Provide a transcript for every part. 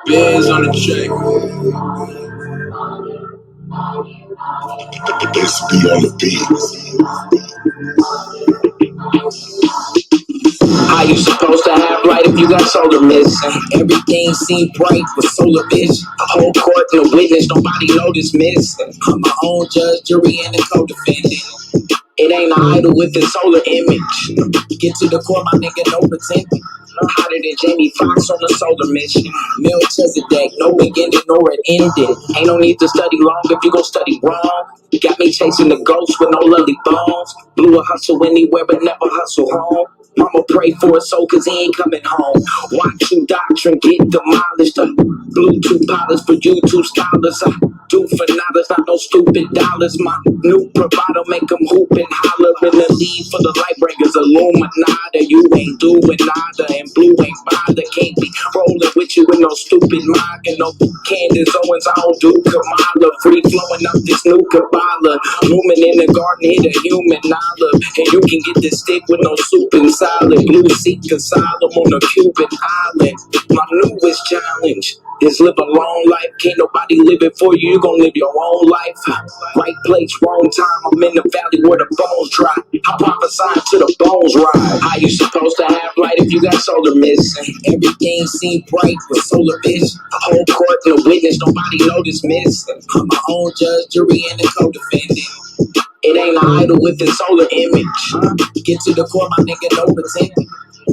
Bands on the track. It's be on the beat. How you supposed to have light if you got solar missing? Everything seemed bright with solar vision. A whole court and a witness, nobody noticed missing. I'm my own judge, jury, and a co-defendant. It ain't an idol with a solar image. Get to the core, my nigga, no pretending. Hotter than Jamie Foxx on a solar mission. Melchizedek, no beginning nor an ending. Ain't no need to study long if you gon' study wrong. Got me chasing the ghost with no lovely bones. Blew a hustle anywhere but never hustle home. Mama pray for his soul cause he ain't coming home. Watch you doctrine get demolished. Bluetooth pilots for YouTube scholars. I do for dollars, not no stupid dollars. My new bravado make them hoop and holler. In the lead for the light breakers, Illuminati. You ain't doing nada and blue ain't bother. Can't be rolling with you with no stupid mock and no Candace Owens. I don't do Kamala. Free flowing up this new Kabbalah. Woman in the garden hit a human olive. And you can get this stick with no soup and salad. Blue seat asylum on a Cuban island. My newest challenge is live a long life. Can't nobody live it for you. You gon' live your own life. Right place, wrong time. I'm in the valley where the bones dry. I prophesy to the bones rise. How you supposed to have light if you got solar missing? Everything seemed bright with solar vision. A whole court and a witness, nobody noticed missing. I'm my own judge, jury, and a co-defendant. It ain't an idol with a solar image. Get to the core, my nigga, no pretending.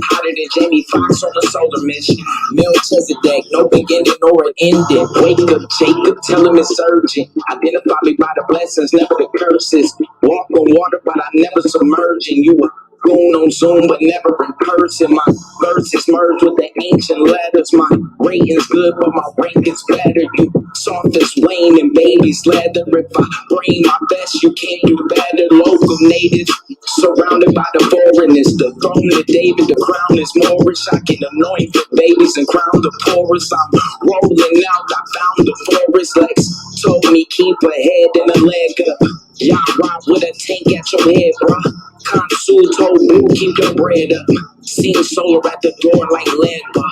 Hotter than Jamie Foxx on a solar mission. Melchizedek, no beginning nor an ending. Wake up, Jacob, tell him it's urgent. Identify me by the blessings, never the curses. Walk on water, but I never submerging. You a goon on Zoom, but never in person. My verses merge with the ancient letters. My rating's good, but my ranking's better. You soft as Wayne and baby's leather. If I bring my best, you can't do better. Local natives, surrounded by the foreigners. The throne of David, the crown is Moorish. I can anoint the babies and crown the poorest. I'm rolling out, I found the forest. Lex told me keep a head and a leg up. Y'all rob with a tank at your head, bruh. Consul told Blue keep your bread up. Seen solar at the door like Lampa.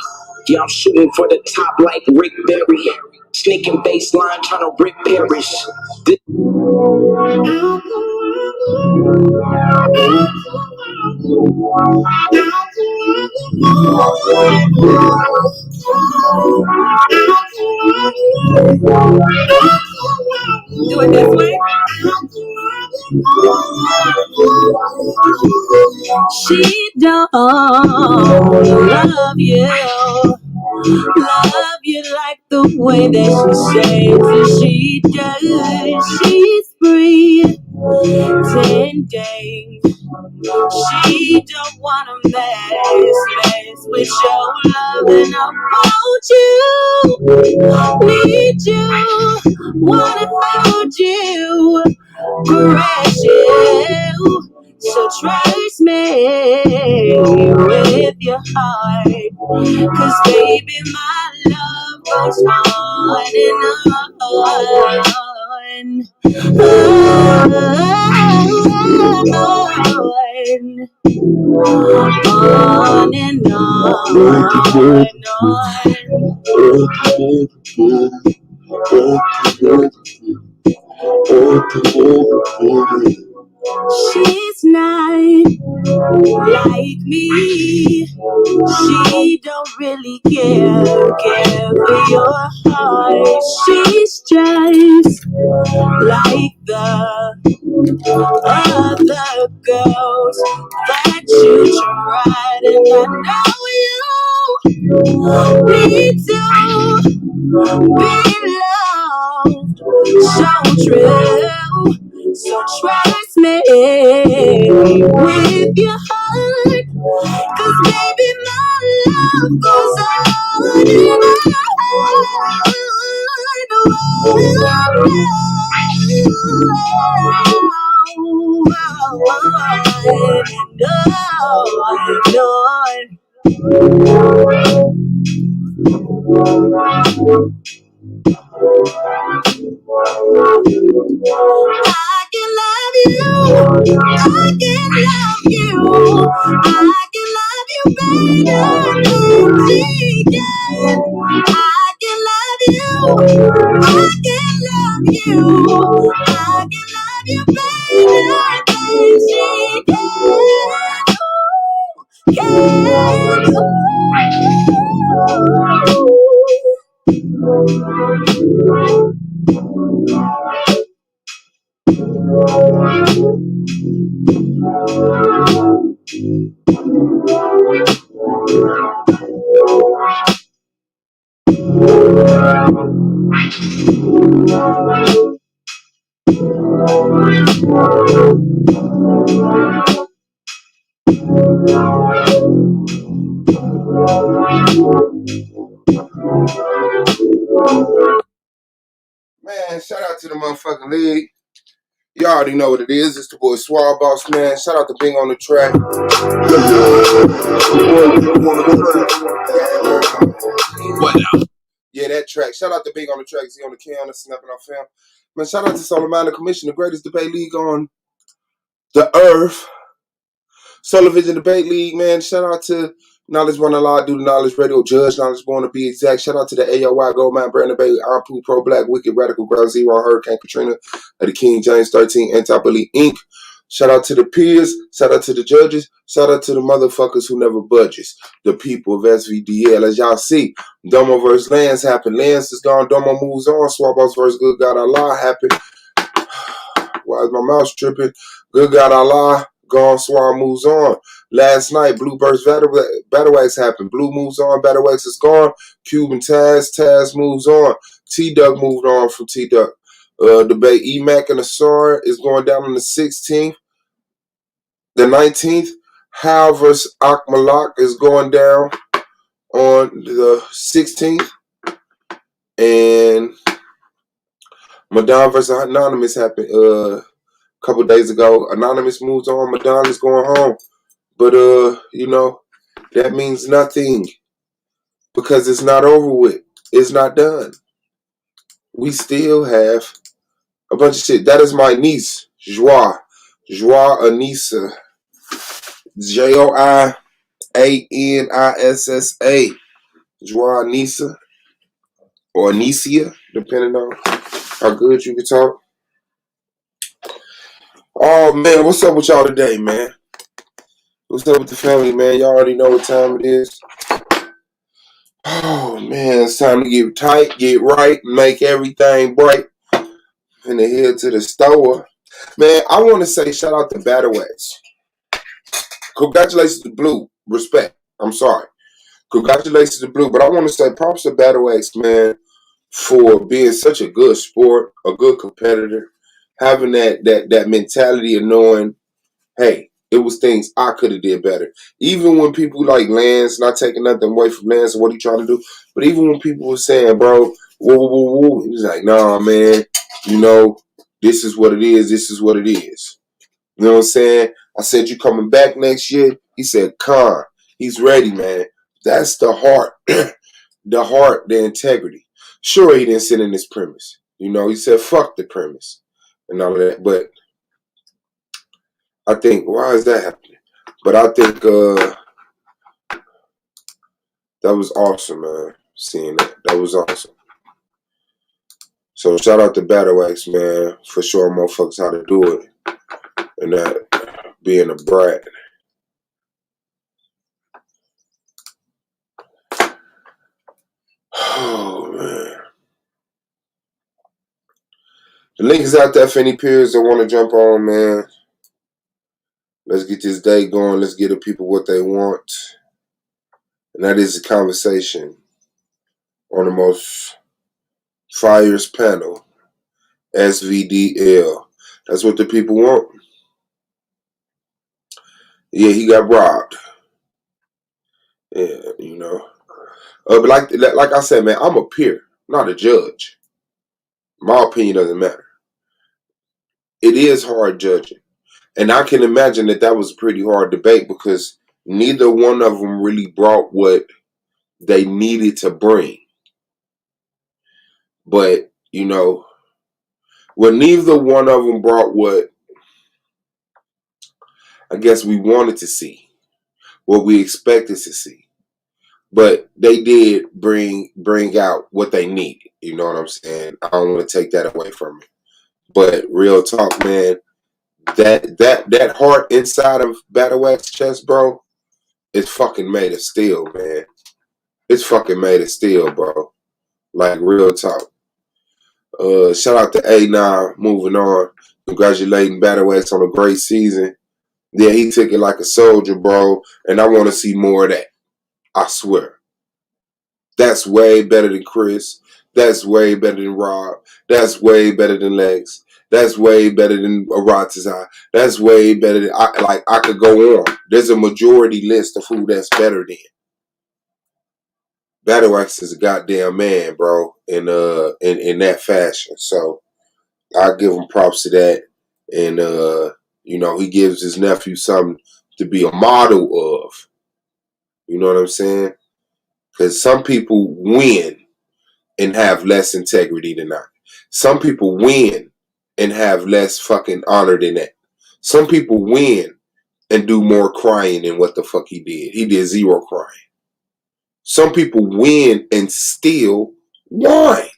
Yeah, I'm shooting for the top like Rick Berry. Sneaking baseline trying to Rick Parrish. Do it this way. She don't love you like the way that she says that she does. She's free, tending. She don't wanna mess with your love, and I want you, need you, wanna hold you, caress you. So trust me with your heart, 'cause baby my love goes on and on. On and on. She's not like me. She don't really care for your heart. She's just like the other girls that you tried, and I know you need to be loved. So true. So trust me with your heart, 'cause baby my love goes on and on. can love you. I can love you. I can love you better than she can. I can love you. I can love you. I can love you better than she Man, shout out to the motherfucking league. You already know what it is. It's the boy Swab Boss, man. Shout out to Bing on the track. What now? Yeah, that track. Shout out to Bing on the track. Z on the K on the snapping off film. Man, shout out to Solomon Commission, the greatest debate league on the earth. Solar Vision Debate League, man. Shout out to Knowledge Run a Lot, Do the Knowledge Radio, Judge Knowledge Born to be exact. Shout out to the AOY Goldmine, Brandon Bailey, Ampu, Pro Black, Wicked, Radical, Ground Zero, Hurricane Katrina, the King James 13, Anti-Bully Inc. Shout out to the peers. Shout out to the judges. Shout out to the motherfuckers who never budges. The people of SVDL. As y'all see, Domo vs. Lance happened. Lance is gone. Domo moves on. Swabos vs. Good God Allah happened. Why is my mouse tripping? Good God Allah. Gone, Swab moves on. Last night, Blue burst Battlewax happened. Blue moves on, Battlewax is gone. Cube and Taz moves on. T-Duck moved on from T-Duck. Debate E-Mac and Asar is going down on the 16th. The 19th, Hal vs. Akmalak is going down on the 16th. And Madon vs. Anonymous happened couple days ago. Anonymous moves on. Madon is going home. But, you know, that means nothing because it's not over with. It's not done. We still have a bunch of shit. That is my niece, Joie. Joie Anissa. Joiannissa. Joie Anissa. Or Anicia, depending on how good you can talk. Oh, man, what's up with y'all today, man? What's up with the family, man? Y'all already know what time it is. Oh, man, it's time to get tight, get right, make everything bright. And then head to the store. Man, I want to say shout out to Battlewax. Congratulations to Blue. Respect. I'm sorry. Congratulations to Blue. But I want to say props to Battlewax, man, for being such a good sport, a good competitor, having that mentality of knowing, hey, it was things I could have did better. Even when people like Lance, not taking nothing away from Lance and what he trying to do, but even when people were saying, bro, whoa, he was like, nah, man, you know, this is what it is. This is what it is. You know what I'm saying? I said, you coming back next year? He said, Con. He's ready, man. That's the heart. The heart, the integrity. Sure, he didn't sit in his premise. You know, he said, fuck the premise and all of that. But I think, why is that happening? But I think that was awesome, man, seeing that. That was awesome. So shout out to Battlewax, man, for showing motherfuckers how to do it and not being a brat. Oh, man. The link is out there for any peers that want to jump on, man. Let's get this day going. Let's get the people what they want. And that is a conversation on the most fire's panel, SVDL. That's what the people want. Yeah, he got robbed. Yeah, you know. But like I said, man, I'm a peer, not a judge. My opinion doesn't matter. It is hard judging. And I can imagine that was a pretty hard debate because neither one of them really brought what they needed to bring. But, you know, well, neither one of them brought what I guess we wanted to see, what we expected to see. But they did bring out what they needed. You know what I'm saying? I don't want to take that away from it. But real talk, man, that heart inside of Battle Axe chest, bro, is fucking made of steel, man. It's fucking made of steel, bro. Like real talk. Shout out to A9, moving on. Congratulating Battle Axe on a great season. Yeah, he took it like a soldier, bro. And I want to see more of that. I swear. That's way better than Chris. That's way better than Rob. That's way better than Lex. That's way better than Aratazai. That's way better than I could go on. There's a majority list of who that's better than. Battle Axe is a goddamn man, bro, in that fashion. So I give him props to that. And you know, he gives his nephew something to be a model of. You know what I'm saying? Because some people win and have less integrity than I. Some people win and have less fucking honor than that. Some people win and do more crying than what the fuck he did. He did zero crying. Some people win and still whine.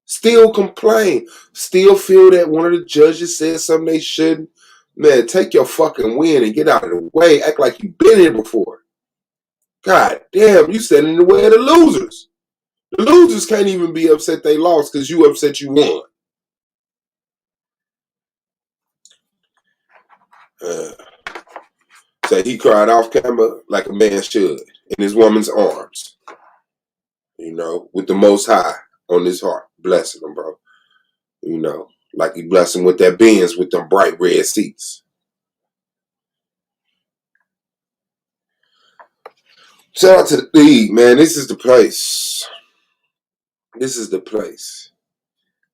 Still complain. Still feel that one of the judges said something they shouldn't. Man, take your fucking win and get out of the way. Act like you've been here before. God damn, you standing in the way of the losers. The losers can't even be upset they lost because you upset you won. So he cried off camera like a man should in his woman's arms. You know, with the Most High on his heart. Blessing him, bro. You know, like he blessed him with that Benz with them bright red seats. Shout out to the league, man. This is the place. This is the place.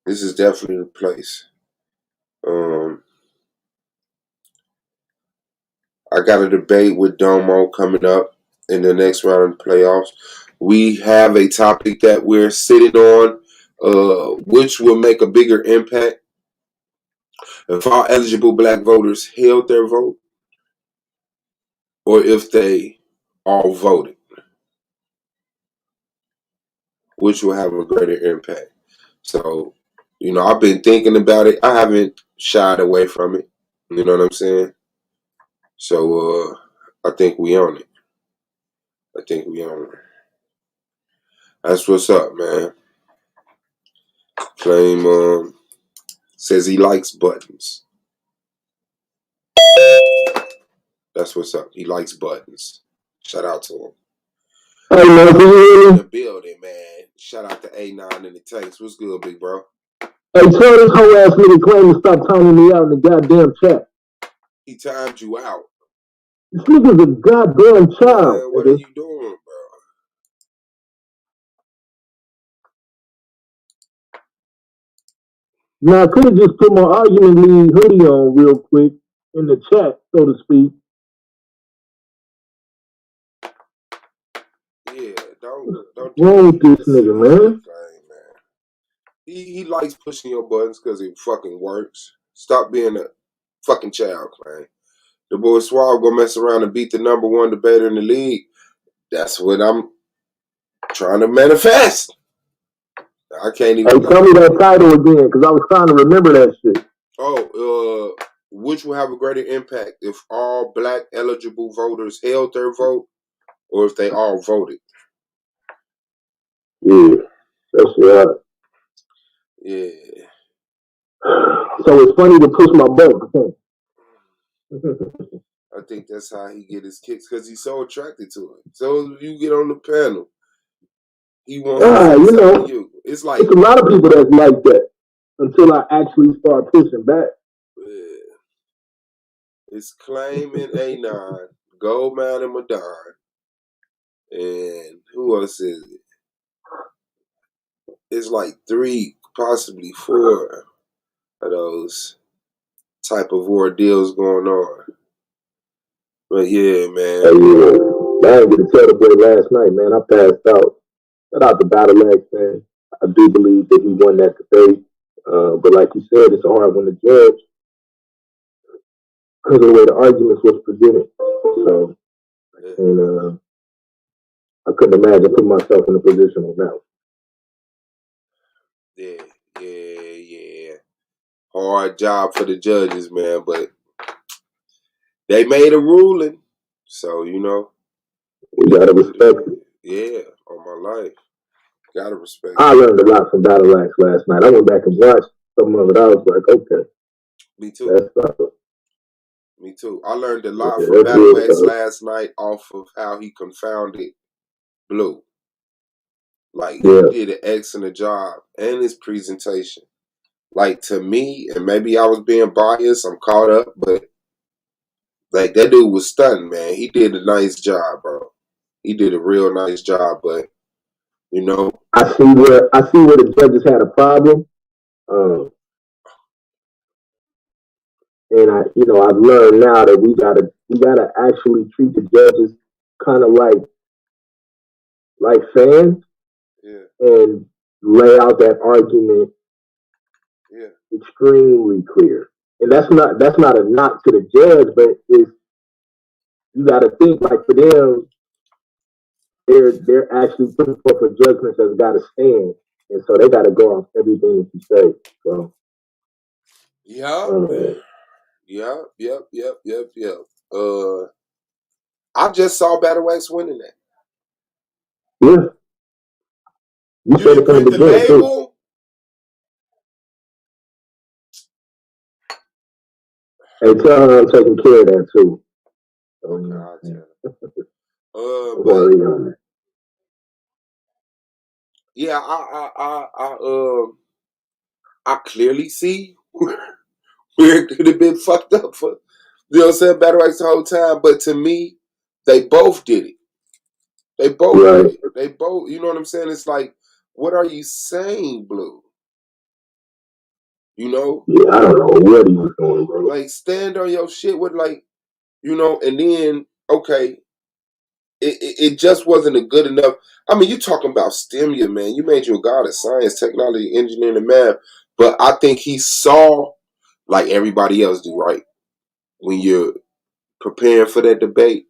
This is definitely the place. I got a debate with Domo coming up in the next round of playoffs. We have a topic that we're sitting on, which will make a bigger impact if all eligible black voters held their vote or if they all voted, which will have a greater impact. So, you know, I've been thinking about it. I haven't shied away from it. You know what I'm saying? So, I think we own it. I think we own it. That's what's up, man. Claim says he likes buttons. That's what's up. He likes buttons. Shout out to him. Hey, man, can you hear In me? the building, man. Shout out to A9 in the tanks. What's good, big bro? Hey, tell this whole ass nigga Claim to stop timing me out in the goddamn chat. He timed you out. This nigga's a goddamn child, Man, what are nigga. you doing, bro? Now, I could have just put my argument league hoodie on real quick in the chat, so to speak. Yeah, don't What's wrong with this nigga, man? He likes pushing your buttons because it fucking works. Stop being a fucking child, man. The boy Swab gonna mess around and beat the #1 debater in the league. That's what I'm trying to manifest. I can't even. Hey, tell me that title again, because I was trying to remember that shit. Oh, which will have a greater impact if all black eligible voters held their vote or if they all voted? Yeah, that's right. Yeah. So it's funny to push my button. I think that's how he get his kicks because he's so attracted to it. So if you get on the panel, he wants you know, you. It's like it's a lot of people that's like that until I actually start pushing back. Yeah. It's Claim and A9, Goldman and Madon, and who else is it? It's like 3, possibly 4 of those type of ordeals going on. But yeah, man. Hey, yeah. I didn't get to tell the boy last night, man. I passed out. Shout out to Battle X, man. I do believe that he won that debate. But like you said, it's a hard one to judge because of the way the arguments was presented. So, and I couldn't imagine putting myself in a position on that. Yeah. Hard job for the judges, man, but they made a ruling. So, you know. We gotta respect it. Yeah, on my life. Gotta respect it. I learned a lot from Battle Axe last night. I went back and watched some of it. I was like, okay. Me too. Me too. I learned a lot from that's Battle good Axe stuff. last night off of how he confounded Blue. Like, Yeah. he did an excellent job and his presentation. Like, to me, and maybe I was being biased, I'm caught up, but like, that dude was stunning, man. He did a nice job, bro. He did a real nice job, but you know, I see where the judges had a problem, and I've learned now that we gotta actually treat the judges kind of like fans, and lay out that argument extremely clear. And that's not a knock to the judge, but it's, you got to think, like, for them, they're actually putting forth a judgment that's got to stand, and so they got to go off everything that you say. So Yep. I just saw Battle Axe winning that. Yeah, you said it from the beginning too. Hey, tell her I'm taking care of that too. Yeah, I clearly see where it could have been fucked up for, you know what I'm saying, Battle Axe the whole time. But to me, they both did it. They both did it. They both, you know what I'm saying? It's like, what are you saying, Blue? You know? Yeah, I don't know what he was doing, bro. Like, stand on your shit with, like, you know, and then, okay, it just wasn't a good enough. I mean, you talking about STEMIA, man. You made you a god of science, technology, engineering, and math. But I think he saw, like everybody else do, right? When you're preparing for that debate,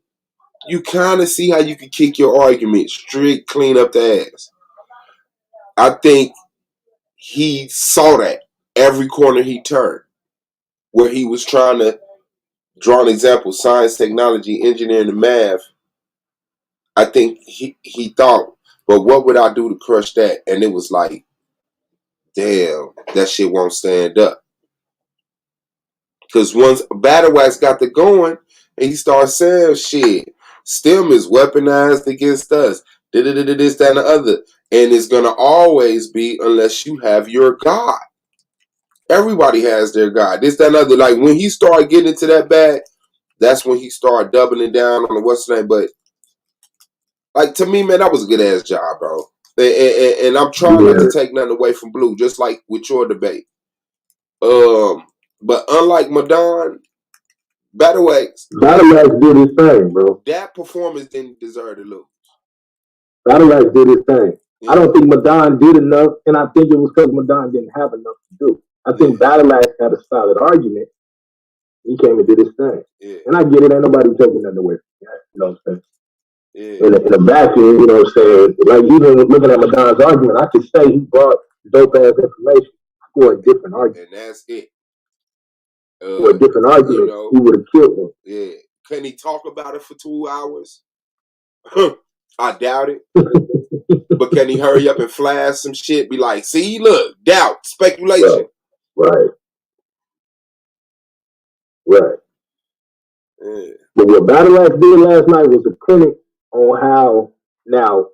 you kind of see how you can kick your argument straight, clean up the ass. I think he saw that every corner he turned, where he was trying to draw an example, science, technology, engineering, and math. I think he thought, but what would I do to crush that? And it was like, damn, that shit won't stand up. Because once Battle Axe got the going, and he started saying shit, STEM is weaponized against us. This, that, and the other. And it's going to always be unless you have your God. Everybody has their God. This, that, and the other. Like, when he started getting into that bag, that's when he started doubling down on the what's the name. But, like, to me, man, that was a good-ass job, bro. And I'm trying not to take nothing away from Blue, just like with your debate. But unlike Madon, Battle Axe did his thing, bro. That performance didn't deserve to lose. Battle Axe did his thing. Yeah. I don't think Madon did enough, and I think it was because Madon didn't have enough to do. I think Battle Axe had a solid argument. He came and did his thing. Yeah. And I get it, ain't nobody taking nothing away from that. You know what I'm saying? Yeah. In the back end, you know what I'm saying? Like, even looking at Madon's argument, I could say he brought dope ass information for a different argument. And that's it. For a different argument, you know, he would have killed him. Yeah. Can he talk about it for 2 hours? I doubt it. But can he hurry up and flash some shit? Be like, see, look, doubt, speculation. Right. Yeah. But what Battle Axe did last night was a clinic on how, now,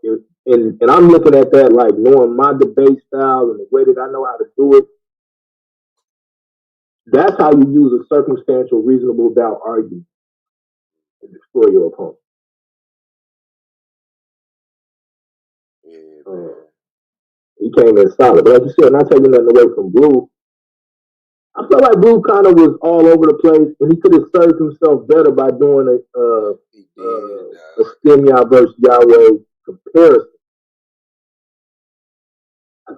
and I'm looking at that like knowing my debate style and the way that I know how to do it. That's how you use a circumstantial, reasonable doubt argument to destroy your opponent. He came in solid. But like you said, not taking nothing away from Blue, I feel like Blue kind of was all over the place, and he could have served himself better by doing a STEMIA versus Yahweh comparison.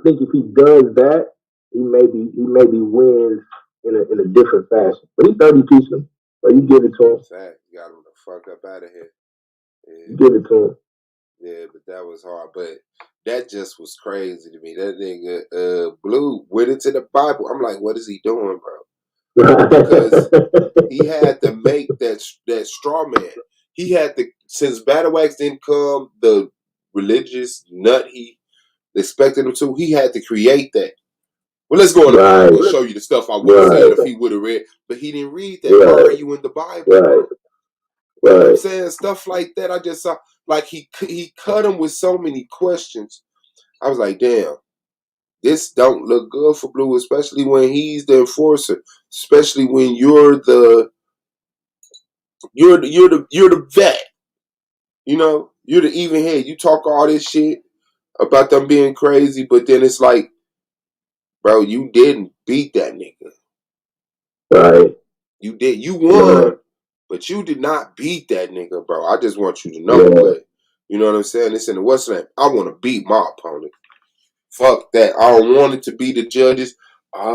think if he does that, he maybe wins in a different fashion. But he's 30 pieces, so you give it to him. Fact, got him the fuck up out of here. Yeah. You give it to him. Yeah, but that was hard. But that just was crazy to me. That nigga Blue went into the Bible. I'm like, what is he doing, bro? Because he had to make that straw man. He had to, since Battle Wax didn't come, the religious nut he expected him to, he had to create that. Well, let's go in the Bible and show you the stuff I would have said if he would have read. But he didn't read that. Why are you in the Bible? You know what I'm saying? Stuff like that. I just saw, like, he cut him with so many questions. I was like, damn, this don't look good for Blue, especially when he's the enforcer, especially when you're the vet. You know, you're the even head. You talk all this shit about them being crazy, but then it's like, bro, you didn't beat that nigga. Right. You did. You won, but you did not beat that nigga, bro. I just want you to know. But you know what I'm saying? It's in the Westland. I want to beat my opponent. Fuck that. I don't want it to be the judges. I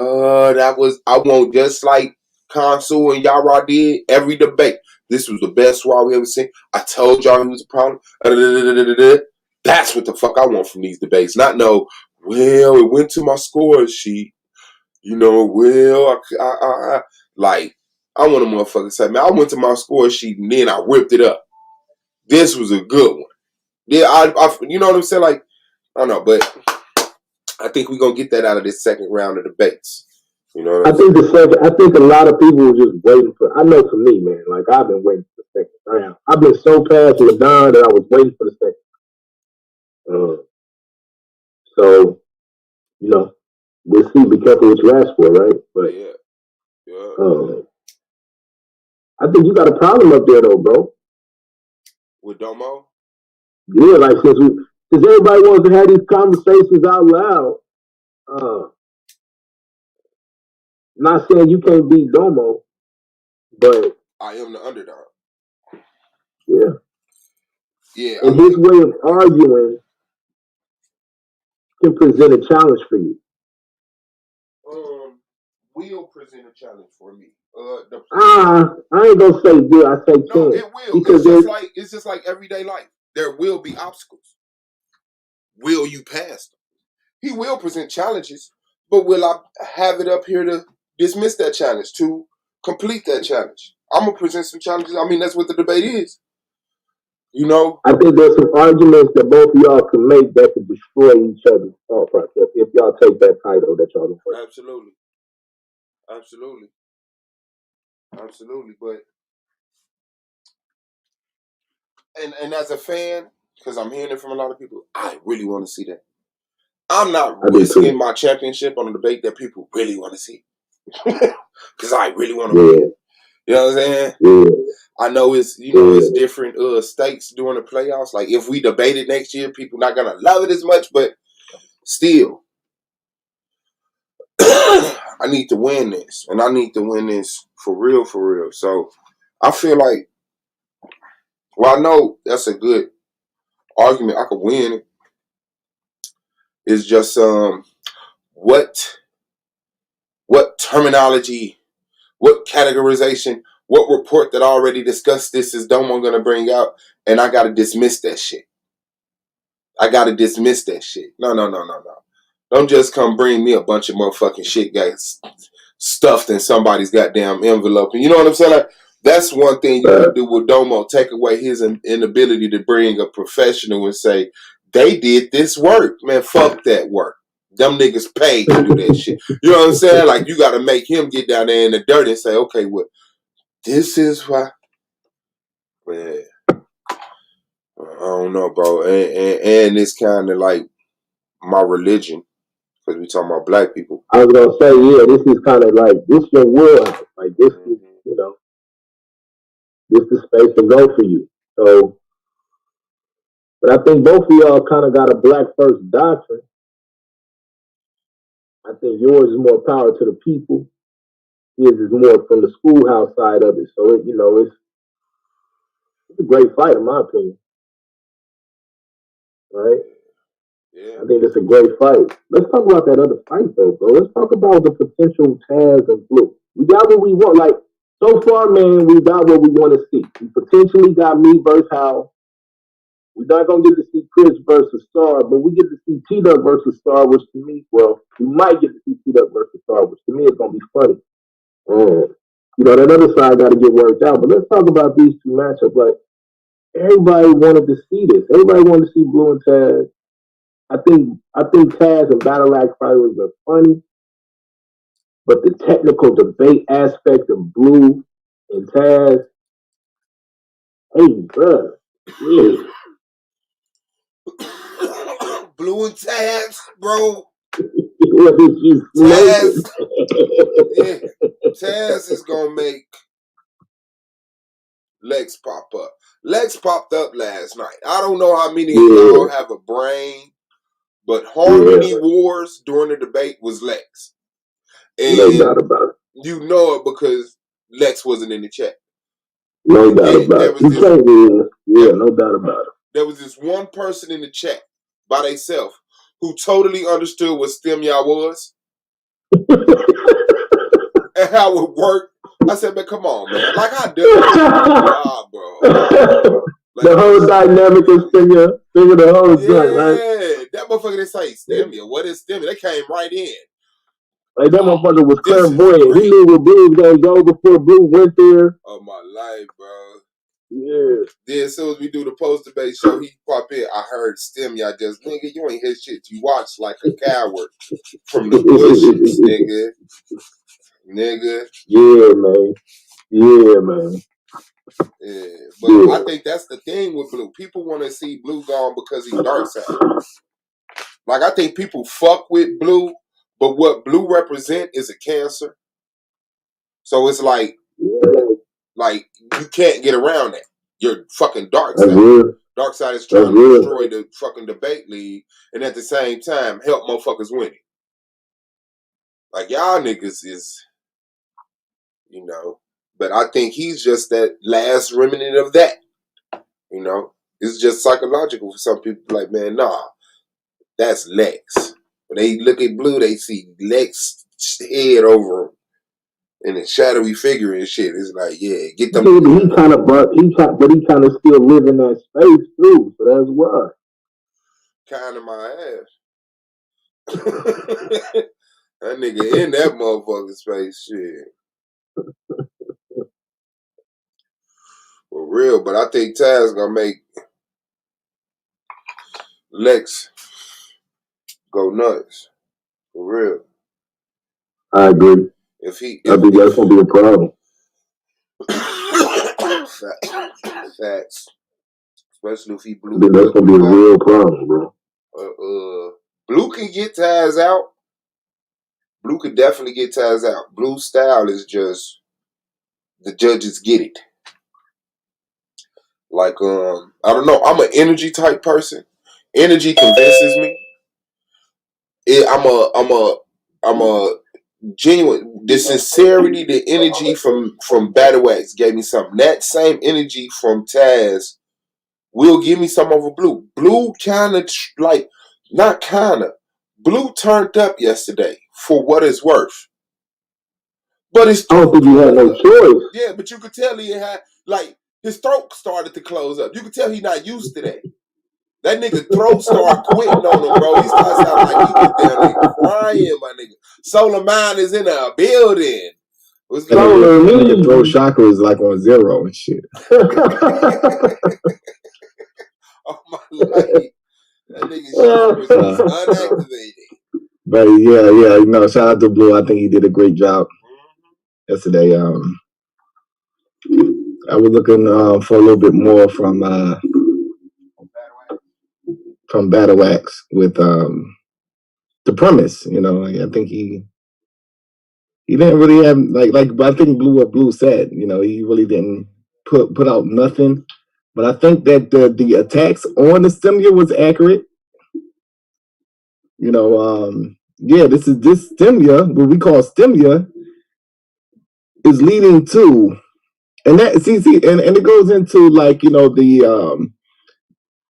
want just like Consul and Yara did every debate. This was the best war we ever seen. I told y'all he was a problem. That's what the fuck I want from these debates. Not no, well, it went to my score sheet. You know, well, I want a motherfucker to say, man, I went to my score sheet and then I ripped it up. This was a good one. Yeah, I you know what I'm saying? Like, I don't know, but I think we're gonna get that out of this second round of debates. You know what I'm saying? I think a lot of people were just waiting for. I know for me, man. Like I've been waiting for the second round. I've been so past LaDon that I was waiting for the second. So you know, we'll see. Be careful what you ask for, right? But I think you got a problem up there, though, bro. With Domo? Yeah, like since everybody wants to have these conversations out loud. Not saying you can't beat Domo, but I am the underdog. Yeah. Yeah. And his way of arguing can present a challenge for you. Will present a challenge for me. I ain't gonna say will. I say no, can. It will. Because it's just like everyday life. There will be obstacles. Will you pass them? He will present challenges, but will I have it up here to dismiss that challenge, to complete that challenge? I'm gonna present some challenges. I mean, that's what the debate is. You know, I think there's some arguments that both of y'all can make that could destroy each other's thought process if y'all take that title that y'all want. Absolutely. But and as a fan, because I'm hearing it from a lot of people, I really want to see that. I'm not risking my championship on a debate that people really want to see. Because I really want to win. You know what I'm saying? Yeah. I know it's it's different stakes during the playoffs. Like if we debate it next year, people not gonna love it as much, but still, I need to win this, and I need to win this for real. So I feel like, well, I know that's a good argument. I could win it. It's just what terminology, what categorization, what report that already discussed this is Domo gonna bring out, and I gotta dismiss that shit. No. Don't just come bring me a bunch of motherfucking shit guys stuffed in somebody's goddamn envelope. And you know what I'm saying? Like, that's one thing you gotta do with Domo. Take away his inability to bring a professional and say, they did this work. Man, fuck that work. Them niggas paid to do that shit. You know what I'm saying? Like, you gotta make him get down there in the dirt and say, okay, well, this is why. Man, I don't know, bro. And it's kind of like my religion, because we talking about black people. I was gonna say, yeah, this is kind of like this your world. Like this is, you know, this is space to go for you. So, but I think both of y'all kind of got a black first doctrine. I think yours is more power to the people. His is more from the schoolhouse side of it. So it, you know, it's a great fight in my opinion. Right? I think it's a great fight. Let's talk about that other fight though, bro. Let's talk about the potential Taz and Blue. We got what we want. Like so far, man, we got what we want to see. We potentially got me versus Hal. We're not gonna get to see Chris versus Star, but we get to see T-Duck versus Star, which to me, well, we might get to see T-Duck versus Star, which to me is gonna be funny. That other side got to get worked out. But let's talk about these two matchups. Like everybody wanted to see this. Everybody wanted to see Blue and Taz. I think Taz and Battle Axe fighters are funny, but the technical debate aspect of Blue and Taz, hey, bro, yeah. Blue and Taz, bro. Taz, yeah, Taz is gonna make Lex pop up. Lex popped up last night. I don't know how many of y'all have a brain, but Harmony Wars during the debate was Lex. And no doubt about it. You know it because Lex wasn't in the chat. No doubt about it. No doubt about it. There was this one person in the chat by themselves who totally understood what STEMYA was and how it worked. I said, man, come on, man. Like, I do. Bro. Like, the whole dynamic of STEMYA. Figure the whole joint, right? Yeah, that motherfucker, they say STEMYA. What is STEMYA? They came right in. Like, that motherfucker was clairvoyant. He knew where Blue was going to go before Blue went there. Oh, my life, bro. Yeah. Then as soon as we do the post-debate show, he pop in. I heard STEMYA just, nigga, you ain't hear shit. You watch like a coward from the bushes, nigga. Yeah, man. Yeah, but I think that's the thing with Blue. People want to see Blue gone because he's dark side. Like, I think people fuck with Blue, but what Blue represent is a cancer. So it's like you can't get around that. You're fucking dark side. Dark side is trying to destroy the fucking debate league, and at the same time help motherfuckers win it. Like, y'all niggas is, but I think he's just that last remnant of that. It's just psychological for some people. Like, man, nah, that's Lex. When they look at Blue, they see Lex head over him and the shadowy figure and shit. It's like, yeah, get them. He kind of still live in that space too. So that's why. Kind of my ass. That nigga in that motherfucking space, shit. For real, but I think Taz gonna make Lex go nuts. For real. I agree. I think that's gonna be a problem. Facts. Especially if he Blue. I think that's gonna be a real problem, bro. Blue can get Taz out. Blue could definitely get Taz out. Blue's style is just the judges get it. Like, I don't know. I'm an energy type person. Energy convinces me. I'm a genuine. The sincerity, the energy from Battle Axe gave me something. That same energy from Taz will give me some over Blue. Blue kind of Blue turned up yesterday for what it's worth. But I don't think he had no choice. Yeah, but you could tell he had his throat started to close up. You could tell he's not used to that. That nigga throat started quitting on him, bro. He started sounding like he was down there crying, my nigga. Solar Mind is in a building. Nigga throat chakra is like on 0 and shit. Oh my life. That nigga chakra was unactivated. But yeah, shout out to Blue. I think he did a great job yesterday. I was looking for a little bit more from Battle Axe with the premise. I think he didn't really have I think Blue said. He really didn't put out nothing. But I think that the attacks on the STEMYA was accurate. This STEMYA, what we call STEMYA, is leading to, and that and it goes into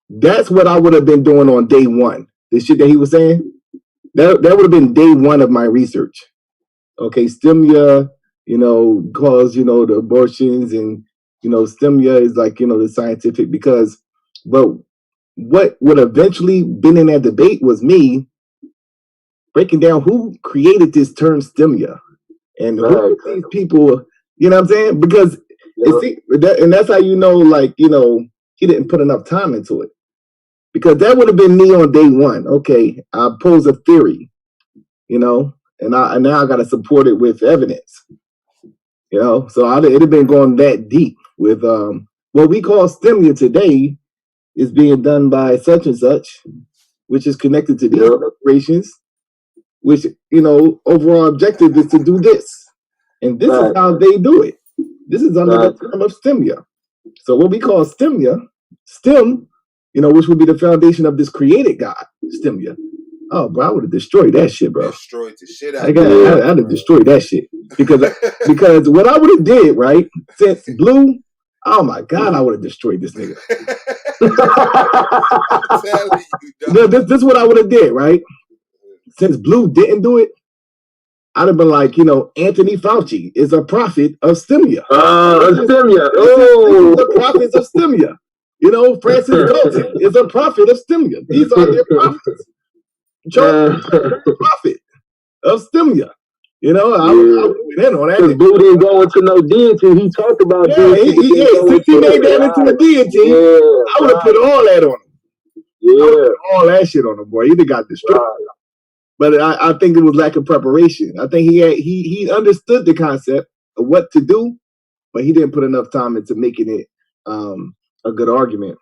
that's what I would have been doing on day one. the shit that he was saying, that would have been day one of my research. Okay, Stimia, caused, the abortions, and, Stimia is like, the scientific, but what would eventually been in that debate was me breaking down who created this term Stimia and who these people, you know what I'm saying? Because and that's how he didn't put enough time into it. Because that would have been me on day one. Okay, I pose a theory, and now I got to support it with evidence. So it'd have been going that deep with what we call Stimia today is being done by such and such, which is connected to these corporations, which overall objective is to do this, and this is how they do it. This is under the term of Stimia. So what we call Stimia, which would be the foundation of this created God, Stimia. Oh, bro, I would have destroyed that shit, bro. Destroyed the shit out. I'd have destroyed that shit because what I would have did, right? Since Blue, oh my God, I would have destroyed this nigga. This is what I would have did, right? Since Blue didn't do it, I'd have been like, Anthony Fauci is a prophet of Stimia. Stimia. The prophets of Stimia. Francis Galton is a prophet of Stimia. These are their prophets. Charles is a prophet of Stimia. I went in on that. Because Blue didn't go into no deity. He talked about deity. Since he made that into a deity, I would have put all that on him. All that shit on him, boy. He'd have got destroyed. But I think it was lack of preparation. I think he understood the concept of what to do, but he didn't put enough time into making it a good argument.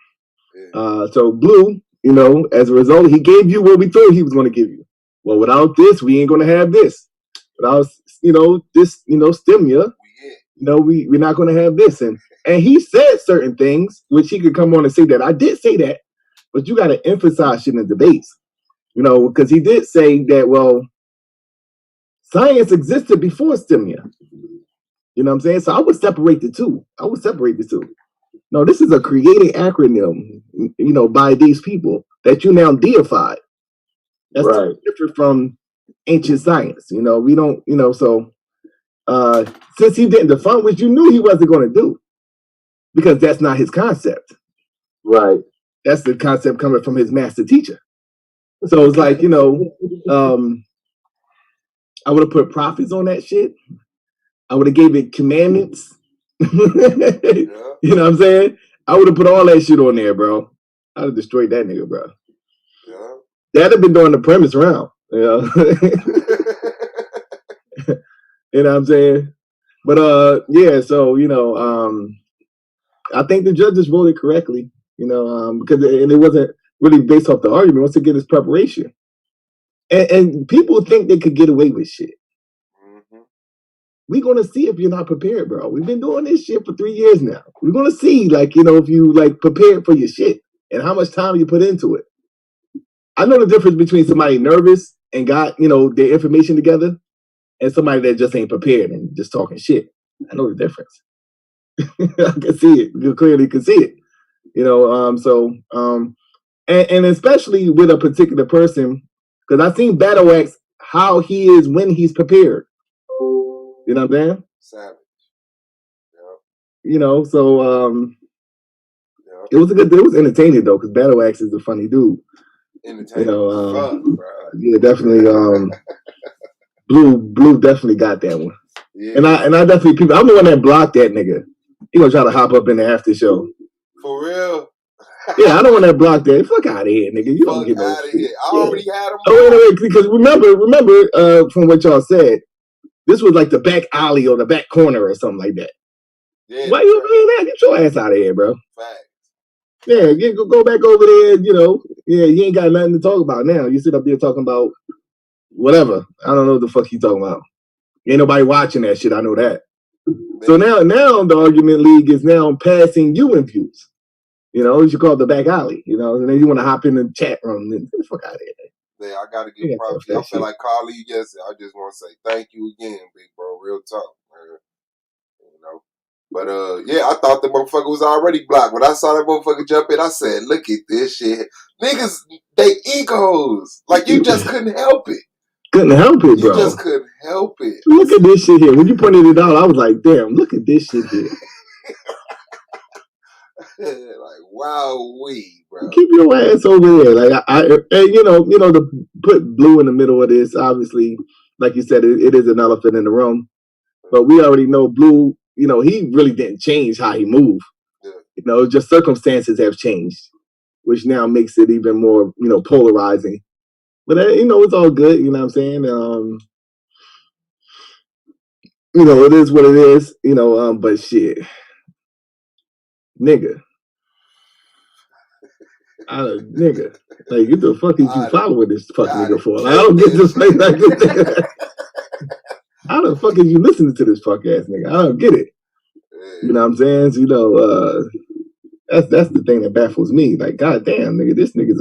So Blue, as a result, he gave you what we thought he was going to give you. Well, without this, we ain't going to have this. Without this, Stimia, we're not going to have this. And he said certain things, which he could come on and say that I did say that, but you got to emphasize shit in the debates. Because he did say that, well, science existed before Stimia. You know what I'm saying? So I would separate the two. No, this is a created acronym, by these people that you now deified. That's different from ancient science. We don't, so since he didn't define, which you knew he wasn't going to do, because that's not his concept. Right. That's the concept coming from his master teacher. So it's like, I would have put prophets on that shit. I would have gave it commandments. You know what I'm saying? I would have put all that shit on there, bro. I'd have destroyed that nigga, bro. Yeah. That'd have been doing the premise round. You know what I'm saying? But so I think the judges voted correctly, because it wasn't really based off the argument. Once again, it's preparation. And people think they could get away with shit. Mm-hmm. We're going to see if you're not prepared, bro. We've been doing this shit for 3 years now. We're going to see, if you, prepared for your shit and how much time you put into it. I know the difference between somebody nervous and got, their information together and somebody that just ain't prepared and just talking shit. I know the difference. I can see it. You clearly can see it. And especially with a particular person, because I've seen Battle Axe how he is when he's prepared. You know what I'm saying? Savage. It was entertaining though, because Battle Axe is a funny dude. Entertaining. Yeah, definitely. Blue definitely got that one. Yeah. And I definitely I'm the one that blocked that nigga. He gonna try to hop up in the after show. For real? Yeah, I don't want that blocked there. Fuck out of here, nigga. You don't get no out of here. I already had him. Oh, wait, because remember, from what y'all said, this was like the back alley or the back corner or something like that. Yeah, why you over there? Get your ass out of here, bro. Facts. Yeah, go back over there. Yeah, you ain't got nothing to talk about now. You sit up there talking about whatever. I don't know what the fuck you talking about. Ain't nobody watching that shit. I know that. Man. So now the argument league is now passing you in views. You should call it the back alley. And then you want to hop in the chat room and get the fuck out of here. Yeah, I gotta get props. I feel like Carly yesterday. I just want to say thank you again, big bro. Real talk, man. But yeah, I thought the motherfucker was already blocked. When I saw that motherfucker jump in, I said, "Look at this shit, niggas. They egos. Like you just couldn't help it. Couldn't help it, bro. You just couldn't help it. Look at this shit here. When you pointed it out, I was like, damn, look at this shit here. Like, wow, bro. Keep your ass over there. Like and you know, to put Blue in the middle of this, obviously, like you said, it is an elephant in the room. But we already know Blue, you know, he really didn't change how he moved. Yeah. You know, just circumstances have changed, which now makes it even more, you know, polarizing. But you know, it's all good. You know what I'm saying? You know, it is what it is. You know, but shit, nigga. Nigga, like, what the fuck is you following this fuck nigga for? Like, I don't get this like nigga. How the fuck is you listening to this fuck ass nigga? I don't get it. You know what I'm saying? So, you know, that's the thing that baffles me. Like, goddamn, nigga, this nigga's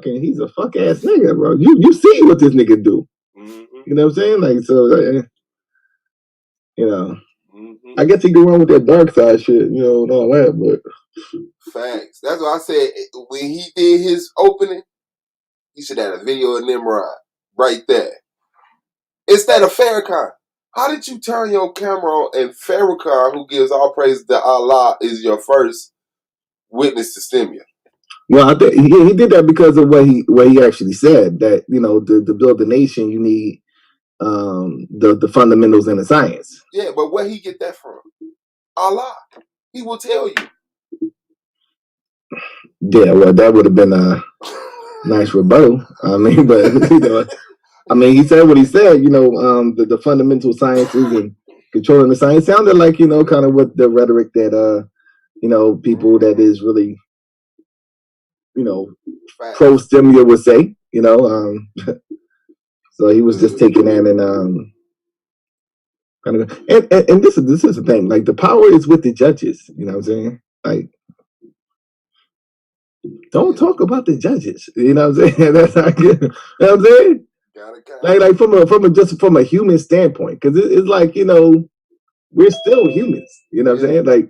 he's a fuck ass nigga, bro. You see what this nigga do? Mm-hmm. You know what I'm saying? Like, so, you know, I guess he go wrong with that dark side shit, you know, and all that, but. Facts. That's what I said. When he did his opening, he should have a video of Nimrod right there. Instead of Farrakhan. How did you turn your camera on and Farrakhan, who gives all praise to Allah, is your first witness to Stimia? Well, I think he did that because of what he actually said, that, you know, to build the nation, you need the fundamentals in the science. Yeah, but where he get that from? Allah. He will tell you. Yeah, well, that would have been a nice rebuttal. I mean, but you know, I mean, he said what he said. You know, the fundamental sciences and controlling the science sounded like, you know, kind of what the rhetoric that you know, people that is really, you know, pro Stimia would say. You know, so he was just taking that and kind of, and this is the thing. Like, the power is with the judges. You know what I'm saying? Like. Don't talk about the judges. You know what I'm saying? That's not good. You know what I'm saying? Like from a human standpoint, because it's like, you know, we're still humans. You know what I'm saying? Like,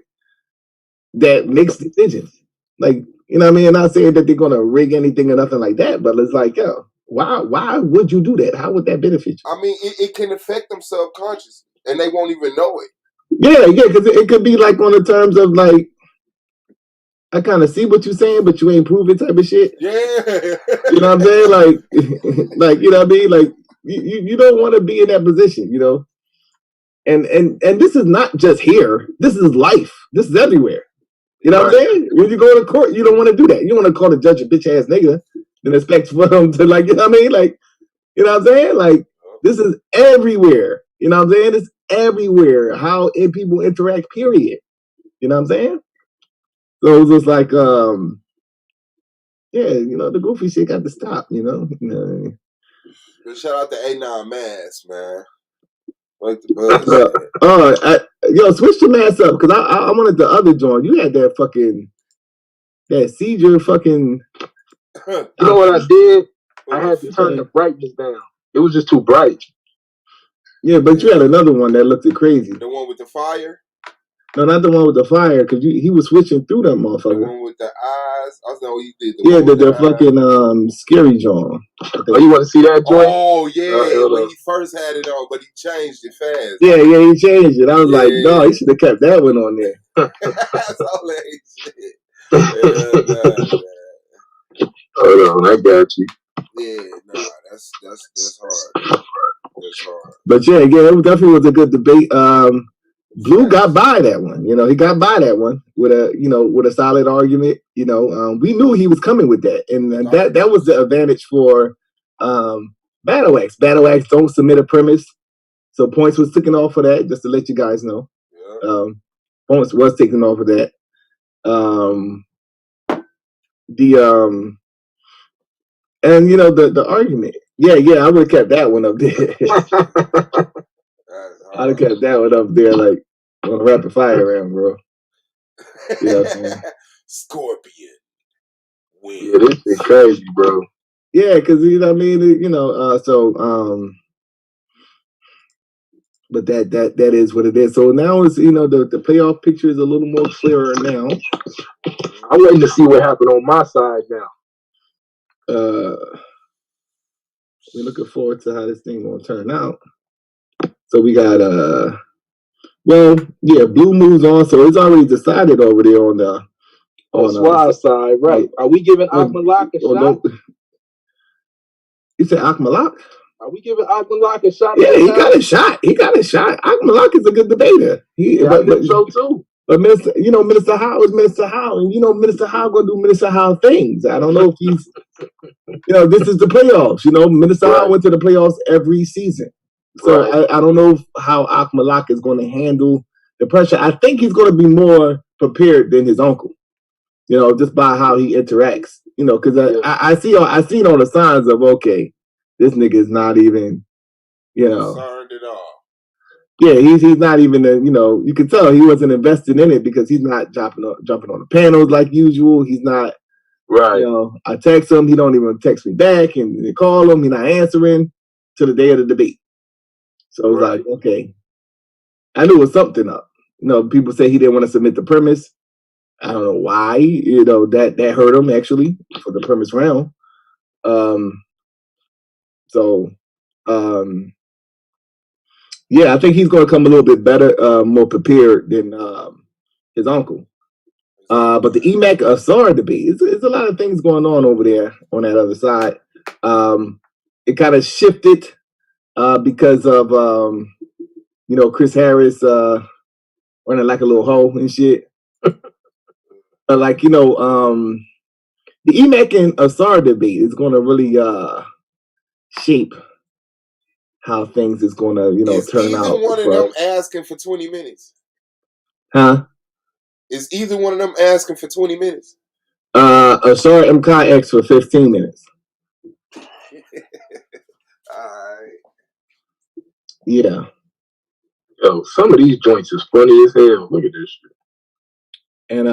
that makes decisions. Like, you know what I mean? Not saying that they're gonna rig anything or nothing like that, but it's like, yo, why would you do that? How would that benefit you? I mean, it can affect them subconsciously, and they won't even know it. Yeah, because it could be like on the terms of like, I kind of see what you're saying, but you ain't proving type of shit. Yeah. You know what I'm saying? Like, you know what I mean? Like, you don't want to be in that position, you know? And this is not just here. This is life. This is everywhere. You know what I'm saying? When you go to court, you don't want to do that. You don't want to call the judge a bitch ass nigga and expect for them to, like, you know what I mean? Like, you know what I'm saying? Like, this is everywhere. You know what I'm saying? It's everywhere. How people interact, period. You know what I'm saying? So it was just like, yeah, you know, the goofy shit got to stop, you know? Shout out to A9 Mask, man. Like the buzz. Yo, switch your mask up, because I wanted the other joint. You had that seizure fucking. You know what I did? I had to turn the brightness down. It was just too bright. Yeah, but you had another one that looked crazy. The one with the fire? No, not the one with the fire, because he was switching through that motherfucker. The one with the eyes? I know he did. The fucking scary joint. Oh, you want to see that joint? Oh, yeah, when he first had it on, but he changed it fast. Yeah, he changed it. I was like, no, he should have kept that one on there. That's all that shit. Hold on, I got you. Yeah, nah, that's hard. That's hard. But yeah, it definitely was a good debate. Blue got by that one. You know, he got by that one with a solid argument. You know, we knew he was coming with that, and that was the advantage for Battle Axe. Battle Axe don't submit a premise, so points was taken off for that. Just to let you guys know, points was taken off of that. And you know the argument. Yeah, I would have kept that one up there. I'd have kept that one up there, like, on a rapid fire round, bro. You know what I'm saying? Scorpion. Yeah, this is crazy, bro. Yeah, because, you know what I mean? You know, But that is what it is. So now it's the playoff picture is a little more clearer now. I'm waiting to see what happened on my side now. We're looking forward to how this thing gonna turn out. So we got Blue moves on, so it's already decided over there on the Swag side, right? Are we giving Akmalak a shot? You said Akmalak? Are we giving Akmalak a shot? Yeah, he got a shot. Akmalak is a good debater. I think so too. But Minister Howe is Minister Howe, and Minister Howe gonna do Minister Howe things. I don't know if he's, this is the playoffs. Minister Howe went to the playoffs every season, so I don't know how Akmalak is going to handle the pressure. I think he's going to be more prepared than his uncle, just by how he interacts. Because I see all the signs of this nigga is not even, concerned at all. Yeah, he's not even you can tell he wasn't invested in it because he's not jumping on the panels like usual. He's not I text him, he don't even text me back, and they call him, he's not answering to the day of the debate. So it's like, okay. I knew it was something up. People say he didn't want to submit the premise. I don't know why, that hurt him actually for the premise round. I think he's going to come a little bit better, more prepared than his uncle. But the EMAC Asar debate, it's a lot of things going on over there on that other side. It kind of shifted because of, Chris Harris running like a little hoe and shit. The EMAC and Asar debate is going to really shape how things is going to, turn out. Is either one of them asking for 20 minutes? Huh? Is either one of them asking for 20 minutes? Asar MK X for 15 minutes. Alright. Yeah. Yo, some of these joints is funny as hell. Look at this shit. And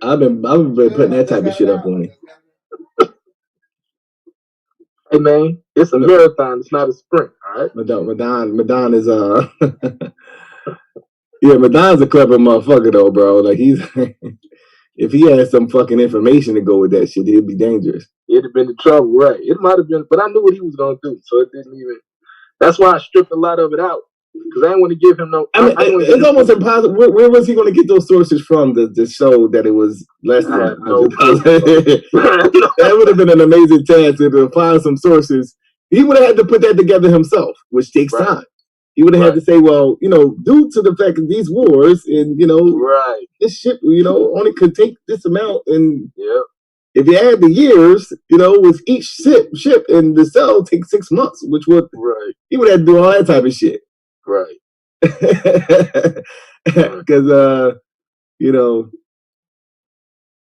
I've been putting that type of shit up on it. Hey man, it's a marathon. It's not a sprint. All right. Madon is Madon's a clever motherfucker though, bro. Like he's if he had some fucking information to go with that shit, it'd be dangerous. It'd have been in trouble, right? It might have been, but I knew what he was gonna do, so it didn't even. That's why I stripped a lot of it out. Because I didn't want to give him no. It's almost impossible. Where was he going to get those sources from to show that it was less than That would have been an amazing chance to find some sources. He would have had to put that together himself, which takes time. He would have had to say, well, due to the fact of these wars and, this ship, only could take this amount. And if you add the years, with each ship and the cell takes 6 months, which would, he would have to do all that type of shit. Right. Because,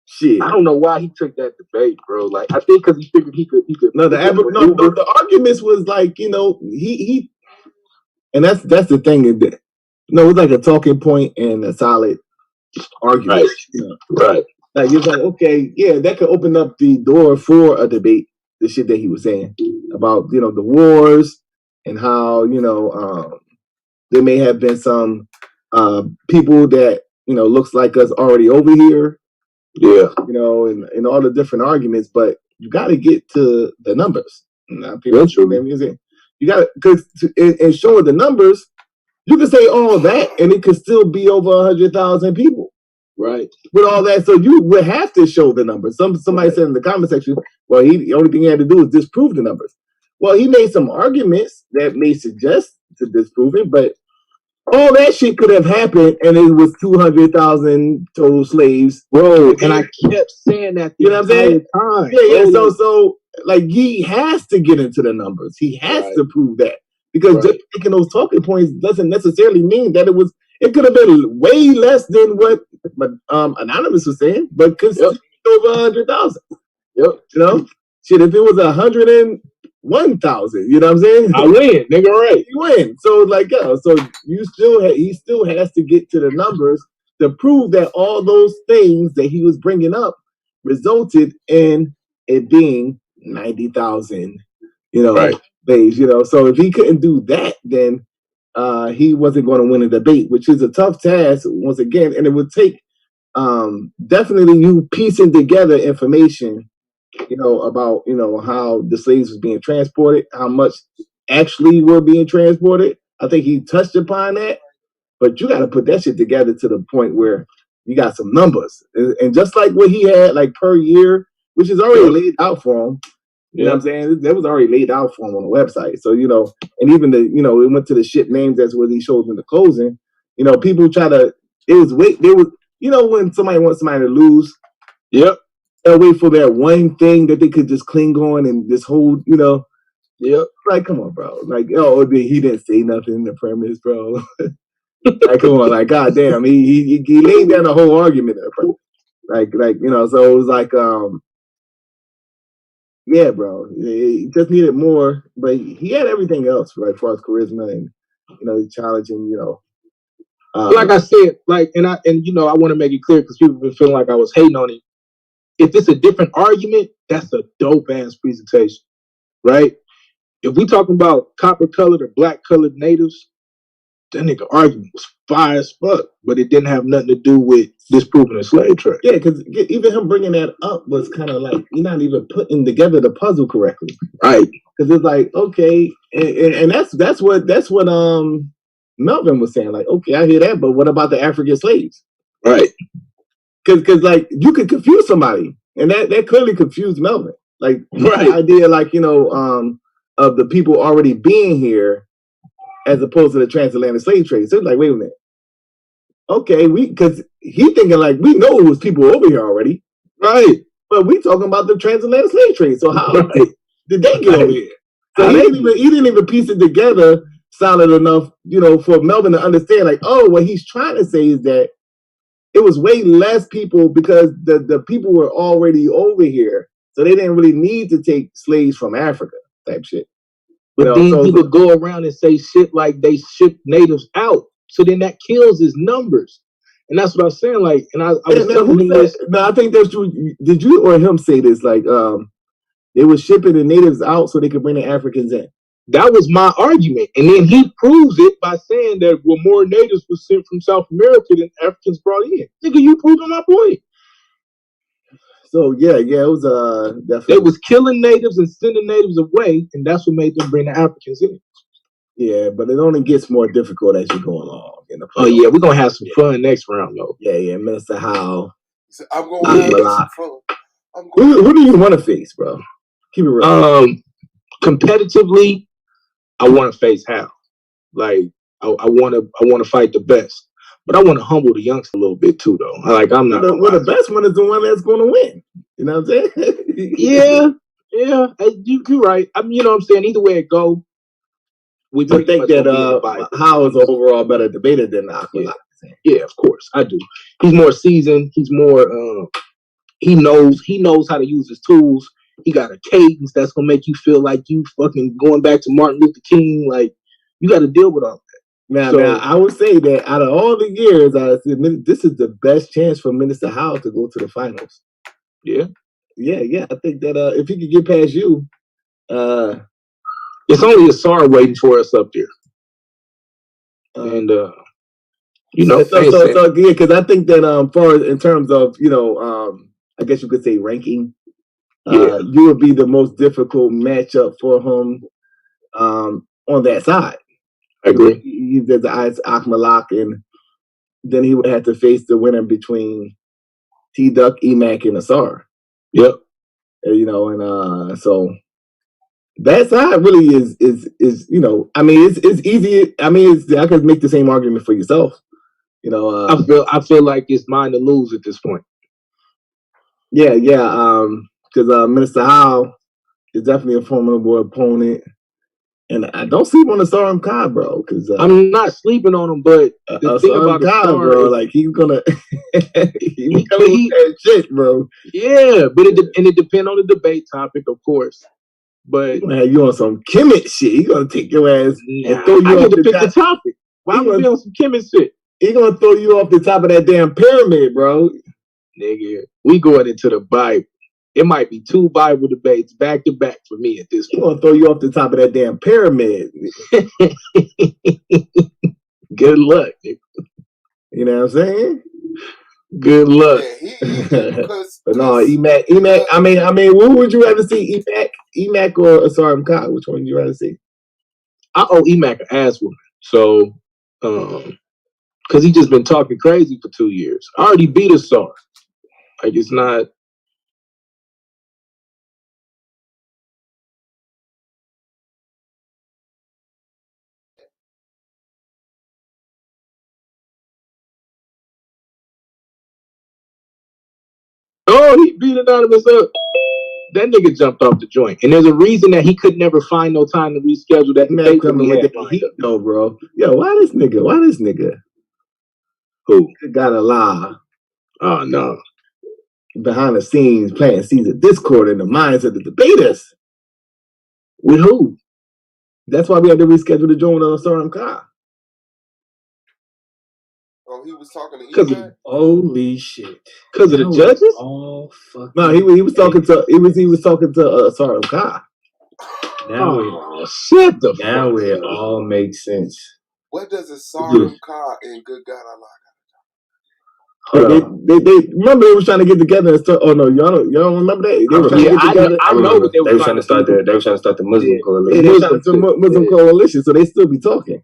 shit. I don't know why he took that debate, bro. Like, I think because he figured he could. No, the arguments was like, he and that's the thing. It was like a talking point and a solid argument. Right. Like, you're like, okay, yeah, that could open up the door for a debate, the shit that he was saying about, the wars and how, there may have been some people that, looks like us already over here. Yeah. And all the different arguments, but you got to get to the numbers. Now, people you got to, because in showing the numbers, you can say all that and it could still be over 100,000 people. Right. With all that, so you would have to show the numbers. Somebody said in the comment section, well, the only thing he had to do is disprove the numbers. Well, he made some arguments that may suggest to disprove it, but all that shit could have happened, and it was 200,000 total slaves, bro. And I kept saying that the entire time. Yeah. So, like, he has to get into the numbers. He has to prove that, because just making those talking points doesn't necessarily mean that it was. It could have been way less than what Anonymous was saying, but could still be over 100,000. Yep. Shit. If it was 101,000, you know what I'm saying? I win, nigga. Right. You win. So like, so he still has to get to the numbers to prove that all those things that he was bringing up resulted in it being 90,000, Right. days, So if he couldn't do that, then he wasn't going to win a debate, which is a tough task once again, and it would take definitely you piecing together information, about how the slaves was being transported, how much actually were being transported. I think he touched upon that, but you got to put that shit together to the point where you got some numbers, and just like what he had like per year, which is already laid out for him. You know what I'm saying? That was already laid out for him on the website. So, and even it went to the ship names as what he showed in the closing. People try to, when somebody wants somebody to lose, yep, they'll wait for that one thing that they could just cling on and just hold, yep. Like, come on, bro. Like, he didn't say nothing in the premise, bro. Like, come on, like, goddamn, he laid down a whole argument in the premise. So it was like, yeah, bro. He just needed more, but he had everything else, right? As far as charisma and challenging, like I said, I want to make it clear because people have been feeling like I was hating on him. If it's a different argument, that's a dope ass presentation, right? If we talking about copper colored or black colored natives, that nigga argument was fire as fuck, but it didn't have nothing to do with disproving the slave trade. Yeah, because even him bringing that up was kind of like you're not even putting together the puzzle correctly, right? Because it's like, okay, and that's what Melvin was saying. Like, okay, I hear that, but what about the African slaves? Right? Because like you could confuse somebody, and that clearly confused Melvin. Like right. The idea, like of the people already being here, as opposed to the transatlantic slave trade. So it's like, wait a minute. Okay, because he thinking like we know it was people over here already, right? But we talking about the transatlantic slave trade. So how did they get over here? So he didn't even piece it together solid enough, for Melvin to understand. Like, oh, what he's trying to say is that it was way less people because the people were already over here, so they didn't really need to take slaves from Africa type shit. But then he would go around and say shit like they shipped natives out. So then that kills his numbers. And that's what I was saying. Like, and I was telling him this. No, I think that's true. Did you or him say this? Like, they were shipping the natives out so they could bring the Africans in. That was my argument. And then he proves it by saying that more natives were sent from South America than Africans brought in. Nigga, you proving my point. So yeah, it was definitely. They was killing natives and sending natives away, and that's what made them bring the Africans in. Yeah, but it only gets more difficult as you go along. Oh yeah, we're gonna have some fun next round though. Yeah, Minister Howe. I'm gonna have some fun. Who do you want to face, bro? Keep it real. Competitively, I want to face Howe. Like I want to fight the best. But I want to humble the youngster a little bit too, though. I'm not. Well, the best one is the one that's going to win. You know what I'm saying? yeah. You're right. You know what I'm saying. Either way it go, we think that Howe is an overall better debater than Akmalak. Yeah, of course I do. He's more seasoned. He's more. He knows how to use his tools. He got a cadence that's gonna make you feel like you fucking going back to Martin Luther King. Like you got to deal with all that. Now, I would say that out of all the years, this is the best chance for Minister Howe to go to the finals. Yeah. I think that if he could get past you, it's only Asar waiting for us up there. And because I think that far in terms of I guess you could say ranking, you would be the most difficult matchup for him on that side. I agree. He did the Akmalak, and then he would have to face the winner between T-Duck, Emac, and Asar. Yep. So that side really is it's easy. I could make the same argument for yourself. I feel like it's mine to lose at this point. Yeah. Because Minister Howe is definitely a formidable opponent. And I don't sleep on Asar Khan, bro. Because I'm not sleeping on him, but the thing about Asar, bro, like he's gonna he's gonna eat that shit, bro. Yeah, but it depends on the debate topic, of course. But you on some Kemet shit? He's gonna take your ass and throw you I off get to pick the topic. Why would be on some Kemet shit? He gonna throw you off the top of that damn pyramid, bro. Nigga, we going into the Bible. It might be 2 Bible debates back to back for me at this point. He gonna throw you off the top of that damn pyramid. Good luck, nigga. You know what I'm saying? Good luck. Yeah, but no, Emac. I mean, who would you rather see, Emac or Asar Kai? Which one would you rather see? I owe Emac an ass woman. So, because he just been talking crazy for 2 years. I already beat Asar. Like, it's not. Oh, he beat Anonymous up. That nigga jumped off the joint. And there's a reason that he could never find no time to reschedule that debate coming with that heat, though, bro. Yo, why this nigga? Who? Gotta lie. Oh, no. Behind the scenes, planting seeds of discord in the minds of the debaters. With who? That's why we had to reschedule the joint with Asar Kai. Oh, he was talking to Emac? Holy shit! Because of the judges? Oh fuck! No, he was talking to Asar Kai. Now shut the now it all makes sense. What does Asar Kai and Good God Allah? They remember they was trying to get together and start. Oh no, y'all don't remember that? They were trying to get together. I know what they were trying to start. They were trying to start the Muslim coalition. They were trying to start Muslim coalition, so they still be talking.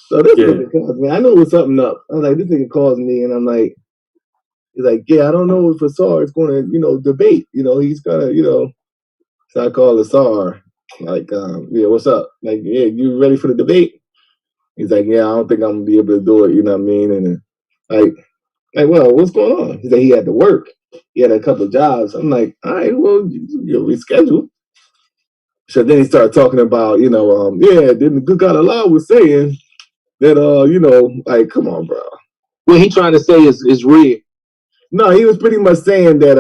So this nigga calls me. I knew it was something up. I was like, this nigga calls me, and I'm like, he's like, yeah, I don't know if Asar is going to, debate. He's gonna, So I call Asar, like, yeah, what's up? Like, yeah, you ready for the debate? He's like, yeah, I don't think I'm gonna be able to do it. You know what I mean? And like, well, what's going on? He said he had to work. He had a couple of jobs. I'm like, all right, well, you'll reschedule. So then he started talking about, then the Good God Allah was saying that, like, come on, bro. What he trying to say is real. No, he was pretty much saying that,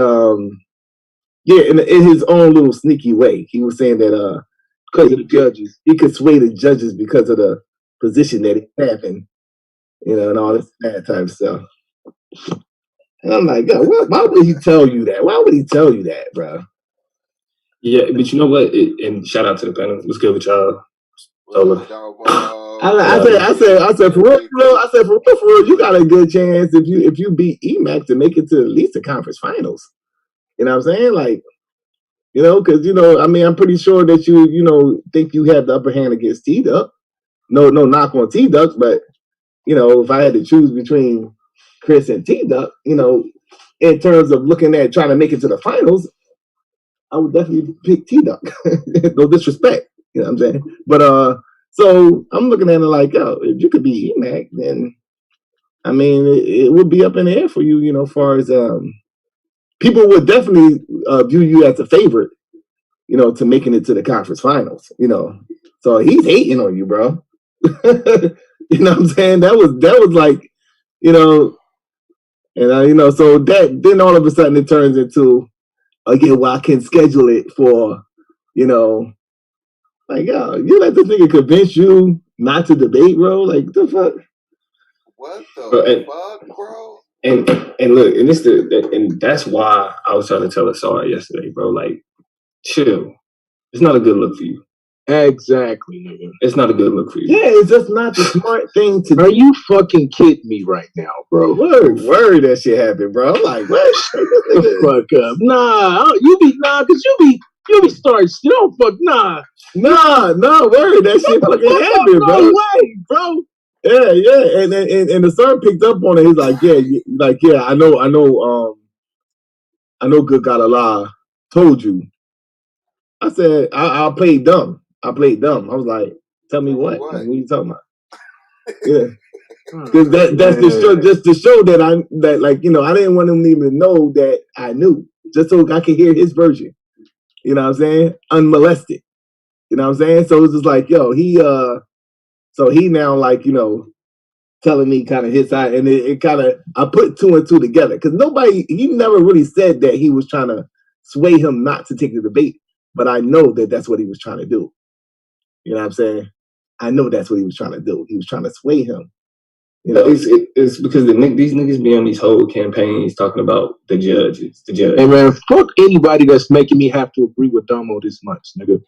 in his own little sneaky way. He was saying that, because of the judges, he could sway the judges because of the position that he's having, and all this that type of stuff. And I'm like, yo, why would he tell you that? Why would he tell you that, bro? Yeah, but you know what? And shout out to the panel. What's good with y'all? I said, for real, you got a good chance if you beat Emac to make it to at least the conference finals. You know what I'm saying? Like, because I'm pretty sure that you think you have the upper hand against T-Duck. No knock on T-Duck, but if I had to choose between Chris and T-Duck, in terms of looking at trying to make it to the finals, I would definitely pick T-Duck. No disrespect, you know what I'm saying? But so I'm looking at it like, yo, if you could be Emac, then it would be up in the air for you, as far as people would definitely view you as a favorite, to making it to the conference finals, So he's hating on you, bro. You know what I'm saying? That was like, and so that then all of a sudden it turns into, again, well, I can schedule it for, like, yo, you let this nigga convince you not to debate, bro? Like, the fuck? What the fuck, bro? And look, and that's why I was trying to tell Asar yesterday, bro. Like, chill. It's not a good look for you. Exactly, nigga. It's not a good look for you. Yeah, it's just not the smart thing to do. Are you fucking kidding me right now, bro? Word that shit happened, bro. I'm like, what? The fuck up. Nah, cause you be starting shit. Don't fuck, nah. Nah, word, that shit fucking happened, bro. No way, bro. Yeah, and the son picked up on it. He's like, yeah, I know, Good God Allah told you. I said, I played dumb. I was like, tell me what? Like, what are you talking about? Yeah. Because that's just to show that I didn't want him even to know that I knew, just so I could hear his version. You know what I'm saying? Unmolested. You know what I'm saying? So it's just like, yo, he now, like, telling me kind of his side, and it kind of, I put 2 and 2 together, because he never really said that he was trying to sway him not to take the debate, but I know that that's what he was trying to do. You know what I'm saying? I know that's what he was trying to do. He was trying to sway him You know, it's because these niggas be on these whole campaigns talking about the judges. Hey man, fuck anybody that's making me have to agree with Domo this much, nigga.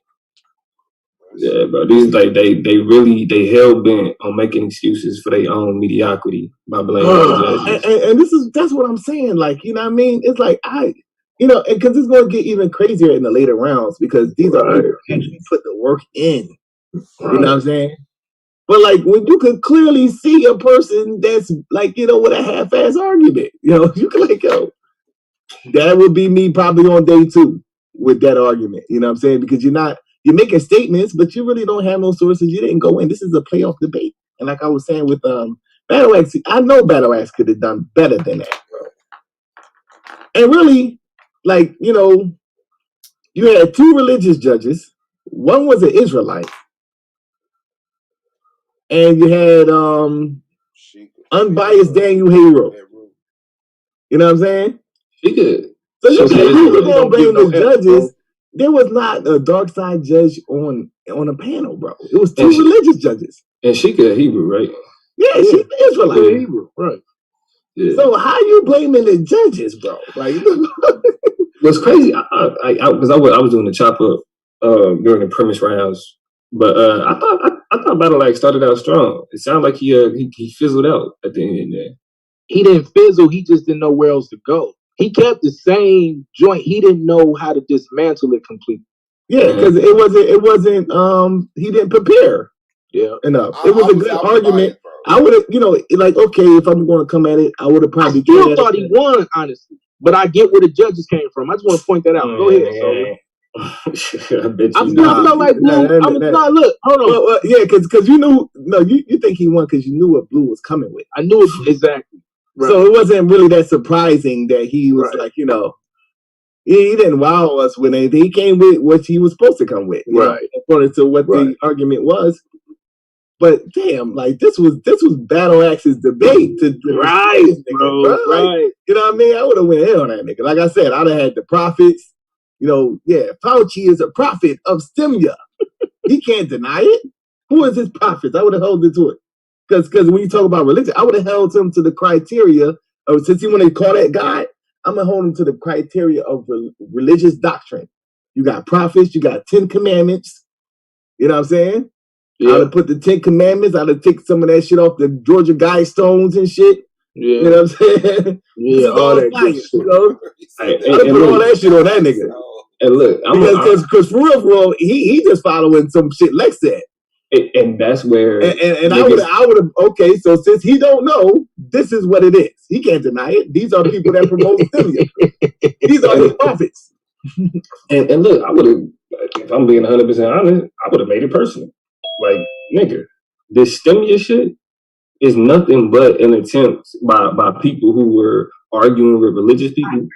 Yeah, bro. These they hell bent on making excuses for their own mediocrity by blaming the judges. And that's what I'm saying. Like, you know what I mean? It's like because it's going to get even crazier in the later rounds because these are people who actually put the work in. You know what I'm saying? But like when you can clearly see a person that's like, with a half-ass argument, you can like, that would be me probably on day 2 with that argument. You know what I'm saying? Because you're making statements, but you really don't have no sources. You didn't go in. This is a playoff debate. And like I was saying with Battle Axe, I know Battle Axe could have done better than that. And really, like, you had 2 religious judges. One was an Israelite. And you had unbiased Daniel Hero. You know what I'm saying? She good. So you don't blame the judges. There was not a dark side judge on a panel, bro. It was 2 religious judges. And she could Hebrew, right? Yeah, she's Israelite. Hebrew, right. Yeah. So how you blaming the judges, bro? Like, what's crazy, because I was doing the chop up during the premise rounds, but I thought Battle Axe started out strong. It sounded like he fizzled out at the end there. He didn't fizzle. He just didn't know where else to go. He kept the same joint. He didn't know how to dismantle it completely. Yeah, because it wasn't. He didn't prepare. Yeah, enough. It was a good argument. I would have, like, okay, if I'm going to come at it, I would have probably. I still thought he won, honestly, but I get where the judges came from. I just want to point that out. Go ahead. I bet you I'm not like Blue. Look, hold on. Well, yeah, because you knew. No, you think he won because you knew what Blue was coming with. I knew it exactly. Right. So it wasn't really that surprising that he was like, he didn't wow us with anything. He came with what he was supposed to come with, according to what the argument was. But damn, like this was Battle Axe's debate to right, bro. Like, you know what I mean? I would have went in on that nigga. Like I said, I'd have had the prophets. Fauci is a prophet of STEMIA. He can't deny it. Who is his prophets? I would have held it to it. Because when you talk about religion, I would have held him to the criteria of, since he want to call that God, I'm going to hold him to the criteria of religious doctrine. You got prophets, you got 10 commandments. You know what I'm saying? Yeah. I would have put the 10 commandments, I would have taken some of that shit off the Georgia Guidestones and shit. Yeah. You know what I'm saying? Yeah, all that good shit. I would have put all that shit on that nigga. And look, because for real, he just following some shit Lex said. And that's where and I would have okay, so since he don't know, this is what it is. He can't deny it. These are people that promote STEMIA. These are his prophets. And look, I would have, if I'm being 100% honest, I would have made it personal. Like, nigga, this STEMIA shit is nothing but an attempt by people who were arguing with religious people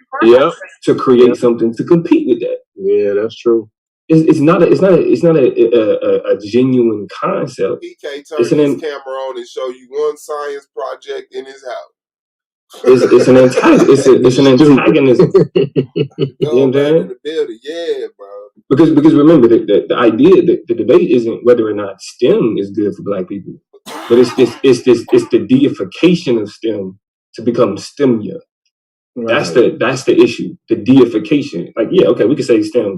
to create something to compete with that. Yeah, that's true. It's not a genuine concept. He can't turn his camera on and show you one science project in his house. It's an antagonism. It's an antagonism. You know what I'm saying? Yeah, bro. Because remember the idea, the debate isn't whether or not STEM is good for Black people, but it's the deification of STEM to become STEMIA. Right. That's the issue. The deification. Like, yeah, okay, we can say STEM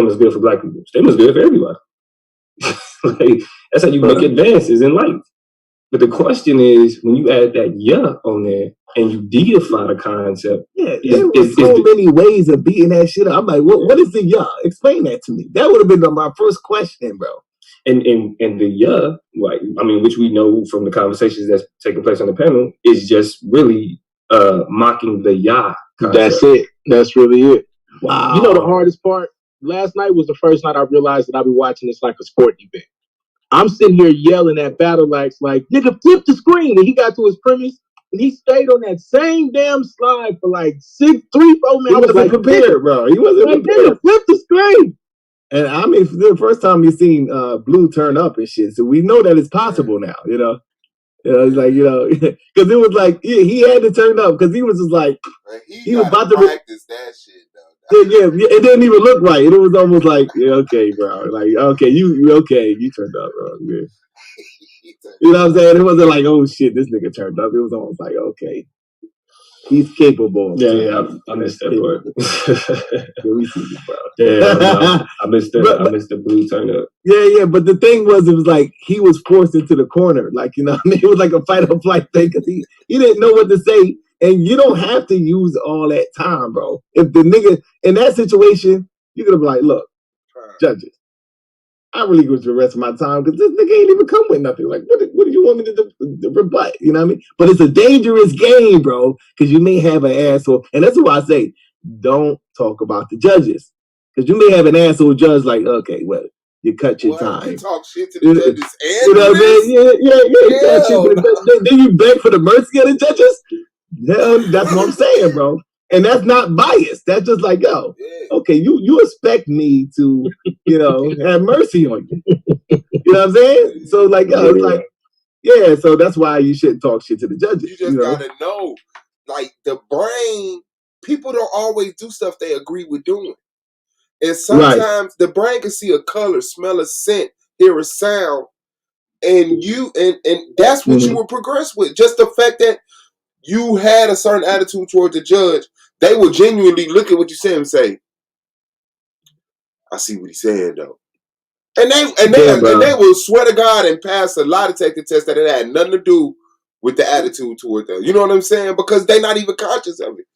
is good for Black people. STEM is good for everybody. Like, that's how you make advances in life. But the question is, when you add that on there and you deify the concept, there were so many ways of beating that shit up. I'm like, what is the Explain that to me. That would have been my first question, bro. And the like, I mean, which we know from the conversations that's taking place on the panel, is just really mocking the concept. That's it. That's really it. Wow. You know the hardest part? Last night was the first night I realized that I'd be watching this like a sport event. I'm sitting here yelling at Battle Axe like, nigga, flip the screen. And he got to his premise and he stayed on that same damn slide for like 3-4 minutes. He wasn't prepared, bro. He wasn't prepared. Nigga, flip the screen. And I mean, for the first time you've seen Blue turn up and shit. So we know that it's possible now, you know? It's like, because it was like, he had to turn up because he was just like, he was about to practice that shit, though. Yeah, it didn't even look right. It was almost like, okay, bro. Like, okay, you turned up, bro. Yeah. You know what I'm saying? It wasn't like, oh shit, this nigga turned up. It was almost like, okay, he's capable. Yeah, I missed that part. Yeah, we see you, bro. Yeah, I missed that. I missed the blue turn up. Yeah, but the thing was, it was like he was forced into the corner. Like, you know what I mean? It was like a fight or flight thing because he didn't know what to say. And you don't have to use all that time, bro. If the nigga in that situation, you're gonna be like, look, judges, I relinquish the rest of my time because this nigga ain't even come with nothing. Like, what do you want me to rebut? You know what I mean? But it's a dangerous game, bro, because you may have an asshole. And that's why I say, don't talk about the judges. Because you may have an asshole judge like, okay, well, you cut your time. You talk shit to the judges and you know what I mean? Yeah. Then you beg for the mercy of the judges? That's what I'm saying, bro. And that's not biased. That's just like, yo, okay, you expect me to, you know, have mercy on you. You know what I'm saying? So like, yo, it's like, yeah, so that's why you shouldn't talk shit to the judges. You just gotta know, like, the brain, people don't always do stuff they agree with doing. And sometimes the brain can see a color, smell a scent, hear a sound, and that's what you will progress with. Just the fact that you had a certain attitude towards the judge, they will genuinely look at what you say and say, I see what he's saying though. And they will swear to God and pass a lie detector test that it had nothing to do with the attitude toward them. You know what I'm saying? Because they're not even conscious of it.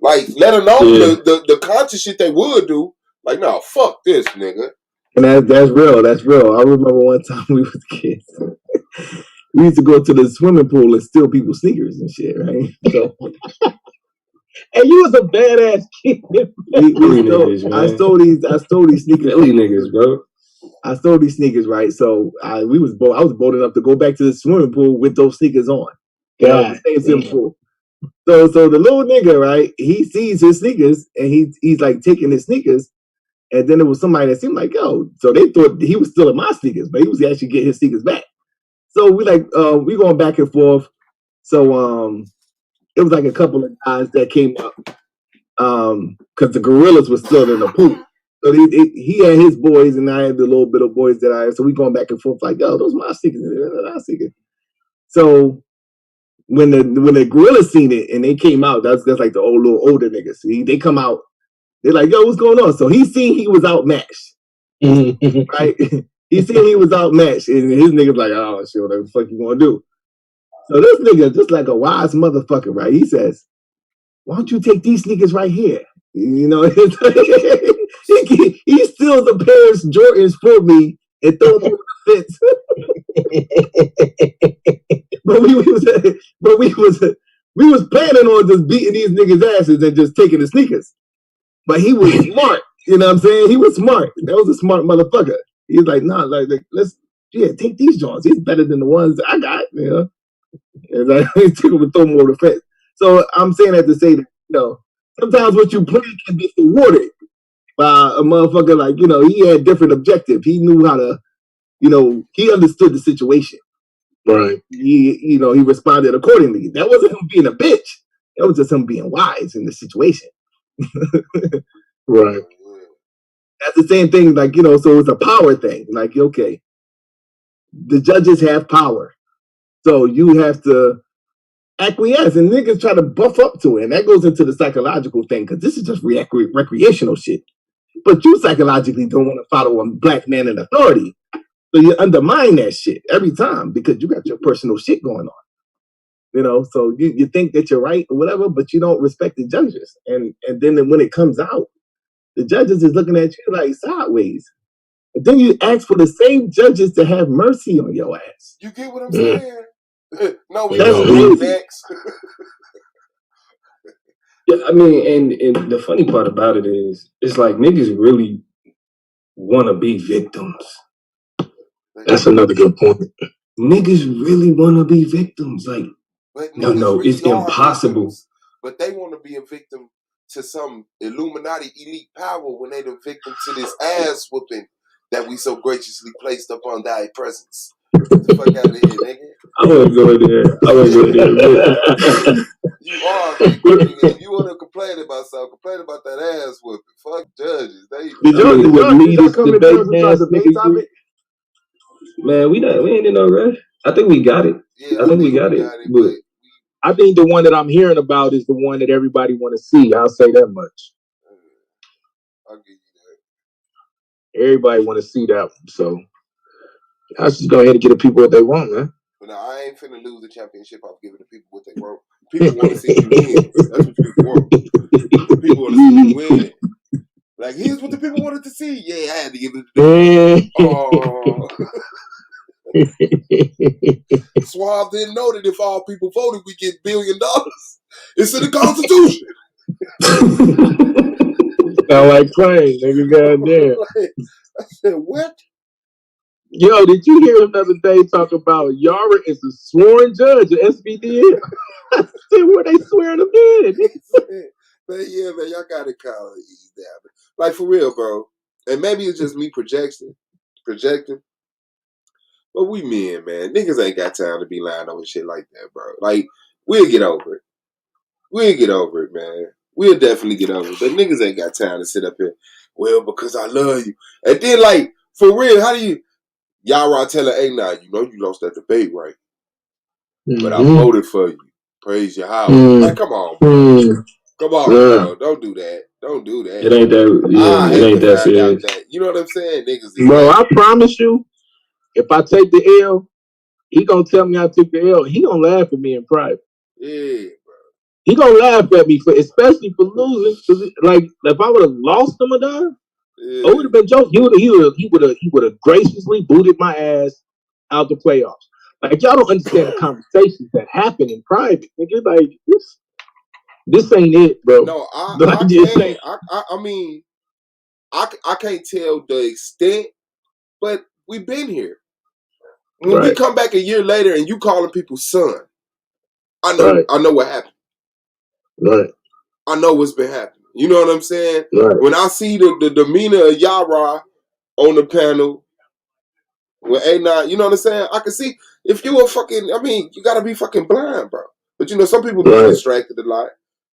Like, let alone the conscious shit they would do. Like, no, fuck this, nigga. And that's real. That's real. I remember one time we was kids. We used to go to the swimming pool and steal people's sneakers and shit, right? So, and you was a badass kid. I stole these sneakers. Silly niggas, bro. I stole these sneakers, right? So I was bold enough to go back to the swimming pool with those sneakers on. The same swimming pool. So the little nigga, right? He sees his sneakers and he's like taking his sneakers. And then there was somebody that seemed like, yo, so they thought he was stealing my sneakers, but he was actually getting his sneakers back. So we we going back and forth. So it was like a couple of guys that came up because the gorillas were still in the pool. So he had his boys and I had the little bit of boys that I had. So we going back and forth like, yo, those my sneakers, my sneakers. So when the gorillas seen it and they came out, that's like the older niggas. They come out. They're like, yo, what's going on? So he seen he was outmatched. Right? He seen he was outmatched. And his nigga's like, oh, shit, what the fuck you gonna do? So this nigga, just like a wise motherfucker, right? He says, why don't you take these sneakers right here? You know, he steals a pair of Jordans for me and throw them over the fence. But we was planning on just beating these niggas' asses and just taking the sneakers. But he was smart, you know what I'm saying? He was smart. That was a smart motherfucker. He was like, nah, like take these joints. He's better than the ones that I got, you know? And like, he took them and throw them over the fence. So I'm saying that to say that, you know, sometimes what you plan can be thwarted by a motherfucker like, you know, he had different objective. He knew how to, you know, he understood the situation. Right. He responded accordingly. That wasn't him being a bitch. That was just him being wise in the situation. Right. That's the same thing, like, you know, so it's a power thing. Like, okay, the judges have power. So you have to acquiesce, and niggas try to buff up to it. And that goes into the psychological thing, because this is just recreational shit. But you psychologically don't want to follow a black man in authority. So you undermine that shit every time because you got your personal shit going on. You know, so you think that you're right or whatever, but you don't respect the judges. And then when it comes out, the judges is looking at you like sideways. And then you ask for the same judges to have mercy on your ass. You get what I'm saying? No, we that's don't. Next. Yeah, I mean, and the funny part about it is, it's like niggas really want to be victims. That's another good point. Niggas really want to be victims. Like, no, it's impossible. Victims, but they want to be a victim to some Illuminati elite power when they the victim to this ass whooping that we so graciously placed upon thy presence. Get the fuck out of here, nigga. I wouldn't go there. You are. If you want to complain about something, complain about that ass whooping. Fuck judges. Did y'all come in terms of debate topic? Man, we ain't in no rush. I think we got it. Yeah, I think we got it. But I think the one that I'm hearing about is the one that everybody want to see. I'll say that much. I'll give you that. Everybody want to see that one, so I just go ahead and get the people what they want, man. But no, I ain't finna lose the championship. I'll give the people what they want. People want to see you win. That's what people want. People want to see you win. Like, here's what the people wanted to see. Yeah, I had to give it to them. Suave didn't know that if all people voted, we get $1 billion. It's in the Constitution. Sound like playing, nigga. Goddamn. I said, what? Yo, did you hear him the other day talk about Yara is a sworn judge at SBDN? I said, where they swearing him in? But yeah, man, y'all gotta call it ease down. Like, for real, bro. And maybe it's just me projecting. But we men, man. Niggas ain't got time to be lying over shit like that, bro. Like, we'll get over it. We'll get over it, man. We'll definitely get over it. But niggas ain't got time to sit up here. Well, because I love you. And then, like, for real, how do you... Yara tell her, hey, now, you know you lost that debate, right? But I voted for you. Praise your house. Like, come on, bro. Come on, bro. Don't do that. Don't do that. It ain't that. Yeah, it ain't that serious. You know what I'm saying? Niggas is bro, I promise you, if I take the L, he gonna tell me I took the L. He gonna laugh at me in private. Yeah, bro. He gonna laugh at me especially for losing. Like, if I would have lost him, it would have been joke. He would have graciously booted my ass out the playoffs. Like, y'all don't understand the conversations that happen in private. Nigga, like this ain't it, bro. No, I mean, I can't tell the extent, but we've been here. When we come back a year later and you calling people son, I know what happened. Right. I know what's been happening. You know what I'm saying? Right. When I see the demeanor of Yara on the panel with A9, you know what I'm saying? I can see if you were fucking, I mean, you gotta be fucking blind, bro. But you know, some people get distracted a lot.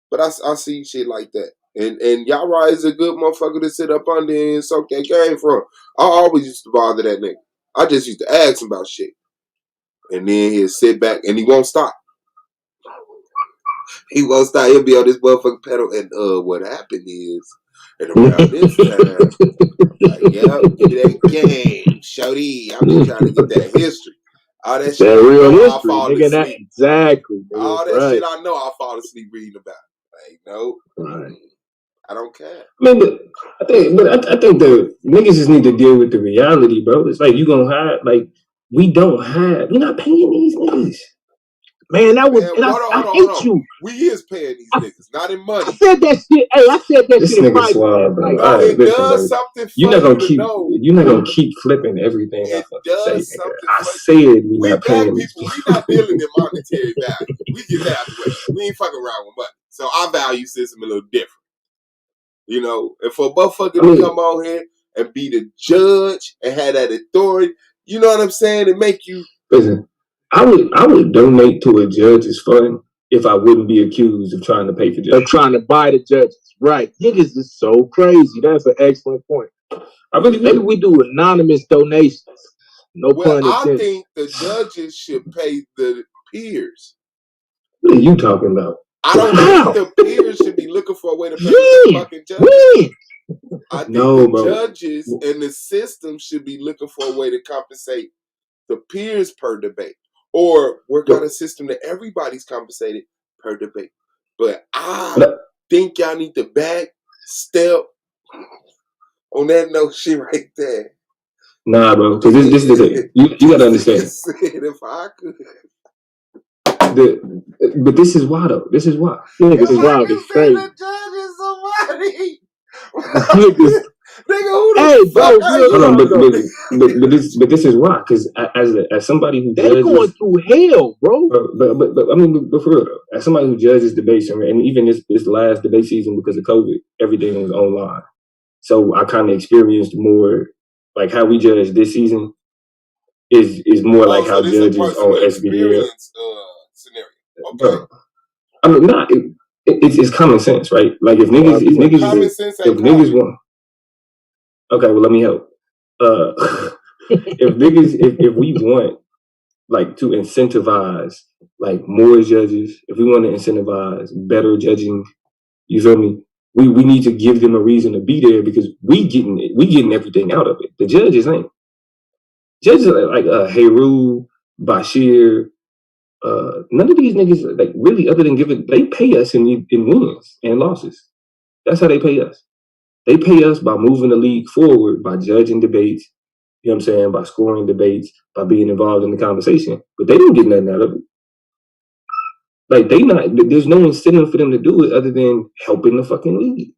But I see shit like that. And Yara is a good motherfucker to sit up under and soak that game from. I always used to bother that nigga. I just used to ask him about shit. And then he'll sit back and he won't stop. He won't stop. He'll be on this motherfucking pedal. And what happened is, and around this time, like, yeah, give me that game. Shorty, I'm just trying to get that history. All that shit, real history. I'll fall asleep. That, exactly. Nigga, all that shit I know, I'll fall asleep reading about. Like, no, I don't care. I mean, I think the niggas just need to deal with the reality, bro. It's like you gonna hire, like, we're not paying these niggas. Man, that was, I hate you. We is paying these niggas, not in money. I said that shit. Hey, I said that this shit in private. Suave, bro. No, it does something for you're not gonna to keep flipping everything it I fucking say, nigga. I said we not paying these people. We not dealing in monetary value. We get that out the way. We ain't fucking around with money. So our value system a little different. You know, and for a motherfucker to come on here and be the judge and have that authority, you know what I'm saying? And make you listen. I would donate to a judge's fund if I wouldn't be accused of trying to pay for judges. Of trying to buy the judges. Right. Niggas is so crazy. That's an excellent point. Maybe we do anonymous donations. No pun intended. I think the judges should pay the peers. What are you talking about? I don't think the peers should be looking for a way to pay the fucking judges. I think the judges and the system should be looking for a way to compensate the peers per debate. Or work out a system that everybody's compensated per debate. But I think y'all need to back step on that no shit right there. Nah, bro. Because this is it. You gotta understand. If I could. But this is why though. This is why. Yeah, this is why. It's crazy. The judge is somebody. Nigga, who the fuck are you? Hold on, but this is why, because as somebody who judges, going through hell, bro. But I mean, but for real though, as somebody who judges debates, and even this last debate season because of COVID, everything was online, so I kind of experienced more like how we judge this season is more like how judges on SBDN scenario. Okay, I mean, it's common sense, right? Like if niggas want. Okay, well, let me help. If we want like to incentivize like more judges, if we want to incentivize better judging, you feel me? We need to give them a reason to be there because we getting everything out of it. The judges ain't. Judges like Heru, Bashir, none of these niggas like really other than giving. They pay us in wins and losses. That's how they pay us. They pay us by moving the league forward, by judging debates. You know what I'm saying? By scoring debates, by being involved in the conversation. But they don't get nothing out of it. Like there's no incentive for them to do it other than helping the fucking league.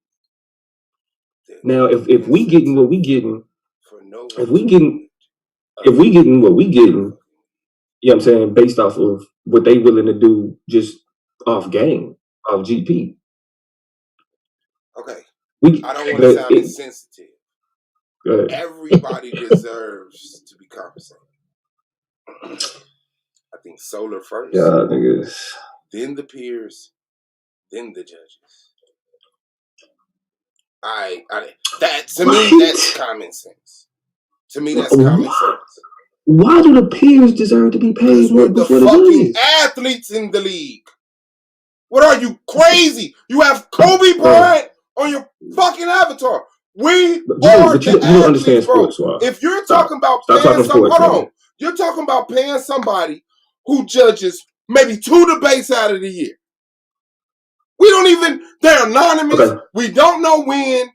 Now, if we getting what we getting, if we getting what we getting, you know what I'm saying, based off of what they willing to do just off game, off GP. Okay. I don't want to sound insensitive. Everybody deserves to be compensated. I think Solar first. Yeah, niggas. Then the peers, then the judges. That to me, that's common sense. To me, that's common sense. Why do the peers deserve to be paid more before the fucking athletes in the league? What are you, crazy? You have Kobe Bryant on your fucking avatar. We are the athletes, bro. If you're talking about paying somebody, you're talking about paying somebody who judges maybe 2 debates out of the year. We don't even. They're anonymous. Okay. We don't know when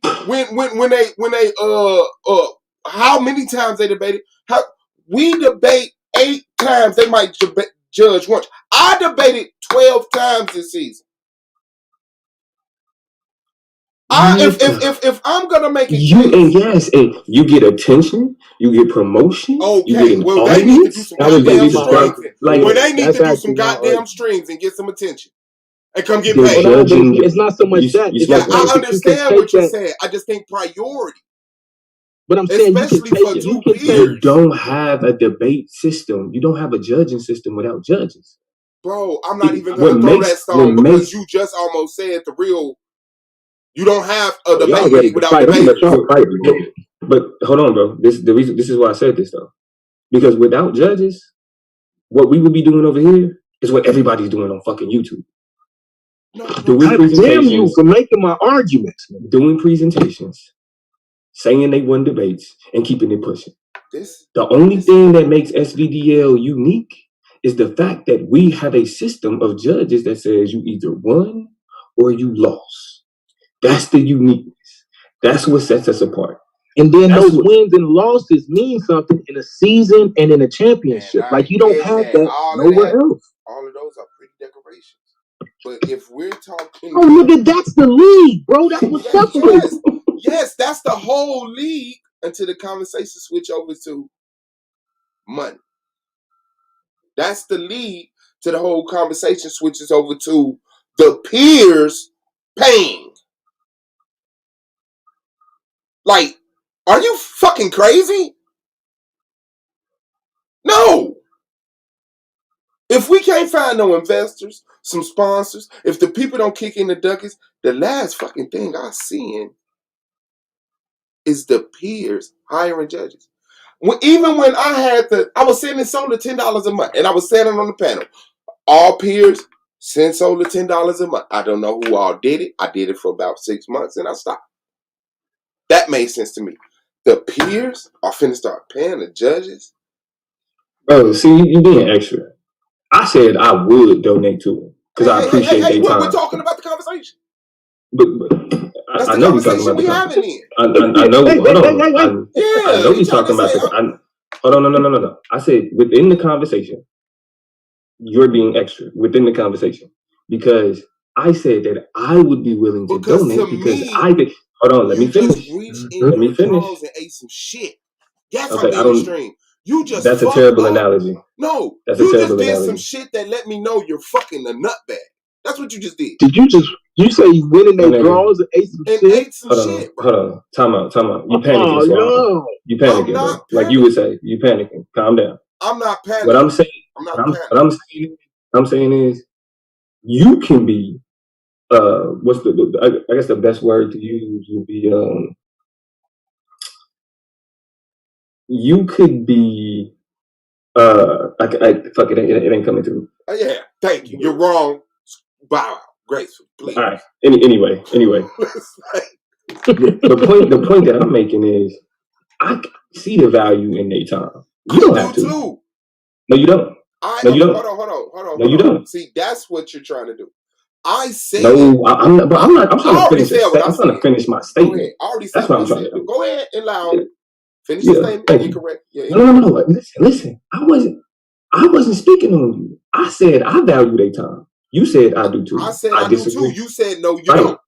they how many times they debated. We debate 8 times. They might judge once. I debated 12 times this season. If I'm gonna make it, and you get attention, you get promotion. Okay, you get they need to do some goddamn streams. They need to do some goddamn streams and get some attention. And come get paid. It's not so much that. I understand what you're saying. I just think priority. But I'm saying, especially for 2 peers. You don't have a debate system. You don't have a judging system without judges. Bro, I'm not even going to throw that stone because you just almost said the real. You don't have a debate without debate. But hold on, bro. This is why I said this though, because without judges, what we would be doing over here is what everybody's doing on fucking YouTube. Damn you for making my arguments. Doing presentations, saying they won debates, and keeping it pushing. The only thing that makes SVDL unique is the fact that we have a system of judges that says you either won or you lost. That's the uniqueness. That's what sets us apart. And then those wins and losses mean something in a season and in a championship. Like you don't have that nowhere else. All of those are pretty decorations. But if we're talking, nigga, that's the league, bro. That's what's separates. Yes, that's the whole league until the conversation switch over to money. That's the league till the whole conversation switches over to the peers paying. Like, are you fucking crazy? No. If we can't find no investors, some sponsors, if the people don't kick in the ducats, the last fucking thing I seen is the peers hiring judges. Even when I was sending Solar $10 a month, and I was standing on the panel. All peers send Solar $10 a month. I don't know who all did it. I did it for about 6 months, and I stopped. That made sense to me. The peers are finna start paying the judges. Bro, see, you being extra. I said I would donate to them because I appreciate their time. We're talking about the conversation. But I know we're talking about the conversation. I know. Hold on. I know you're talking about the. Hold on, no. I said within the conversation, you're being extra within the conversation because I said that I would be willing to donate because I think. Hold on, let me finish. Let me finish. And ate some shit. That's okay, I don't. Stream. You just. That's a terrible analogy. No, that's you just did some shit that let me know you're fucking a nutbag. That's what you just did. Did you say you went in their drawers and ate some shit? Hold on. Time out. You panicking, no. You panicking, bro. Like you would say, you panicking. Calm down. I'm not panicking. What I'm saying. What I'm saying is, you can be. I guess the best word to use would be you could be Fuck it, it ain't coming through. Yeah, thank you. You're wrong. Bow out. Graceful, please. All right. Anyway. the point that I'm making is I see the value in their time. You don't have to. Too. No, you don't. You don't. Hold on. No, you don't. See, that's what you're trying to do. I said. No, I'm not. But I'm not. I'm trying to finish. I'm trying to finish my statement. I already said. That's what I'm trying to do. Go ahead and allow me. Finish your statement. You're correct. No. Listen. I wasn't speaking on you. I said I value their time. You said I do too. I said I do too. You said no, you don't.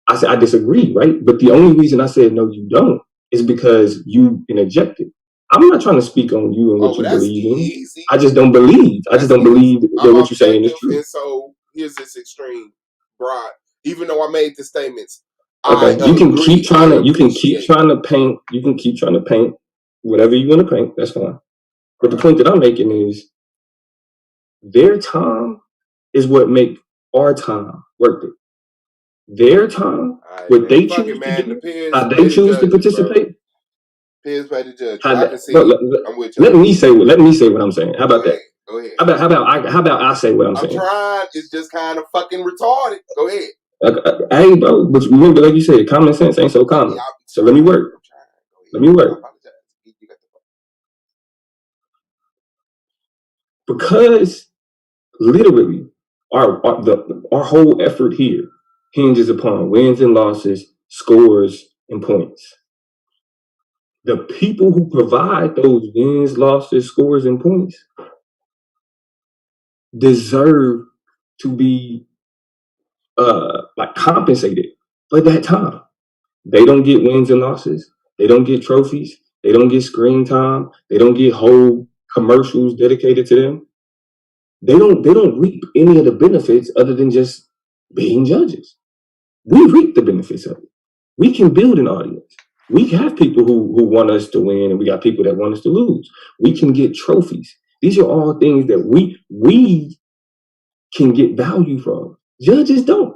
I said I disagree, right? But the only reason I said no, you don't, is because you interjected. I'm not trying to speak on you and what you believe in. I just don't believe. I just don't believe that what you're saying is true. And so here's this extreme broad. Even though I made the statements, okay, you can keep trying to paint whatever you want to paint. That's fine. But the point that I'm making is their time is what make our time worth it. Their time, what they choose to do, how they choose to participate. Peers by the judge. Let me say what I'm saying. How about that? Go ahead. How about I say what I'm saying? I'm trying. It's just kind of fucking retarded. Go ahead. Hey, bro, but remember, like you said, common sense ain't so common. So let me work. Because literally, our whole effort here hinges upon wins and losses, scores, and points. The people who provide those wins, losses, scores, and points deserve to be compensated for that time. They don't get wins and losses. They don't get trophies. They don't get screen time. They don't get whole commercials dedicated to them. They don't reap any of the benefits other than just being judges. We reap the benefits of it. We can build an audience. We have people who want us to win, and we got people that want us to lose. We can get trophies. These are all things that we can get value from. Judges don't.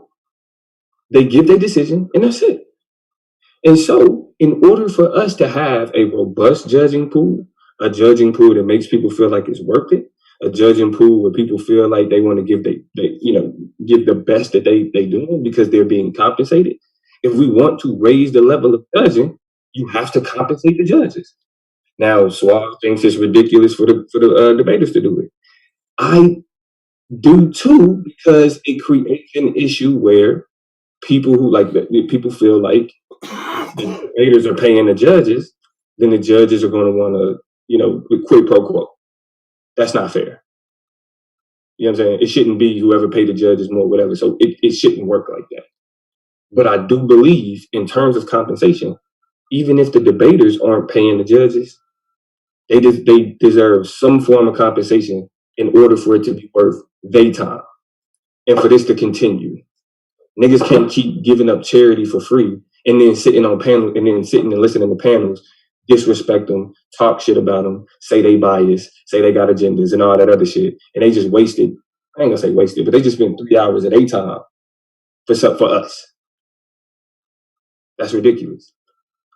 They give their decision, and that's it. And so, in order for us to have a robust judging pool, a judging pool that makes people feel like it's worth it, a judging pool where people feel like they want to give give the best that they doing because they're being compensated. If we want to raise the level of judging, you have to compensate the judges. Now, Suave thinks it's ridiculous for the debaters to do it. I do too, because it creates an issue where people people feel like the debaters are paying the judges, then the judges are going to want to, quid pro quo. That's not fair. You know what I'm saying? It shouldn't be whoever paid the judges more, whatever. So it shouldn't work like that. But I do believe in terms of compensation, even if the debaters aren't paying the judges, they deserve some form of compensation in order for it to be worth their time and for this to continue. Niggas can't keep giving up charity for free and then sitting on panels and then sitting and listening to panels, disrespect them, talk shit about them, say they biased, say they got agendas and all that other shit. And they just wasted, I ain't gonna say wasted, but they just spent 3 hours of their time for us. That's ridiculous.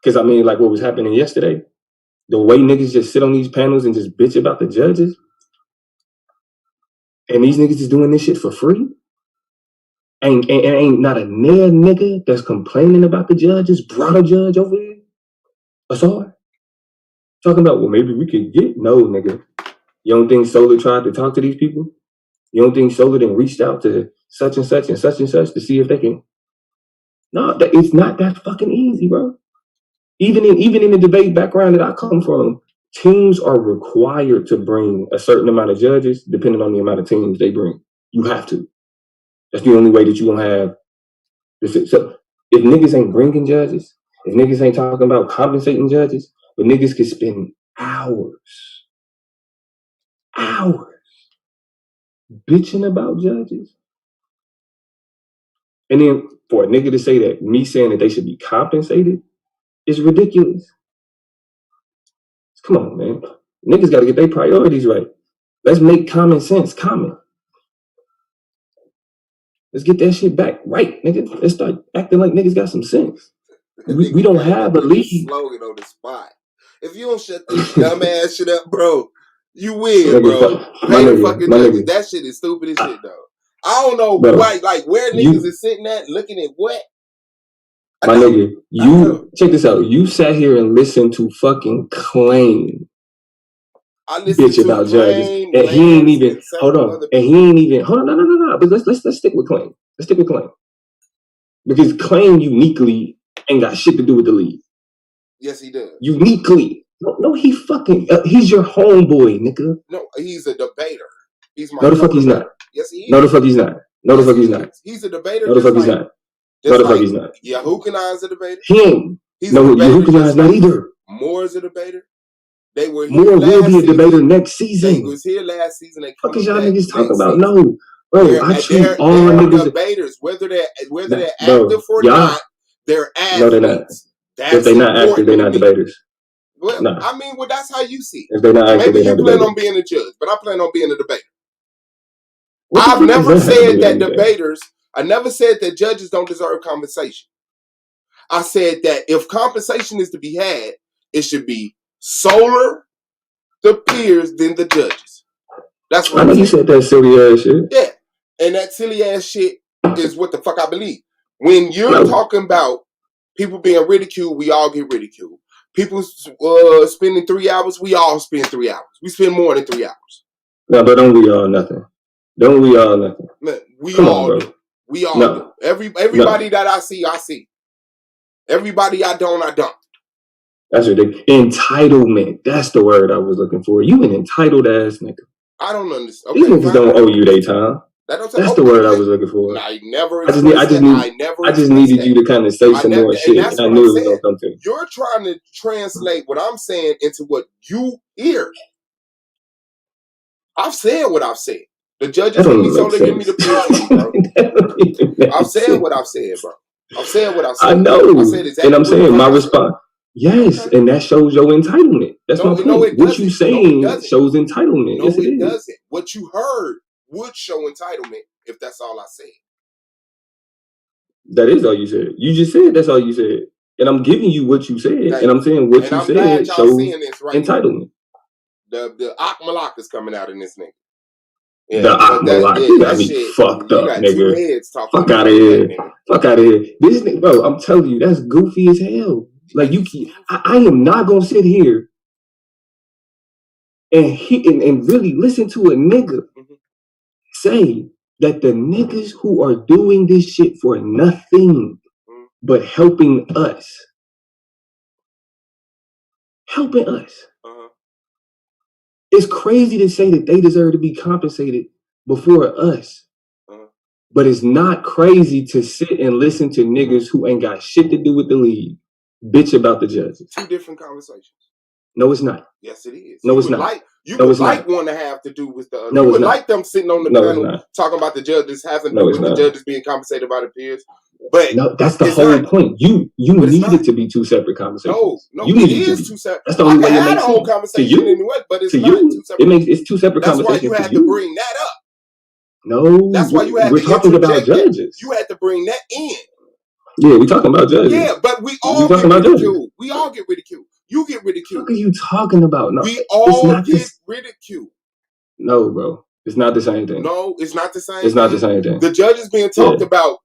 Because like what was happening yesterday, the way niggas just sit on these panels and just bitch about the judges, and these niggas is doing this shit for free, and ain't not a near nigga that's complaining about the judges, brought a judge over here. Asar. Talking about, well, maybe we could get, no, nigga. You don't think Solar tried to talk to these people? You don't think Solar then reached out to such and such and such and such to see if they can? No, it's not that fucking easy, bro. Even in the debate background that I come from, teams are required to bring a certain amount of judges depending on the amount of teams they bring. You have to. That's the only way that you gonna have this. So if niggas ain't bringing judges, if niggas ain't talking about compensating judges, but niggas can spend hours bitching about judges. And then for a nigga to say that, me saying that they should be compensated is ridiculous. Come on, man. Niggas got to get their priorities right. Let's make common sense common. Let's get that shit back right, nigga. Let's start acting like niggas got some sense. We don't have a league. Slogan on the spot. If you don't shut this dumb ass shit up, bro, You win, bro. Pay the fucking judges. That shit is stupid as shit, though. I don't know why, like where niggas is sitting at looking at what. My nigga, you check this out. You sat here and listened to fucking Claim bitch about judges, and he ain't even hold on. And he ain't even hold on. No. But let's stick with Claim. Let's stick with Claim because Claim uniquely ain't got shit to do with the league. Yes, he does. Uniquely. No, he fucking. He's your homeboy, nigga. No, he's a debater. He's my. No, the fuck he's not. Yes, he is. No, the fuck he's not. No, the fuck he's not. He's a debater. No, the fuck he's not. No, the fuck he's not. Yeah, Hookani's a debater. He ain't. No, Hookani's not either. Moore's a debater. They were here Moore will be a debater next season. They was here last season. They fuck is y'all niggas talking about? No, bro. I treat all niggas debaters, whether they're active or not. They're athletes. No, they're not. If they're not active, they're not debaters. Well, nah. I mean, well, that's how you see it. If they're not active, maybe you plan on being a judge, but I plan on being a debater. I've never said that debaters. I never said that judges don't deserve compensation. I said that if compensation is to be had, it should be solar the peers than the judges. That's what I know you said that silly ass shit. Yeah, and that silly ass shit is what the fuck I believe. When you're talking about people being ridiculed, we all get ridiculed. People spending 3 hours, we all spend 3 hours. We spend more than 3 hours. No, but don't we all nothing? Don't we all nothing? Man, we all do. We all do. Everybody that I see, I see. Everybody I don't. That's ridiculous. Entitlement. That's the word I was looking for. You an entitled ass nigga. I don't understand. These niggas don't owe you their time. That's the word I was looking for. I never. I just needed you to kind of say some more shit. And I knew it was gonna come to you. You're trying to translate what I'm saying into what you hear. I've said what I've said. The judges give me so they give me the PhD, bro. I've said what I've said, bro. I've said what I've said. I know. And I'm saying my response. Yes, and that shows your entitlement. That's my point. What you saying shows entitlement. No, it doesn't. What you heard would show entitlement if that's all I said. That is all you said. You just said that's all you said. And I'm giving you what you said. And I'm saying what you said shows entitlement. The Akmalak is coming out in this nigga. Yeah, the Akmalak. You got me fucked up, nigga. Fuck out of here. Fuck out of here. This nigga, bro, I'm telling you, that's goofy as hell. Like I am not gonna sit here and really listen to a nigga say that the niggas who are doing this shit for nothing but helping us. It's crazy to say that they deserve to be compensated before us. But it's not crazy to sit and listen to niggas who ain't got shit to do with the league bitch about the judges. Two different conversations. No, it's not. Yes, it is. No, it's not. You would like one to have to do with the other. No, you would like them sitting on the panel talking about the judges having to do with the judges being compensated by the peers. But no, that's the whole point. You need it to be two separate conversations. No, it is two separate. That's the only way it makes sense. Conversation anyway, but it's not two separate. It's two separate conversations. That's why you had to bring that up. No, that's why you had we're talking about judges. You had to bring that in. Yeah, we're talking about judges. Yeah, but we all get ridiculed. We all get ridiculed. You get ridiculed. What are you talking about? No, we all get ridiculed. No, bro. It's not the same thing. No, it's not the same thing. It's not the same thing. The judges being talked about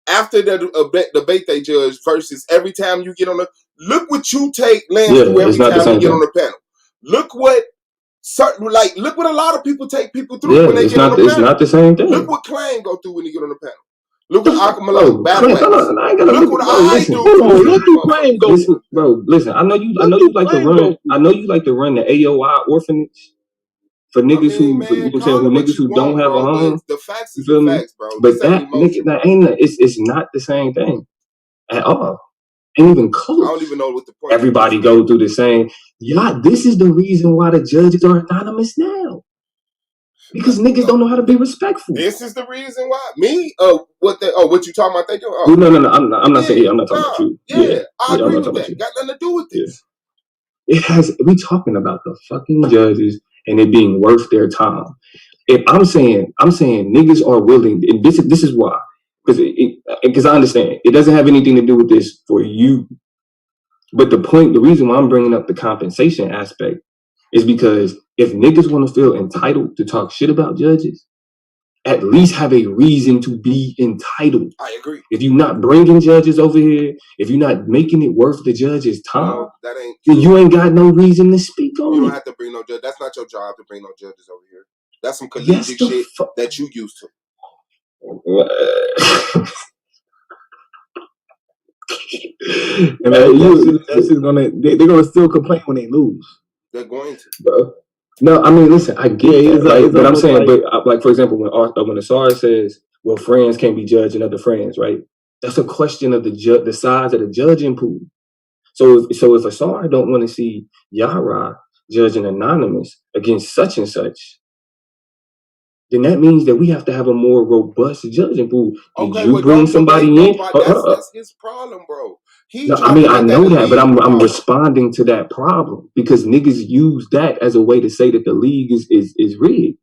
after the debate they judge versus every time you get on the... Look what you take Lance through every time you get on the panel. Look what a lot of people take people through when they get on the panel. It's not the same thing. Look what Claim go through when he get on the panel. Look what Akmalak look what I do. Look what Claim go through. Bro, listen, I know you like to run the AOI orphanage for niggas who don't have a home. The facts is the facts, bro. But it's not the same thing at all. Ain't even close. I don't even know what the point. Everybody go through the same. Yeah, this is the reason why the judges are anonymous now. Because niggas don't know how to be respectful. This is the reason why. Me? What you talking about? They do? No. I'm not saying. I'm not talking about you. Yeah, I agree with that. Got nothing to do with this. Yeah. It has. We talking about the fucking judges and it being worth their time. If I'm saying niggas are willing, and this is why. Because I understand it doesn't have anything to do with this for you. But the reason why I'm bringing up the compensation aspect is because if niggas want to feel entitled to talk shit about judges, at least have a reason to be entitled. I agree. If you're not bringing judges over here, if you're not making it worth the judge's time, that ain't then you ain't got no reason to speak on it. You don't have to bring no judge. That's not your job to bring no judges over here. That's some collegiate shit that you used to. They're gonna still complain when they lose. They're going to, bro. No, I mean, listen, I get it, but I'm saying, like, for example, when Asar says, "Well, friends can't be judging other friends," right? That's a question of the size of the judging pool. So if Asar don't want to see Yara judging anonymous against such and such, then that means that we have to have a more robust judging pool. Did you bring somebody in? That's his problem, bro. No, I mean, I know that, but I'm responding to that problem because niggas use that as a way to say that the league is rigged.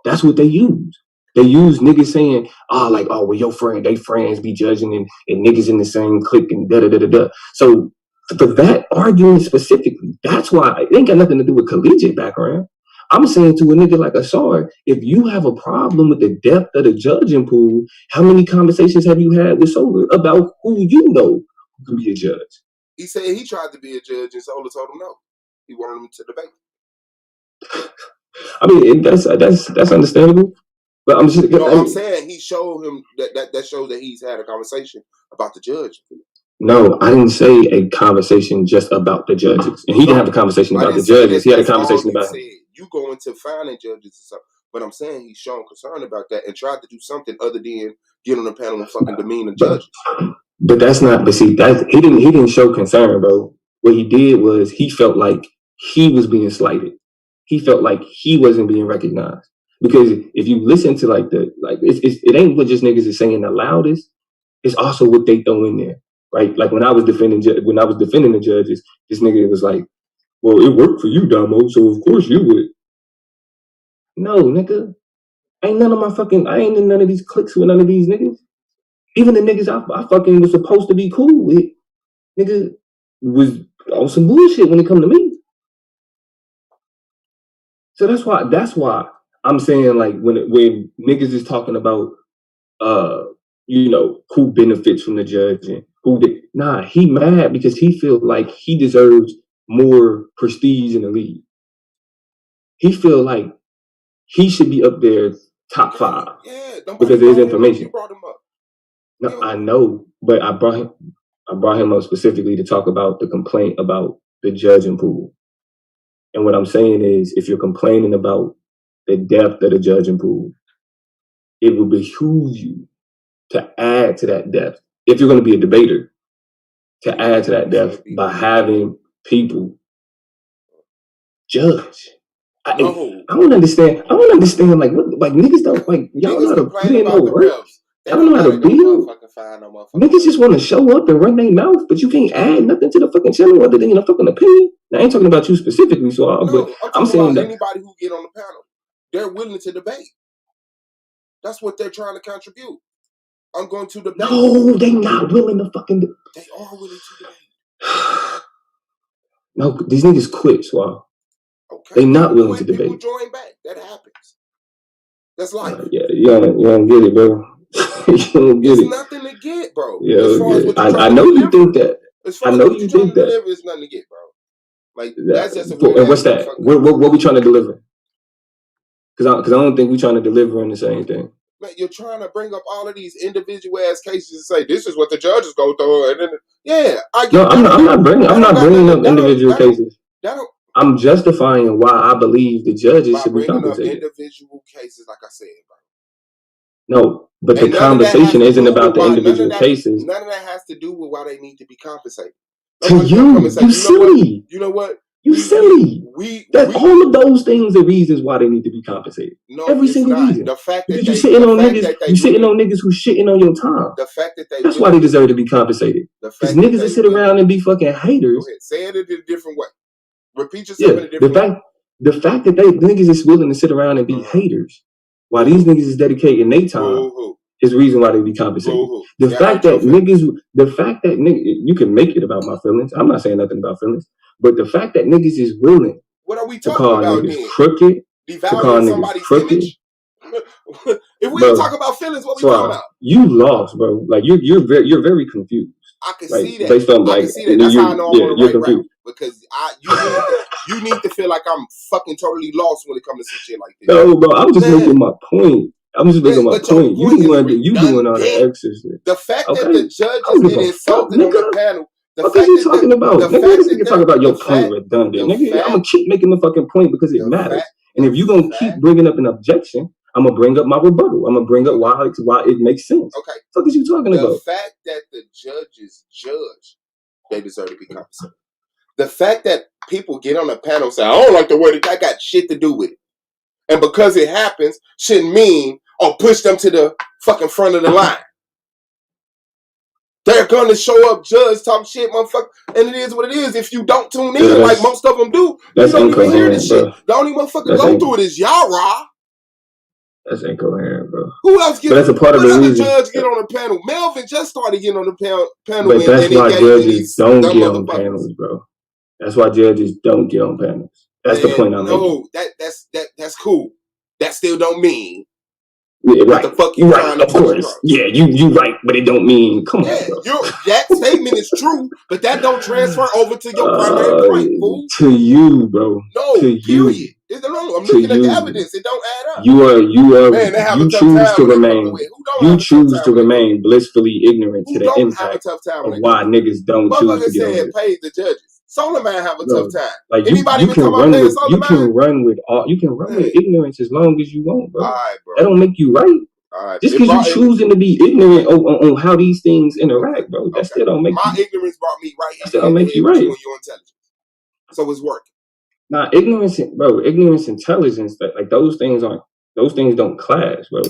That's what they use. They use niggas saying, well, your friend, they friends be judging and niggas in the same clique and da-da-da-da-da. So for that argument specifically, that's why it ain't got nothing to do with collegiate background. I'm saying to a nigga like Asar, if you have a problem with the depth of the judging pool, how many conversations have you had with Solar about who you know who can be a judge? He said he tried to be a judge and Solar told him no. He wanted him to debate. I mean, that's understandable. But I'm just I'm saying he showed him that shows that he's had a conversation about the judge. No, I didn't say a conversation just about the judges. And he didn't have a conversation about the judges. He had a conversation about it. You go into finding judges and stuff. But I'm saying he's shown concern about that and tried to do something other than get on the panel and fucking demean the judges. But that's not. But see, he didn't show concern, bro. What he did was he felt like he was being slighted. He felt like he wasn't being recognized. Because if you listen to it ain't what just niggas is saying the loudest. It's also what they throw in there, right? Like when I was defending the judges, this nigga was like, "Well, it worked for you, Damo, so of course you would." No, nigga, I ain't in none of these cliques with none of these niggas. Even the niggas I fucking was supposed to be cool with, nigga, was on some bullshit when it come to me. So that's why I'm saying, like, when niggas is talking about who benefits from the judge and who did, he mad because he feels like he deserves more prestige in the league. He feel like he should be up there top 5 because there's information. You brought him up. No, I know, but I brought him up specifically to talk about the complaint about the judging pool. And what I'm saying is, if you're complaining about the depth of the judging pool, it would behoove you to add to that depth. If you're going to be a debater, to add to that depth by having people judge. I don't understand. Like niggas don't like y'all know how to put in no work. I don't know how to build. Niggas just want to show up and run their mouth, but you can't add nothing to the fucking channel other than your fucking opinion. Now, I ain't talking about you specifically, but I'm saying that anybody who get on the panel, they're willing to debate. That's what they're trying to contribute. I'm going to debate. No, they not willing to fucking They are willing to debate. No, these niggas quit, Swab. Okay. They not willing to debate. People join back. That happens. That's life. You don't get it, bro. You don't get it. It's nothing to get, bro. I know you think that. I know you think that. It's nothing to get, bro. Like that's just a and what's that? What we trying to deliver? Because I don't think we trying to deliver on the same thing. Man, you're trying to bring up all of these individual ass cases and say this is what the judges go through, and then I get. No, I'm not bringing up individual cases. I'm justifying why I believe the judges should be compensated. Individual cases, like I said, bro. No, but the conversation isn't about the individual cases. None of that has to do with why they need to be compensated. To you silly. You know what? You silly. All of those things are reasons why they need to be compensated. No, every single reason. The fact that you sitting on niggas who shitting on your time. The fact that that's why they deserve to be compensated. Because niggas that sit around and be fucking haters. Say it in a different way. Repeat yourself in a different way. The fact that niggas is willing to sit around and be haters while these niggas is dedicating their time is the reason why they be compensated. The fact that you can make it about my feelings. I'm not saying nothing about feelings. But the fact that niggas is willing What are we to talking call about niggas then? crooked, to call Devaluing niggas somebody's crooked. image? If we Bro, ain't talking about feelings, what we talking about? You lost, bro. Like you're very confused. I can Like see that. based on I like can see that. That's how I know I'm on the you're right route. confused. Because you need to feel like I'm fucking totally lost when it comes to some shit like this. No, bro, I'm just making my point. I'm just making my point. You doing all the extra shit. The fact that the judges get insulted on the panel. What are you talking about? Nigga, this nigga talk about your point redundant. Nigga, I'm gonna keep making the fucking point because it matters. And if you're gonna keep bringing up an objection, I'm gonna bring up my rebuttal. I'm gonna bring up why it makes sense. Okay. What are you talking about? The fact that the judges judge, they deserve to be compensated. The fact that people get on the panel and say, I don't like the way that got shit to do with it. And because it happens, shouldn't mean, push them to the fucking front of the line. They're gonna show up, judge, talk shit, motherfucker, and it is what it is. If you don't tune in, like most of them do, you don't even hear this shit. The only motherfucker go through it is Yara. That's incoherent, bro. Who else gets? But that's a part of the reason. Judge get on the panel. Melvin just started getting on the panel. But that's why judges don't get on panels, bro. That's why judges don't get on panels. That's the point I'm making. No, that's cool. That still don't mean. Yeah, right. The fuck you right, of course. Yeah, you right, but it don't mean. Come on, bro. That statement is true, but that don't transfer over to your primary point, fool. To you, bro. No, to period. You. I'm looking at the evidence. It don't add up. You choose to remain. You choose to remain blissfully ignorant to the impact of why niggas don't choose to get on it. Pay the judges. Solar Man have a tough time. Like you can run with ignorance as long as you want, bro. All right, bro. That don't make you right. All right. Just because you choosing to be ignorant on how these things interact, bro. That still don't make my ignorance brought me right. That still don't make you right. Your intelligence. So it's working. Nah, ignorance, intelligence, like those things don't clash, bro.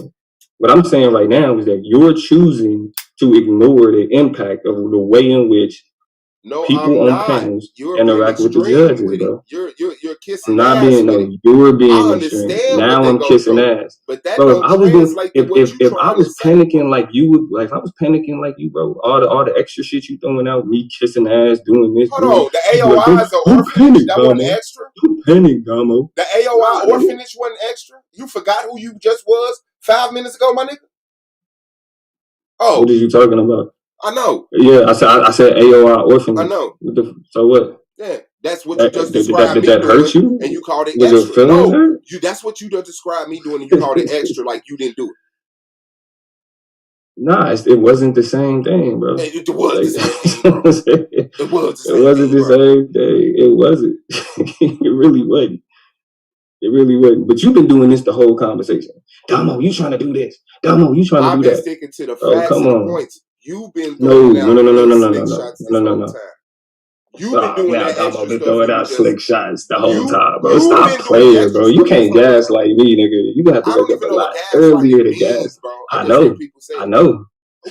What I'm saying right now is that you're choosing to ignore the impact of the way in which people on panels interact with the judges, bro. You're kissing I'm not ass. You're being extreme. Now I'm kissing ass. But that bro, if I was panicking like you would, like if I was panicking like you, bro, all the extra shit you throwing out, me kissing ass, doing this. Hold on, the AOI's an orphanage. That wasn't extra. You panic, Gamo. The AOI orphanage wasn't extra. You forgot who you just was 5 minutes ago, my nigga. Oh, what are you talking about? I know. Yeah, I said AOI orphanage. I know. So what? Yeah, that's what you just described. Did that hurt you? And you called it extra. Was your feelings hurt? That's what you just described me doing, and you called it extra, like you didn't do it. Nah, it wasn't the same thing, bro. It was the same thing, bro. It wasn't the same thing. It wasn't. It really wasn't. It really wasn't. But you've been doing this the whole conversation. Damo, you trying to do this. Damo, you trying to do that. I've been sticking to the facts and the points. You've been throwing out no. You've been doing that. Damo been throwing out slick shots the whole time, bro. Stop playing, bro. You can't gaslight me, nigga. You got to wake up a lot earlier to gas. I know.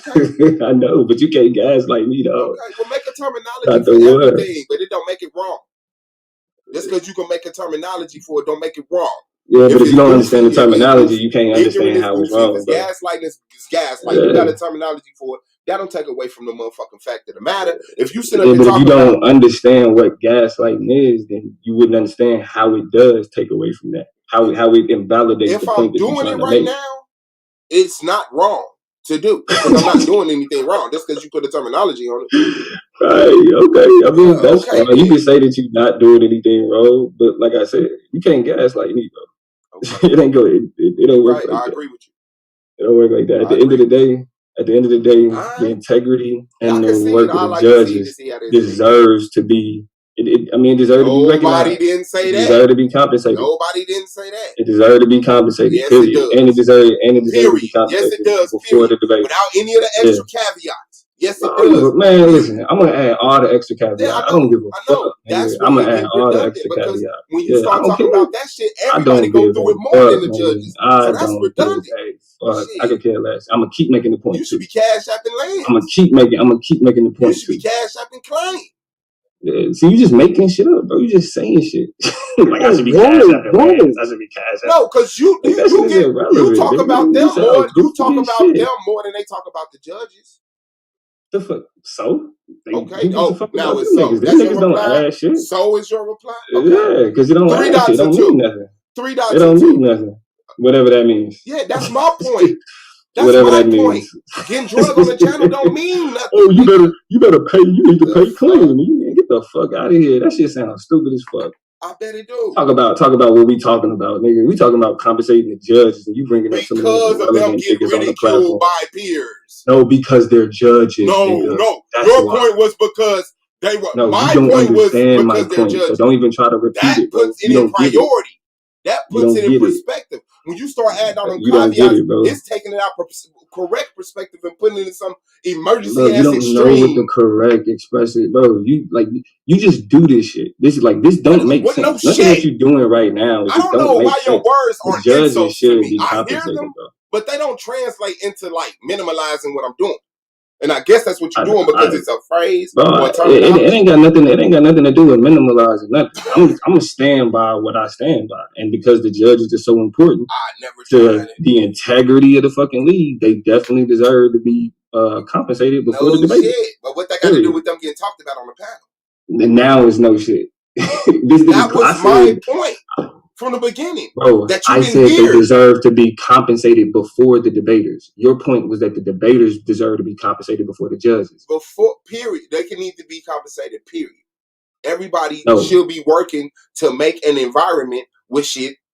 Okay. I know, but you can't gaslight me, though. Okay, well, make a terminology for everything, but it don't make it wrong. Just because you can make a terminology for it, don't make it wrong. Yeah, but if you don't understand the terminology, you can't understand how it's wrong. Gaslighting is gaslighting. You got a terminology for it. That don't take away from the motherfucking fact of the matter. If you sit up and but talk if you don't understand what gaslighting is, then you wouldn't understand how it does take away from that. How it invalidates the point that you're trying to make. If I'm doing it right now, it's not wrong to do. Because I'm not doing anything wrong. Just because you put a terminology on it. Right, okay. I mean, that's fine. You can say that you're not doing anything wrong, but like I said, you can't gaslight me, bro. Okay. It ain't good. It don't work like that. I agree with you. It don't work like that. At the end of the day, the integrity and the work of the judges deserves to be. It deserves to be recognized. Nobody didn't say that. It deserves to be compensated. Nobody didn't say that. It deserves to be compensated. Yes, period. It does. And it deserves to be compensated. Yes, it does. Before the debate. Without any of the extra caveats. Yes, it does. Man, listen, I'm gonna add all the extra caveats. I don't give a fuck. I'm gonna add all the extra caveats. When you start talking about that shit, everybody go through it more than the judges. So that's redundant. I could care less. I'm gonna keep making the point. You should be cash apping land. I'm gonna keep making the point. You should be cash apping claim. Yeah, see, you just making shit up, bro. You just saying shit. Like I should be cash apping land. I should be cash apping. No, because you talk about them more. You talk about them more than they talk about the judges. The fuck? So? Okay. Oh, now it's so. Them niggas don't add shit. So is your reply? Okay. Yeah, because it don't add shit. It don't mean nothing. 3 dots. It don't mean nothing. Whatever that means. Yeah, that's my point. That's whatever my that point. means. Getting drugs on the channel don't mean nothing. Oh, you better pay. You need to pay clean. You get the fuck out of here. That shit sounds stupid as fuck. I bet it do. Talk about what we talking about, nigga. We talking about compensating the judges, and you bringing up some because of them getting ridiculed by peers. No, because they're judges. No, nigga. no. That's your why. point was because they were. No, my you don't point was understand my because point. they're judges. So don't even try to repeat that it. Bro. Puts it in priority. That puts it in perspective. When you start adding on caveats, it's taking it out correct perspective and putting it in some emergency bro, ass you don't extreme. know what the correct expressive, bro. You just do this shit. This don't make sense. Nothing that you're doing right now. I don't know why your words are insults to me. I hear them, but they don't translate into like minimalizing what I'm doing. And I guess that's what you're doing because it's a phrase or a terminology. It ain't got nothing to do with minimalizing nothing. I'm gonna stand by what I stand by, and because the judges are so important to the integrity of the fucking league, they definitely deserve to be compensated before the debate. But what that got to do with them getting talked about on the panel? And now is no shit. That was my point. From the beginning, bro, I said they deserve to be compensated before the debaters. Your point was that the debaters deserve to be compensated before the judges. Before, period. They can need to be compensated, period. Everybody should be working to make an environment where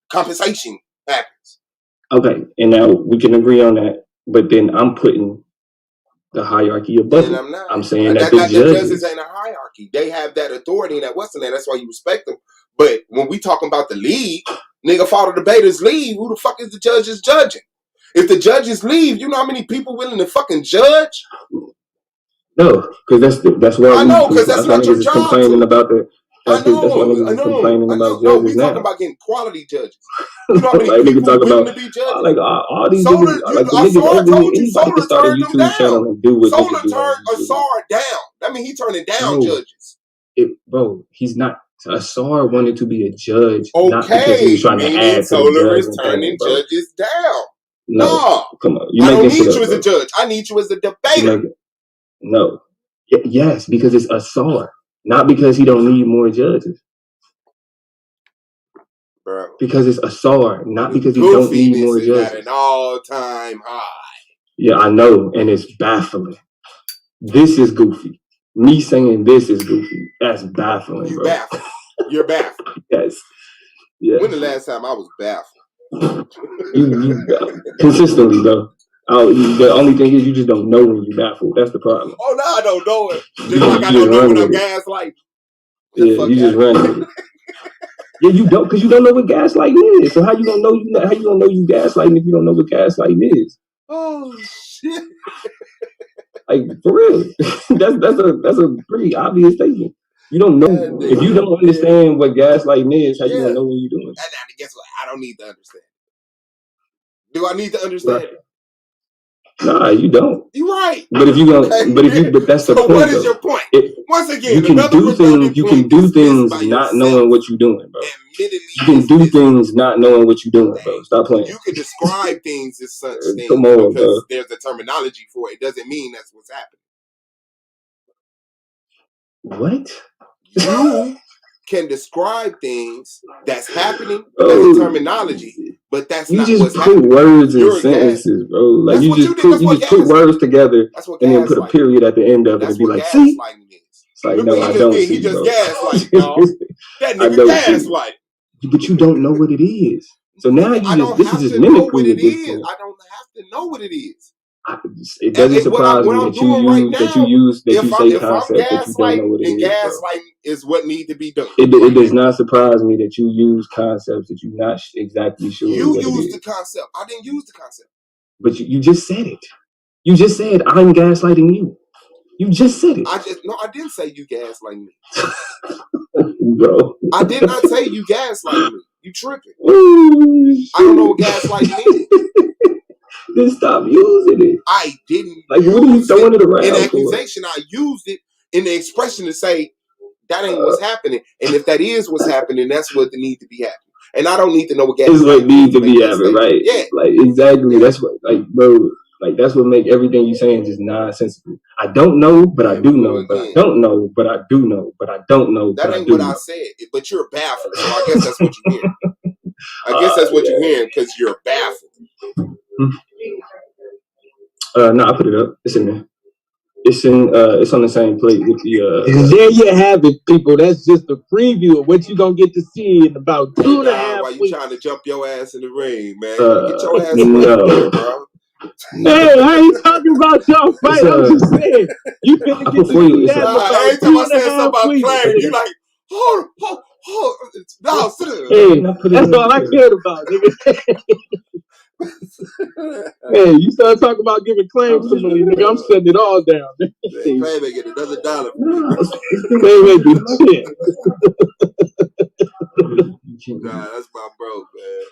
compensation happens. Okay, and now we can agree on that, but then I'm putting the hierarchy above it. I'm saying that the judges ain't a hierarchy. They have that authority and that Western, that's why you respect them. But when we talking about the league, nigga, follow the debaters leave. Who the fuck is the judges judging? If the judges leave, you know how many people willing to fucking judge? No, because that's why I know, because that's not your job. Complaining about the. That's why complaining about no, judges we now. talking about getting quality judges. You know how many like people talk willing about, to be judges? Like all these Solar, niggas, like the I niggas told you, anybody Solar can start a turned YouTube channel and do what Solar they can do. turned Asar down. That means he turning down judges. Bro, he's not. Asar wanted to be a judge, okay, not because he was trying to add Solar is turning judges down. No, come on. I don't need you as a judge. I need you as a debater. No. Yes, because it's Asar, not because he don't need more judges. Bro. Because it's Asar, not because he don't need more judges. At an all-time high. Yeah, I know, and it's baffling. This is goofy. Me saying this is goofy. That's baffling, bro. Baffled. You're baffled. Yes. Yeah. When the last time I was baffled? you consistently, though. The only thing is you just don't know when you're baffled. That's the problem. Oh, no, I don't know it. Just like I don't know when I'm gaslighting. Yeah, you just run with it. Yeah, you don't, because you don't know what gaslighting is. So how you gonna know you gaslighting if you don't know what gaslighting is? Oh shit! Like for real, that's a pretty obvious statement. You don't know if you don't understand what gaslighting is. How you gonna know what you're doing? And guess what? I don't need to understand. Do I need to understand? Right. Nah, you don't. You're right. But if you don't, but that's the point. So what is your point? Once again, you can do things. You can do things not knowing what you're doing, bro. You can do things not knowing what you're doing, bro. Stop playing. You can describe things as such things because bro. There's a terminology for it. It doesn't mean that's what's happening. What? You can describe things that's happening as a terminology, but that's not what's happening. You just put words in sentences, bro. Like you just put words together and then put a period at the end of it and be like, see? It's like, no, I don't see, he just bro. gaslight, dog. That nigga gaslight. But you don't know what it is. So now this is just mimicry at this point. I don't have to know what it is. It doesn't surprise me that you say concepts that you don't know what it is. And gaslighting is what needs to be done. It does not surprise me that you use concepts that you're not exactly sure. You used the concept. I didn't use the concept. But you just said it. You just said I'm gaslighting you. You just said it. I didn't say you gaslighting me. Bro. I did not say you gaslighting me. You tripping. Ooh, I don't know what gaslighting means. Then stop using it. I didn't. Like, what are you throwing it around? In accusation, I used it in the expression to say that ain't what's happening. And if that is what's happening, that's what needs to be happening. And I don't need to know what gaslighting is. What needs to be happening, right? Yeah. Like, exactly. Yeah. That's what, like, bro. Like that's what make everything you saying just nonsensical. I don't know, but I do know. But I don't know, but I do know. But I don't know. That ain't what I said. But you're baffled. So I guess that's what you're hearing. I guess that's what you're hearing because you're baffled. No, I put it up. It's in there. It's on the same plate with the. And there you have it, people. That's just a preview of what you're gonna get to see in about 2.5 Why you weeks. trying to jump your ass in the ring, man? Get your ass in no. the ring, bro. Hey, I ain't talking about your fight. I'm just saying you finna get to see that. Every time I say something about Clay, you like, hold. No, sit down. Hey, that's all I cared about, nigga. Hey, you start talking about giving claims to money, nigga. I'm shutting it all down. Clay may get another $1. Clay may do shit. Nah, that's my bro, man.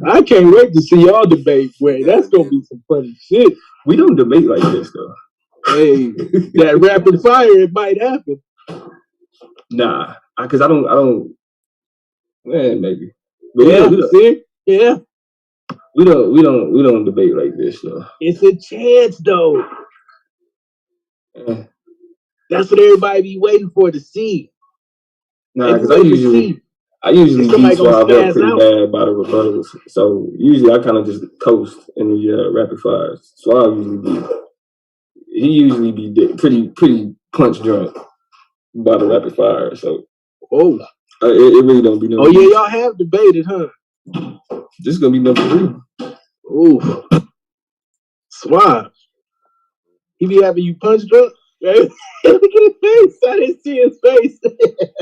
I can't wait to see y'all debate. Wait, that's gonna be some funny shit. We don't debate like this though. Hey, that rapid fire, it might happen. Nah, because I don't. Man, maybe. But yeah. We don't debate like this though. It's a chance though. That's what everybody be waiting for to see. Nah, because I usually beat Suave up pretty bad by the rebuttals. So usually I kind of just coast in the rapid fires. Suave usually be pretty punch drunk by the rapid fire. So it really don't be no. Oh yeah, y'all have debated, huh? This is gonna be number 3. Ooh, Suave. He be having you punch drunk. Look at his face. I didn't see his face.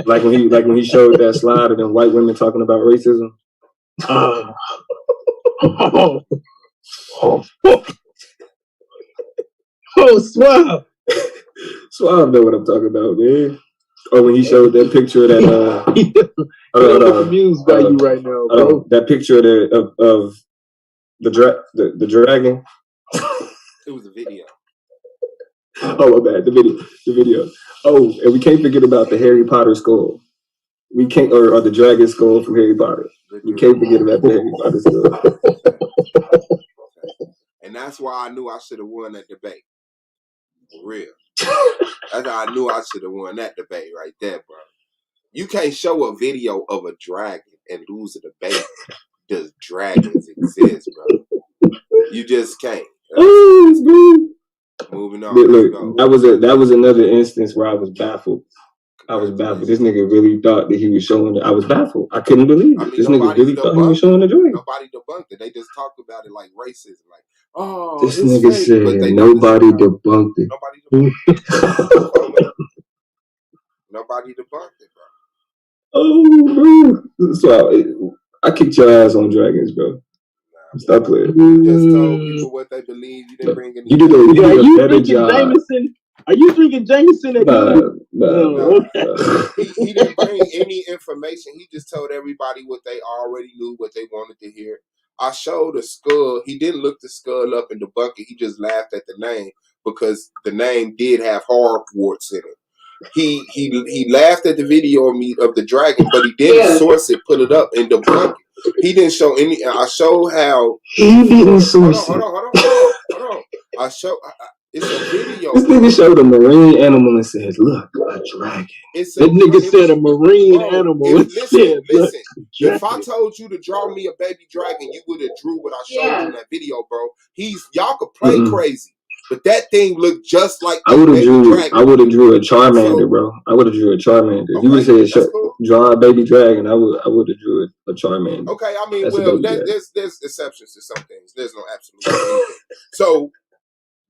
like when he showed that slide of them white women talking about racism. Suave. Suave know what I'm talking about, man. Or when he showed that picture of that. I'm confused by you right now, bro. That picture of the dragon. It was a video. Oh, my bad. The video. Oh, and we can't forget about the Harry Potter skull. We can't, or the dragon skull from Harry Potter. We can't forget about the Harry Potter skull. And that's why I knew I should have won that debate. For real. That's how I knew I should have won that debate right there, bro. You can't show a video of a dragon and lose a debate. Does dragons exist, bro? You just can't. Moving on. Look, that was another instance where I was baffled. This nigga really thought that he was showing. I was baffled. I couldn't believe it. This nigga really thought he was showing the dragon. Nobody debunked it. They just talked about it like racism. Like, this nigga said nobody debunked it. Nobody debunked it, bro. Oh, bro. So I kicked your ass on dragons, bro. Stop playing. You just told people what they believe. You didn't bring any. You did a better job. Jameson? Are you drinking Jameson? No. He didn't bring any information. He just told everybody what they already knew, what they wanted to hear. I showed a skull. He didn't look the skull up in the bucket. He just laughed at the name because the name did have hard warts in it. He laughed at the video of the dragon, but he didn't source it, put it up in the bucket. He didn't show any. I showed how he didn't source it. Hold on. I show. It's a video. This nigga showed a marine animal and said, "Look, a dragon." That nigga said a marine animal. Listen. If I told you to draw me a baby dragon, you would have drew what I showed you in that video, bro. Y'all could play crazy, but that thing looked just like I would have drew a Charmander, bro. I would have drew a Charmander. If you would have said draw a baby dragon, I would have drew a Charmander. Okay, I mean, there's exceptions to some things. There's no absolute anything. So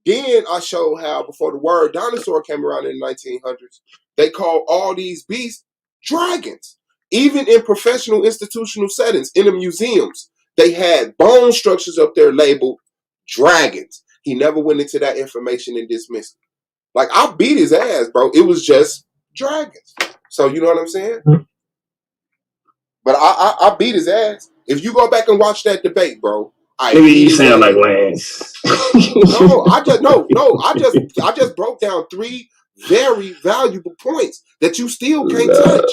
then I showed how before the word dinosaur came around in the 1900s, they called all these beasts dragons. Even in professional institutional settings, in the museums, they had bone structures up there labeled dragons. He never went into that information and dismissed it. Like, I beat his ass, bro. It was just dragons. So, you know what I'm saying? But I beat his ass. If you go back and watch that debate, bro, maybe you sound like Lance. I just broke down 3 very valuable points that you still can't touch.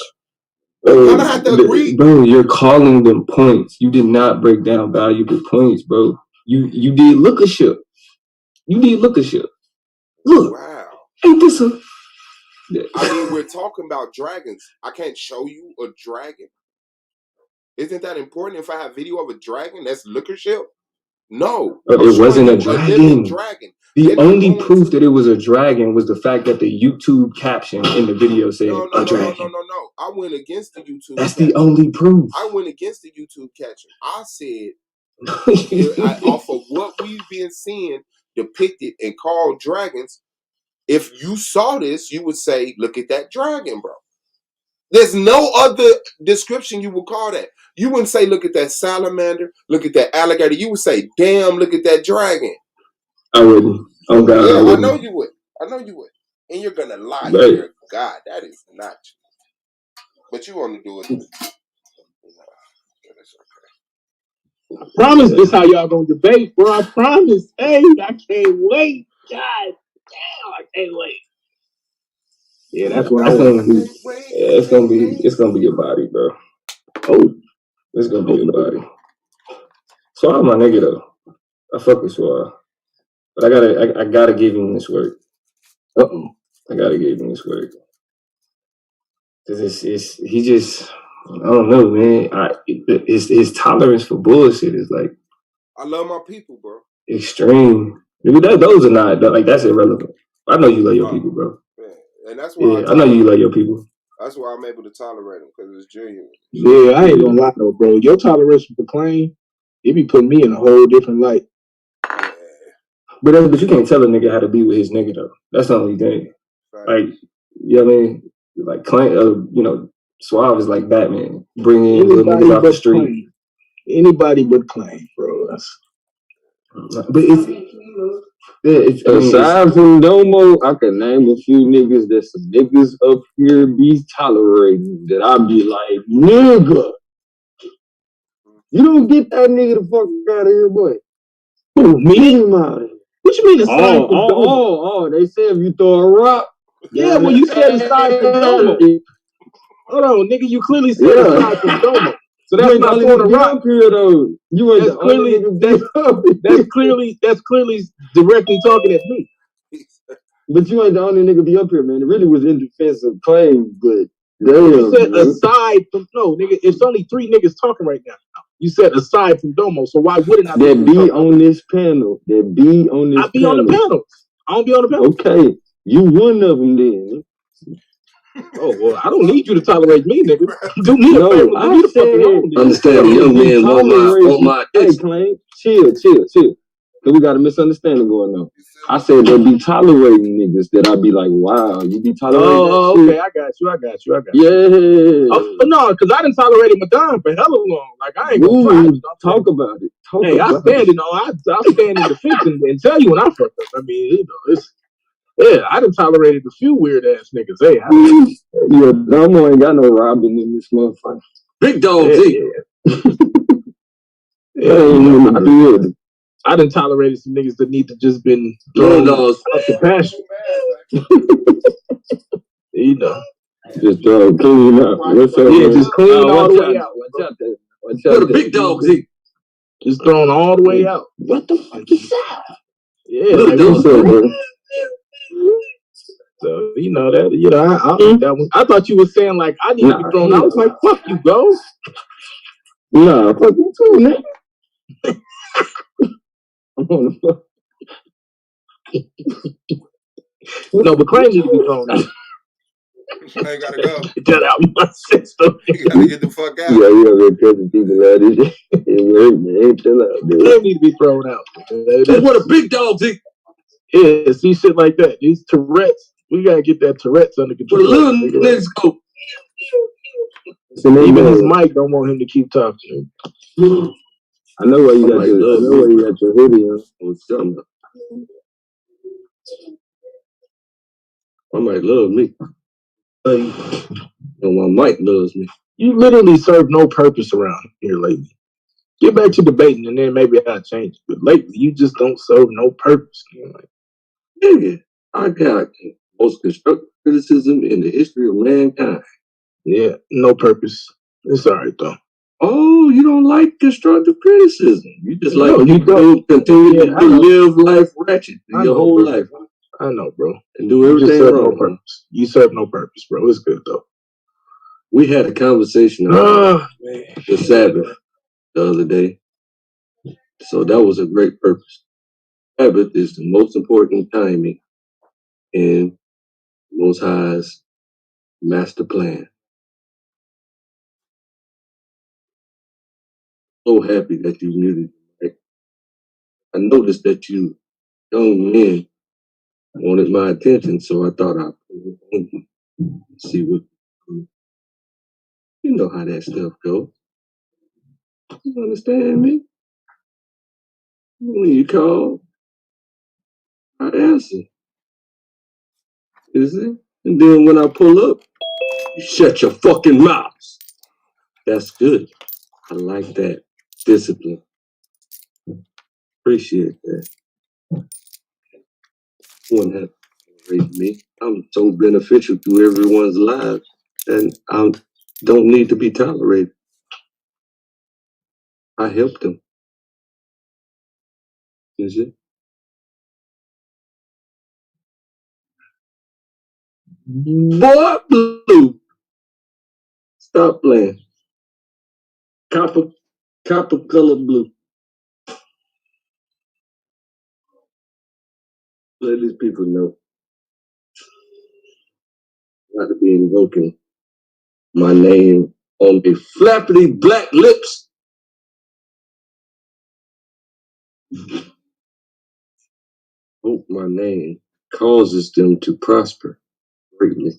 I'm gonna have to agree. Bro, you're calling them points. You did not break down valuable points, bro. You did lookership. You need lookership. Look, wow. Ain't this a? I mean, we're talking about dragons. I can't show you a dragon. Isn't that important? If I have video of a dragon, that's lookership. No, it wasn't a dragon. The only proof that it was a dragon was the fact that the YouTube caption in the video said a dragon. No. I went against the YouTube. That's caption. The only proof. I went against the YouTube caption. I said, off of what we've been seeing depicted and called dragons, if you saw this, you would say, look at that dragon, bro. There's no other description you would call that. You wouldn't say, look at that salamander, look at that alligator. You would say, damn, look at that dragon. I wouldn't. Oh, God. Yeah, I know you would. And you're going to lie. You're God. That is not true. But you want to do it. I promise this how y'all going to debate, bro. I promise. Hey, I can't wait. God damn, I can't wait. Yeah, that's what I want to do. Yeah, it's gonna be your body, bro. Oh, it's gonna be your body. Suave, my nigga though. I fuck with Suave, but I gotta give him this work. I gotta give him this work because he just I don't know, man. His tolerance for bullshit is like I love my people, bro. Extreme. Those are not like that's irrelevant. I know you love your people, bro. And that's why I know you love your people. That's why I'm able to tolerate them because it's genuine. Yeah, I ain't gonna lie though, bro. Your toleration for Claim, it be putting me in a whole different light. Yeah. But you can't tell a nigga how to be with his nigga though. That's the only thing. Right. Like, you know what I mean? Like Claim, Suave is like Batman, bringing little niggas off the street. Claim. Anybody but Claim, bro. But aside from Domo, I can name a few niggas that some niggas up here be tolerating that I be like, nigga, you don't get that nigga the fuck out of here, boy. Who, me? What you mean aside from Domo? They say if you throw a rock. Yeah, when you said aside from Domo. Hold on, nigga, you clearly said aside from Domo. So that's not throwing a rock. Here, though. You ain't that's clearly directly talking at me. But you ain't the only nigga be up here, man. It really was in defense of Claim, but damn. You said aside from nigga. It's only 3 niggas talking right now. You said aside from Domo, so why wouldn't I be on this panel? I be on the panel. I don't be on the panel. Okay, you one of them then. Oh, well, I don't need you to tolerate me, nigga. Do me a favor. I said, understand the young man want my hey, Claim, chill. Because we got a misunderstanding going on. I said they be tolerating niggas that I be like, wow, you be tolerating okay, I got you. Yeah. Oh, no, because I done tolerated Madonna for hella long. Like, I ain't gonna talk about it. I stand in defense and tell you when I fucked up. I mean, I done tolerated a few weird ass niggas. Hey, yeah, Domo ain't got no Robin in this motherfucker. Big dog, I done tolerated some niggas that need to just been thrown off the passion. Just clean up. Just clean all the way out. Watch out. Big dog, just thrown all the way out. What the fuck is that? Yeah, like bro. So that one. I thought you were saying like I need to be thrown out. I was like, fuck you, bro. Nah, fuck you too, nigga. I'm on the fuck. No, but Claim need to be thrown out. I gotta go. Get out my system. You gotta get the fuck out. Yeah, you gotta tell the people out of this. Hey, chill out, dude. Claim need to be thrown out. That's what a big dog did. Yeah, see shit like that. These Tourette's, we gotta get that Tourette's under control. Where the little niggas go. So even his mic don't want him to keep talking. I know why you got your hoodie on. What's something? I might love me. And my mic loves me. You literally serve no purpose around here lately. Get back to debating and then maybe I'll change it. But lately, you just don't serve no purpose. Nigga, I got most constructive criticism in the history of mankind. Yeah, no purpose. It's all right, though. Oh, you don't like constructive criticism. You just like No, you people don't. to continue Yeah, to live life ratchet I your know, whole bro. life I know, bro. and do You just everything serve no wrong. purpose. You serve no purpose, bro. It's good though. We had a conversation about the Sabbath the other day. So that was a great purpose. Sabbath is the most important timing in Most High's master plan. So happy that you muted it. I noticed that you young men wanted my attention, so I thought I'd see what you know how that stuff goes. You understand me? When you call, I answer. You see? And then when I pull up, you shut your fucking mouth. That's good. I like that. Discipline. Appreciate that. Wouldn't have tolerated me. I'm so beneficial to everyone's lives, and I don't need to be tolerated. I helped them. You see? Boy, Blue, stop playing. Copper color blue. Let these people know not to be invoking my name on the flappity black lips. Hope my name causes them to prosper greatly.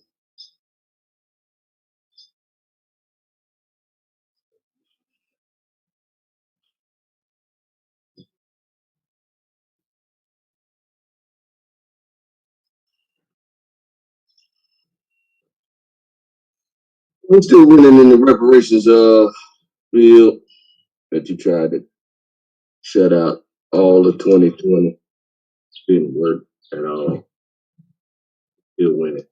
I'm still winning in the reparations field that you tried to shut out all of 2020. Didn't work at all. Still winning.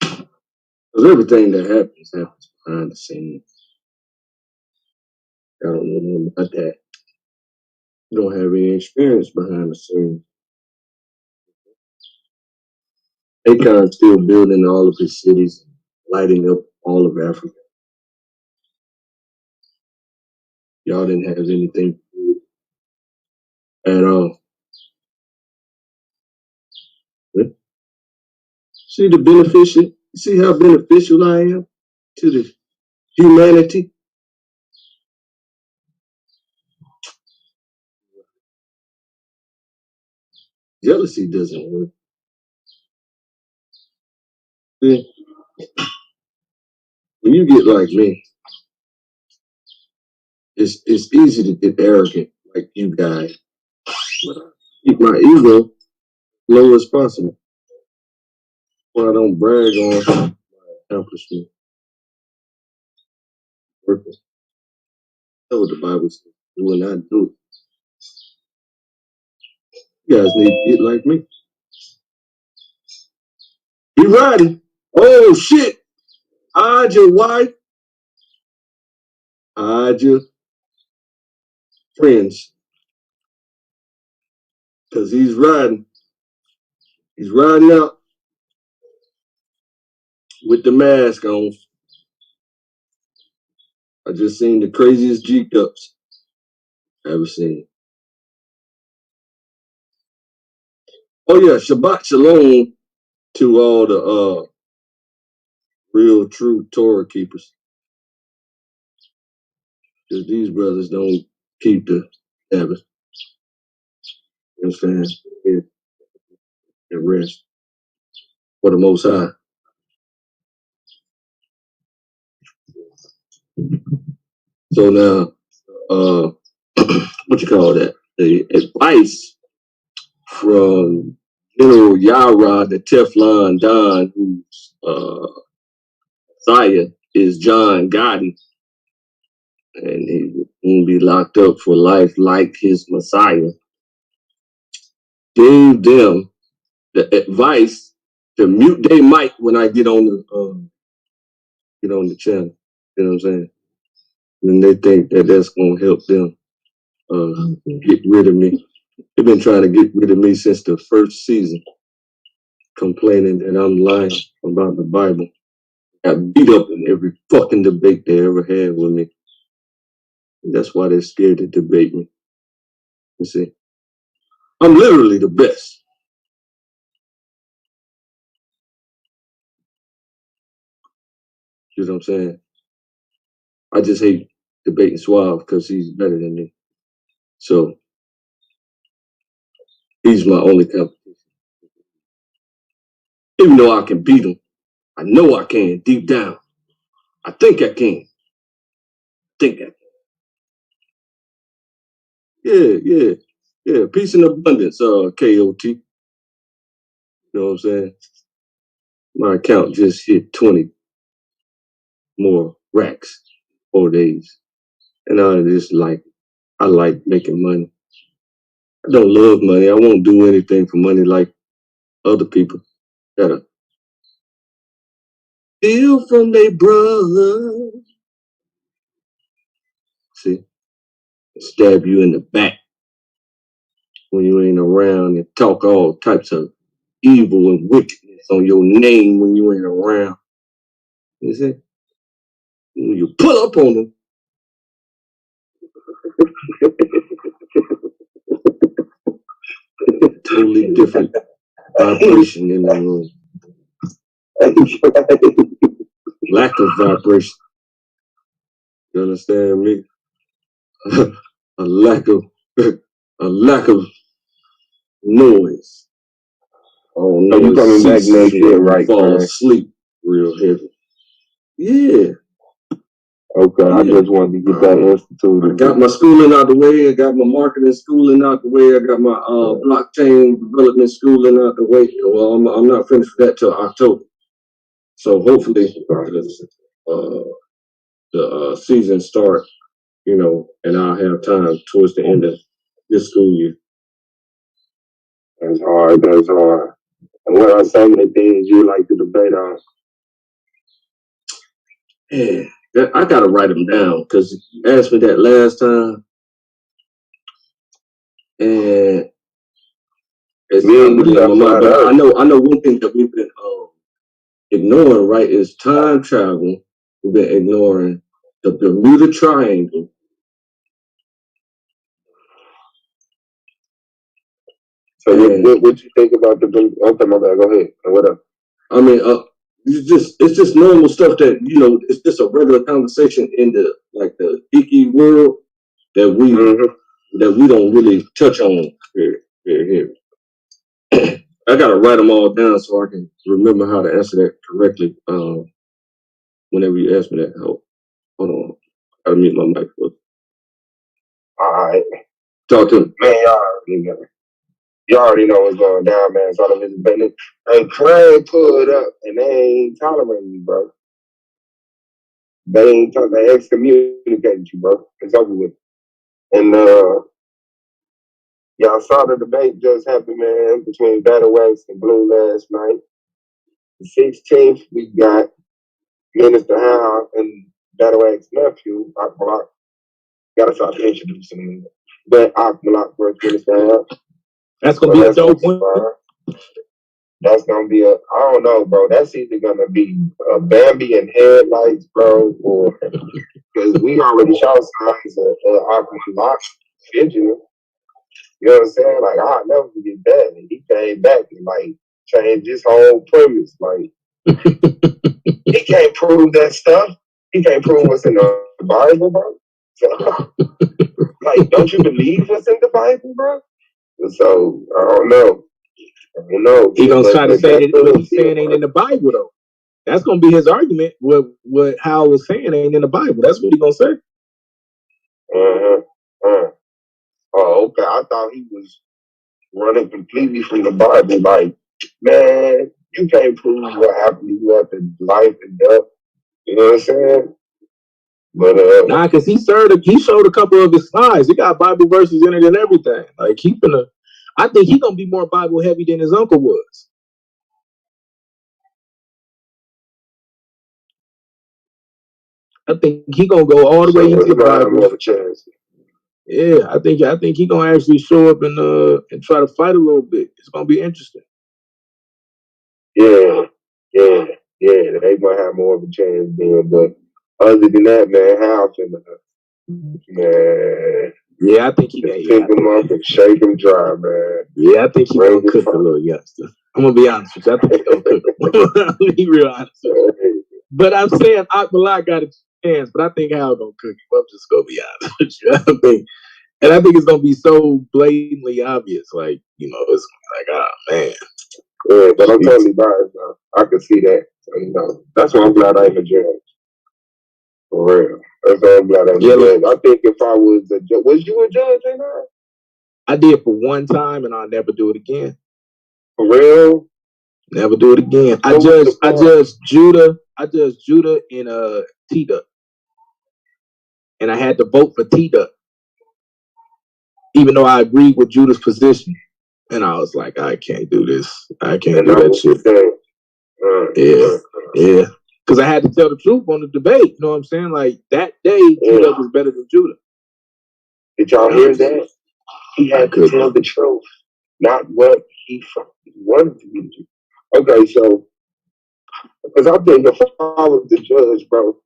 Because everything that happens behind the scenes. I don't know nothing about that. You don't have any experience behind the scenes. Akon's still building all of his cities, lighting up all of Africa. Y'all didn't have anything to do at all. See the beneficial? See how beneficial I am to the humanity? Jealousy doesn't work. See? When you get like me, it's easy to get arrogant like you guys. But I keep my ego low as possible. When I don't brag on my accomplishment. Purpose. That's what the Bible says. Do and not do it. You guys need to get like me. Be riding. Oh shit. Hide your wife. Hide your friends. Cause he's riding. He's riding out with the mask on. I just seen the craziest G-cups I ever seen. Oh yeah, Shabbat Shalom to all the real true Torah keepers. Because these brothers don't keep the Sabbath. You understand? And rest for the Most High. So now, what you call that? The advice from General Yara, the Teflon Don, whose Messiah is John Gotti, and he won't be locked up for life like his Messiah, gave them the advice to mute their mic when I get on the channel. You know what I'm saying? And they think that that's gonna help them get rid of me. They've been trying to get rid of me since the first season, complaining that I'm lying about the Bible. Got beat up in every fucking debate they ever had with me. And that's why they're scared to debate me. You see, I'm literally the best. You know what I'm saying? I just hate debating Suave because he's better than me. So he's my only competition. Even though I can beat him, I know I can deep down. I think I can. Yeah. Peace and abundance, KOT. You know what I'm saying? My account just hit 20 more racks 4 days. And I like making money. I don't love money. I won't do anything for money like other people that steal from their brother. See, stab you in the back when you ain't around and talk all types of evil and wickedness on your name when you ain't around. You see? When you pull up on them. Totally different vibration in the room. Lack of vibration. You understand me? a lack of noise. Oh no, you coming back next year, right? Fall asleep real heavy. Yeah. Okay, yeah. I just wanted to get that instituted. I got my schooling out the way. I got my marketing schooling out the way. I got my blockchain development schooling out the way. Well, I'm not finished with that till October. So hopefully the season start, and I'll have time towards the end of this school year. That's hard. And what are some of the things you like to debate on? Yeah, I gotta write them down because you asked me that last time, and it's not really on my mind. But I know one thing that we've been ignoring, right, is time travel. We've been ignoring the Bermuda Triangle. So what you think about the? Okay, my bad. Go ahead. What up? I mean, it's just normal stuff that it's just a regular conversation in the geeky world that we don't really touch on here. I gotta write them all down so I can remember how to answer that correctly. Whenever you ask me that, hold on, I gotta mute my mic. All right, talk to me, man. You already know what's going down, man. It's all of his business. And Craig pulled up, and they ain't tolerating you, bro. They excommunicated you, bro. It's over with. And y'all saw the debate just happened, man, between Battle Wax and Blue last night. The 16th, we got Minister Hal and Battle Wax's nephew, Akmalak. Gotta start introducing him. But Akmalak versus Minister Hal. That's gonna be a dope one. That's gonna be I don't know, bro. That's either gonna be a Bambi and headlights, bro, or because we already saw signs of Akmalak fidgeting. You know what I'm saying? Like, I'll never forget that. And he came back and changed his whole premise. Like, he can't prove that stuff. He can't prove what's in the Bible, bro. So, don't you believe what's in the Bible, bro? So I don't know. He gonna try to say that what he's saying ain't in the Bible, though. That's gonna be his argument. What Hal was saying ain't in the Bible. That's what he gonna say. Oh, okay. I thought he was running completely from the Bible. Like, man, you can't prove what happened to you after life and death. You know what I'm saying? But nah, because he showed a couple of his slides. He got Bible verses in it and everything. Like, I think he's gonna be more Bible heavy than his uncle was. I think he gonna go all the way into the more of a chance. Yeah, I think he gonna actually show up and try to fight a little bit. It's gonna be interesting. Yeah. They might have more of a chance then, but other than that, man, how man. Yeah, I think he can pick him up and shake him dry, man. Yeah, I think he's gonna cook the little youngster. I'm gonna be honest with you. I think he's gonna cook him. I'm gonna be real honest with you. But I'm saying Akbalak got a chance, but I think Hal gonna cook him. I'm just gonna be honest with you. I think it's gonna be so blatantly obvious. Like, you know, it's like, oh man. Yeah, but I'm totally biased now. I can see that. So, you know, that's why I'm glad I ain't a judge. For real. That's why I'm glad I ain't a judge. I think if I was a judge, was you a judge, ain't I? I did for one time, and I'll never do it again. For real? Never do it again. I judged Judah in T-Duck. And I had to vote for T-Duck, even though I agreed with Judah's position. And I was like, I can't do this. I can't do that shit. Yeah. Because I had to tell the truth on the debate. You know what I'm saying? Like, that day, T-Duck was better than Judah. Did y'all hear that? He had to tell the truth, not what he wanted to do. Okay, so, because I think if I was the judge, bro,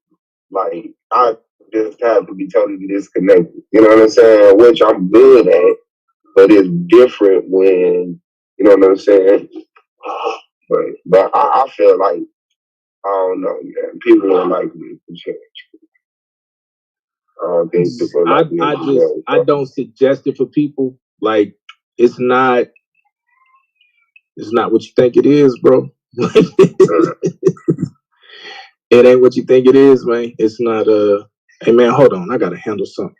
like, I just have to be totally disconnected. You know what I'm saying? Which I'm good at, but it's different when, you know what I'm saying? But I feel like, I don't know, man. People don't like me to change. I don't think people like me to change. I don't suggest it for people. Like, it's not what you think it is, bro. It ain't what you think it is, man. It's not hey man, hold on, I gotta handle something.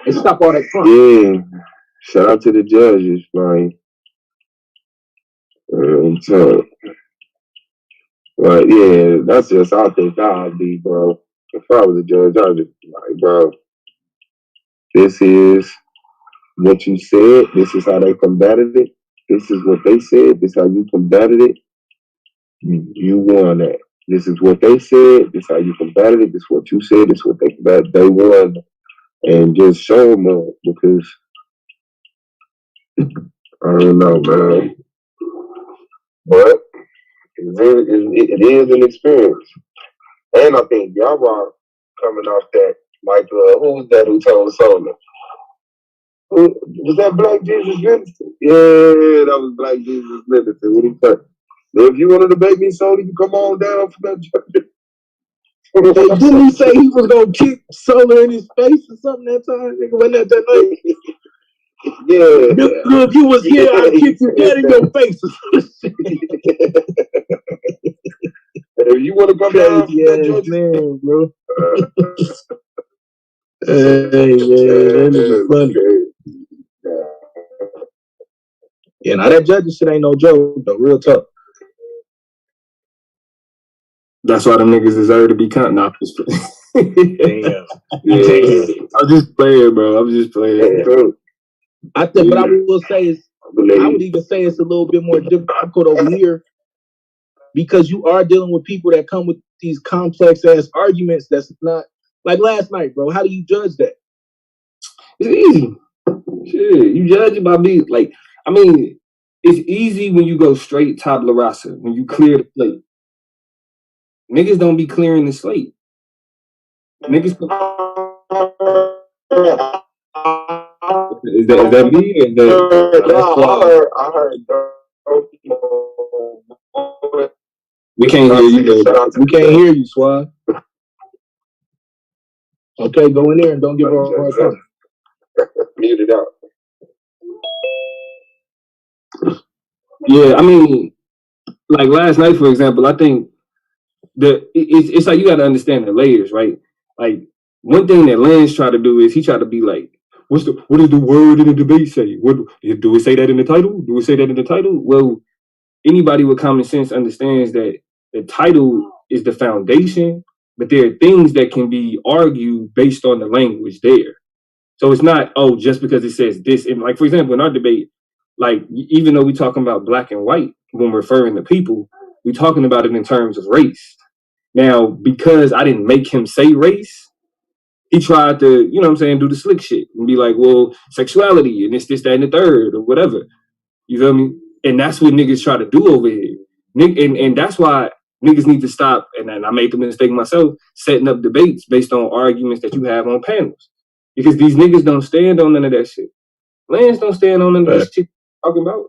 Hey, stop all that fun. Yeah. Shout out to the judges, man. But yeah, that's just I think I'd be, bro. If I was a judge, I'd just be like, bro, this is what you said, this is how they combated it, this is what they said, this is how you combated it. You won that. This is what they said, this is how you combated it, this is what you said, this is what they combated. They won. And just show them up, because I don't know, man. But it is an experience. And I think y'all are coming off that, like, who was that who told Solar? Was that Black Jesus Minister? Yeah, that was Black Jesus Minister. What he said? If you want to debate me, Solar, you come on down from that judge. Hey, didn't he say he was gonna kick Solar in his face or something that time? Nigga, wasn't that night? Yeah. If you was here, I'd kick you dead in your face. If you want to come down from that judge, man, bro. Hey, man, that is funny. Yeah, now that judging shit ain't no joke, though. Real tough. That's why them niggas deserve to be cutting off this. Damn. Yeah. I'm just playing, bro. I'm just playing. I think, but I will say is, I would even say it's a little bit more difficult over here, because you are dealing with people that come with these complex ass arguments. That's not like last night, bro. How do you judge that? It's easy. Shit, you judge it by being like, I mean, it's easy when you go straight tabula rasa, when you clear the plate. Niggas don't be clearing the slate. Niggas. Is that me? Or is that, I heard. We can't hear you. We can't hear you, Swab. Okay, go in there and don't give her a hard time. Mute it out. Yeah, I mean, like last night, for example, I think it's like you got to understand the layers, right? Like one thing that Lance tried to do is he tried to be like, what does the word in the debate say? What do it say that in the title? Do it say that in the title? Well, anybody with common sense understands that the title is the foundation, but there are things that can be argued based on the language there. So it's not, oh, just because it says this. And like, for example, in our debate, like, even though we're talking about black and white when referring to people, we're talking about it in terms of race. Now, because I didn't make him say race, he tried to, you know what I'm saying, do the slick shit and be like, well, sexuality and this, that, and the third or whatever. You feel me? And that's what niggas try to do over here. And that's why niggas need to stop, and I made the mistake myself, setting up debates based on arguments that you have on panels. Because these niggas don't stand on none of that shit. Lance don't stand on none of that shit talking about.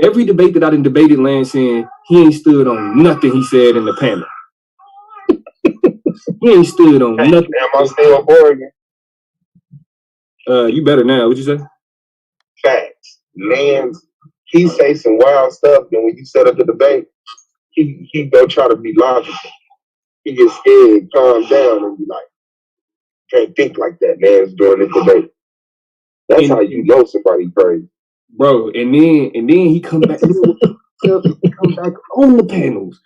Every debate that I done debated Lance saying, he ain't stood on nothing he said in the panel. He ain't stood on nothing. Am I still Oregon? You better now. What you say? Facts. Lance, he say some wild stuff, and when you set up the debate, he go try to be logical. He gets scared, calm down, and be like, can't think like that, man, during this debate. That's how you know somebody crazy. Bro, and then he come back. He come back on the panels.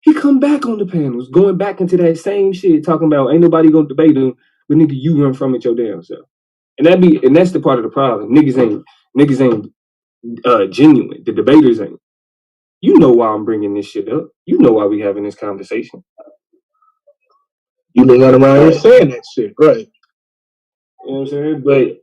He come back on the panels, going back into that same shit, talking about ain't nobody gonna debate him, but nigga, you run from it your damn self. And that's the part of the problem. Niggas ain't genuine. The debaters ain't. You know why I'm bringing this shit up. You know why we having this conversation. You been running around here saying that shit, right? You know what I'm saying? But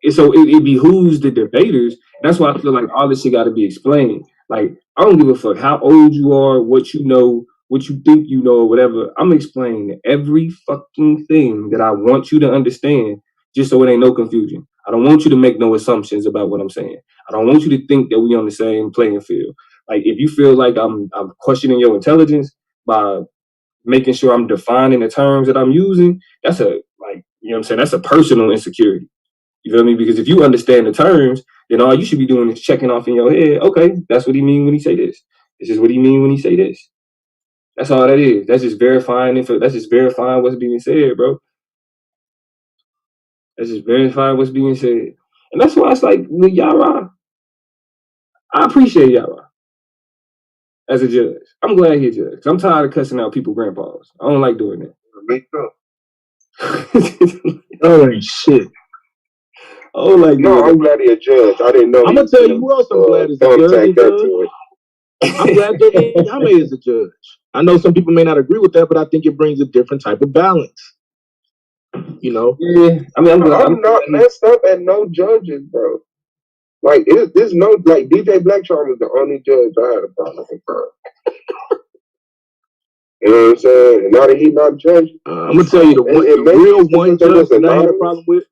it behooves the debaters. That's why I feel like all this shit got to be explained. Like, I don't give a fuck how old you are, what you know, what you think you know, or whatever. I'm explaining every fucking thing that I want you to understand, just so it ain't no confusion. I don't want you to make no assumptions about what I'm saying. I don't want you to think that we on the same playing field. Like, if you feel like I'm questioning your intelligence by making sure I'm defining the terms that I'm using, that's you know what I'm saying? That's a personal insecurity. You feel me? Because if you understand the terms, then all you should be doing is checking off in your head, okay, that's what he mean when he say this. This is what he mean when he say this. That's all that is. That's just verifying what's being said, bro. That's just verifying what's being said. And that's why it's like, with Yara, I appreciate Yara as a judge. I'm glad he's a judge. I'm tired of cussing out people grandpas. I don't like doing that. Me too. Oh, ain't shit. Oh, like no, I'm glad he's a judge. I didn't know. I'm gonna tell you who else I'm glad is a judge. I'm glad that Yame is a judge. I know some people may not agree with that, but I think it brings a different type of balance. You know? Yeah. I mean, I'm not messed up at no judges, bro. Like, there's no, like, DJ Black Charm was the only judge I had a problem with, bro. You know what I'm saying? And now that he's not judging, I'm gonna tell you the real one judge that I had a problem with.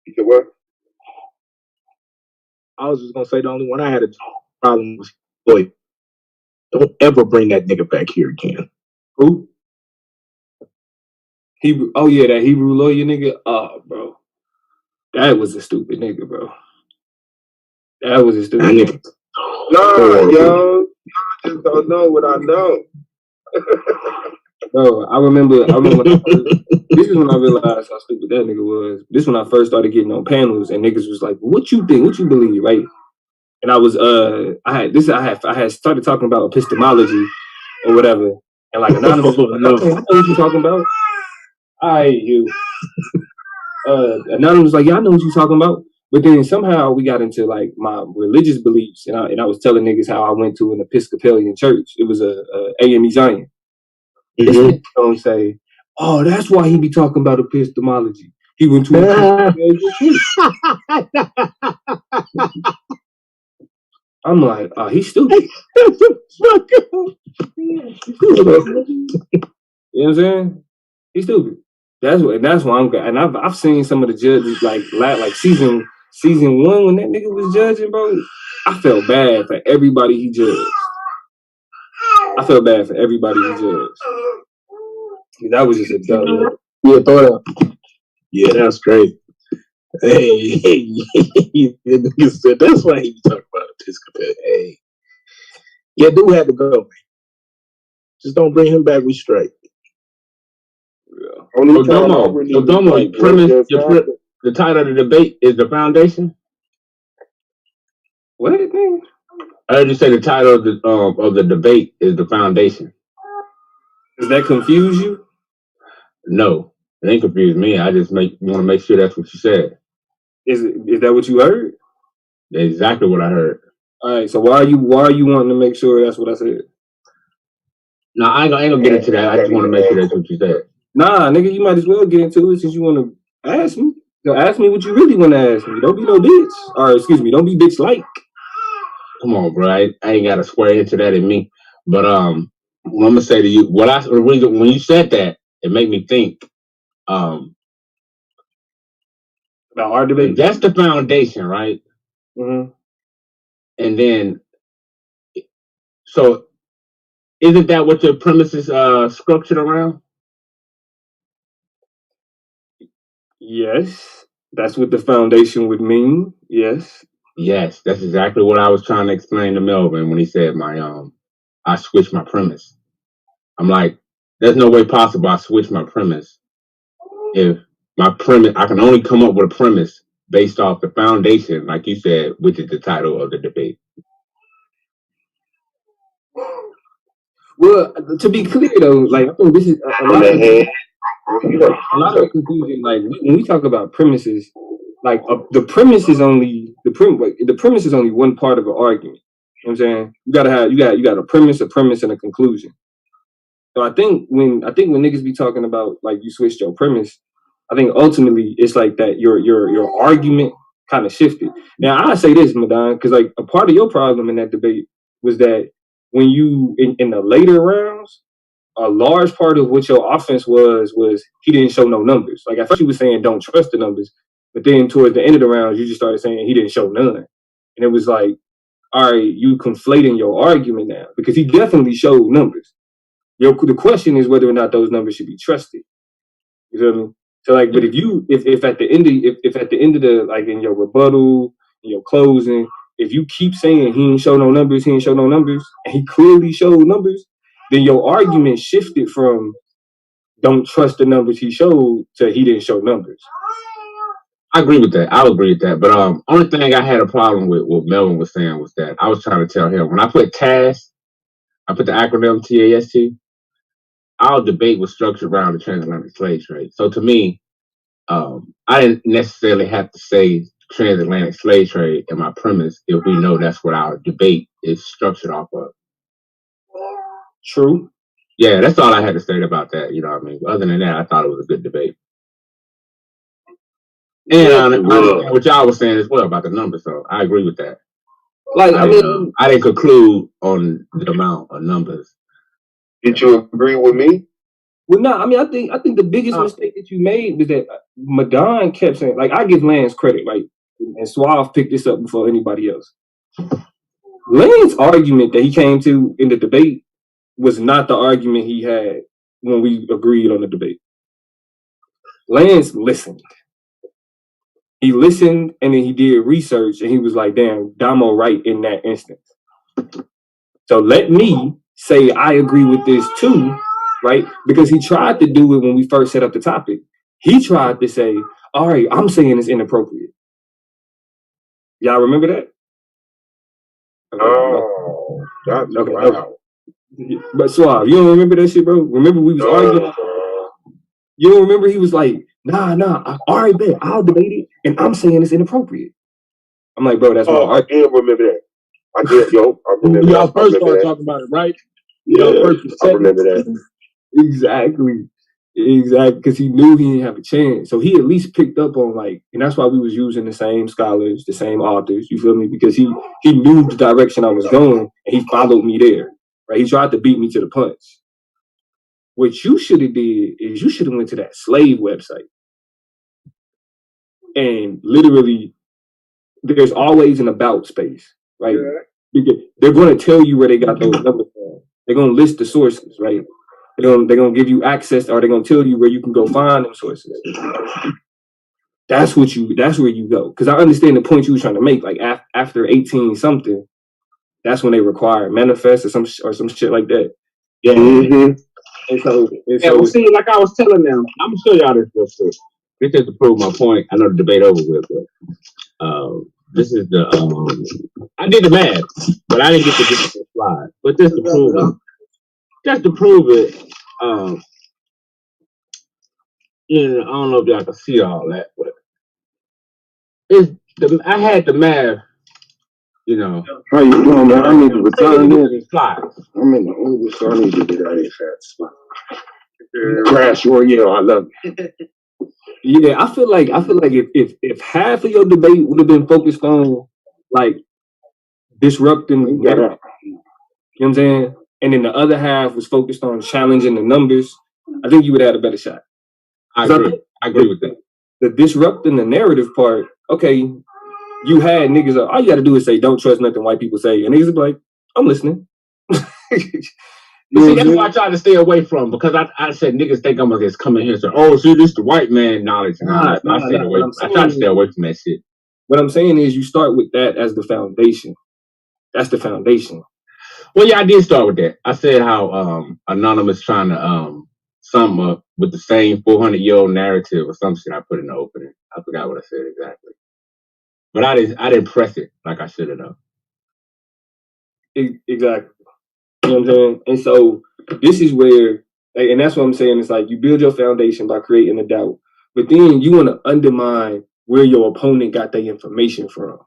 You said what? I was just gonna say the only one I had a problem with. Boy, don't ever bring that nigga back here again. Who? Hebrew. Oh yeah, that Hebrew lawyer nigga. Oh, bro, that was a stupid nigga, bro. That was a stupid nigga. Nah, yo, I just don't know what I know. Bro, I remember this is when I realized how stupid that nigga was. This is when I first started getting on panels and niggas was like, what you think? What you believe, right? And I was I had started talking about epistemology or whatever. And like Anonymous was like, okay, I know what you're talking about. Anonymous was like, yeah, I know what you're talking about. But then somehow we got into like my religious beliefs, and I was telling niggas how I went to an Episcopalian church. It was a AME Zion. This don't say, oh, that's why he be talking about epistemology. He went to I'm like, oh, he's stupid. You know what I'm saying? He's stupid. That's why I'm and I've seen some of the judges like season 1 when that nigga was judging, bro. I felt bad for everybody he judged. That was just a dumb. Yeah, throw it up. Yeah, that's great. Hey, nigga said that's why he talking about Episcopal. Hey, yeah, dude had to go, man. Just don't bring him back. We straight. Yeah. The premise, the title of the debate is the foundation. What thing? I heard you say the title of the debate is the foundation. Does that confuse you? No, it ain't confused me. I just want to make sure that's what you said. Is that what you heard? That's exactly what I heard. All right. So why are you wanting to make sure that's what I said? No, I ain't gonna get into that. I just want to make sure that's what you said. Nah, nigga, you might as well get into it since you want to ask me. So ask me what you really want to ask me. Don't be no bitch. Or excuse me, don't be bitch like. Come on, bro. I ain't got to square into that in me. But what I'm gonna say to you, when you said that, it made me think. About our debate. That's the foundation, right? Mm-hmm. And then, so isn't that what your premise is structured around? Yes, that's what the foundation would mean. Yes. Yes, that's exactly what I was trying to explain to Melvin when he said I switched my premise. I'm like, there's no way possible I switch my premise if my premise, I can only come up with a premise based off the foundation, like you said, which is the title of the debate. Well, to be clear though, like I think this is a lot of the confusion. Like when we talk about premises, like the premise is only the premise is only one part of an argument. You know what I'm saying? You got a premise, and a conclusion. So I think when niggas be talking about like you switched your premise, I think ultimately it's like that your argument kind of shifted. Now I say this, Madon, because like a part of your problem in that debate was that when you in the later rounds, a large part of what your offense was he didn't show no numbers. Like at first you was saying don't trust the numbers, but then towards the end of the rounds you just started saying he didn't show none, and it was like, all right, you conflating your argument now because he definitely showed numbers. The question is whether or not those numbers should be trusted. You feel me? So like, but if at the end of the like in your rebuttal, in your closing, if you keep saying he ain't show no numbers, and he clearly showed numbers, then your argument shifted from don't trust the numbers he showed to he didn't show numbers. I agree with that. I'll agree with that. But only thing I had a problem with what Melvin was saying was that I was trying to tell him when I put TAST, I put the acronym TAST. Our debate was structured around the transatlantic slave trade. So to me, I didn't necessarily have to say transatlantic slave trade in my premise if we know that's what our debate is structured off of. True. Yeah, that's all I had to say about that. You know what I mean? Other than that, I thought it was a good debate. And I understand what y'all was saying as well about the numbers, so I agree with that. Like I didn't conclude on the amount of numbers. Did you agree with me? Well, no, I mean, I think the biggest mistake that you made was that Madon kept saying, like, I give Lance credit, right? And Suave picked this up before anybody else. Lance's argument that he came to in the debate was not the argument he had when we agreed on the debate. Lance listened. He listened and then he did research and he was like, damn, Damo right in that instance. So let me say I agree with this too, right? Because he tried to do it when we first set up the topic. He tried to say, all right, I'm saying it's inappropriate. Y'all remember that? Oh, that's okay, wow. Okay. But Suave, you don't remember that shit, bro? Remember we was arguing? You don't remember he was like, nah, all right, bet, I'll debate it, and I'm saying it's inappropriate. I'm like, bro, that's my argument. I did remember that. I did, yo. I remember y'all first started talking about it, right? Yeah, I remember that. Exactly, because he knew he didn't have a chance. So he at least picked up on like, and that's why we was using the same scholars, the same authors. You feel me? Because he knew the direction I was going, and he followed me there. Right? He tried to beat me to the punch. What you should have did is you should have went to that slave website, and literally, there's always an about space, right? Yeah. They're going to tell you where they got those numbers from. They're going to list the sources, right? They're going to give you access, or they're going to tell you where you can go find them sources. That's where you go. Because I understand the point you were trying to make. Like after 18 something, that's when they require manifest or some shit like that. Yeah. Mm-hmm. And so see, like I was telling them, I'm gonna show y'all this real quick. This is to prove my point. I know the debate over with, but this is the I did the math, but I didn't get to get the slide. But just to prove it, I don't know if y'all can see all that, but I had the math You know. How you doing, man? I need to return this. Fly. I'm in the Uber, so I need to get out of here fast. Crash Royale, I love it. Yeah, I feel like if half of your debate would have been focused on like disrupting, you know what I'm saying, and then the other half was focused on challenging the numbers, I think you would have had a better shot. I agree with that. The disrupting the narrative part, okay, you had niggas, all you got to do is say, don't trust nothing white people say, and niggas be like, I'm listening. See, that's what I tried to stay away from, because I said niggas think I'm gonna just come in here and say, oh, see, this the white man knowledge. I tried to stay away from that shit. What I'm saying is you start with that as the foundation. That's the foundation. Well, yeah, I did start with that. I said how Anonymous trying to sum up with the same 400-year-old narrative or some shit I put in the opening. I forgot what I said exactly. But I didn't press it like I should have done. Exactly. You know what I'm saying? And so this is where, and that's what I'm saying, it's like you build your foundation by creating a doubt, but then you want to undermine where your opponent got their information from.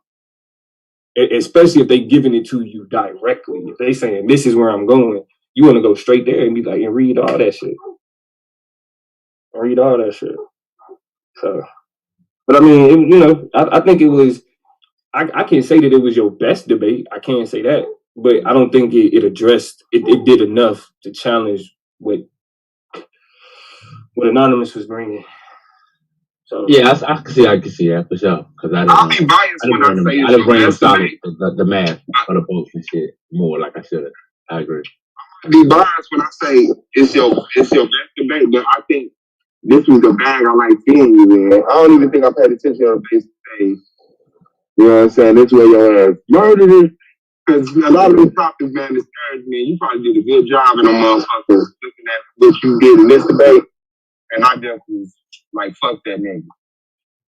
Especially if they giving it to you directly. If they saying, this is where I'm going, you want to go straight there and be like, and read all that shit. So, but I mean, you know, I think it was, I can't say that it was your best debate. I can't say that. But I don't think it addressed, it did enough to challenge what Anonymous was bringing. So yeah, I can see that for sure. Because I'll be biased when I say I didn't bring the math of the votes and shit more like I should have. I agree. I'll be biased when I say it's your best debate, but I think this was the bag I like seeing you in. I don't even think I paid attention on the stage. You know what I'm saying? This way your ass murdered it. Because a lot of these topics, man, discouraged me. You probably did a good job in them motherfuckers looking at what you did in this debate. And I just was like, fuck that nigga.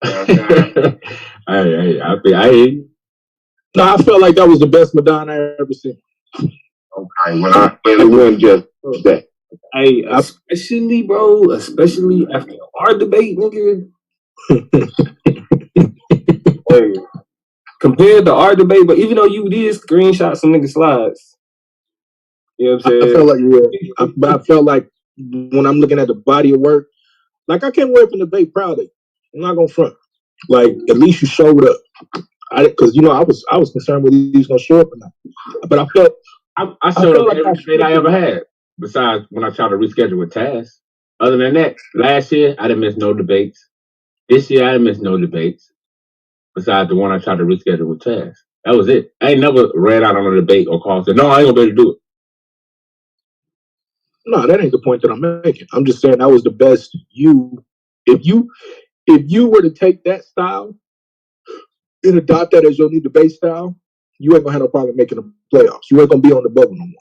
You know what I'm saying? I hear you. No, I felt like that was the best Madonna I ever seen. Okay, well, it wasn't just that. Hey, especially after our debate, nigga. Hey, compared to our debate, but even though you did screenshot some nigga slides, you know what I'm saying? I felt like when I'm looking at the body of work, like I came away from the debate proud of you. I'm not gonna front. Like at least you showed up. Because you know I was concerned whether he was gonna show up or not. But I felt I showed up like every debate I ever had. Besides when I tried to reschedule with Taz. Other than that, last year I didn't miss no debates. This year I didn't miss no debates. Besides the one I tried to reschedule with Taz. That was it. I ain't never ran out on a debate or called and said, no, I ain't gonna be able to do it. No, that ain't the point that I'm making. I'm just saying that was the best if you were to take that style and adopt that as your new debate style, you ain't gonna have no problem making the playoffs. You ain't gonna be on the bubble no more.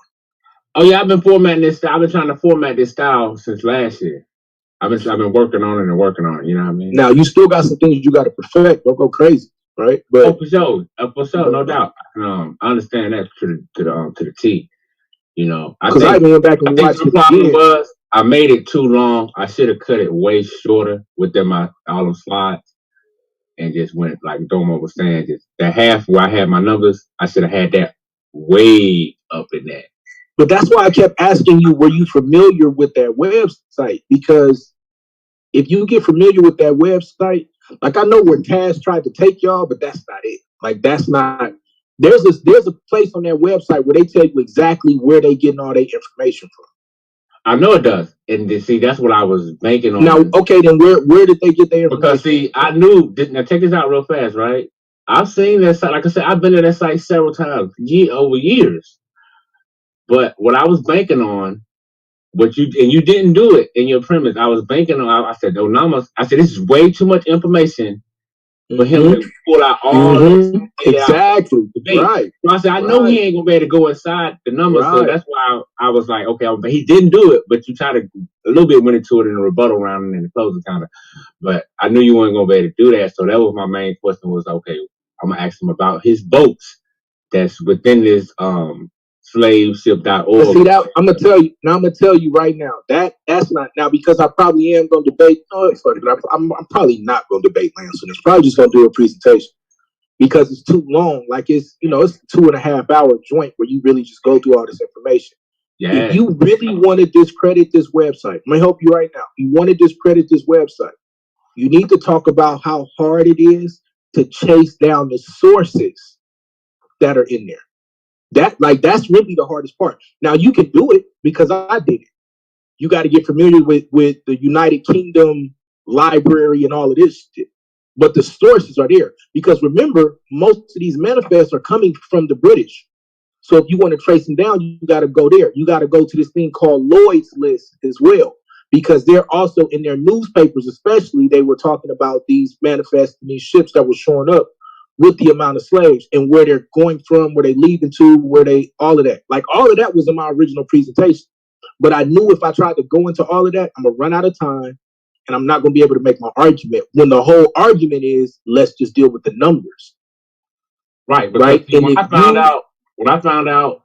Oh yeah, I've been formatting this style. I've been trying to format this style since last year. I've been working on it, you know what I mean? Now you still got some things you gotta perfect. Don't go crazy, right? But for sure, no doubt. I understand that to the T. You know, I even went back and watched the problem was I made it too long. I should have cut it way shorter within all them slides and just went like Domo was saying, just that half where I had my numbers, I should have had that way up in that. But that's why I kept asking you, were you familiar with that website? Because if you get familiar with that website, like I know where Taz tried to take y'all, but that's not it. Like that's not. There's a place on their website where they tell you exactly where they getting all their information from. I know it does, and see that's what I was banking on. Now, okay, then where did they get their information? Because see, I knew. Now check this out real fast, right? I've seen that site. Like I said, I've been to that site several times, over years. But what I was banking on, you didn't do it in your premise. I was banking on. I said, this is way too much information for him to pull out all exactly right. So I said, I know he ain't gonna be able to go inside the numbers, so that's why I was like, okay, but he didn't do it. But you tried to a little bit went into it in the rebuttal round and in the closing kind of. But I knew you weren't gonna be able to do that, so that was my main question. Was okay, I'm gonna ask him about his votes that's within this slaveship.org. See that I'm gonna tell you right now that's not now because I probably am gonna debate. No, it's funny, but I'm probably not gonna debate Lance. It's probably just gonna do a presentation. because it's too long. Like it's, it's a 2.5 hour joint where you really just go through all this information. Yeah. If you really want to discredit this website, I'm gonna help you right now. If you want to discredit this website, you need to talk about how hard it is to chase down the sources that are in there. That's really the hardest part. Now you can do it because I did it. You got to get familiar with the United Kingdom library and all of this shit. But the sources are there because remember, most of these manifests are coming from the British. So if you want to trace them down, you got to go there. You got to go to this thing called Lloyd's List as well, because they're also in their newspapers, especially, they were talking about these manifests and these ships that were showing up with the amount of slaves and where they're going from, where they leaving to, all of that. Like all of that was in my original presentation. But I knew if I tried to go into all of that, I'm going to run out of time and I'm not going to be able to make my argument when the whole argument is, let's just deal with the numbers. Right. Right. And when I found out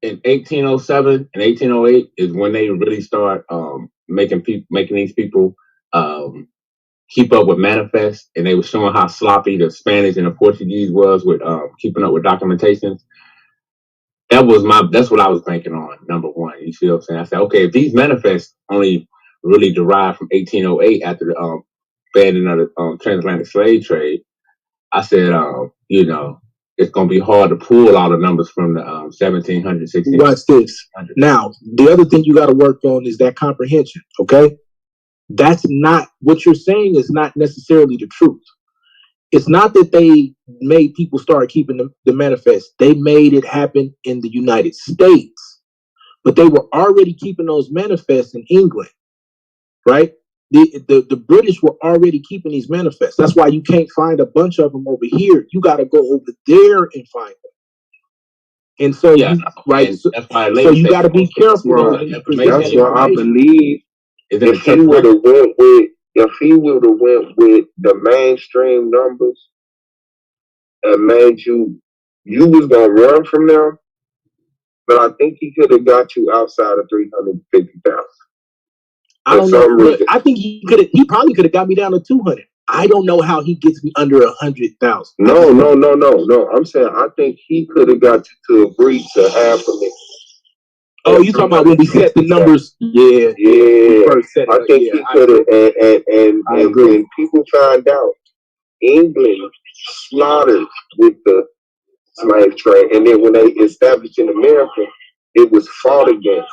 in 1807 and 1808 is when they really start making these people keep up with manifests, and they were showing how sloppy the Spanish and the Portuguese was with keeping up with documentations. That's what I was banking on, number one. You see what I'm saying? I said, okay, if these manifests only really derived from 1808 after the banning of the transatlantic slave trade, I said, it's going to be hard to pull all the numbers from the 1700s, 1600s. Watch this. Now, the other thing you got to work on is that comprehension, okay? That's not, what you're saying is not necessarily the truth. It's not that they made people start keeping the manifest. They made it happen in the United States, but they were already keeping those manifests in England, right? The British were already keeping these manifests. That's why you can't find a bunch of them over here. You got to go over there and find them. And so, yeah, right? So you got to be careful. That's why I believe if he would have went with the mainstream numbers and made you was gonna run from them, but I think he could have got you outside of 350,000. I don't know. Look, I think he probably could have got me down to 200. I don't know how he gets me under 100,000. No. I'm saying I think he could have got you to agree to $500,000. Oh, you talking about when we set the numbers? Yeah. I think he could have, and when people find out England slaughtered with the slave trade, and then when they established in America, it was fought against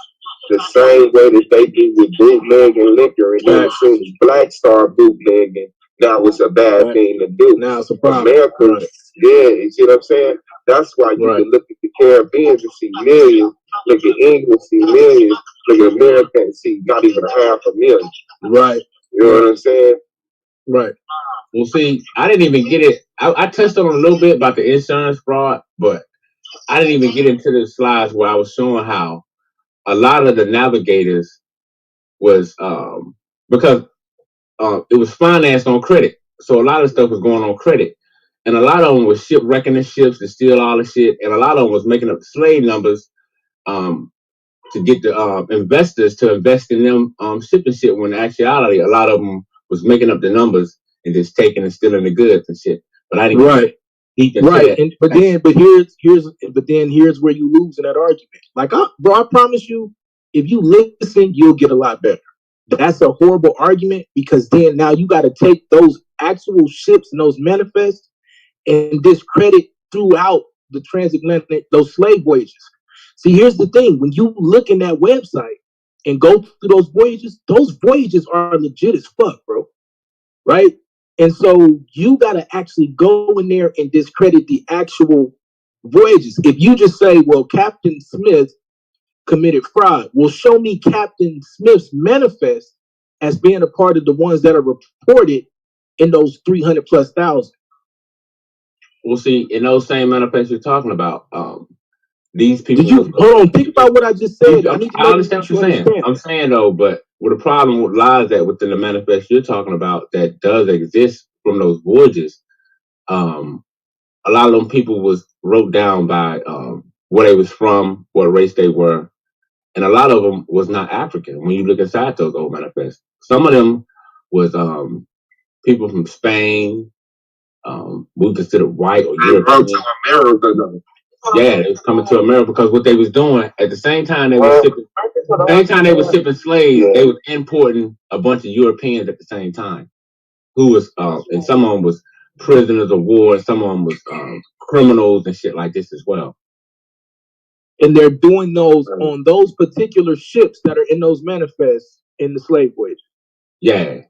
the same way that they do with bootlegging liquor, and then as soon as blacks start bootlegging, that was a bad thing to do. Now it's a problem. America, you see what I'm saying? That's why you can look at the Caribbean and see millions, look at England, see millions, look at America and see not even 500,000. Right. You know what I'm saying? Right. Well, see, I didn't even get it. I touched on a little bit about the insurance fraud, but I didn't even get into the slides where I was showing how a lot of the navigators was because it was financed on credit. So a lot of stuff was going on credit. And a lot of them was shipwrecking the ships to steal all the shit. And a lot of them was making up the slave numbers to get the investors to invest in them shipping shit, when in actuality, a lot of them was making up the numbers and just taking and stealing the goods and shit. But I didn't but then here's where you lose in that argument. Like, I promise you, if you listen, you'll get a lot better. That's a horrible argument, because then now you got to take those actual ships and those manifests and discredit throughout the transatlantic, those slave voyages. See, here's the thing. When you look in that website and go through those voyages are legit as fuck, bro. Right? And so you got to actually go in there and discredit the actual voyages. If you just say, well, Captain Smith committed fraud, well, show me Captain Smith's manifest as being a part of the ones that are reported in those 300,000+. We'll see, in those same manifests you're talking about, these people. Hold on, think about what I just said. I understand what you're saying. I'm saying though, but where the problem lies at within the manifest you're talking about that does exist from those voyages, a lot of them people was wrote down by where they was from, what race they were, and a lot of them was not African. When you look inside those old manifests, some of them was people from Spain, we considered white or They brought European. to America though. Yeah, they was coming to America because what they was doing at the same time they was shipping slaves, they was importing a bunch of Europeans at the same time. Who was and some of them was prisoners of war, and some of them was criminals and shit like this as well. And they're doing those on those particular ships that are in those manifests in the slave voyage. Yeah.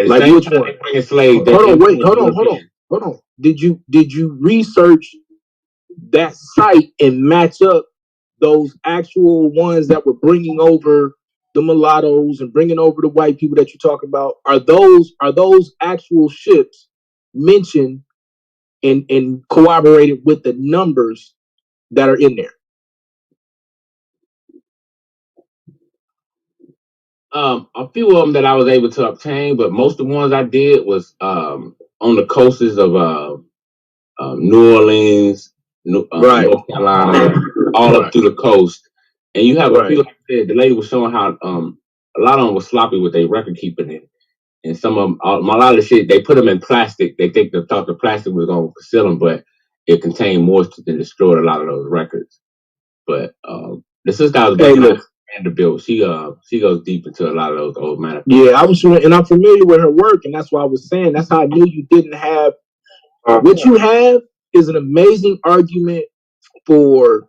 Like which one? Bringing slaves. Hold on. Did you research that site and match up those actual ones that were bringing over the mulattoes and bringing over the white people that you talk about? Are those actual ships mentioned and corroborated with the numbers that are in there? A few of them that I was able to obtain, but most of the ones I did was on the coasts of New Orleans, North Carolina, all up through the coast. And you have a few, like I said, the lady was showing how a lot of them was sloppy with their record keeping, and some of them, a lot of the shit, they put them in plastic. They thought the plastic was going to conceal them, but it contained moisture and destroyed a lot of those records. But the sister I was with, Vanderbilt, she goes deep into a lot of those old matters. Yeah, I'm familiar with her work, and that's why I was saying that's how I knew you didn't have what you have is an amazing argument for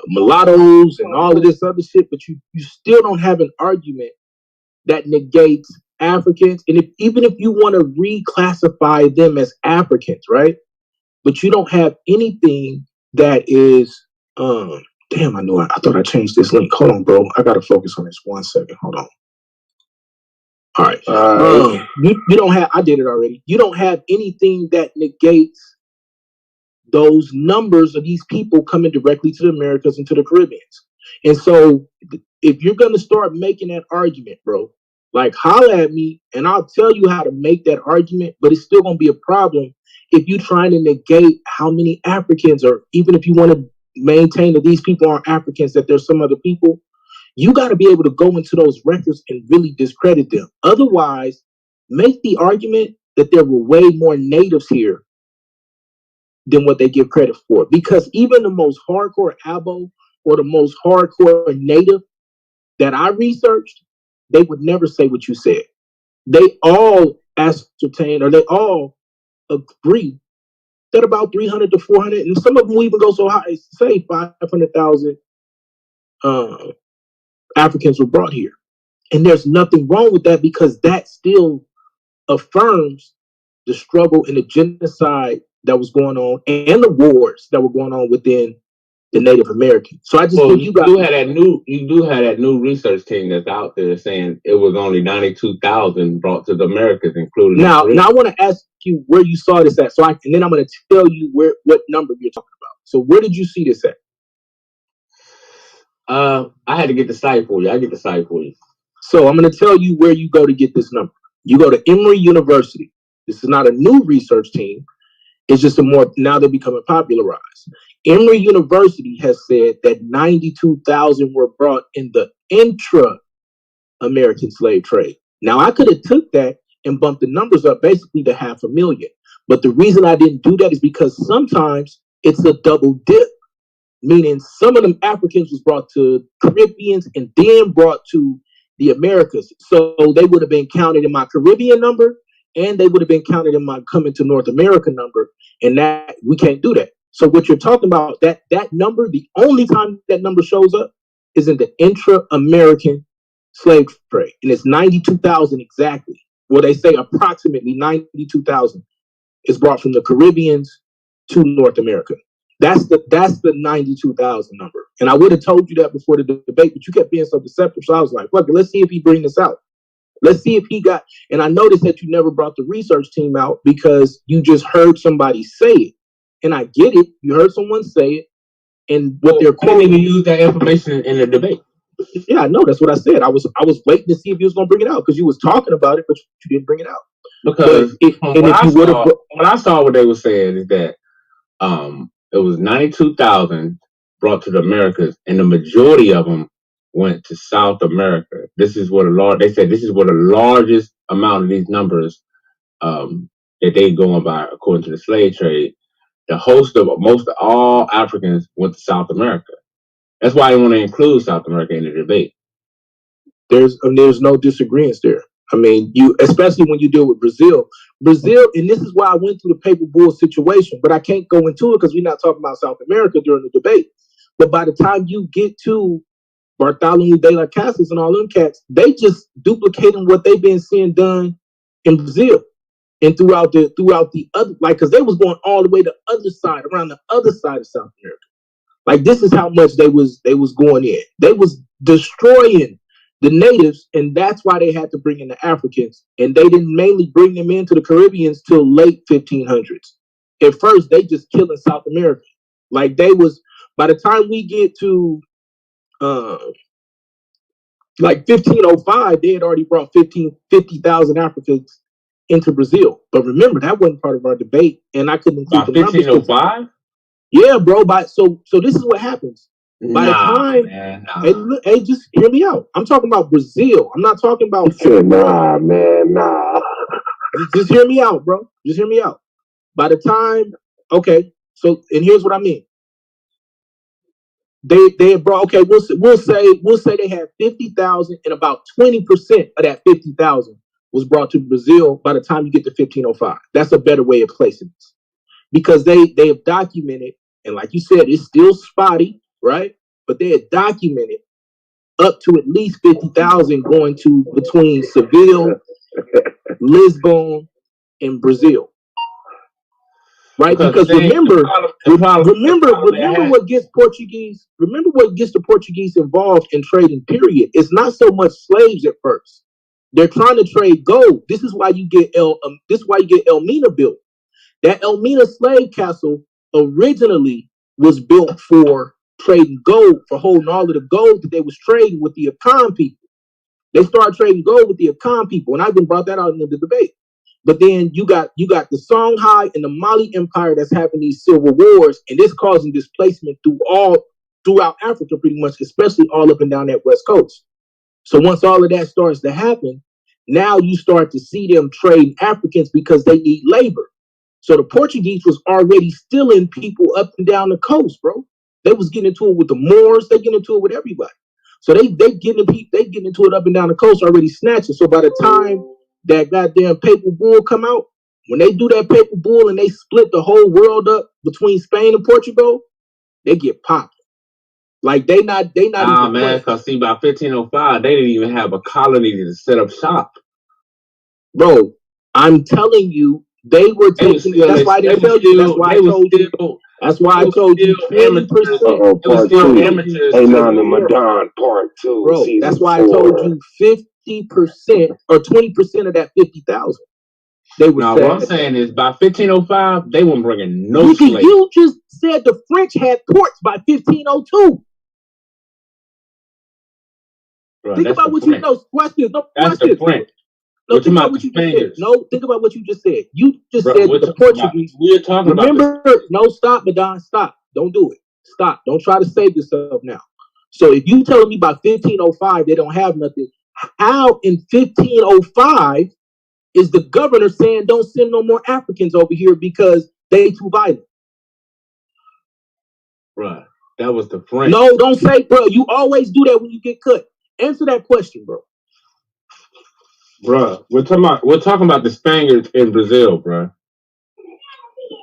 mulattoes and all of this other shit, but you still don't have an argument that negates Africans. And even if you want to reclassify them as Africans, right? But you don't have anything that is damn, I thought I changed this link. Hold on, bro. I gotta focus on this 1 second. Hold on. All right. You don't have, I did it already. You don't have anything that negates those numbers of these people coming directly to the Americas and to the Caribbeans. And so if you're going to start making that argument, bro, like holler at me and I'll tell you how to make that argument, but it's still going to be a problem if you're trying to negate how many Africans, or even if you want to maintain that these people aren't Africans, that there's some other people. You got to be able to go into those records and really discredit them. Otherwise, make the argument that there were way more natives here than what they give credit for. Because even the most hardcore Abo or the most hardcore native that I researched, they would never say what you said. They all ascertain, or they all agree that about 300 to 400, and some of them will even go so high as to say 500,000 Africans were brought here. And there's nothing wrong with that, because that still affirms the struggle and the genocide that was going on and the wars that were going on within the Native Americans. So I just think you do have that new research team that's out there saying it was only 92,000 brought to the Americas, including now I want to ask you where you saw this at, and then I'm going to tell you what number you're talking about. So where did you see this at? I had to get the site for you. I get the site for you. So I'm going to tell you where you go to get this number. You go to Emory University. This is not a new research team. It's just now they're becoming popularized. Emory University has said that 92,000 were brought in the intra-American slave trade. Now, I could have took that and bumped the numbers up basically to 500,000. But the reason I didn't do that is because sometimes it's a double dip, meaning some of them Africans was brought to Caribbeans and then brought to the Americas. So they would have been counted in my Caribbean number, and they would have been counted in my coming to North America number. And that we can't do that. So what you're talking about, that number, the only time that number shows up is in the intra-American slave trade. And it's 92,000 exactly. Well, they say approximately 92,000 is brought from the Caribbeans to North America. That's the 92,000 number. And I would have told you that before the debate, but you kept being so deceptive. So I was like, fuck it, let's see if he bring this out. Let's see if he got, and I noticed that you never brought the research team out because you just heard somebody say it. And I get it. You heard someone say it. And what they're quoting. I didn't even use that information in the debate. Yeah, I know. That's what I said. I was waiting to see if you was going to bring it out because you was talking about it, but you didn't bring it out. Because when I saw what they were saying is that it was 92,000 brought to the Americas, and the majority of them went to South America. This is what they said. This is where the largest amount of these numbers that they going by according to the slave trade, the host of most of all Africans went to South America. That's why I want to include South America in the debate. There's no disagreement there. I mean, you especially when you deal with Brazil, and this is why I went through the paper bull situation, but I can't go into it because we're not talking about South America during the debate. But by the time you get to Bartholomew de las Casas and all them cats, they just duplicating what they've been seeing done in Brazil and throughout the other, like, because they was going all the way to the other side, around the other side of South America. Like, this is how much they was going in. They was destroying the natives, and that's why they had to bring in the Africans. And they didn't mainly bring them into the Caribbeans till late 1500s. At first, they just killing South America. Like, they was, by the time we get to like 1505, they had already brought 50,000 Africans into Brazil. But remember, that wasn't part of our debate, and I couldn't include the numbers. 1505? Yeah, bro. So this is what happens. By the time, hey, just hear me out. I'm talking about Brazil. I'm not talking about. Nah, man, nah. Just hear me out, bro. Just hear me out. By the time, okay. So, and here's what I mean. They brought, okay. We'll say they had 50,000, and about 20% of that 50,000 was brought to Brazil. By the time you get to 1505, that's a better way of placing this, because they have documented, and like you said, it's still spotty, right? But they had documented up to at least 50,000 going to between Seville, Lisbon, and Brazil. Right? Because remember what gets Portuguese, remember what gets the Portuguese involved in trading, period. It's not so much slaves at first. They're trying to trade gold. This is why you get Elmina built. That Elmina slave castle originally was built for trading gold, for holding all of the gold that they was trading with the Akan people. They started trading gold with the Akan people, and I've been brought that out in the debate. But then you got the Songhai and the Mali Empire that's having these civil wars, and it's causing displacement throughout Africa, pretty much, especially all up and down that west coast. So once all of that starts to happen, now you start to see them trade Africans because they need labor. So the Portuguese was already stealing people up and down the coast, bro. They was getting into it with the Moors. They getting into it with everybody. So they getting into it up and down the coast already snatching. So by the time that goddamn paper bull come out, when they do that paper bull and they split the whole world up between Spain and Portugal, they get popped. Like they not even man, because see, by 1505, they didn't even have a colony to set up shop. Bro, I'm telling you, they were taking. That's why I didn't tell you. That's why I told you. That's why I told you 20%. Part two. Hey, now the Madon part two. Bro, that's why I told you 50% or 20% of that 50,000. They were. Now, what I'm saying is, by 1505, they weren't bringing no slaves. You just said the French had ports by 1502. Bro, think about what you know. Watch this. No, watch this. No, think about what you just said. No, think about what you just said. You just said the Portuguese. We're talking Remember, about this. No, stop, Madon. Stop. Don't do it. Stop. Don't try to save yourself now. So if you telling me by 1505 they don't have nothing, how in 1505 is the governor saying don't send no more Africans over here because they too violent? Right. That was the French. No, don't say, bro. You always do that when you get cut. Answer that question, bro. Bruh, we're talking about the Spaniards in Brazil, bruh.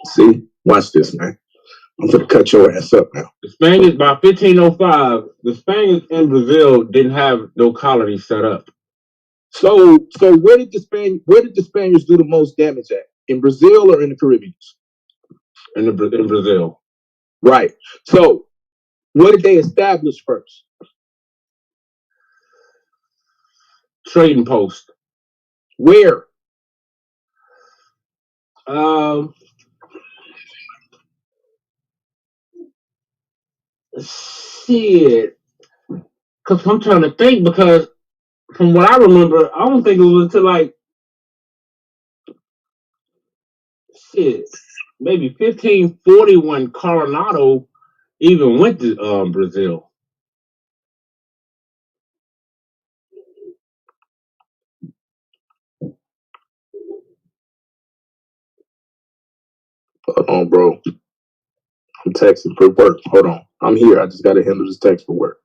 See, watch this, man. I'm gonna cut your ass up now. The Spaniards, by 1505, the Spaniards in Brazil didn't have no colony set up. So where did the Spaniards do the most damage at? In Brazil or in the Caribbean? In Brazil. Right. So what did they establish first? Trading post. Where? Shit. Because I'm trying to think, because from what I remember, I don't think it was until like maybe 1540 when Coronado even went to Brazil. Hold on, bro. I'm texting for work. Hold on. I'm here. I just got to handle this text for work.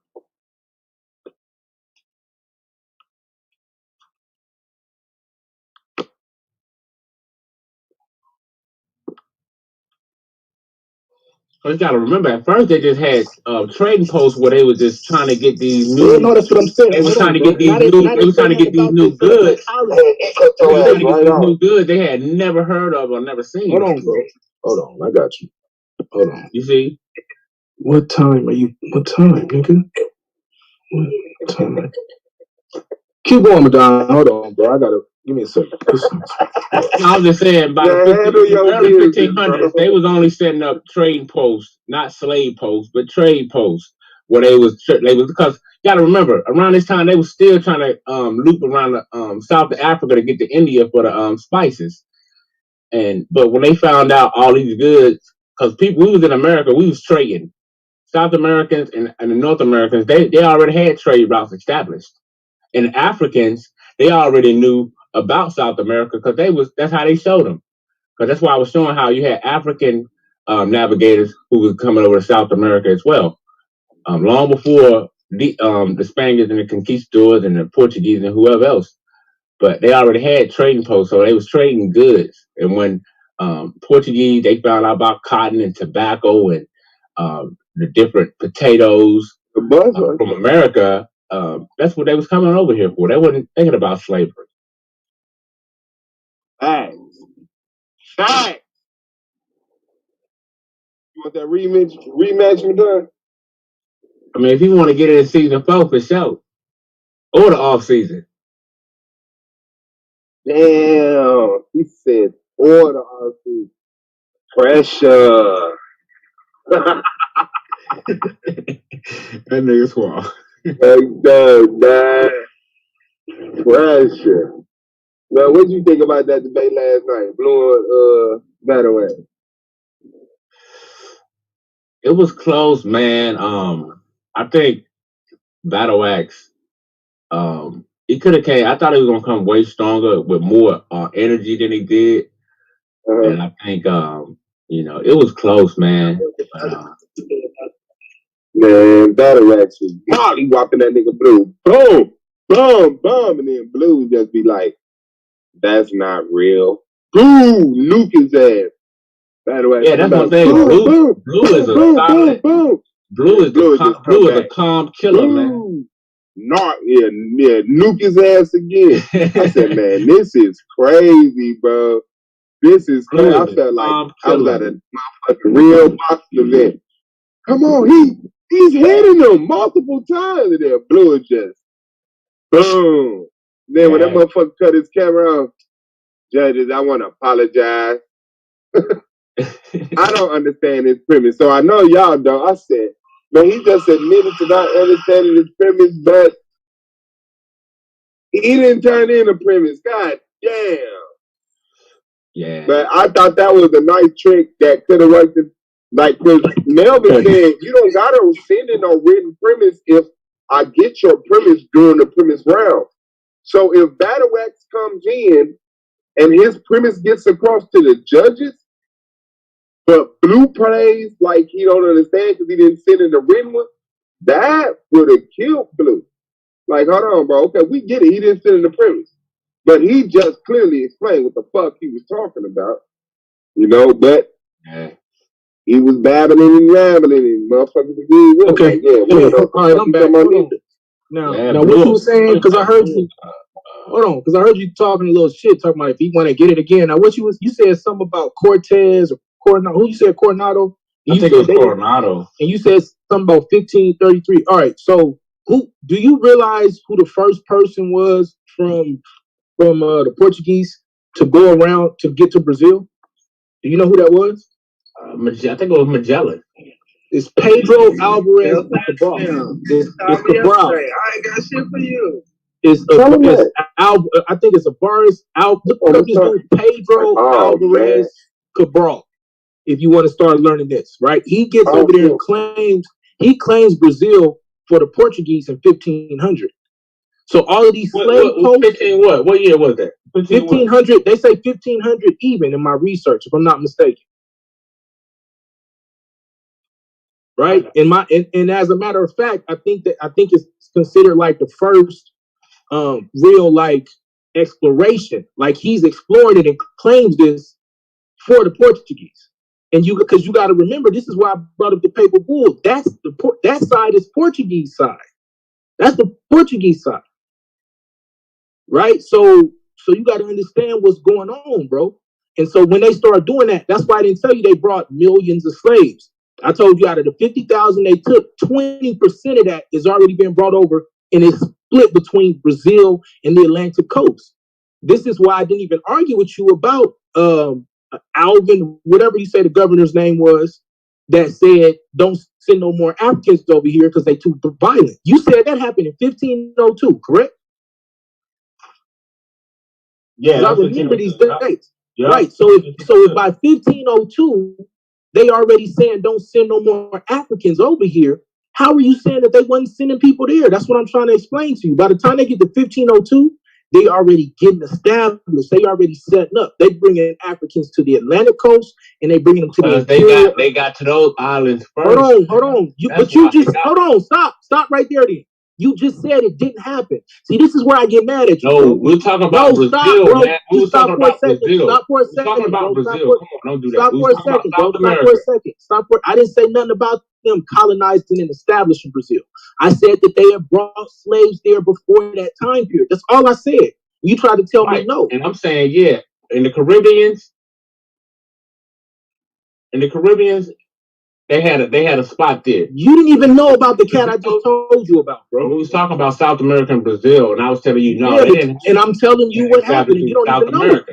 But you gotta remember, at first they just had trading posts where they were just trying to get these new. Yeah, no, that's what I'm saying. They were Hold trying on, to bro. get these Now they- new. now They were trying to saying get these about new this goods. psychology. They were trying to get Right these on. new goods they had never heard of or never seen. Hold on, bro. Hold on. I got you. Hold on. You see? What time are you? What time, nigga? What time? Keep going, Madonna. Hold on, bro. I gotta give me a second. I was just saying, by the early 1500s, they was only setting up trading posts, not slave posts, but trade posts, where they was because you got to remember, around this time they was still trying to loop around the South Africa to get to India for the spices, but when they found out all these goods, because we was in America, we was trading. South Americans and the North Americans, they already had trade routes established. And Africans, they already knew about South America because that's how they showed them. Because that's why I was showing how you had African navigators who was coming over to South America as well. Long before the Spaniards and the conquistadors and the Portuguese and whoever else. But they already had trading posts, so they was trading goods. And when Portuguese, they found out about cotton and tobacco and the different potatoes from America, that's what they was coming over here for. They wasn't thinking about slavery. Facts. Facts. You want that rematch done? I mean, if you want to get it in season 4 for sure, or the off season. Damn, he said or the off season. Pressure. That nigga's wild. That pressure. Well, what did you think about that debate last night? Blue Battle Wax. It was close, man. I think Battle Wax, he could have came. I thought he was gonna come way stronger with more energy than he did. And I think it was close, man. Man, Battle Wax was molly whopping that nigga Blue. Boom, boom, boom, and then Blue would just be like, "That's not real." Boom, nuke his ass. Battle Wax. Yeah, that's what I'm saying. Blue is a solid. Blue is a calm killer, man. Nuke his ass again. I said, man, this is crazy, bro. This is crazy. I felt like I was at a motherfucking real boxing event. Come on, he's hitting them multiple times, and then Blue is just boom. Then when that motherfucker cut his camera off, judges, I want to apologize. I don't understand his premise, so I know y'all don't. I said, man, he just admitted to not understanding his premise, but he didn't turn in a premise. God damn. Yeah. But I thought that was a nice trick that could have worked. Like Melvin said, you don't gotta send in no written premise if I get your premise during the premise round. So if Battle Wax comes in and his premise gets across to the judges, but Blue plays like he don't understand because he didn't send in the written one, that would have killed Blue. Like, hold on, bro. Okay, we get it. He didn't send in the premise. But he just clearly explained what the fuck he was talking about. You know, but he was babbling and rambling and motherfuckers agreed with him. Like, all right, I'm back. Now what you were saying, because I heard you. Hold on, because I heard you talking a little shit, talking about if he want to get it again. Now, you said something about Cortez or Coronado. Who you said Coronado? I think it was Coronado. And you said something about 1533. All right, so who do you realize who the first person was from the Portuguese to go around to get to Brazil? Do you know who that was? I think it was Magellan. It's Pedro Alvarez Cabral. It's Cabral. I ain't got shit for you. I think it's Alvarez. Look up this dude, Pedro Alvarez Cabral. If you want to start learning this, right? He gets over there and claims Brazil for the Portuguese in 1500. So all of these slave posts. What year was that? 1500. They say 1500 even in my research, if I'm not mistaken. right? And as a matter of fact, I think it's considered like the first real like exploration. Like he's explored it and claims this for the Portuguese. And because you got to remember, this is why I brought up the Papal Bull. That side is Portuguese side. That's the Portuguese side, right? So you got to understand what's going on, bro. And so when they start doing that, that's why I didn't tell you they brought millions of slaves. I told you out of the 50,000 they took, 20% of that is already being brought over and it's split between Brazil and the Atlantic coast. This is why I didn't even argue with you about Alvin, whatever you say the governor's name was, that said, don't send no more Africans over here because they too violent. You said that happened in 1502, correct? Yeah, I remember these dates. Yeah. Right. So if by 1502 they already saying don't send no more Africans over here, how are you saying that they wasn't sending people there? That's what I'm trying to explain to you. By the time they get to 1502, they already getting established. They already setting up. They bringing Africans to the Atlantic coast and they bringing them to the they got to those islands first. Hold on. Hold on. Stop right there then. You just said it didn't happen. See, this is where I get mad at you. No, we're talking about Brazil, stop, man. We were talking about Brazil. Stop for a second. We're talking about Brazil. Come on, don't do that. Stop for a second, bro. Stop for a second. I didn't say nothing about them colonizing and establishing Brazil. I said that they had brought slaves there before that time period. That's all I said. You tried to tell me no. And I'm saying, yeah, in the Caribbeans, they had a spot there. You didn't even know about the cat I just told you about, bro. We was talking about South America and Brazil, and I was telling you no. Yeah, and I'm telling you what happened. And you don't even know.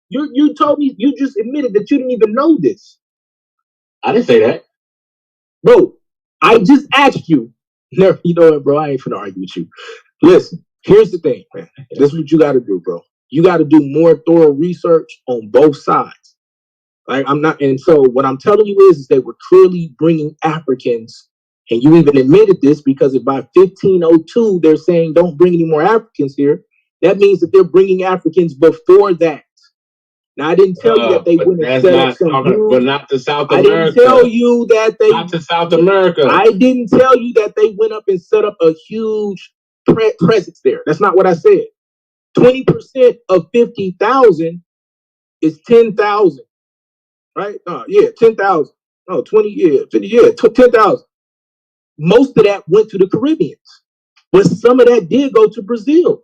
You told me, you just admitted that you didn't even know this. I didn't say that, bro. I just asked you. You know what, bro? I ain't finna argue with you. Listen, here's the thing, man. This is what you got to do, bro. You got to do more thorough research on both sides. Like and so what I'm telling you is they were clearly bringing Africans, and you even admitted this because if by 1502 they're saying don't bring any more Africans here, that means that they're bringing Africans before that. Now I didn't tell you that they wouldn't set up some but not to South America. I didn't tell you that they not to South America. I didn't tell you that they went up and set up a huge presence there. That's not what I said. 20% of 50,000 is 10,000. Right? 10,000. Oh, 20, 50, 10,000. Most of that went to the Caribbeans, but some of that did go to Brazil.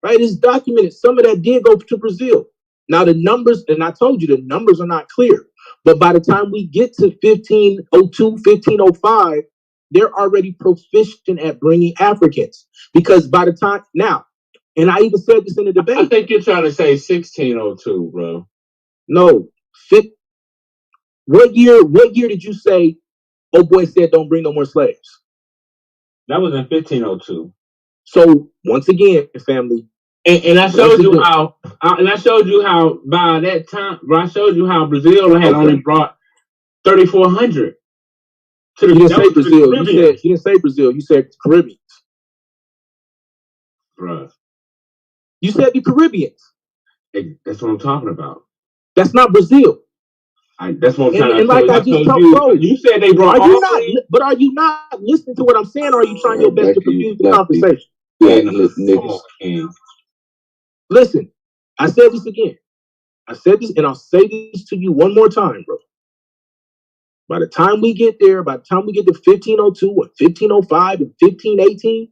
Right? It's documented. Some of that did go to Brazil. Now the numbers, and I told you the numbers are not clear, but by the time we get to 1502, 1505, they're already proficient at bringing Africans because by the time now, and I even said this in the debate. I think you're trying to say 1602, bro. No. What year did you say, oh boy said don't bring no more slaves? That was in 1502. So once again, family. And I showed you how by that time, I showed you how Brazil had only brought 3,400 to the You didn't say Brazil. You didn't say Brazil. You said Caribbeans. Bruh. You said the Caribbeans. That's what I'm talking about. That's not Brazil. That's what I'm trying to and like I just told you. You said they brought but are you not listening to what I'm saying, or are you trying your best to confuse the conversation? Listen, I said this again. I said this, and I'll say this to you one more time, bro. By the time we get there, by the time we get to 1502 or 1505 and 1518,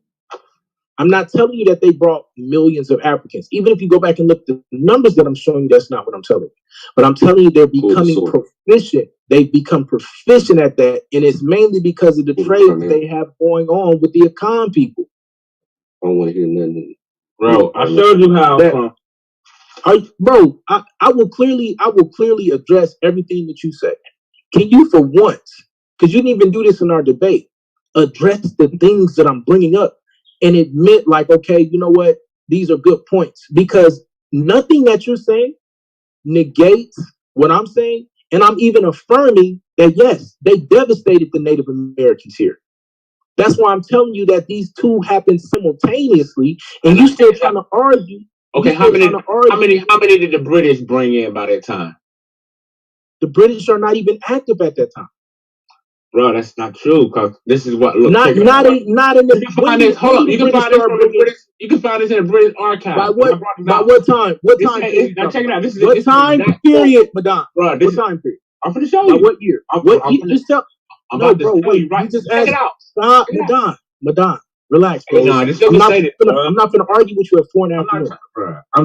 I'm not telling you that they brought millions of Africans. Even if you go back and look at the numbers that I'm showing you, that's not what I'm telling you. But I'm telling you they're becoming proficient. They've become proficient at that, and it's mainly because of the trade they have going on with the Akan people. I don't want to hear nothing. Bro, I showed you how. I will clearly address everything that you say. Can you, for once, because you didn't even do this in our debate, address the things that I'm bringing up and admit, like, okay, you know what? These are good points. Because nothing that you're saying negates what I'm saying. And I'm even affirming that, yes, they devastated the Native Americans here. That's why I'm telling you that these two happened simultaneously. And you still trying to argue. Okay, how many did the British bring in by that time? The British are not even active at that time. Bro, that's not true. Cause this is what look. Not in the. You can find this. Hold up. You can find this from the British. You can find this in the British archive. By what time? What time? Now check it out. This is what time period, Madon? Bro, what time period? I'm finna show you. What year? Just tell. No, bro. Wait. Right. You just check asked. it out. Stop, Madon. Relax, bro. No, I'm not gonna argue with you at 4 afternoon.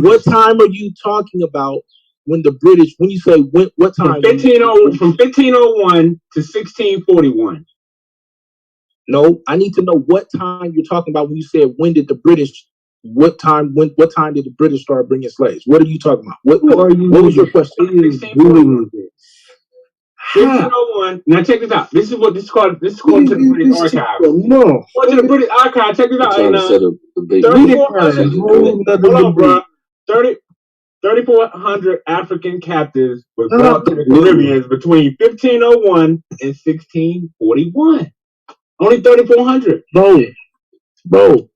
What time are you talking about when the British? When you say what time? From 1501 to 1641. No, I need to know what time you're talking about when you said when did the British? What time did the British start bringing slaves? What are you talking about? What was your question? 1501. Now check this out. This is what this is called. This is according to the British Archive. No. According to the British Archive, check this out. Trying to set up the big 3,400 African captives were brought to the Caribbean between 1501 and 1641. Only 3,400. Bro.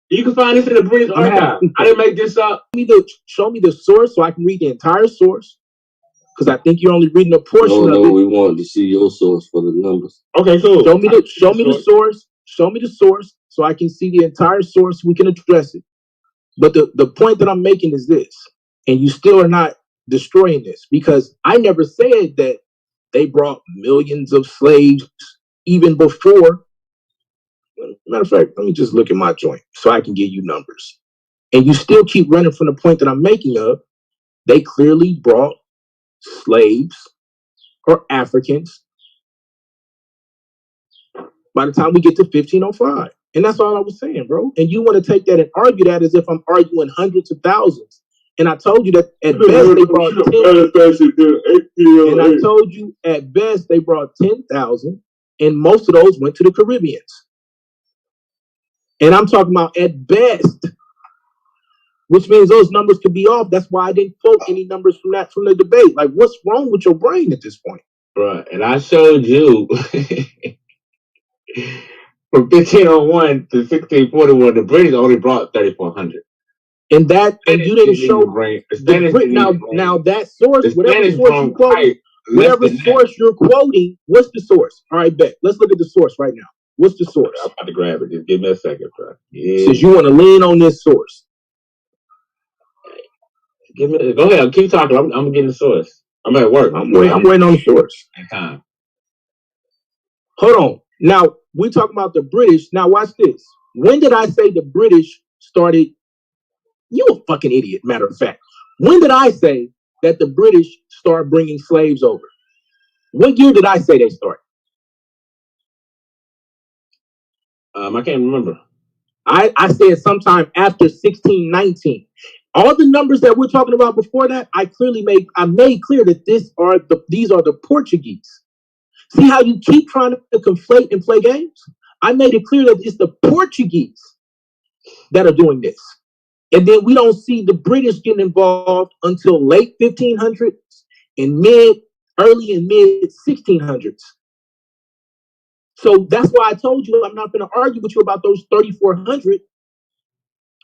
You can find this in the British Archive. I didn't make this up. Show me the source so I can read the entire source. Because I think you're only reading a portion of it. No, we want to see your source for the numbers. Okay, cool. Show me the source. Show me the source so I can see the entire source. We can address it. But the point that I'm making is this, and you still are not destroying this, because I never said that they brought millions of slaves even before. Matter of fact, let me just look at my joint so I can give you numbers. And you still keep running from the point that I'm making of. They clearly brought slaves or Africans by the time we get to 1505. And that's all I was saying, bro. And you want to take that and argue that as if I'm arguing hundreds of thousands. And I told you that at best they brought 10,000. And I told you at best they brought 10,000, and most of those went to the Caribbeans. And I'm talking about at best, which means those numbers could be off. That's why I didn't quote any numbers from the debate. Like, what's wrong with your brain at this point? Right. And I showed you from 1501 to 1641, the British only brought 3,400. And you didn't show now that source, whatever source you're quoting, what's the source? All right, bet. Let's look at the source right now. What's the source? I'm about to grab it. Just give me a second, bro. Yeah. Since you want to lean on this source. Go ahead. Keep talking. I'm getting the source. I'm at work. I'm waiting on the source. Time. Hold on. Now, we're talking about the British. Now, watch this. When did I say the British started? You a fucking idiot, matter of fact. When did I say that the British started bringing slaves over? What year did I say they started? I can't remember. I said sometime after 1619. All the numbers that we're talking about before that, I made clear that these are the Portuguese. See how you keep trying to conflate and play games? I made it clear that it's the Portuguese that are doing this. And then we don't see the British getting involved until late 1500s and early and mid 1600s. So that's why I told you I'm not going to argue with you about those 3,400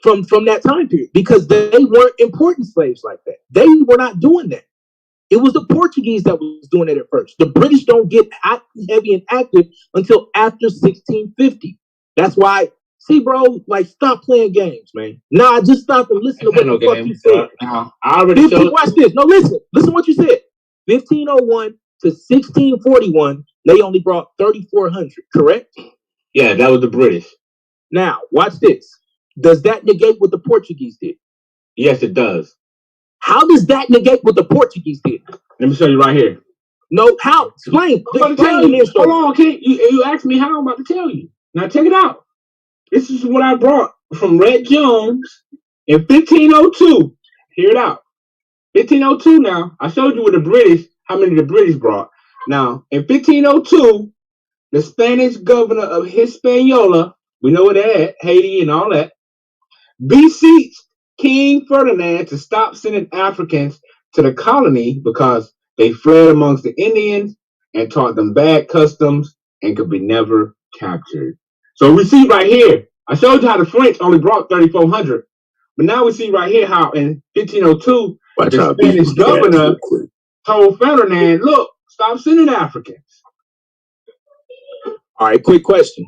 from that time period, because they weren't importing slaves like that. They were not doing that. It was the Portuguese that was doing it at first. The British don't get hot, heavy, and active until after 1650. That's why, see, bro, like, stop playing games, man. Nah, just stop and listen to what the fuck you said. I already showed. Watch this. No, listen what you said. 1501 to 1641, they only brought 3,400, correct? Yeah, that was the British. Now, watch this. Does that negate what the Portuguese did? Yes, it does. How does that negate what the Portuguese did? Let me show you right here. No, how? Explain. I'm about to tell you. Hold on, okay? You asked me how. I'm about to tell you. Now, check it out. This is what I brought from Red Jones in 1502. Hear it out. 1502 now. I showed you how many the British brought. Now, in 1502, the Spanish governor of Hispaniola, we know where they're at, Haiti and all that, beseeched King Ferdinand to stop sending Africans to the colony because they fled amongst the Indians and taught them bad customs and could be never captured. So we see right here, I showed you how the French only brought 3,400, but now we see right here how in 1502, the Spanish governor told Ferdinand, look, stop sending Africans. All right, quick question.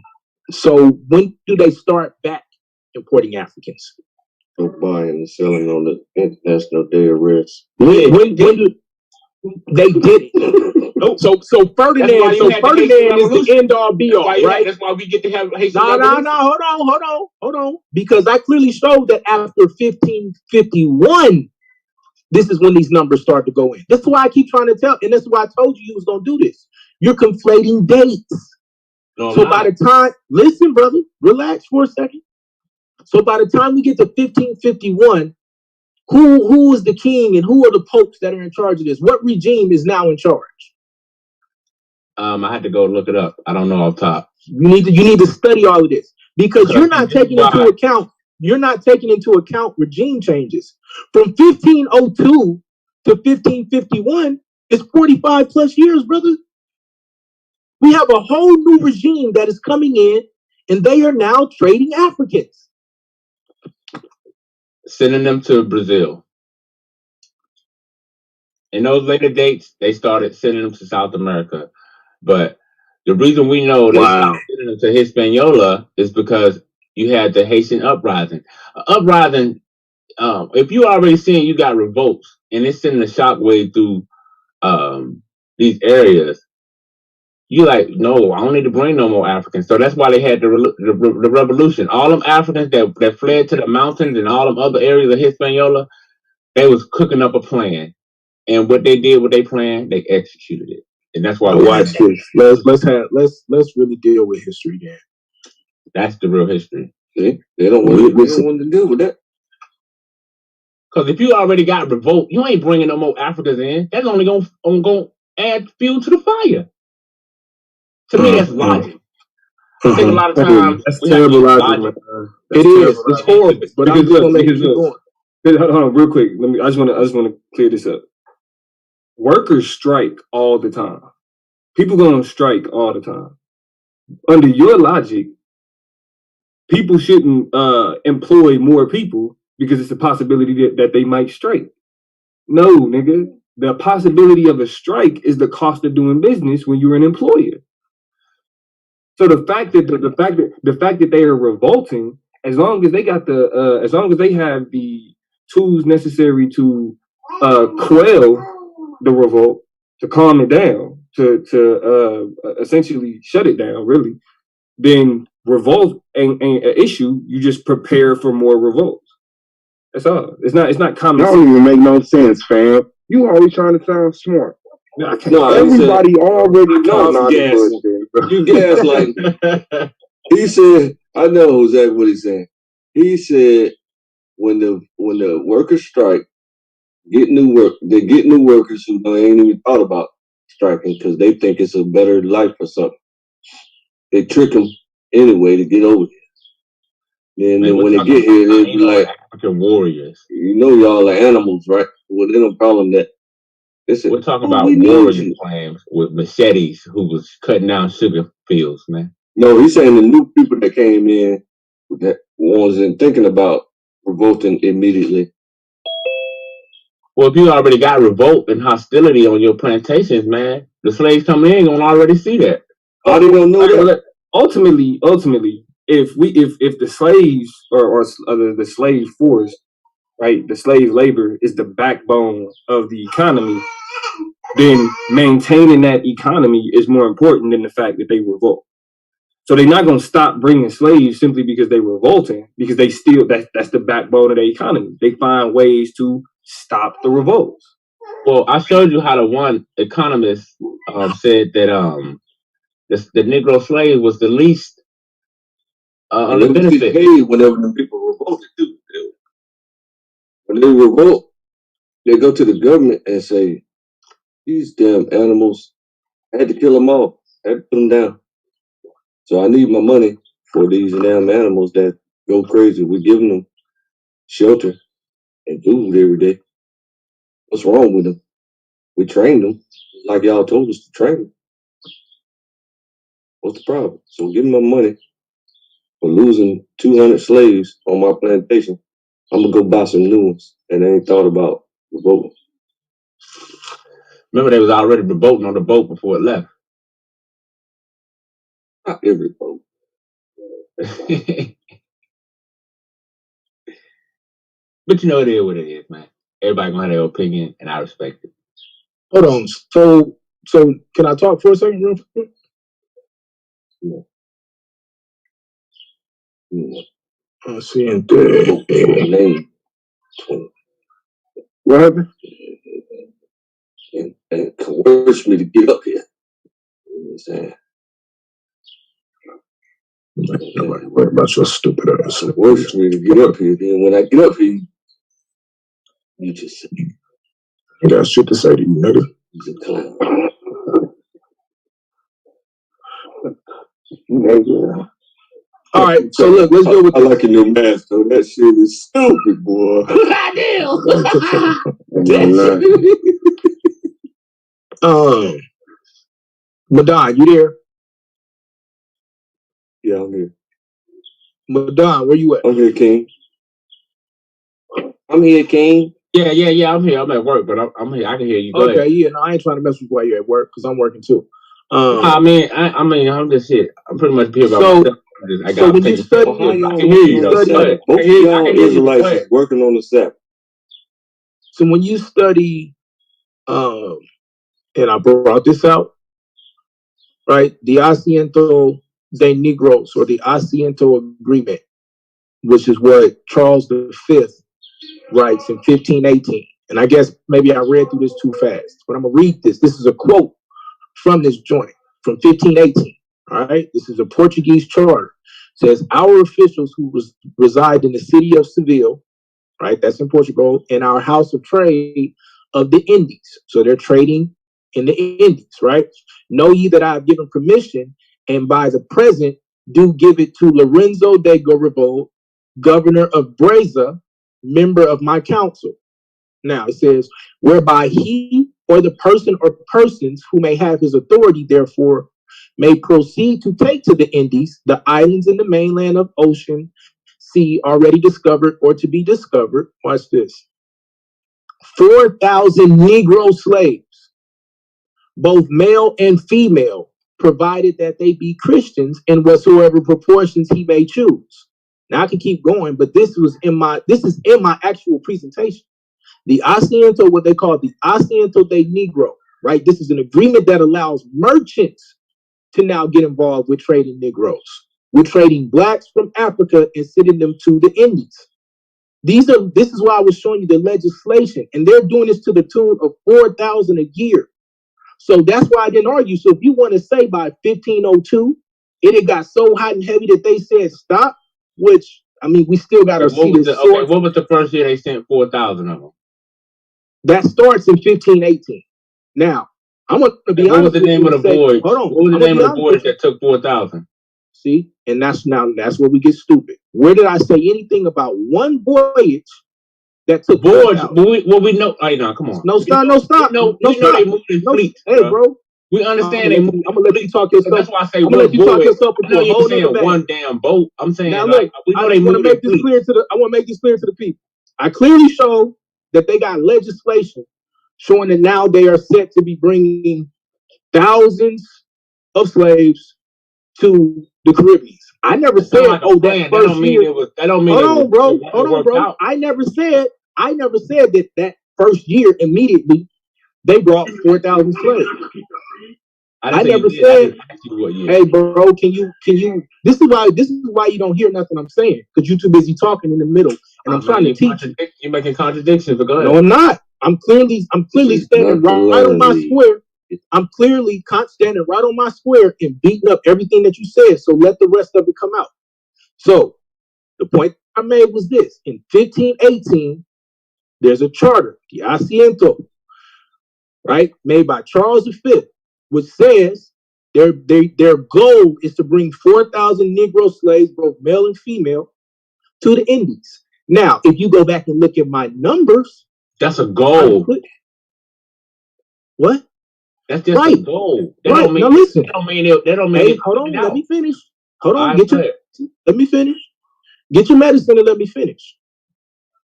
So when do they start back importing Africans? Buying and selling on the International Day of Rest. When do they did it? So Ferdinand is the end all be all, right? That's why we get to have Haitian No, hold on. Because I clearly showed that after 1551, this is when these numbers start to go in. That's why I keep trying to tell, and that's why I told you was gonna do this. You're conflating dates. No, so by the time, listen, brother, relax for a second. So by the time we get to 1551, who is the king and who are the popes that are in charge of this? What regime is now in charge? I had to go look it up. I don't know off top. You need to study all of this because you're not taking into account. You're not taking into account regime changes from 1502 to 1551. It's 45 plus years, brother. We have a whole new regime that is coming in, and they are now trading Africans, sending them to Brazil. In those later dates, they started sending them to South America. But the reason we know they started sending them to Hispaniola is because you had the Haitian uprising. Uprising, if you already seeing you got revolts and it's sending a shockwave through these areas, you like, no, I don't need to bring no more Africans. So that's why they had the revolution. All them Africans that fled to the mountains and all them other areas of Hispaniola, they was cooking up a plan. And what they did with their plan, they executed it. And that's why watch this. Let's really deal with history then. That's the real history. See? They don't want to deal with that. Because if you already got revolt, you ain't bringing no more Africans in. That's only gonna add fuel to the fire. To me, that's logic. I think a lot of times that's terrible logic. It is. It's horrible. But I'm just gonna let you keep going. Hold on, real quick. I just want to clear this up. Workers strike all the time. People gonna strike all the time. Under your logic, people shouldn't employ more people because it's a possibility that they might strike. No, nigga. The possibility of a strike is the cost of doing business when you're an employer. So the fact that they are revolting, as long as they got as long as they have the tools necessary to quell the revolt, to calm it down, to essentially shut it down, really, then revolt ain't an issue. You just prepare for more revolts. That's all. It's not common. That don't even make no sense, fam. You always trying to sound smart. Everybody already knows. You gaslighting. He said, I know exactly what he's saying. He said, when the workers strike, they get new workers who ain't even thought about striking because they think it's a better life or something. They trick them anyway to get over here. Then when they get here, they be like, African warriors. You know y'all are animals, right? Well, they don't call them that. We're talking about warrior claims with machetes who was cutting down sugar fields, man. No, he's saying the new people that came in that wasn't thinking about revolting immediately. Well, if you already got revolt and hostility on your plantations, man, the slaves coming in gonna already see that. How they gonna know that? Ultimately, if the slaves or the slave force, right, the slave labor is the backbone of the economy, then maintaining that economy is more important than the fact that they revolt. So they're not going to stop bringing slaves simply because they're revolting, because they still that's the backbone of the economy. They find ways to stop the revolts. Well, I showed you how the one economist said that the Negro slave was the least on the benefit. Paid whenever the people revolted too. When they revolt, they go to the government and say, "These damn animals, I had to kill them all. I had to put them down. So I need my money for these damn animals that go crazy. We're giving them shelter and food every day. What's wrong with them? We trained them like y'all told us to train them. What's the problem? So give me my money for losing 200 slaves on my plantation. I'm going to go buy some new ones." And they ain't thought about revolting. Remember, they was already revolting on the boat before it left. Not every vote. But you know, it is what it is, man. Everybody gonna have their opinion, and I respect it. Hold on. So can I talk for a second, real quick? I'm seeing name. What happened? And coerced me to get up here. You know what I'm saying? Nobody worry about your stupid ass. Coerced me to get up here. Then when I get up here, you just say, I got shit to say to you, nigga. He's a clown. All right, so look, let's go with. I like your new mask, though. That shit is stupid, boy. Madon, you there? Yeah, I'm here. Madon, where you at? I'm here, King. I'm here, King. Yeah. I'm here. I'm at work, but I'm here. I can hear you. Go ahead. Yeah. No, I ain't trying to mess with you while you're at work because I'm working too. I'm just here. I'm pretty much here about myself. So when you study, I can hear you. Both of y'all Israelites is working on the Sabbath. So when you study, and I brought this out, right? The Asiento de Negros, or the Asiento Agreement, which is what Charles V writes in 1518. And I guess maybe I read through this too fast, but I'm gonna read this. This is a quote from this joint from 1518. All right, this is a Portuguese charter. It says, our officials who reside in the city of Seville, right, that's in Portugal, in our house of trade of the Indies. So they're trading in the Indies, right? Know ye that I have given permission, and by the present do give it to Lorenzo de Goribo, governor of Breza, member of my council. Now it says, whereby he or the person or persons who may have his authority, therefore, may proceed to take to the Indies, the islands in the mainland of ocean, sea already discovered or to be discovered. Watch this. 4,000 Negro slaves, both male and female, provided that they be Christians in whatsoever proportions he may choose. Now I can keep going, but this is in my actual presentation. The Asiento, what they call the Asiento de Negro, right? This is an agreement that allows merchants to now get involved with trading Negroes. We're trading blacks from Africa and sending them to the Indies. This is why I was showing you the legislation, and they're doing this to the tune of 4,000 a year. So that's why I didn't argue. So if you want to say by 1502, it had got so hot and heavy that they said stop, which, I mean, we still got to see this. Okay, what was the first year they sent 4,000 of them? That starts in 1518. Now, I'm going to be honest. What was the name of the voyage? Hold on. What was the name of the voyage that took 4,000? See, and that's where we get stupid. Where did I say anything about one voyage that took voyage? Well, we know. Hey, no, come on. No, stop. No, stop. No, we know they moved in fleets. Hey, bro. We understand they moved. I'm gonna let you talk yourself. That's why I say I'm gonna let you talk yourself. I know you're saying one damn boat. I'm saying now, like we know they moved in fleets. I want to make this clear to the people. I clearly show that they got legislation showing that now they are set to be bringing thousands of slaves to the Caribbean. I never said, that first year. That don't mean. Hold on, bro. I never said that first year immediately they brought 4,000 slaves. I never said. Hey, bro, can you? This is why you don't hear nothing I'm saying, because you're too busy talking in the middle, and I'm trying to teach you. You're making contradictions, but go ahead. No, I'm not. I'm clearly standing right on my square. I'm clearly standing right on my square and beating up everything that you said. So let the rest of it come out. So the point I made was this: in 1518, there's a charter, the Asiento, right, made by Charles V, which says their goal is to bring 4,000 Negro slaves, both male and female, to the Indies. Now, if you go back and look at my numbers, that's a goal. What? That's just a goal. That don't mean. Now listen. That don't mean. Hey, hold on. Let me finish. Hold on. Let me finish. Get your medicine and let me finish.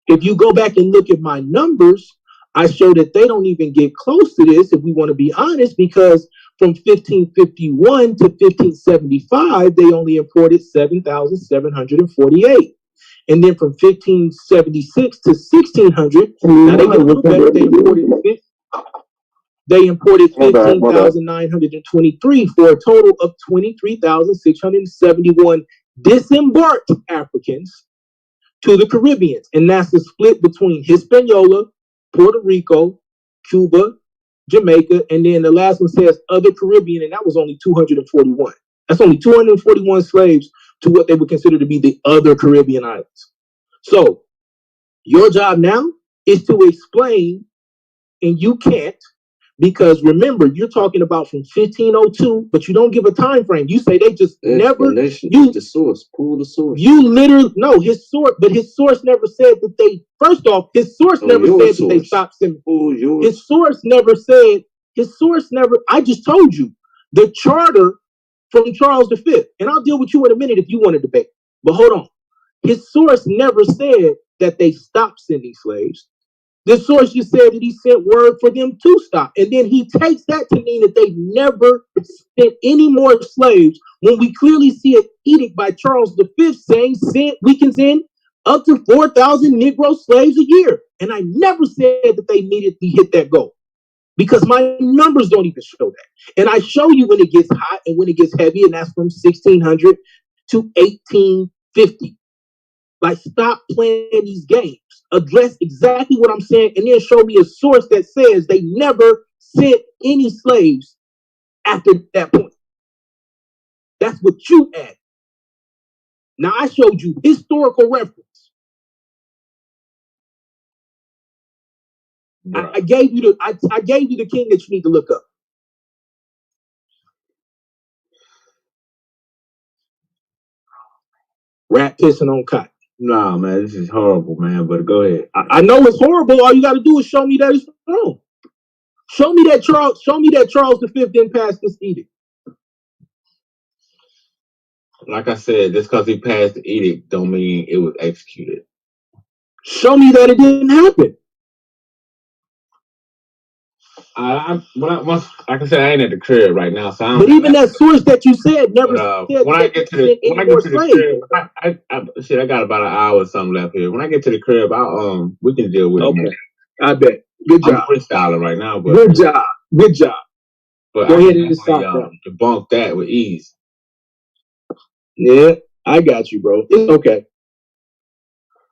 If you go back and look at my numbers, I show that they don't even get close to this, if we want to be honest, because from 1551 to 1575, they only imported 7,748. And then from 1576 to 1600, now they get a little better. They imported 15,923 for a total of 23,671 disembarked Africans to the Caribbean. And that's the split between Hispaniola, Puerto Rico, Cuba, Jamaica, and then the last one says other Caribbean, and that was only 241. That's only 241 slaves to what they would consider to be the other Caribbean islands. So your job now is to explain, and you can't, because remember, you're talking about from 1502, but you don't give a time frame. You say they just never. You the source, pull the source. You literally no his source, but his source never said that they. First off, his source never said that they stopped sending. His source never said. His source never. I just told you the charter from Charles V, and I'll deal with you in a minute if you want to debate. But hold on, his source never said that they stopped sending slaves. The source just said that he sent word for them to stop. And then he takes that to mean that they never sent any more slaves when we clearly see an edict by Charles V saying we can send up to 4,000 Negro slaves a year. And I never said that they needed to hit that goal because my numbers don't even show that. And I show you when it gets hot and when it gets heavy, and that's from 1600 to 1850. Like, stop playing these games. Address exactly what I'm saying, and then show me a source that says they never sent any slaves after that point. That's what you add. Now, I showed you historical reference. I gave you the I gave you the king that you need to look up. Rat pissing on cotton. Nah, man, this is horrible, man. But go ahead. I know it's horrible. All you got to do is show me that it's wrong. Show me that Charles V didn't pass this edict. Like I said, just because he passed the edict don't mean it was executed. Show me that it didn't happen. Like I said, I ain't at the crib right now. So but even that source that you said never said when I get to the crib, I got about an hour or something left here. When I get to the crib, we can deal with it. I bet. Good job. I'm freestyling right now, but good job. But go ahead and debunk that with ease. Yeah, I got you, bro. It's okay.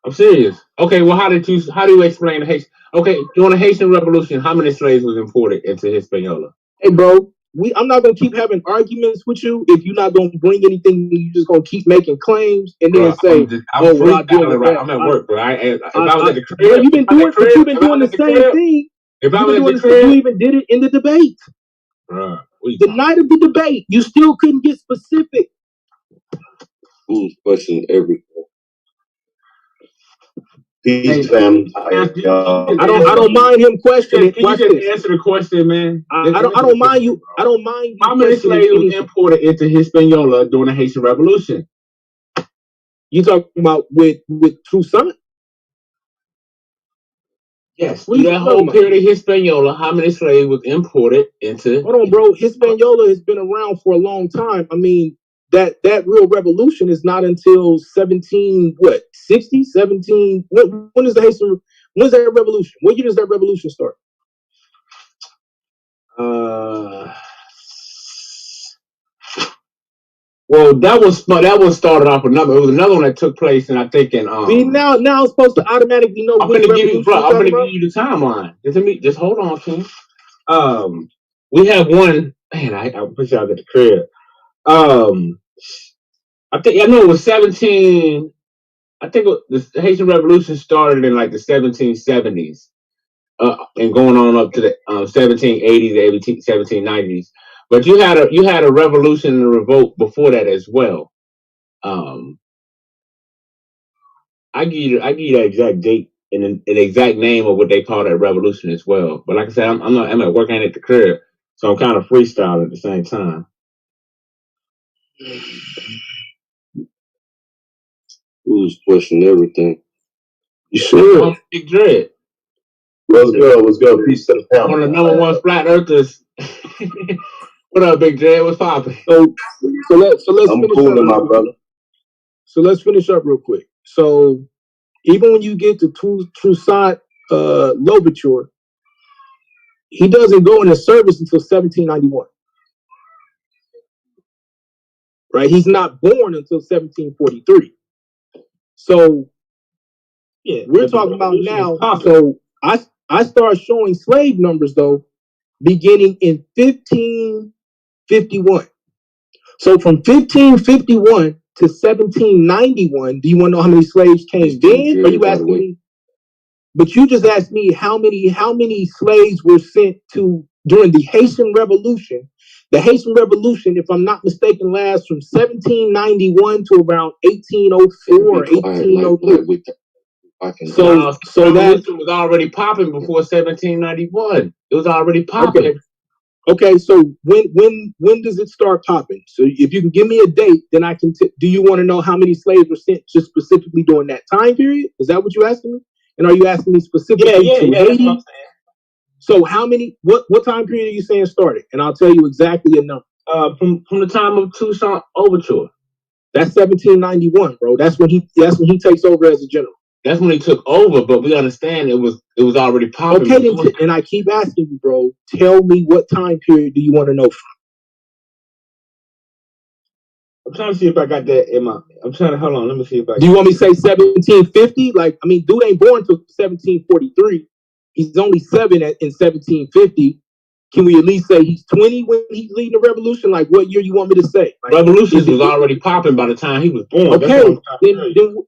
I'm serious. Okay, well, how do you explain the Haitian? Okay, during the Haitian Revolution, how many slaves was imported into Hispaniola? Hey, bro, I'm not gonna keep having arguments with you if you're not gonna bring anything. You're just gonna keep making claims and then say, I'm at work, bro. If I was at the crib, bro, you've been doing the same thing. If I was at the crib, you even did it in the debate. The night of the debate, you still couldn't get specific. Who's questioning everything? Peace, fam. I don't mind him questioning. Can you just answer the question, man? I don't mind you. I don't mind you. How many slaves was imported into Hispaniola during the Haitian Revolution? You talking about with Toussaint? Yes. Through that whole period of Hispaniola, how many slaves was imported into? Hold on, bro. Hispaniola has been around for a long time. I mean, that real revolution is not until 17. When is the Haitian? When's that revolution? What year does that revolution start? Well, that was started off another. It was another one that took place, and I think in See, now I'm supposed to automatically know. I'm gonna give you the timeline. Just hold on, King. We have one. Man, I wish I was at the crib. I know it was 17. I think the Haitian Revolution started in like the 1770s, and going on up to the 1780s, 1790s. But you had a revolution and a revolt before that as well. I give you that exact date and an exact name of what they call that revolution as well. But like I said, I'm at work and at the crib, so I'm kind of freestyling at the same time. Who's questioning everything? You sure? Big Dread. Let's go. Peace to the family. One of the number one flat earthers. What up, Big J? What's poppin'? So let's I'm finish cool, up. my brother. So let's finish up real quick. So even when you get to Toussaint Louverture, he doesn't go into service until 1791. Right? He's not born until 1743. So yeah, we're talking about now. So I start showing slave numbers though, beginning in 1551. So from 1551 to 1791, do you want to know how many slaves came then? Or you asking me? But you just asked me how many slaves were sent to during the Haitian Revolution. The Haitian Revolution, if I'm not mistaken, lasts from 1791 to around 1804 or 1803. So that was already popping before 1791. It was already popping. Okay, so when does it start popping? So if you can give me a date, then I can. Do you want to know how many slaves were sent just specifically during that time period? Is that what you're asking me? And are you asking me specifically to Haiti? That's what I'm saying. So how many? What time period are you saying started? And I'll tell you exactly a number. From the time of Toussaint Louverture. That's 1791, bro. That's when he takes over as a general. That's when he took over, but we understand it was already popping. Okay, then and I keep asking you, bro. Tell me what time period do you want to know from? I'm trying to see if I got that in my. I'm trying to hold on. Let me see if I. Do you want me to say 1750? Like, I mean, dude ain't born until 1743. He's only 7 in 1750. Can we at least say he's 20 when he's leading the revolution? Like, what year you want me to say? Like, Revolutions was already popping by the time he was born. Okay,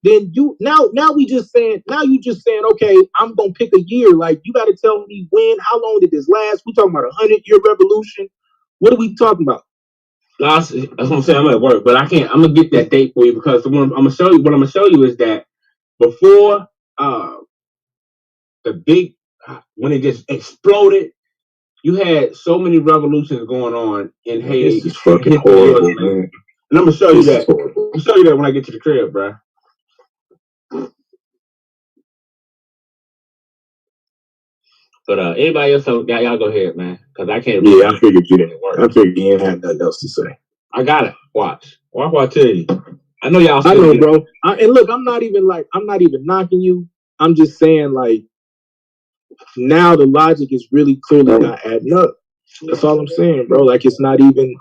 then you now we just saying you just saying, okay, I'm gonna pick a year. Like, you got to tell me when, how long did this last? We talking about 100-year revolution? What are we talking about? That's what I'm saying. I'm at work, but I can't. I'm gonna get that date for you because I'm gonna show you. What I'm gonna show you is that before the big when it just exploded, you had so many revolutions going on in Haiti. This is fucking horrible, man. And I'm gonna show you that. I'll show you that when I get to the crib, bro. But anybody else, y'all go ahead, man, because I can't. Yeah, I figured you didn't work. I figured you didn't have nothing else to say. I got it. Watch I tell you. I know y'all. I know, bro. And look, I'm not even knocking you. I'm just saying, like, now the logic is really clearly not adding up. That's all I'm saying, bro. Like, it's not even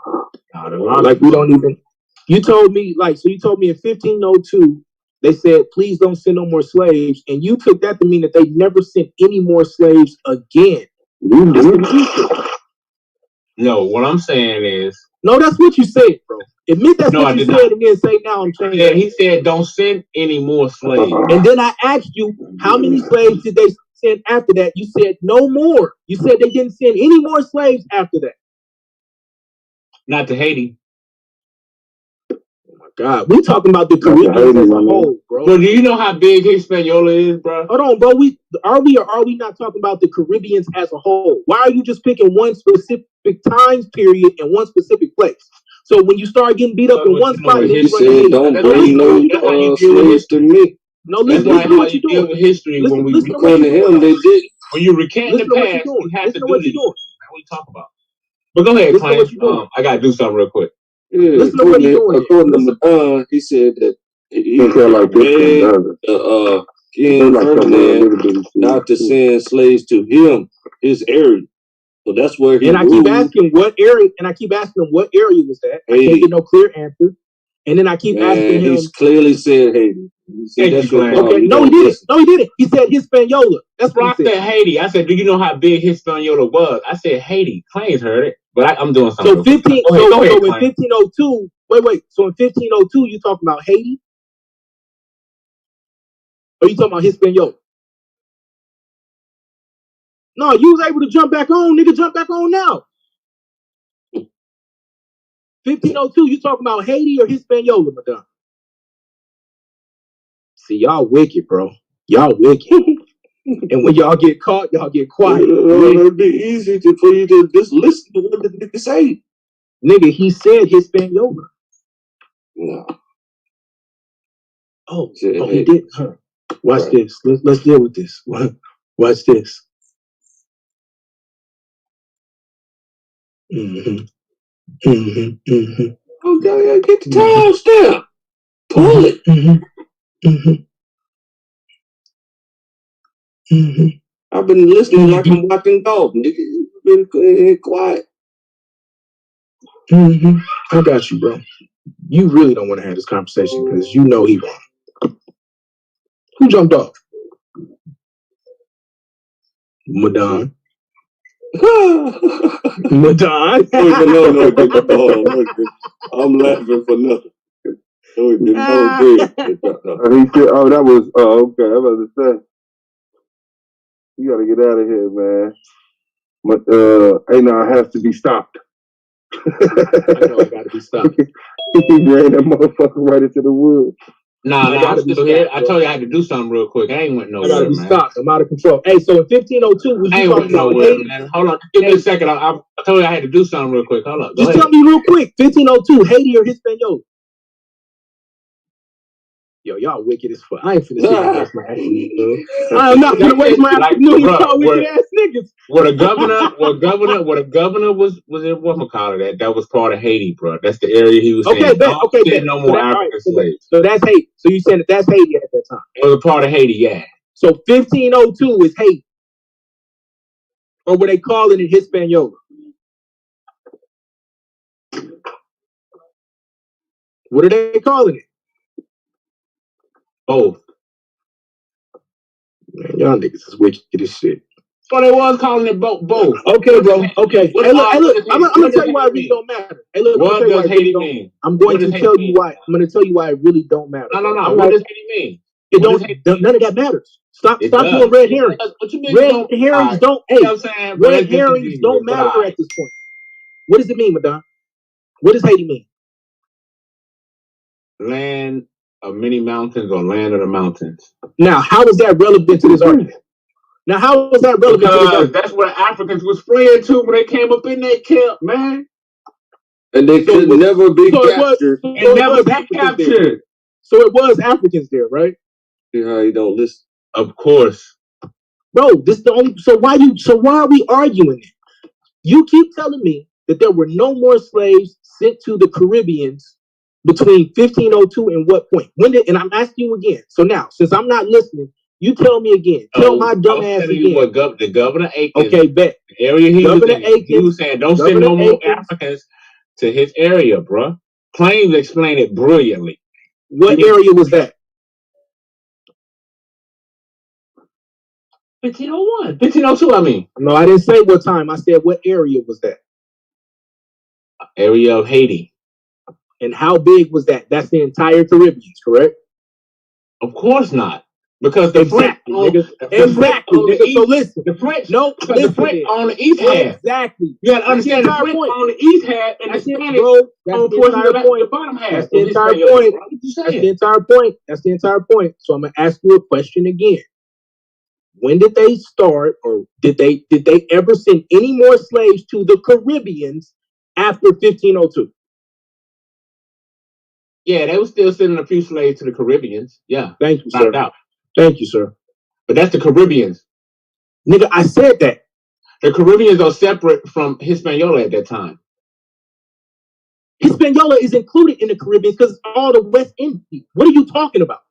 like we don't even. You told me in 1502 they said please don't send no more slaves, and you took that to mean that they never sent any more slaves again. No, what I'm saying is no. That's what you said, bro. Admit that's what you said, and then say now I'm changing. Yeah, he said don't send any more slaves. And then I asked you how many slaves did they send after that? You said no more. You said they didn't send any more slaves after that. Not to Haiti. Oh my God, we talking about the Caribbean as a whole, bro. Bro, do you know how big Hispaniola is, bro? Hold on, bro. Are we not talking about the Caribbeans as a whole? Why are you just picking one specific time period and one specific place? So when you start getting beat up in one spot, you said don't bring no slaves to me. No, listen to what you're doing. With history, listen, when listen we come to him, they did. When you recant the past, you have to do this. What we talk about. But go ahead, Clay. I gotta do something real quick. Yeah, listen to what he's doing. According to Madon, he said that he felt like King Ferdinand not to send slaves to him, his area. So that's where he. And I keep asking what area, and I keep asking him what area was that. I can't get no clear answer. And then I keep asking him. He's clearly said Haiti. Okay, no, he didn't. No, he didn't. He said Hispaniola. That's what I said. Haiti. I said, do you know how big Hispaniola was? I said Haiti. Claims heard it, but I'm doing something. So 15. So in 1502. Wait. So in 1502, you talking about Haiti? Or you talking about Hispaniola? No, you was able to jump back on, nigga. Jump back on now. 1502, you talking about Haiti or Hispaniola, Madonna? See, y'all wicked, bro. Y'all wicked. And when y'all get caught, y'all get quiet. It'd be easy for you to just listen to what the nigga say. Nigga, he said Hispaniola. No. Oh, he did. Huh. Watch this. Let's deal with this. Watch this. Mm-hmm. Okay, get the timestamp. Pull it. I've been listening like I'm watching golf. Nigga, you've been quiet. I got you, bro. You really don't want to have this conversation because you know he wrong. Who jumped off? Madon. Madon. No, get the ball. I'm laughing for nothing. He said, "Oh, that was okay." I was about to say, you got to get out of here, man. But A9 has to be stopped. I know it got to be stopped. He ran that motherfucker right into the woods. Nah, I'm still here. I told you I had to do something real quick. I ain't went nowhere, man. I gotta be stopped. I'm out of control. Hey, so in 1502, was I ain't went nowhere, man. Hold on. Give me a second. I told you I had to do something real quick. Hold up. Just tell me real quick. 1502, Haiti or Hispaniola? Yo, y'all wicked as fuck. I ain't finna waste my afternoon. I'm not gonna waste my afternoon with y'all wicked ass niggas. What a governor was in whatchamacallit that was part of Haiti, bro. That's the area he was saying. Okay, no more African slaves. So that's Haiti. So you saying that's Haiti at that time? It was a part of Haiti, yeah. So 1502 is Haiti. Or were they calling it Hispaniola? What are they calling it? Both. Man, y'all niggas is wicked as shit. So they was calling it both. Okay, bro. Okay. Hey, look. I'm gonna tell you why it really don't matter. Hey, look. What does Haiti mean? I'm going to tell you why. I'm going to tell you why it really don't matter. No. What does Haiti mean? It don't. None of that matters. Stop doing red herrings. Red herrings don't. Hey, red herrings don't matter at this point. What does it mean, Madon? What does Haiti mean? Land of many mountains or land of the mountains. Now, how is that relevant to this argument? Now, how is that relevant to this argument? That's where Africans was fleeing to when they came up in that camp, man. And they could never be captured. Never be captured. So it was Africans there, right? See how you don't listen. Of course. Bro, this is the only so why are we arguing it? You keep telling me that there were no more slaves sent to the Caribbeans between 1502 and what point? And I'm asking you again. So now, since I'm not listening, you tell me again. Tell my dumb ass again. What the Governor Akins. Okay, bet. The area he was saying, don't send no more Africans to his area, bro. Claims explain it brilliantly. What area was that? 1501. 1502, I mean. No, I didn't say what time. I said what area was that? Area of Haiti. And how big was that? That's the entire Caribbean, correct? Of course not. Because the French on the east. So listen. The French, the French on the east half. Exactly. You got to understand the French on the east half and the Spanish on the bottom half. That's the entire point. That's the entire point. That's the entire point. So I'm going to ask you a question again. When did they start, or did they ever send any more slaves to the Caribbeans after 1502? Yeah, they were still sending a few slaves to the Caribbeans. Yeah. Thank you, sir. Thank you, sir. But that's the Caribbeans. Nigga, I said that. The Caribbeans are separate from Hispaniola at that time. Hispaniola is included in the Caribbean because it's all the West Indies. What are you talking about?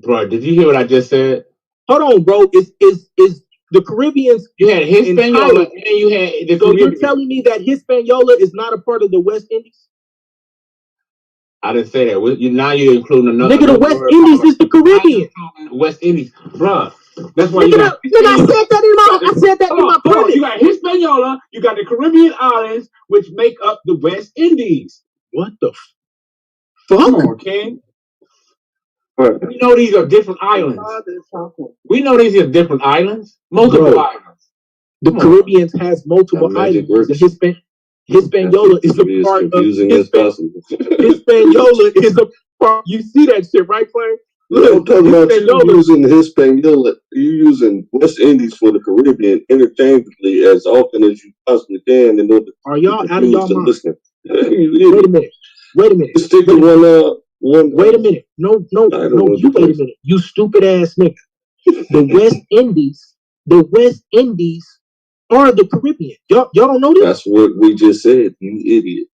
Bro, did you hear what I just said? Hold on, bro. Is the Caribbeans? You had Hispaniola and you had the So Caribbean. You're telling me that Hispaniola is not a part of the West Indies? I didn't say that. Now you're including another. Nigga, the West Indies is the Caribbean. West Indies, bro. That's why nigga, I said that in my premise. You got Hispaniola. You got the Caribbean islands, which make up the West Indies. What the fuck? Come on, King. We know these are different islands. Multiple islands. The Caribbean has multiple islands. Hispaniola is a part of Hispaniola is a part. You see that shit, right, Clay? Look, I'm talking about you using Hispaniola. You're using West Indies for the Caribbean interchangeably as often as you possibly can in order. Are y'all out of y'all mind? Listen. Wait a minute. Just stick to one. Wait a minute. No. You wait a minute. You stupid ass nigga. The West Indies are the Caribbean. Y'all don't know this? That's what we just said, you idiot.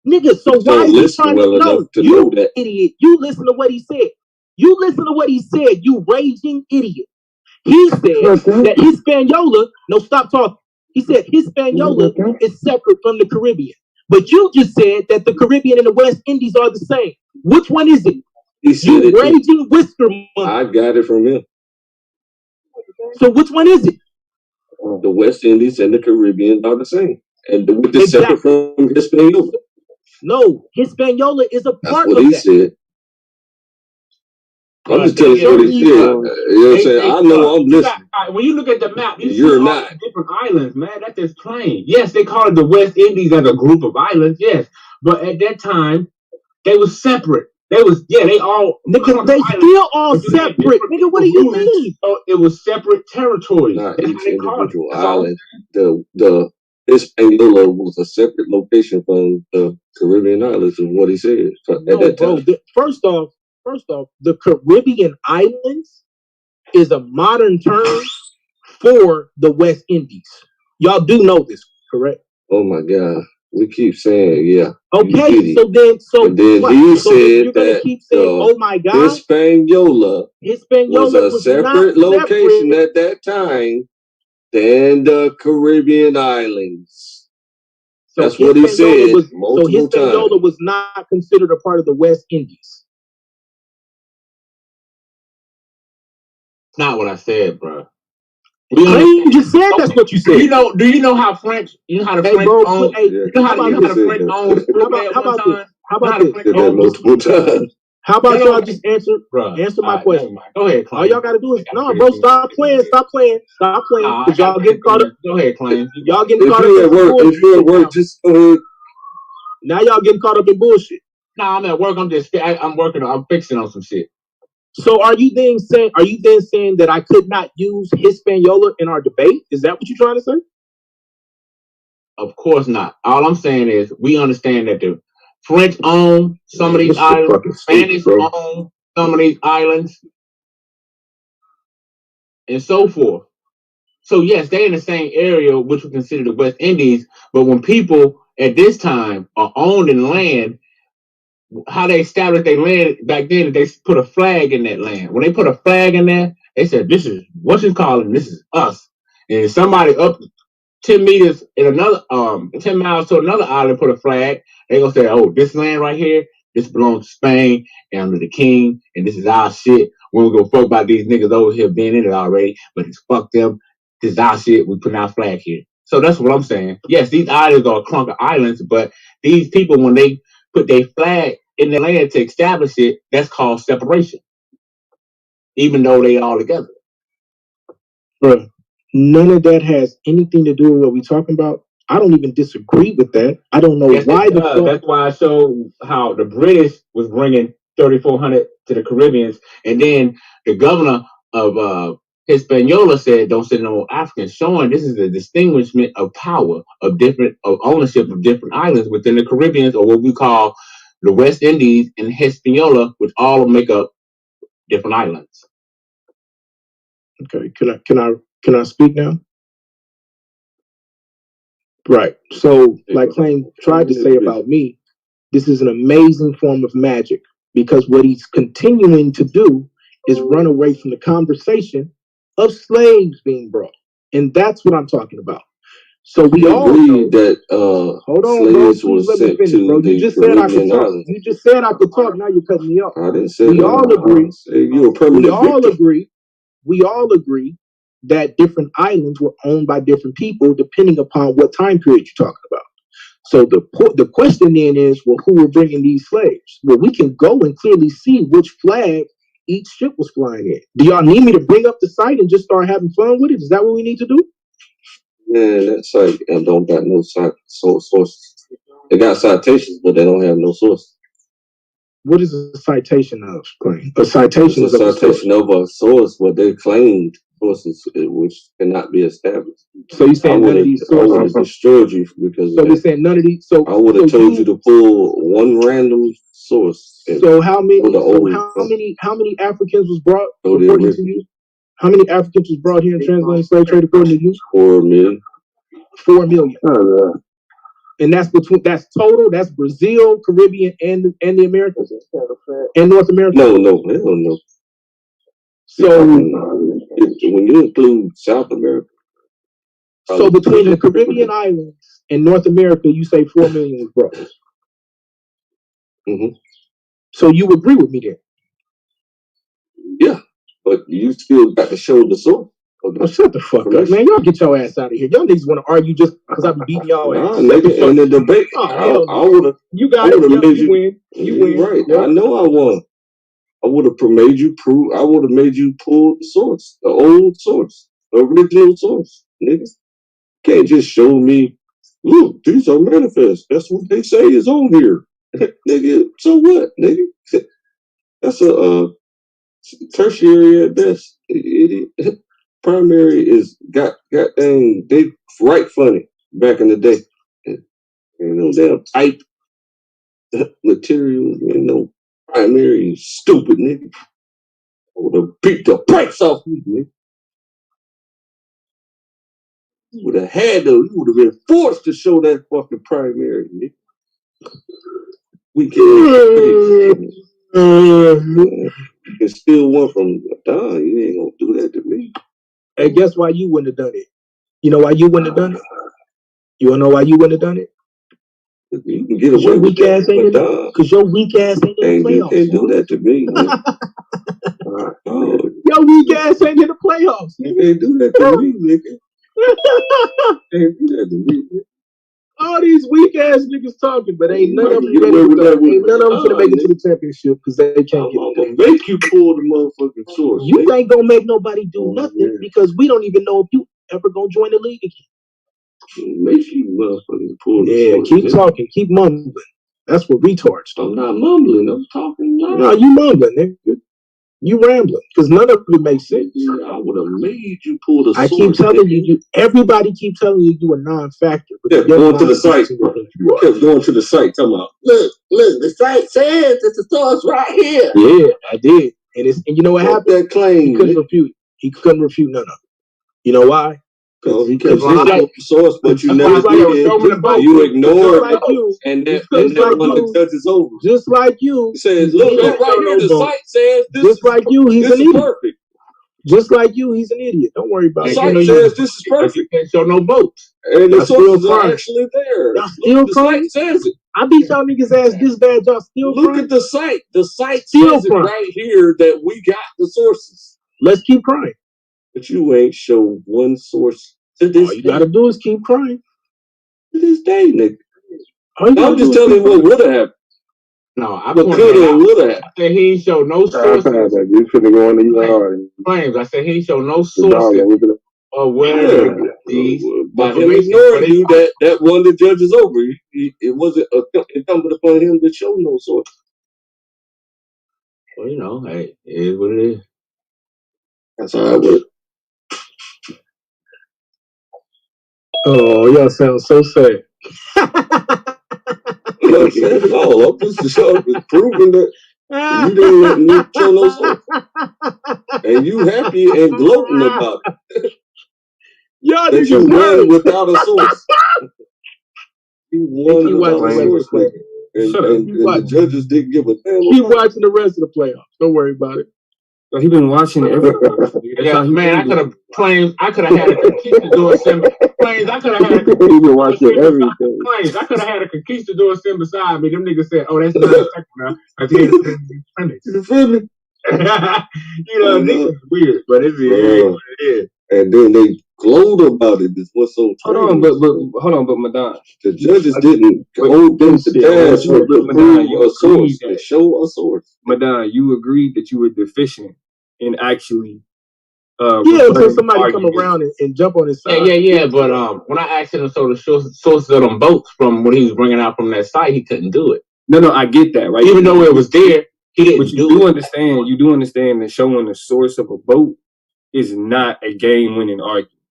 Nigga, so You why don't is he listen trying well to know? enough to You know that. idiot. You listen to what he said. You listen to what he said, you raging idiot. He said that Hispaniola, no, stop talking. He said Hispaniola is separate from the Caribbean. But you just said that the Caribbean and the West Indies are the same. Which one is it? He said You it. raging whisker monkey. I got it from him. So which one is it? The West Indies and the Caribbean are the same. And with the Exactly. separate from Hispaniola. No, Hispaniola is a That's part what of he that. said. I'm just telling you what he said. You know what I'm saying? I know I'm listening. When you look at the map, you You're see all not. the different islands, man. That's just plain. Yes, they call it the West Indies as a group of islands, yes. But at that time, they were separate. They all nigga, they still all separate. Nigga, what do you mean? So it was separate territories. Not That's each how they call it. individual That's all. island. The Hispaniola was a separate location from the Caribbean islands, is what he said at that time. First off, the Caribbean islands is a modern term for the West Indies. Y'all do know this, correct? Oh my God. We keep saying, yeah. Okay, so then he said you're gonna keep saying, oh my God, Hispaniola was a separate location at that time than the Caribbean islands. So that's what he said. So Hispaniola was not considered a part of the West Indies. Not what I said, bro. You just said that's what you said. Do you know how French? You know how the French owned? You know how the French owned? How about this? Did that multiple times. How about y'all just answer my question? Go ahead, Klein. All y'all gotta do is stop playing. Because y'all getting caught up. Go ahead, Klein. Y'all getting caught up in bullshit. If you're at work, just go ahead. Now y'all getting caught up in bullshit. Nah, I'm at work. I'm working. I'm fixing on some shit. So are you then saying that I could not use Hispaniola in our debate? Is that what you're trying to say? Of course not. All I'm saying is we understand that the French own some of these islands, Spanish own some of these islands, and so forth. So yes, they're in the same area, which we consider the West Indies. But when people at this time are owned in land, how they established their land back then, they put a flag in that land. When they put a flag in there, they said, "This is what you calling. This is us." And if somebody up 10 meters in another 10 miles to another island put a flag, they gonna say, "Oh, this land right here, this belongs to Spain and under the king, and this is our shit. We don't go fuck about these niggas over here being in it already, but it's fuck them. This is our shit. We put our flag here." So that's what I'm saying. Yes, these islands are a clunk of islands, but these people, when they put their flag in the land to establish it, that's called separation. Even though they all together. Bro, none of that has anything to do with what we're talking about. I don't even disagree with that. I don't know why the fuck. That's why I showed how the British was bringing 3,400 to the Caribbeans, and then the governor of Hispaniola said, "Don't send no Africans," showing this is a distinguishment of power of ownership of different islands within the Caribbeans, or what we call the West Indies and Hispaniola, which all make up different islands. Okay, can I speak now? Right. So, like Clay tried to say about me, this is an amazing form of magic, because what he's continuing to do is run away from the conversation of slaves being brought, and that's what I'm talking about. So we all agree that hold on, slaves bro. were sent to the Caribbean islands. You just said I could talk. Now you're cutting me off. I didn't say we all agree. You're a permanent victim. We all agree that different islands were owned by different people depending upon what time period you're talking about. So the question then is, well, who were bringing these slaves? Well, we can go and clearly see which flag each ship was flying in. Do y'all need me to bring up the site and just start having fun with it? Is that what we need to do? Yeah, that site don't got no sources. They got citations, but they don't have no source. What is a citation of, Clay? A citation is a citation of a source, but they claimed sources which cannot be established. So you're saying none of these sources? I would have destroyed you because. So we're saying none of these. So I would have told you to pull one random source. So how many? How many Africans was brought according to you? How many Africans was brought here in transatlantic slave trade according to you? 4 million. 4 million. And that's total. That's Brazil, Caribbean, and the Americas and North America. No. So when you include South America, so between the Caribbean islands and North America, you say 4 million was broke. Mm-hmm. So you agree with me there? Yeah, but you still got to show the source. Oh, shut the fuck up, man! Y'all get your ass out of here. Y'all niggas want to argue just because I be beating y'all ass. Nigga, in the debate, I would have. You got it. You win. You win. Right. Yep. I know I won. I would have made you prove. I would have made you pull the source, the old source, the original source. Niggas can't just show me. Look, these are manifests. That's what they say is on here. Nigga, so what, nigga? That's a tertiary at best. Idiot. Primary is goddamn. They right funny back in the day. Ain't no damn type material. Ain't no primary. You stupid nigga. I would have beat the brakes off you, nigga. You would have had to. You would have been forced to show that fucking primary, nigga. We can steal one from Don. You ain't gonna do that to me. Hey, guess why you wouldn't have done it? You know why you wouldn't have done it? You wanna know why you wouldn't have done it? You can get away with that, because your weak ass ain't in the playoffs. You can't do that to me. Your weak ass ain't in the playoffs. You can't do that to me, nigga. Can't do that to me, nigga. All these weak ass niggas talking, but ain't none of them gonna make it to the championship because they can't get it. Make you pull the motherfucking source. You ain't gonna make nobody do nothing because we don't even know if you ever gonna join the league again. Make you motherfucking pull the source. Keep talking, keep mumbling. That's what retards do. I'm not mumbling, I'm talking loud. No, you mumbling, nigga. You rambling because none of it makes sense. I would have made you pull the source. I keep telling you, everybody keep telling you a non-factor. But going to the site. Kept going to the site, talking about, look, the site says that the source right here. Yeah, I did. And you know what happened? That claim. He couldn't refute. He couldn't refute none of it. You know why? Because he kept saying the source, but you never did. You ignored it, and that when the judge is over. Just like you. He says, look, right here, the site says this. Just like you, he's an idiot. Perfect. Just like you, he's an idiot. Don't worry about it. The site says this is perfect. You can't show no votes. And the sources are actually there. Y'all still crying? The site says it. I beat y'all niggas ass this bad. Y'all still Look crying? at the site. The site says it right here that we got the sources. Let's keep crying. But you ain't show one source to this All you gotta do is keep crying. To this day, nigga. I'm just telling you what would have happened. No, I could have would have happened. I said he ain't show no sources. You shouldn't go on the claims. I said he ain't show no sources of where these. By him ignoring you, that won the judges over. It wasn't incumbent upon him to show no source. Well, you know, hey, it is what it is. That's how it works. Oh, y'all sound so sad. I'm not sad at all. I'm just proving that you didn't let me show no source. And you happy and gloating about it. Y'all that you won without a source. You won without a source, nigga. And the judges didn't give a damn. Keep watching the rest of the playoffs. Don't worry about it. So he been watching everything. Yeah, man, I could have claimed I could have had a conquistador sim. Claims I could have had a he been watching everything. Claims I could have had a conquistador sim beside me. Them niggas said, "Oh, that's not a second now." I think it's you feel me? You know, this is weird, but it's what it is. And then they glowed about it. This was so. Hold on, but Madon, the judges didn't hold them to task to prove a source and show a source. Madon, you agreed that you were deficient in actually. Until somebody come around and jump on his side. Yeah. But when I asked him to show the sources of them boats from what he was bringing out from that site, he couldn't do it. No, I get that, right? Even though it was there, he didn't. But you do understand that showing the source of a boat is not a game-winning argument.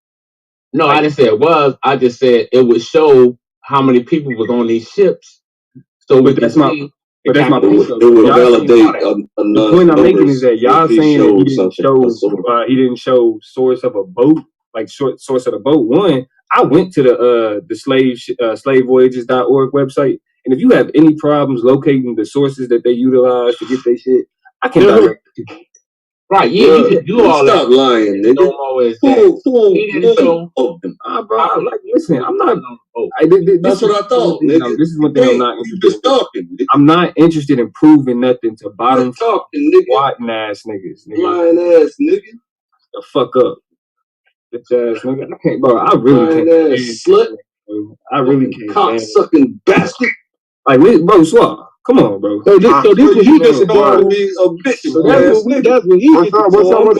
No, I didn't say it was. I just said it would show how many people was on these ships. So that's my point. It would validate the point I'm making is that y'all saying that he didn't show source of a boat, like source of the boat. One, I went to the slavevoyages.org website, and if you have any problems locating the sources that they utilize to get their shit, I can direct you. Right, yeah, you can do all that. Stop lying, nigga. Bro, listen, I'm not. That's what I thought, nigga. This is one thing I'm not interested in. I'm not interested in proving nothing to bottom squatting ass niggas. Lying ass nigga. The fuck up. Bitch ass nigga. I can't, bro. I really can't. Slut. I really can't. Cocksucking bastard. Like, bro, Swab. Come on, bro. So this what he just called me a bitch. So that's what he What's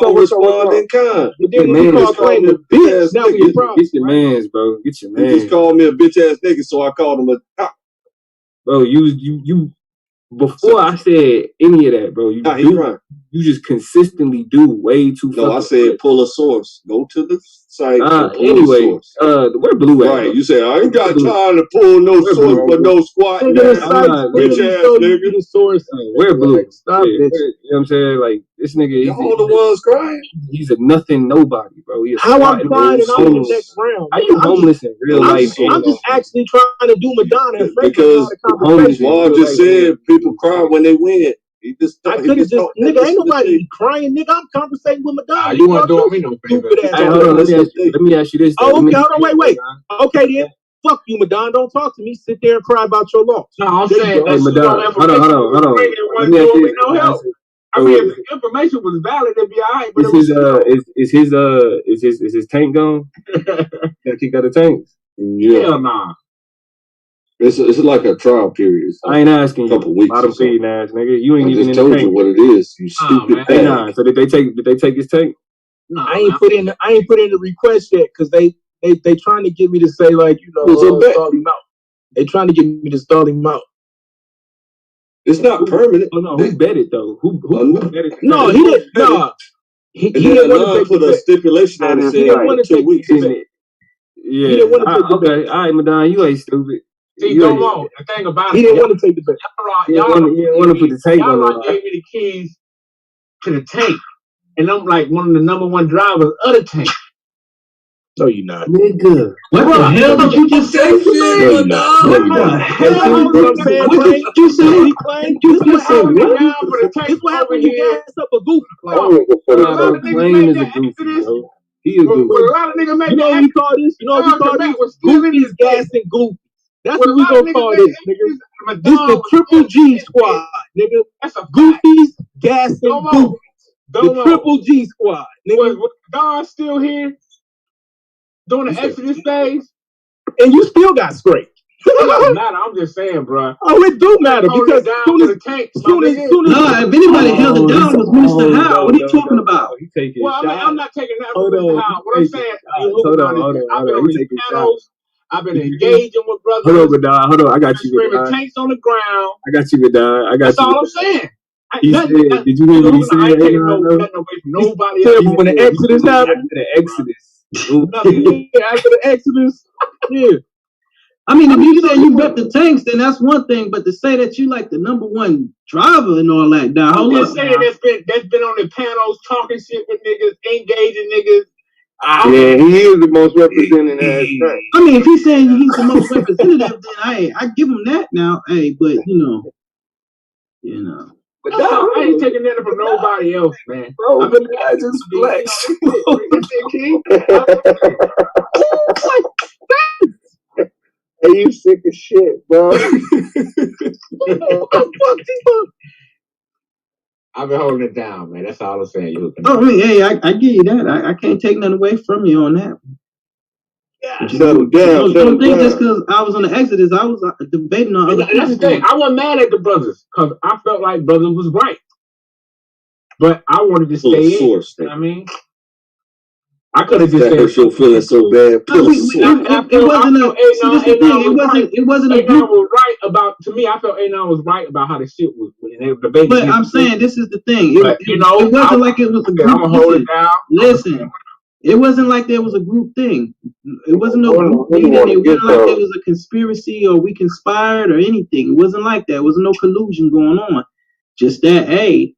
up? Responding kind. But then when you call Clay the bitch, now we a problem. Get your mans, bro. Get your mans. He just called me a bitch ass nigga, so I called him a cock. Bro, you before I said any of that, bro, you just consistently do way too. No, I said pull a source. Go to the site. Anyway, where Blue at? Right, you said I ain't got time to pull no source for no squat. Bitch ass nigga. The source. Where Blue? Stop it. You know what I'm saying? Like this nigga, y'all the ones crying. He's a nothing nobody, bro. How I'm crying and I'm in the next round. How you homeless in real life? I'm just actually trying to do Madonna. Because Juan just said people cry when they win. He just nigga, ain't nobody crying, nigga. I'm conversating with Madonna. You want to do me no favor? Hey, hold on, let me ask you this. Oh, okay, hold on, wait. Okay, then. Fuck you, Madonna. Don't talk to me. Sit there and cry about your loss. No, I'm saying, hey, Madonna, hold on. Let me ask you no help. I mean, if the information was valid, it'd be all right. But is his tank gone? Yeah, he got a tank. Yeah. Hell nah. It's like a trial period. I ain't asking you. Couple weeks. Bottom feeding ass nigga. You ain't even in the told tank. You what it is. You stupid. Hey, nah. So did they take his tank? No, I ain't put in the request yet because they trying to get me to say like stall him out. They trying to get me to stall him out. It's not permanent. Oh no, who bet it though? Who bet it? No, he didn't. No, he didn't want to put a stipulation on it. He didn't want to take 2 weeks. Yeah. He didn't want to take the bet. All right, Madonna, you ain't stupid. See, come on. The thing about he didn't want to take the bet. Y'all didn't want to put the tank on. Y'all gave me the keys to the tank, and I'm like one of the number one drivers of the tank. No, you're not. Nigga. What the hell did you just say? No, you're not. What the hell? What you say? You said what? This what happened when you gas up a goofy. Plain is a goofy, bro. He a goofy. A lot of niggas make you know what we call this? You know what we call this? Goofies, gas, and goofy. That's what we gonna call this, nigga. This the Triple G squad, nigga. That's a Goofies, gas, and goofies. The Triple G squad, nigga. Was Don still here during the Exodus phase? And you still got scraped. It doesn't matter. I'm just saying, bro. Oh, it do matter because soon as if anybody held it down, it was Mr. Howe. What are you talking about? Well, I mean, I'm not taking that from Mr. Howe. What I'm saying, I've been on these panels. I've been engaging with brothers. Hold on. I got you. Screaming tanks on the ground. I got you, Madonna. That's all I'm saying. Did you hear what he said? I ain't taking nothing away from nobody else. When the Exodus happened. After the Exodus. After the Exodus. Yeah. I mean, if you say you rep the tanks, then that's one thing. But to say that you like the number one driver and all that, now I'm just saying that's been on the panels talking shit with niggas, engaging niggas. Yeah, he is the most representing ass tank. I mean, if he's saying he's the most representative, then I give him that now. Hey, but you know. But I ain't taking nothing from nobody else, man. Bro, I just flexed. Hey, you sick of shit, bro. I've been holding it down, man. That's all I'm saying. I mean, hey, I give you that. I can't take nothing away from you on that. Yeah, settle down. Don't think just because I was on the Exodus, I was debating on other That's the thing. I wasn't mad at the brothers because I felt like brothers was right, but I wanted to stay in. Source, you know what I mean, I could have just said hurt your feelings so bad. It wasn't a group. Was right about, to me, I felt A9 was right about how the shit was when they were debating. But I'm saying this is the thing. It wasn't like it was a group. I'm gonna hold it down. Listen, it wasn't like there was a group thing. It wasn't no group meeting. It wasn't like there was a conspiracy or we conspired or anything. It wasn't like that. It wasn't no collusion going on. Just that, hey,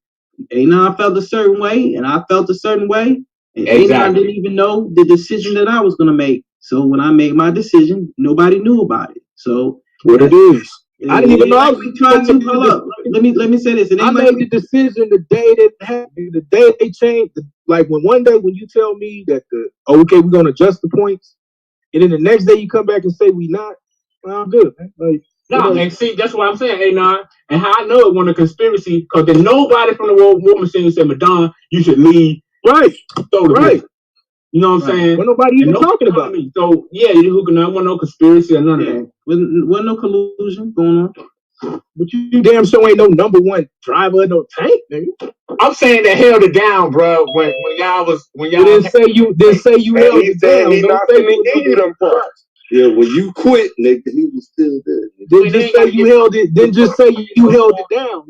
A9 felt a certain way and I felt a certain way. And A9 didn't even know the decision that I was going to make. So when I made my decision, nobody knew about it. So what it is. I didn't even know I was trying to pull up. Let me say this. I made the decision the day that happened, the day they changed. Like when one day when you tell me that okay, we're gonna adjust the points, and then the next day you come back and say we not. Well, I'm good, man. Like, no, and see, that's what I'm saying, A9. And how I know it wasn't a conspiracy, because then nobody from the war machine said, Madonna, you should leave. Right. Right. You know what I'm saying? Well, nobody even talking about me. So, yeah, there wasn't no conspiracy or none of that. Wasn't no collusion going on. But you damn sure ain't no number one driver of no tank, nigga. I'm saying they held it down, bro. When y'all didn't say you held it down. He not finna give you them parts. Yeah, when you quit, nigga, he was still there. Then just say you held it. Then just say you held it down.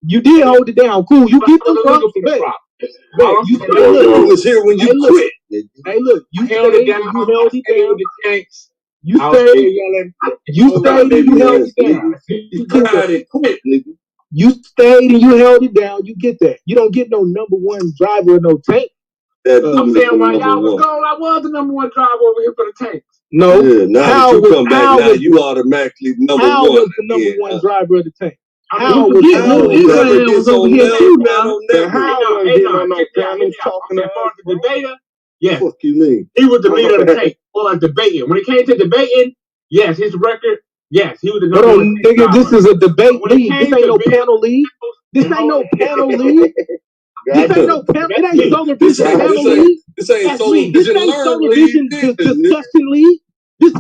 You did hold it down. Cool. You get the props back. You was here when you quit. Hey, look, you held it down. You held it down. The tanks. You stayed. You stayed and you held it down. You tried and quit, nigga. You stayed and you held it down. You get that. You don't get no number one driver of no tank. I'm saying while y'all was gone, I was the number one driver over here for the tanks. No. Yeah, now that you come back, now you automatically number one. How was the number one driver of the tank? How was Israel was over here too now? How was he on no panel talking about the debater? Yes. What you mean? He was the leader of the tank or debating. When it came to debating, yes, his record, yes, he was the number one. Nigga, this is a debate league. This ain't no panel league. This ain't no panel league. This ain't no panel. It ain't Solar Vision panel league. This ain't Solar Vision discussion league. This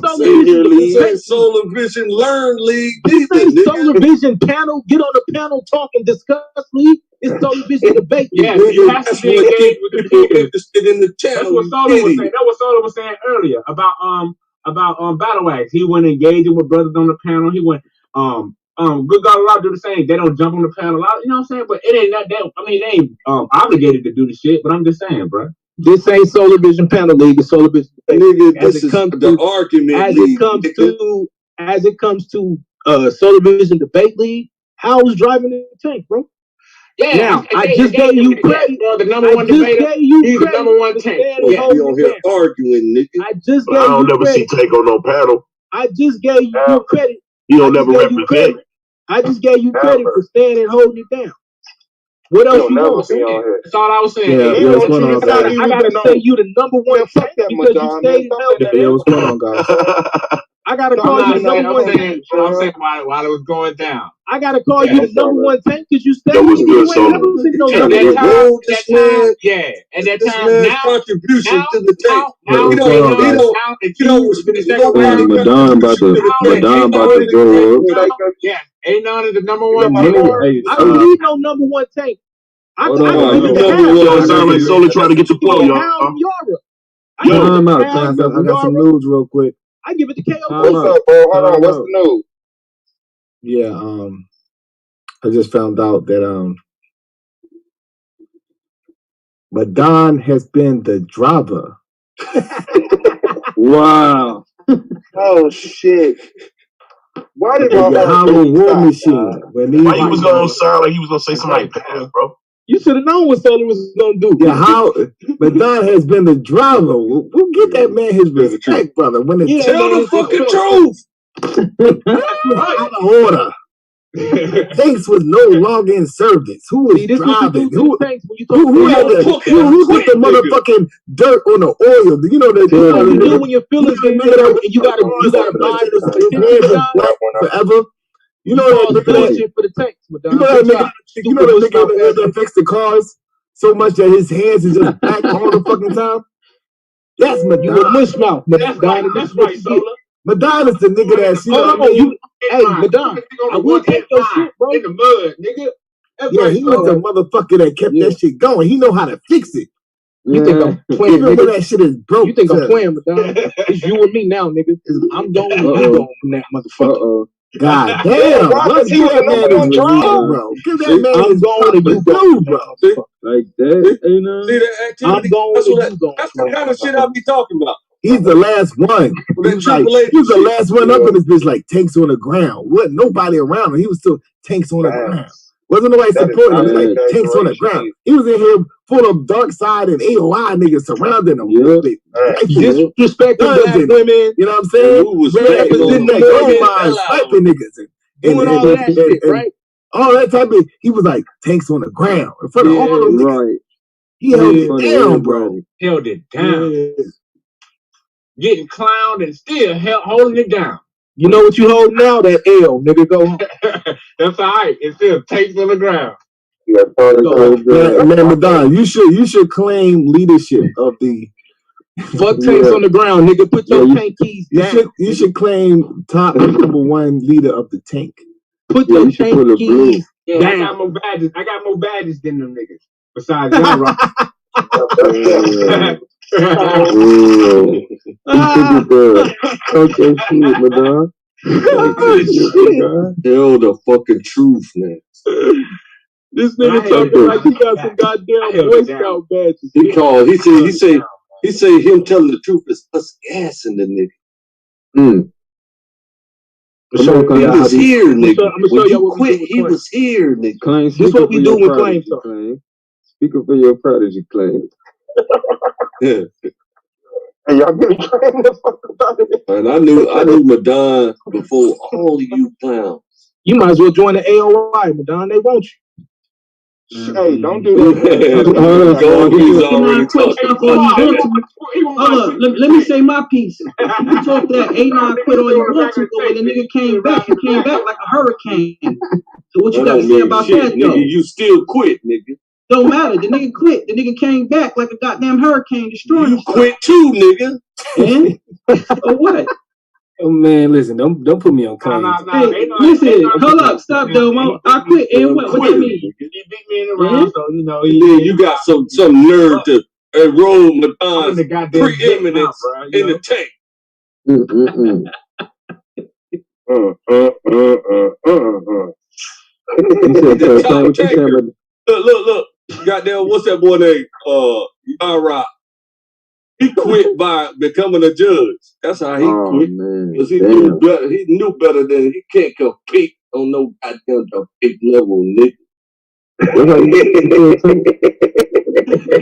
ain't Solar Vision Learn League. This ain't Solar Vision panel. Get on the panel, talk and discuss league. It's Solar Vision debate. Yes, you have to be engaged with the people interested in the channel. That's what Solar was saying. That's what Solar was saying earlier about Battle Axe. He went engaging with brothers on the panel. He went Good God Allowed do the same. They don't jump on the panel. You know what I'm saying? But it ain't that. I mean, they ain't obligated to do the shit. But I'm just saying, bro. This ain't Solar Vision panel league. It's Solar Vision nigga, this is the argument as league. As it comes to Solar Vision debate league. How was driving the tank, bro? Yeah. Now I just gave you credit for the number one debater. He's the number one tank. You on here arguing, nigga. I just gave I don't you never credit. see Tank on no panel. I just gave you credit. You don't never represent. I just gave you credit for standing and holding it down. What else you want? That's all I was saying. Yeah, what's going on, guys? I gotta say you the number one tank because you stayed and held it down. What's going on, guys? I gotta call you the number one tank. I'm saying while it was going down. I gotta call you the number one tank because you stayed. That was good, Solar. At that time, now contribution to the tank. Madonna about to go up. Yeah, A9 is the number one. I don't need no number one tank. I sound like Solar trying to get the flow, y'all. Time out. I got some news real quick. I give it to KO. What's up, bro? Hold on. What's the news? Yeah, I just found out that Madonna has been the driver. Wow. Oh shit. Why did my Howard War Machine? Why you was gonna sound like he was gonna say something like that, bro? You should have known what Solar was gonna do. Yeah, Madonna has been the driver. We'll get that man his respect, brother. When tell the fucking truth. Out of order. Tanks was no longer in service. Who was driving? Who put the motherfucking dirt on the oil? You know that you do when your feelings get made up and you gotta buy this forever. You know that shit for the tanks. You know that nigga that fixed the cars so much that his hands is just back all the fucking time. That's Madonna. You a mush mouth. That's right, Solar. Madonna's the nigga that shit. Hey, Madonna, I will take your shit, bro. In the mud, nigga. Yeah, he was the motherfucker that kept that shit going. He know how to fix it. You think I'm playing? Even when that shit is broke. You think I'm playing, Madonna? It's you and me now, nigga. I'm going from that motherfucker. God damn. Give that man his bro. Give that man his going to you, bro. Like that, you know? See that activity? I'm going that's the kind of shit I be talking about. He's the last one. He's the last one up in this bitch, like tanks on the ground. What? Nobody around him. He was still tanks on the ground. Wasn't nobody supporting him. It's like tanks on the ground. He was in here full of dark side and AOI niggas surrounding him. Disrespecting black women. You know what I'm saying? Representing the gold mines, sniping niggas. Doing all that shit, right? All that type of, he was like tanks on the ground in front of all them niggas. He held it down, bro. Held it down. Getting clowned and still holding it down. You know what you hold now? That L, nigga, go home. That's all right. It's still tanks on the ground. Man, Madonna, you should claim leadership of the. Fuck tanks on the ground, nigga. Put your tank keys down. You should claim top #1 leader of the tank. Put your tank keys down. I got more badges than them niggas. Besides General. Okay, shit, Madonna. Tell the fucking truth, man. This nigga talking like he got some goddamn Boy Scout badges. He said him telling the truth is us gassing the nigga. He was here, nigga. When you quit, he was here, nigga. This is what we do with claims. Speaking for your prodigy claim. Hey, y'all getting claimed the fuck about it? And I knew Madonna before all of you clowns. You might as well join the AOI, Madonna. They want you. Hey, don't do that. Hold up, let me say my piece. You talk that A9 quit all you want to, but when the nigga came back, he came back like a hurricane. So what you got to say about that, though? You still quit, nigga. Don't matter. The nigga quit. The nigga came back like a goddamn hurricane, destroying you quit too, nigga. And or what? Oh man, listen, don't put me on claims. Hey, listen, hold up, stop, Domo. I quit, and what that mean? He beat me in the round, so you know. You got some nerve to enroll Madonna's preeminence in the tank. Look. Goddamn, what's that boy name? Yara. He quit by becoming a judge. That's how he quit. Because he knew better. He knew better than he can't compete on no goddamn big level, nigga.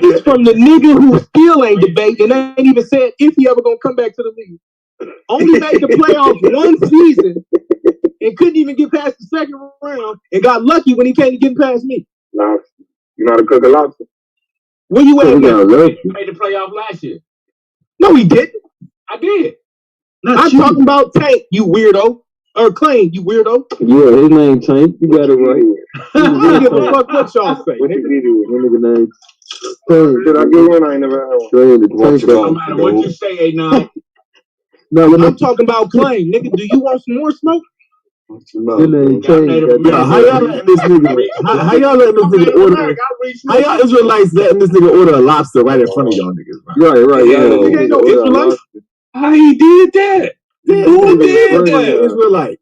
It's from the nigga who still ain't debating and ain't even said if he ever gonna come back to the league. Only made the playoffs one season and couldn't even get past the second round and got lucky when he came to get past me. Nah, you know how to cook a lobster? Where you at? He made the playoff last year. No, he didn't. I did. I'm talking about Tank, you weirdo. Or Claim, you weirdo. Yeah, his name Tank. You got it right. I don't give a fuck what y'all say. What you do? Nigga name. Did I get one? I ain't never had one. No matter what you say, A9. No, I'm talking about Claim. Nigga, do you want some more smoke? How y'all letting this nigga? How y'all letting this nigga order? How y'all Israelites letting this nigga order a lobster right in front of y'all niggas? Right. Nigga ain't no Israelite. How he did that? Who did that? Israelite.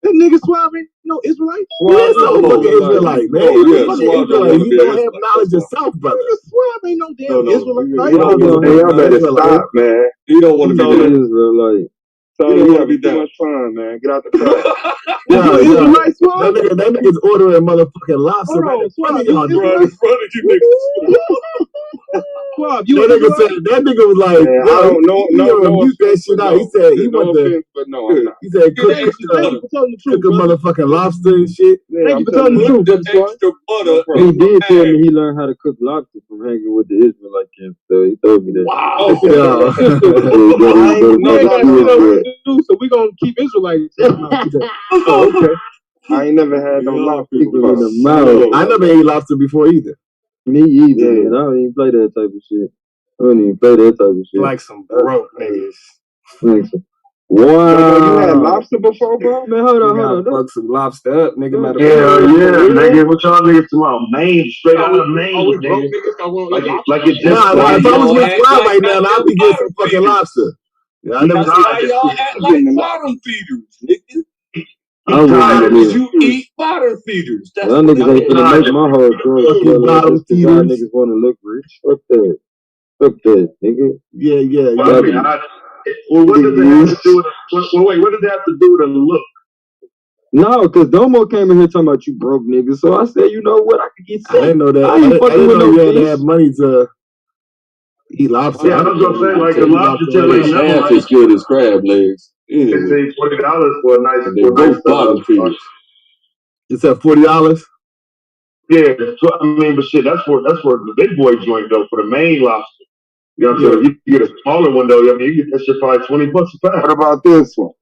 That nigga Suave ain't no Israelite. You is no fucking Israelite, man. You fucking Israelite. You don't have knowledge of self, brother. Nigga Suave ain't no damn Israelite. Y'all better stop, man. You don't want to be that Israelite. So you want to be too much fun, man. Get out the car. That nigga's ordering motherfucking lobster right in front of y'all. Right in front of you niggas. That nigga was like, I don't know. No, that shit out. He said he wanted but no, I'm not. He said cook a motherfucking lobster and shit. Thank you for telling the truth. Extra butter. He did tell me he learned how to cook lobster from hanging with the Israelite camp. So he told me that. Wow. So we gonna keep Israelites. Oh, okay. I ain't never had no lobster in the mouth. I never ate lobster before either. Me either. Man. I don't even play that type of shit. Like some broke niggas. Wow. You had lobster before, bro? Man, hold on. Fuck some lobster up, nigga. Nigga. What y'all niggas tomorrow? Maine, straight out of Maine, nigga. Like it just. Nah, if I was with Squad right now, I'd be getting some fucking lobster. Yeah, I never seen y'all act like bottom feeders, nigga. You eat bottom feeders. That's what niggas ain't gonna make my heart grow. Bottom feeders. Niggas want to look rich. Fuck that, nigga. Yeah. Well, what does it have to do with? What does it have to do with a look? No, because Domo came in here talking about you broke niggas. So I said, you know what? I could get sick. I didn't know that. I ain't fucking with no you had to fish. have money to eat lobster. Yeah, I was gonna say like the lobster tail ain't never half as good as crab legs. They Anyway, say $40 for a nice. they both bottom feeders. You said $40? Yeah, so, I mean, but shit, that's for the big boy joint though, for the main lobster. You know what I'm saying? If you get a smaller one though, I mean, you get that shit probably $20 a pound. What about this one?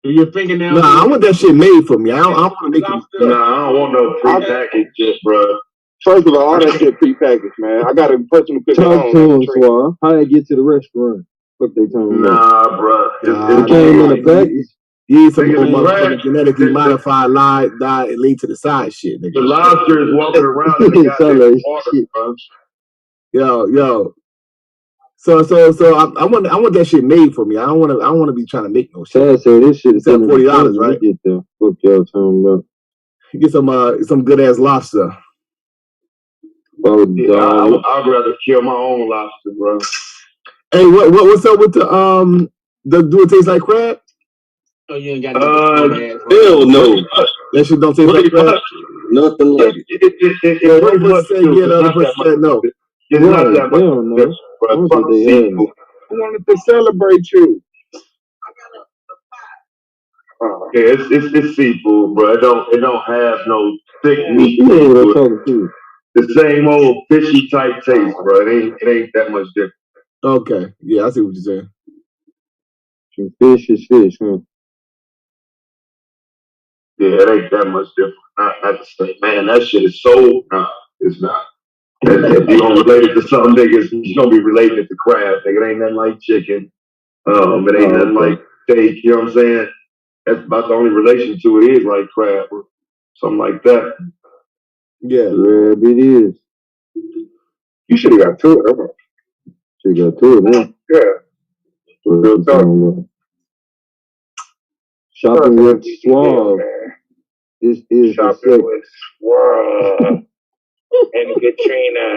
Do your fingernails? Nah, I want that shit made for me. I don't want to make it. Nah, I don't want no pre-packaged shit, bro. First of all that shit prepackaged, man. I got a personal picture. Talk to him, Swar. How they get to the restaurant? What they telling me? Nah, bro. It came in a package. You need some old motherfucking genetically modified diet lead to the side shit, nigga. The lobster is walking around in the goddamn water, bro. Yo. So I want that shit made for me. I don't want to be trying to make no shit. Chad said this shit is $40, right? Get the fuck y'all talking about. Get some good ass lobster. Yeah, I'd rather kill my own lobster, bro. Hey, what's up with the do it taste like crab? Oh, you ain't got hell no. That shit don't taste like crab. Nothing like it. One person said yeah, the other person said no. It's not that much. I wanted to celebrate you. Yeah, it's seafood, bro. It don't have no thick meat. The same old fishy type taste, bro. It ain't that much different. Okay, yeah, I see what you're saying. Fish is fish, huh? Yeah, it ain't that much different. Not the same. Man, that shit is so. Nah, it's not. If you gonna relate it to some niggas, you gonna be relating it to crab. Nigga, it ain't nothing like chicken. It ain't nothing like steak. You know what I'm saying? That's about the only relation to it is like crab or something like that. Yeah, crab it is. You should have got two of them. Should have got two of them. Yeah. Real talk. Shopping with Suave. This is Shopping with Suave and Katrina.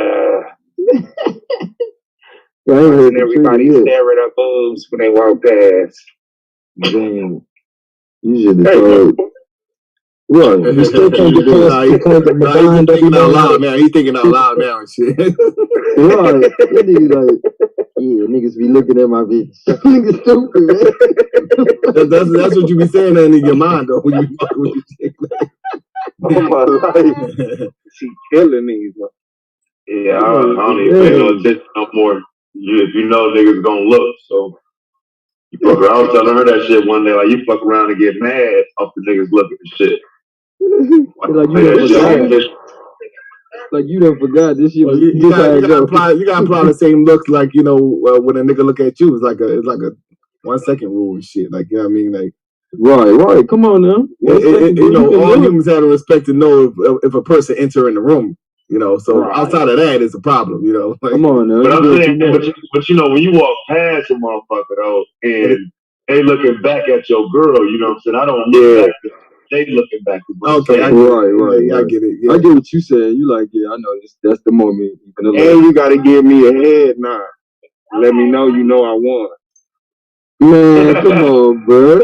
And everybody stare at our boobs when they walk past. Damn. You should have told. Right. You still can't get past the mind that thinking out loud now. He's thinking out loud now and shit. Right. That nigga like, yeah, niggas be looking at my bitch. Niggas stupid, man. That's what you be saying in your mind though. When you fucking with your chick. Oh my life. She killing these. Yeah, I don't even pay no attention no more. If you know niggas gonna look, so you fuck around. I was telling her that shit one day, like you fuck around and get mad off the niggas looking and shit. Like you done forgot this shit. Well, you gotta apply the same looks like when a nigga look at you. It's like a 1 second rule and shit. Like you know what I mean? Like right. Come on now. All humans have the respect to know if a person enter in the room. So outside of that, it's a problem. Like, come on now. But I'm saying, but when you walk past a motherfucker though, and they looking back at your girl, you know what I'm saying? I don't look back. They looking back. Okay, right. I get it. Yeah. I get what you said. You like, yeah, I know this. That's the moment. And you gotta give me a head nod. Let me know you know I won. Man, come on, bro.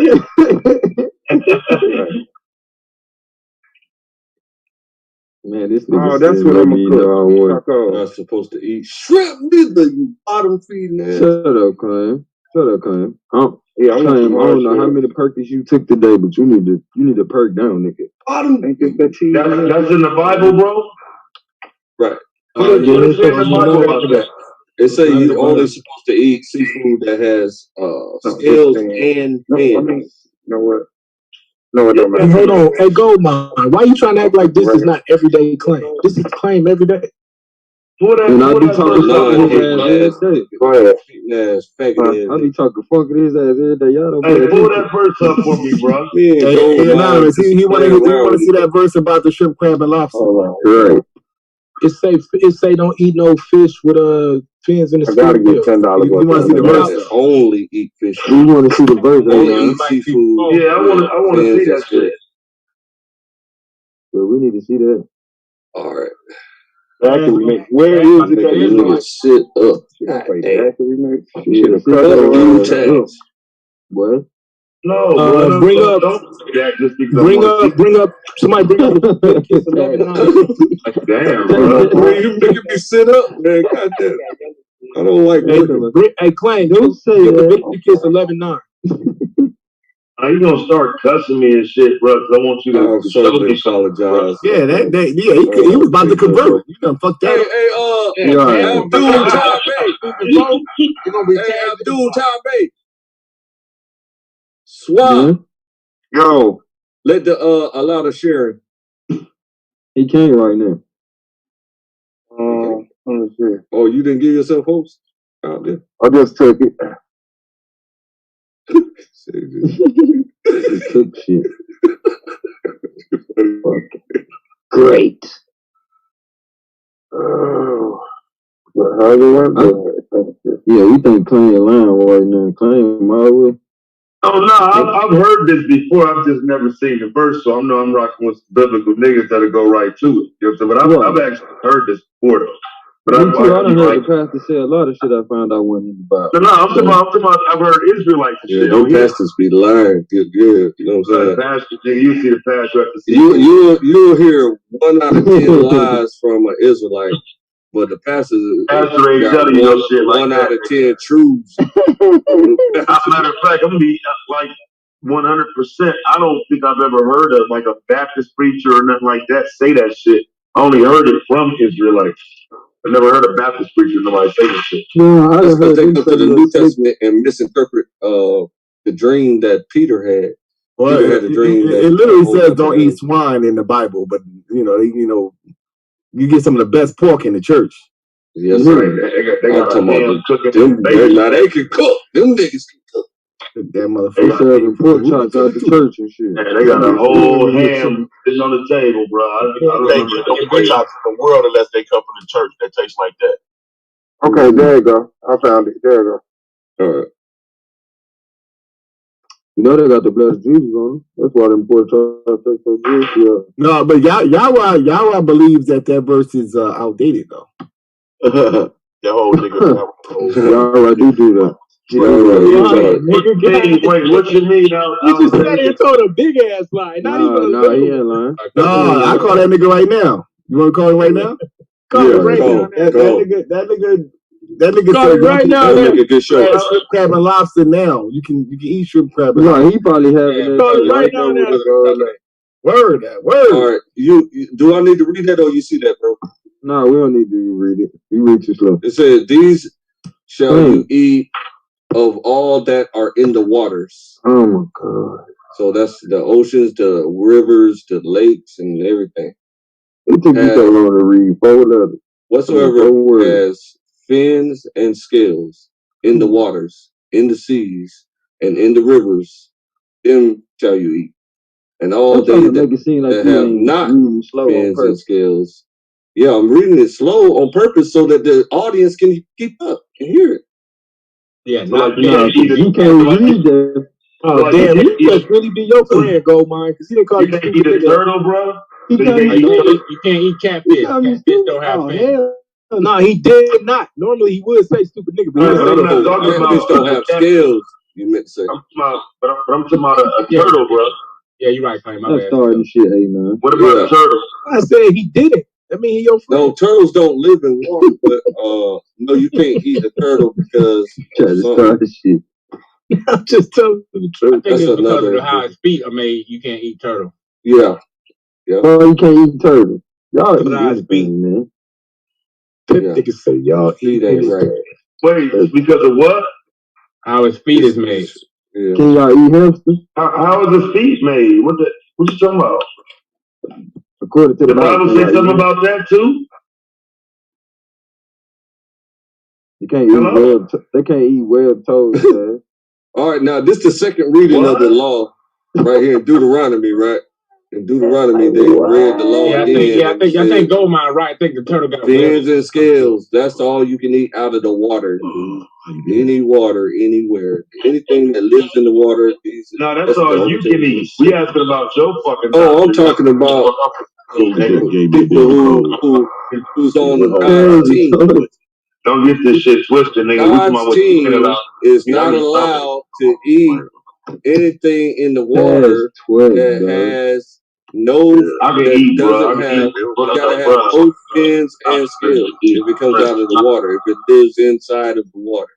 Man, this nigga that's what I'm gonna cook. I'm not supposed to eat shrimp neither, you bottom feeding ass. Shut up, Clem. I don't know how many perkins you took today, but you need to perk down, nigga. That's in the Bible, bro. Right. What is in the Bible about that? They say you're only supposed to eat seafood that has scales and fins. No, it don't matter. Hey, hold on. Hey, Goldmine, why you trying to act like this is not everyday claim? This is claim every day. And I be talking funky his ass every day. Go ahead. I be talking funky his ass every day. Y'all don't Hey, pull that verse up for me, bro. Hey, Anonymous, he want to see that verse about the shrimp, crab, and lobster. Right. It say don't eat no fish with fins in the skin. I gotta get $10. You want to see the verse? Only eat fish. We want to see the verse. Only eat seafood. Yeah, I want to see that shit. But we need to see that. All right. Where is it that you nigga sit up? What? No, bring up. Don't say that just because Bring up. Somebody bring up Leviticus 11:9. Damn, bro. You making me sit up, man. Goddamn. I don't like that. Hey, Klein, don't say Leviticus 11:9. You gonna start cussing me and shit, bro? Because I want you to show me apologize. Yeah, he was about to convert. You done fucked that. Abdul Tabe. Swap. Yo. Let the allow the sharing. He can't right now. Let me see. Oh, you didn't give yourself host? Out there. I just took it. Just took shit. Great. Yeah, we think Klein lying right now. Klein, my way. Oh no, I've heard this before. I've just never seen the verse, so I know I'm rocking with biblical niggas that'll go right to it. You know what I'm saying? But I've actually heard this before though. But Me too. I done heard the pastor say a lot of shit I found out wasn't in the Bible. No, I'm talking about. I've heard Israelites and shit. Those pastors be lying. Good. You know what I'm saying? Pastor, you see the pastor at the You'll hear 1 out of 10 lies from an Israelite, but the pastor ain't telling you no shit like 1 that. out of 10 truths. Matter of fact, I'm gonna be like 100%. I don't think I've ever heard of like a Baptist preacher or nothing like that say that shit. I only heard it from Israelites. I never heard a Baptist preacher nobody say this shit. No, I Because they go to the New Testament Testament and misinterpret the dream that Peter had. Well, Peter had a dream. It literally says don't eat swine in the Bible, but you get some of the best pork in the church. Yes, right. They got them cooking. They can cook. Them niggas can cook. That motherfucker. They serving pork chops out the church and shit. Yeah, they got a whole ham sitting on the table, bro. I remember no pork chops in the world unless they come from the church that tastes like that. Okay, there you go. I found it. There you go. All right. You know they got the blood of Jesus on them. That's why them pork chops taste so good. Yeah. No, but Yahweh believes that verse is outdated though. That whole nigga. Yahweh do that. Wait, what you mean? You just said it told a big ass lie. Not even a he ain't lying. No, I call that nigga right now. You want to call him right now? Call him right now. That nigga call him right now. That nigga good show. Shrimp, crab, and lobster now. You can eat shrimp, crab, and no, lobster. he probably having it. Call him right now. Word. All right, do I need to read that or you see that, bro? No, we don't need to read it. You read too slow. It says, "These shall you eat of all that are in the waters." Oh my God! So that's the oceans, the rivers, the lakes, and everything. It took you so long to read 4 letters. Whatsoever has fins and scales in the waters, in the seas, and in the rivers, them shall you eat. And all they that have not fins and scales. Yeah, I'm reading it slow on purpose so that the audience can keep up and hear it. Yeah, you can't read that. Oh, damn, you must really be your friend, Goldmine, because he didn't call you can't eat a turtle, bro. You can't eat catfish. Catfish don't have fins. No, he did not. Normally he would say stupid nigga, but catfish don't have scales. You meant to say. I'm talking about a turtle, bro. Yeah, you're right, Clay. My bad. Starting shit, man. What about a turtle? I said he did it. I mean, he your friend. No, turtles don't live in water, but no, you can't eat a turtle because shit. I'm just telling you the truth. I think That's it's because another of how his feet are made. You can't eat turtle. Yeah. Oh, you can't eat turtle. Y'all eat anything, man. Niggas say y'all feet ain't right. Wait, because of what? How his feet is made. Yeah. Can y'all eat hamster? How is his feet made? What you talking about? According to the Bible say something about that too? You can't eat they can't eat web toes, man. All right, now this is the second reading of the law right here in Deuteronomy, right? In Deuteronomy, they read the law again. I think Goldmine right. I think the turtle got fins and scales. That's all you can eat out of the water. Any water, anywhere. Anything that lives in the water. No, that's all you can eat. We asking about your fucking. Oh, I'm talking about people who's on God's team. Don't get this shit twisted, nigga. God's team is not allowed to eat anything in the water that has no, that doesn't have, you gotta have both fins and scales if it comes out of the water, if it lives inside of the water.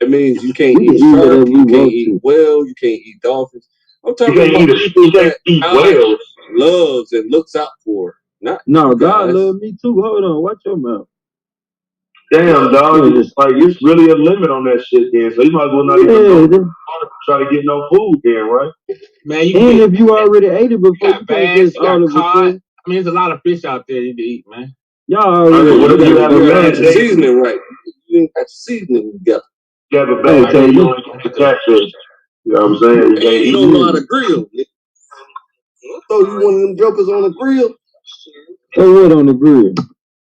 It means you can't eat shark, you can't eat whale, you can't eat dolphins. I'm talking about people that God loves and looks out for. No, God loves me too. Hold on, watch your mouth. Damn, dog. It's really a limit on that shit then. So you might as well not even try to get no food then, right? Man, if you already ate it before, you can't just all of caught. I mean, there's a lot of fish out there you can eat, man. Y'all already you got your seasoning right. You ain't got your seasoning together. Yeah, but back then you only get the catfish. You know what I'm saying? You don't know how to grill. Throw you one of them jokers on the grill. Throw what on the grill?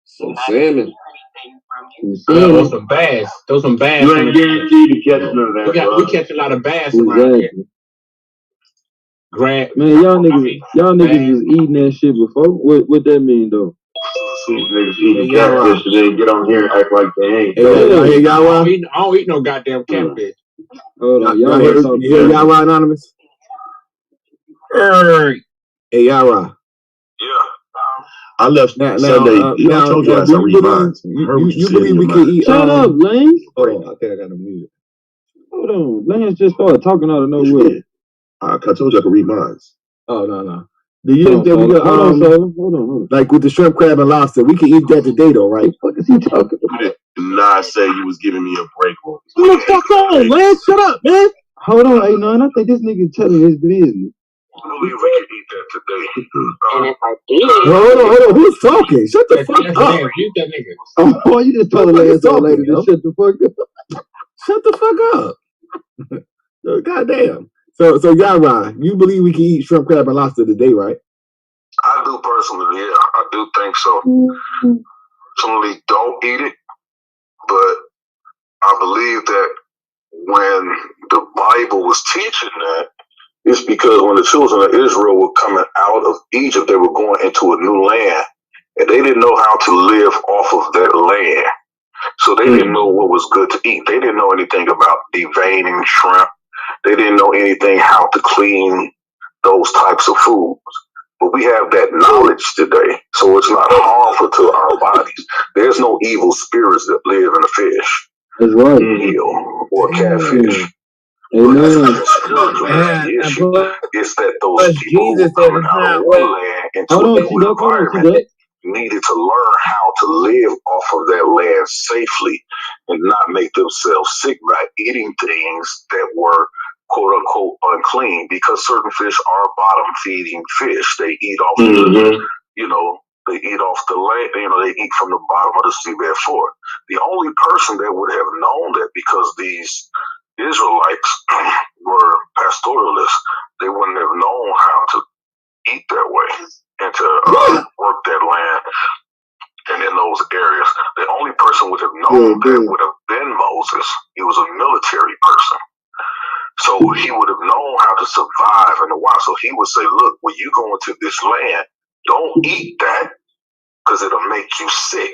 Some salmon. Throw some bass. Throw some bass. You ain't guaranteed to catch none of that. We catch a lot of bass around here. Man, y'all niggas was eating that shit before. What that mean though? These niggas eating catfish and then get on here and act like they ain't. I don't eat no goddamn catfish. Hold on, y'all hear Yara Anonymous? Hey Yara. Yeah. I left Sunday. I told you I read minds. You believe we can eat? Shut up, Lance. Hold on, I think I got to mute it. Hold on, Lance just started talking out of nowhere. I told you I could read minds. Oh no. Do you think that we could, hold on. Like with the shrimp, crab, and lobster, we can eat that today though, right? What is he talking about? You did not say you was giving me a break. What the fuck on, Lance? Shut up, man. Hold on, hey, no, I think this nigga telling his business. I believe we can eat that today. And if I did, hold on. Who's talking? Shut the fuck up. Oh, you just told the last lady to shut the fuck up. Shut the fuck up. Goddamn. So Yara, you believe we can eat shrimp, crab, and lobster today, right? I do personally, yeah. I do think so. Personally, don't eat it, but I believe that when the Bible was teaching that, it's because when the children of Israel were coming out of Egypt, they were going into a new land, and they didn't know how to live off of that land. So they didn't know what was good to eat. They didn't know anything about deveining shrimp. They didn't know anything how to clean those types of foods. But we have that knowledge today, so it's not harmful to our bodies. There's no evil spirits that live in a fish. That's right. Eel or catfish. It's that those people who coming out of one land into a new environment needed to learn how to live off of that land safely and not make themselves sick by eating things that were quote unquote unclean, because certain fish are bottom feeding fish. They eat off they eat off the land, they eat from the bottom of the seabed floor. The only person that would have known that, because these Israelites were pastoralists, they wouldn't have known how to eat that way and to work that land and in those areas. The only person would have known that would have been Moses. He was a military person. So he would have known how to survive in the wild. So he would say, look, when you go into this land, don't eat that because it'll make you sick.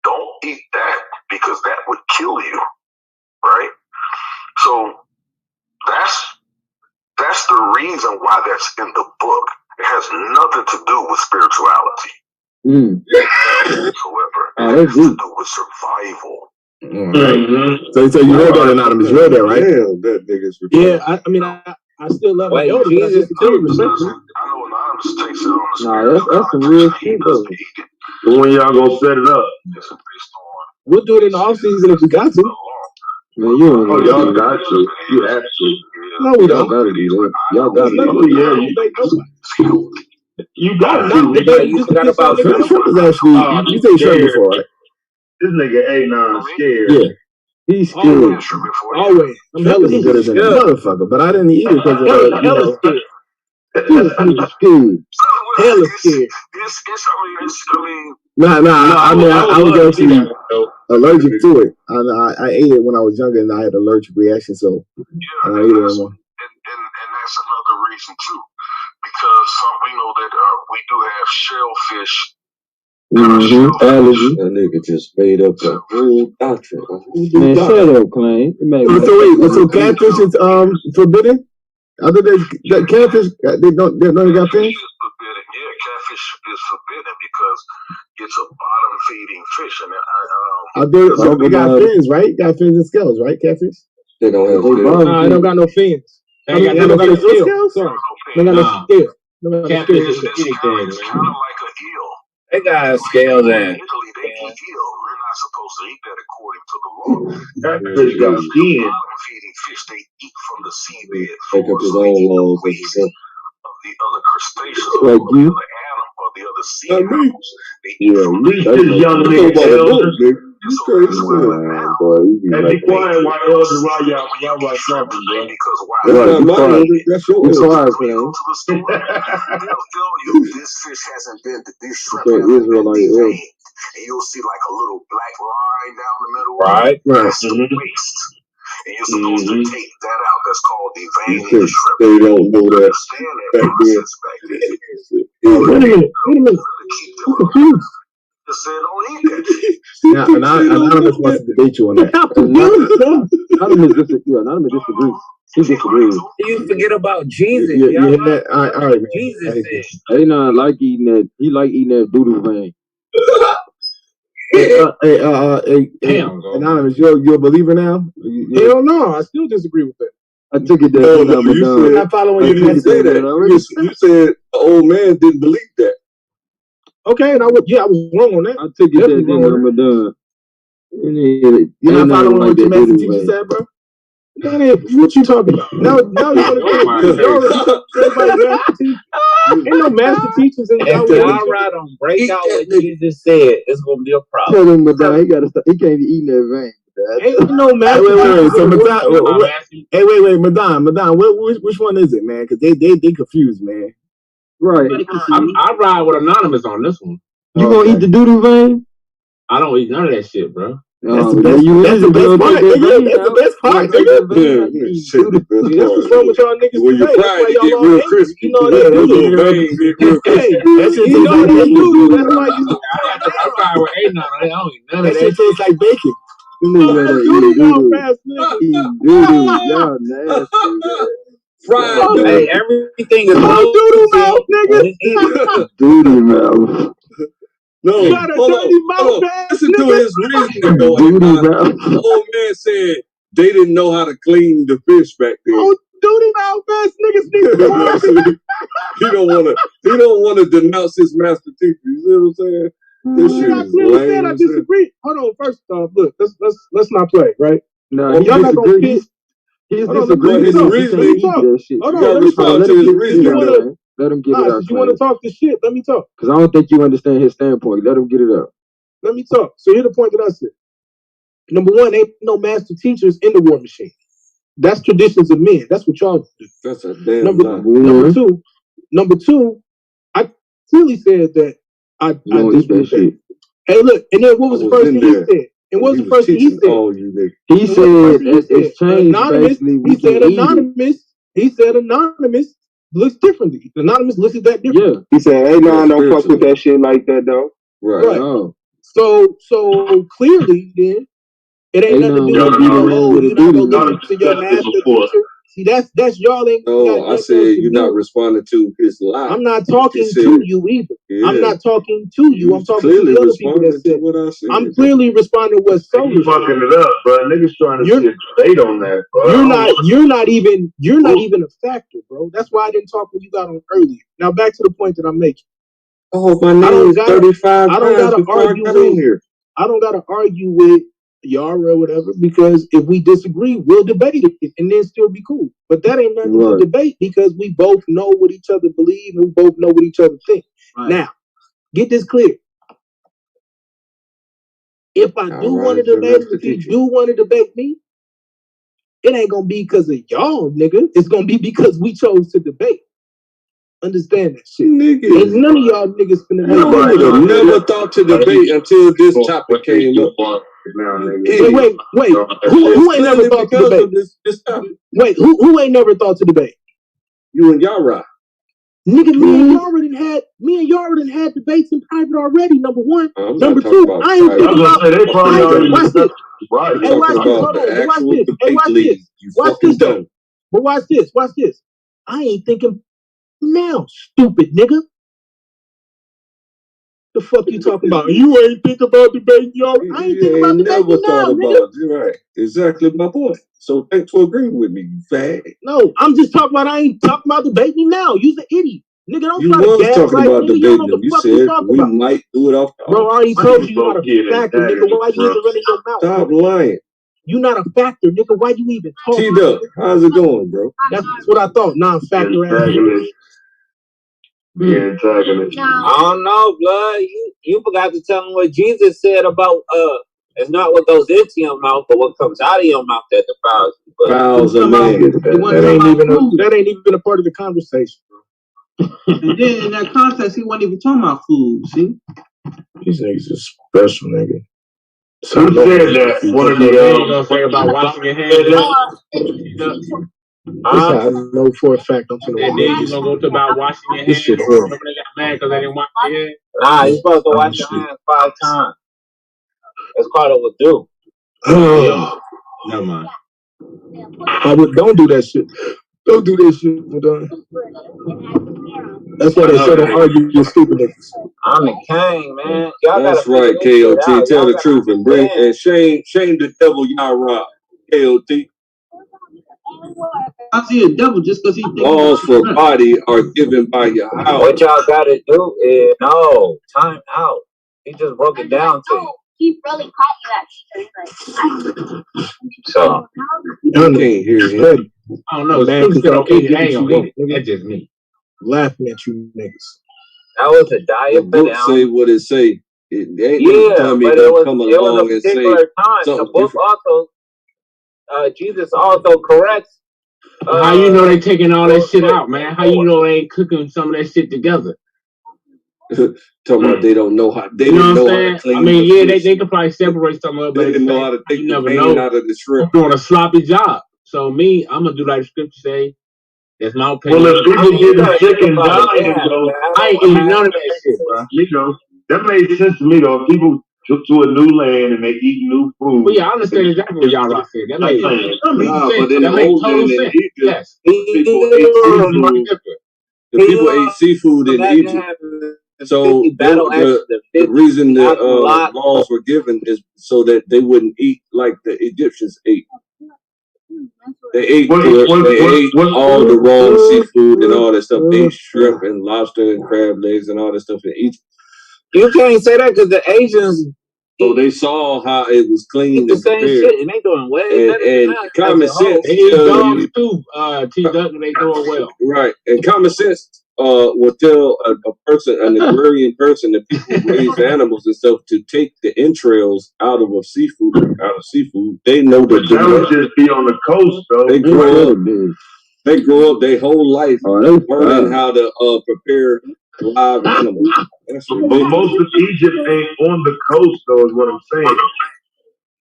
Don't eat that because that would kill you, right? So that's the reason why that's in the book. It has nothing to do with spirituality whatsoever. It has to do with survival. So you heard that, Anonymous. You heard that, right? Yeah, I mean, I still love my elders, but I just still respect them. I know Anonymous takes it on the spirit. That's some real shit, though. When y'all gonna set it up? We'll do it in the off season if we got to. Man, you don't know. Y'all got to. You have to. No, we don't. Gotta do that. Y'all gotta do that. You got to. You forgot about shrimp. Shrimp is actually, you say shrimp before, right? This nigga A9 scared. Yeah. He's scared. Always. I'm hella Shrimp is good as a motherfucker, but I didn't eat it because of hella scared. He's scared. Hella scared. I was actually allergic to it. I ate it when I was younger and I had an allergic reaction, so I don't eat it anymore. And that's another reason too, because we know that we do have shellfish Allergy. That nigga just made up a whole doctrine. Man, shut up, Clay. So catfish is forbidden? Other than catfish, they don't got fins? Yeah, catfish is forbidden because it's a bottom feeding fish, and they got fins, right? Got fins and scales, right? Catfish. They don't have fins. Nah, they don't got no fins. They got no scales. They got no scales. Catfish is anything, man. Kind of like an eel. They got scales and. Italy, they eat eel. We're not supposed to eat that according to the law. Catfish got skin. Bottom feeding fish, they eat from the seabed. Make up his own laws. Of the other crustaceans, like you, or the other sea animals. Leave this young nigga elder. And be quiet while elder while y'all talking, bro. That's your quiet, man. They'll tell you this fish hasn't been to this shrimp. And you'll see like a little black line down the middle. Right. That's the waist. And you're supposed to take that out. That's called deveining the shrimp. They don't know that back then. Wait a minute. I'm confused. Just said don't eat that shit. Yeah, Anonymous wants to debate you on that. Anonymous disagrees. He disagrees. You forget about Jesus. You hit that? All right, man. Jesus said. He not like eating that. He like eating that doo-doo vein. Anonymous, you're a believer now? Hell no, I still disagree with that. I took it that you said, I'm not following you. You said the old man didn't believe that. Okay, and I was wrong on that. I took it that Ramadan. You're not following what your master teacher said, bro? What you talking about? Now you want to ain't no master teachers in If y'all right on break out what Jesus said, it's gonna be a problem. Tell him Madonna, he can't be eating that vein. Ain't no master. Wait, Madonna, which one is it, man? Because they confused, man. Right. I ride with Anonymous on this one. You gonna eat the doo-doo vein? I don't eat none of that shit, bro. That's the best part. That's what's wrong with y'all niggas. When you fry it, get real crispy. You know that. That's why you. I ride with A on it. I don't eat none of that. That tastes like bacon. Y'all nasty. Fried. Hey, everything is doodle mouth, nigga. Doodle mouth. No, hold on. Listen to his reasoning, though. The old man said they didn't know how to clean the fish back then. Oh, duty mouth ass niggas need He don't want to denounce his master teacher. You see what I'm saying? This shit is lame. I disagree. Hold on. First off, look, let's not play, right? No, y'all not gonna piss. His reasoning. Hold on, respond to his reasoning. Let him get it out. You want to talk this shit? Let me talk. Because I don't think you understand his standpoint. Let him get it out. Let me talk. So here's the point that I said. Number one, ain't no master teachers in the war machine. That's traditions of men. That's what y'all do. That's a damn Number two, I clearly said that I disagree with that. Hey, look, and then what was the first thing he said? And what was the first thing he said? He said it's changed. Anonymous. He said anonymous looks differently. Anonymous looks at that differently. Yeah. He said, hey, no, don't fuck with that shit like that, though. Right. Oh. So clearly, then, it ain't nothing to do with you're not going to listen to your master teacher. See, that's y'all ain't. No, I said you're not responding to his lie. I'm not talking to you either. Yeah. I'm not talking to you. I'm talking to the other people that said. What I said. I'm clearly responding to what Solar. You fucking it up, bro. Niggas trying to debate on that, bro. You're not even a factor, bro. That's why I didn't talk when you got on earlier. Now back to the point that I'm making. Oh, my name is 35 I don't gotta argue with Yara or whatever, because if we disagree, we'll debate it and then still be cool. But that ain't nothing to debate because we both know what each other believe and we both know what each other think. Right. Now, get this clear. If I do want to debate, if you do want to debate me, it ain't gonna be because of y'all, nigga. It's gonna be because we chose to debate. Understand that shit. Nigga. Ain't none of y'all niggas finna never thought to debate until this topic came up. Wait. Who ain't never thought to debate? Wait, who ain't never thought to debate? You and Yara. Nigga, me and Yara done had debates in private already. Number one. Number two, I ain't thinking about. Watch this. Right. Hey, watch this. Hold on. Watch this. Hey, watch this. Watch this though. But watch this. Watch this. I ain't thinking now, stupid nigga. The fuck you talking about? You ain't think about debating Yara. I ain't thinking about debating now, nigga. You're right. Exactly my point. So thanks for agreeing with me, you fag. No, I'm just talking about. I ain't talking about debating now. You's an idiot. Nigga, don't you try to gaslight. talking about nigga, debating them. You said we might do it off the Bro, I already told you you're not a factor, nigga. Why you even running your mouth? Stop lying. You're not a factor, nigga. Why you even talk? T-Duck, how's it going, bro? That's what I thought. Non-factor ass. The antagonist. I don't know, blood. You forgot to tell him what Jesus said about it's not what goes into your mouth, but what comes out of your mouth that defiles you. Fouls a man. That ain't even a part of the conversation, bro. And then in that context, he wasn't even talking about food. See, these niggas is special, nigga. So who said that? One of the gonna say about washing your hands. I know for a fact I'm gonna. And then you gonna go to about washing your hands. Shit Remember they got mad because they didn't wash their hands. Nah, you supposed to wash your hands 5 times. It's called a wudu. Never mind. Don't do that shit. Don't do that shit. That's why they say don't argue with stupid niggas. I'm the king, man. That's right, KOT. Tell the truth and bring and shame the devil y'all rob. KOT. I see a devil just because he thinks laws for body are given by your house. What y'all gotta do is time out. He just broke it down to you. He really caught you that shit. So you can't hear him. I don't know, man. Because I ain't gonna eat it. That's just me. Laughing at you niggas. That was a diet for them. Say what it say. It ain't time but it was come along and say time. The book different. also, Jesus also corrects. How you know they taking all that shit out, man? How you know they ain't cooking some of that shit together? Talking about they don't know how. They you know didn't know what I'm how saying? to clean. I mean, yeah, they could probably separate some of it, but they didn't know how to take the vein out of the shrimp. I'm doing a sloppy job. So me, I'm gonna do like the scripture say. That's my opinion. Well, if people getting sick and dying, though, I ain't eating none of that shit, bro. You know, that made sense to me though. If people took to a new land and they eat new food. Well, yeah, I understand exactly what y'all are saying. That makes sense. That makes total sense. Yes. The people ate seafood in Egypt. So the reason the laws were given is so that they wouldn't eat like the Egyptians ate. They ate all the wrong seafood and all that stuff. They ate shrimp and lobster and crab legs and all that stuff in Egypt. You can't say that because the Asians. So they saw how it was cleaned and prepared. Shit, and they doing way better and common sense. They eat dogs too, T-Duck, and they doing well. Right, and common sense will tell a person, an agrarian person, that people who raise animals and stuff to take the entrails out of seafood. They know that that would just be on the coast, though. They grow up their whole life learning how to prepare live animals. But most of Egypt ain't on the coast, though, is what I'm saying.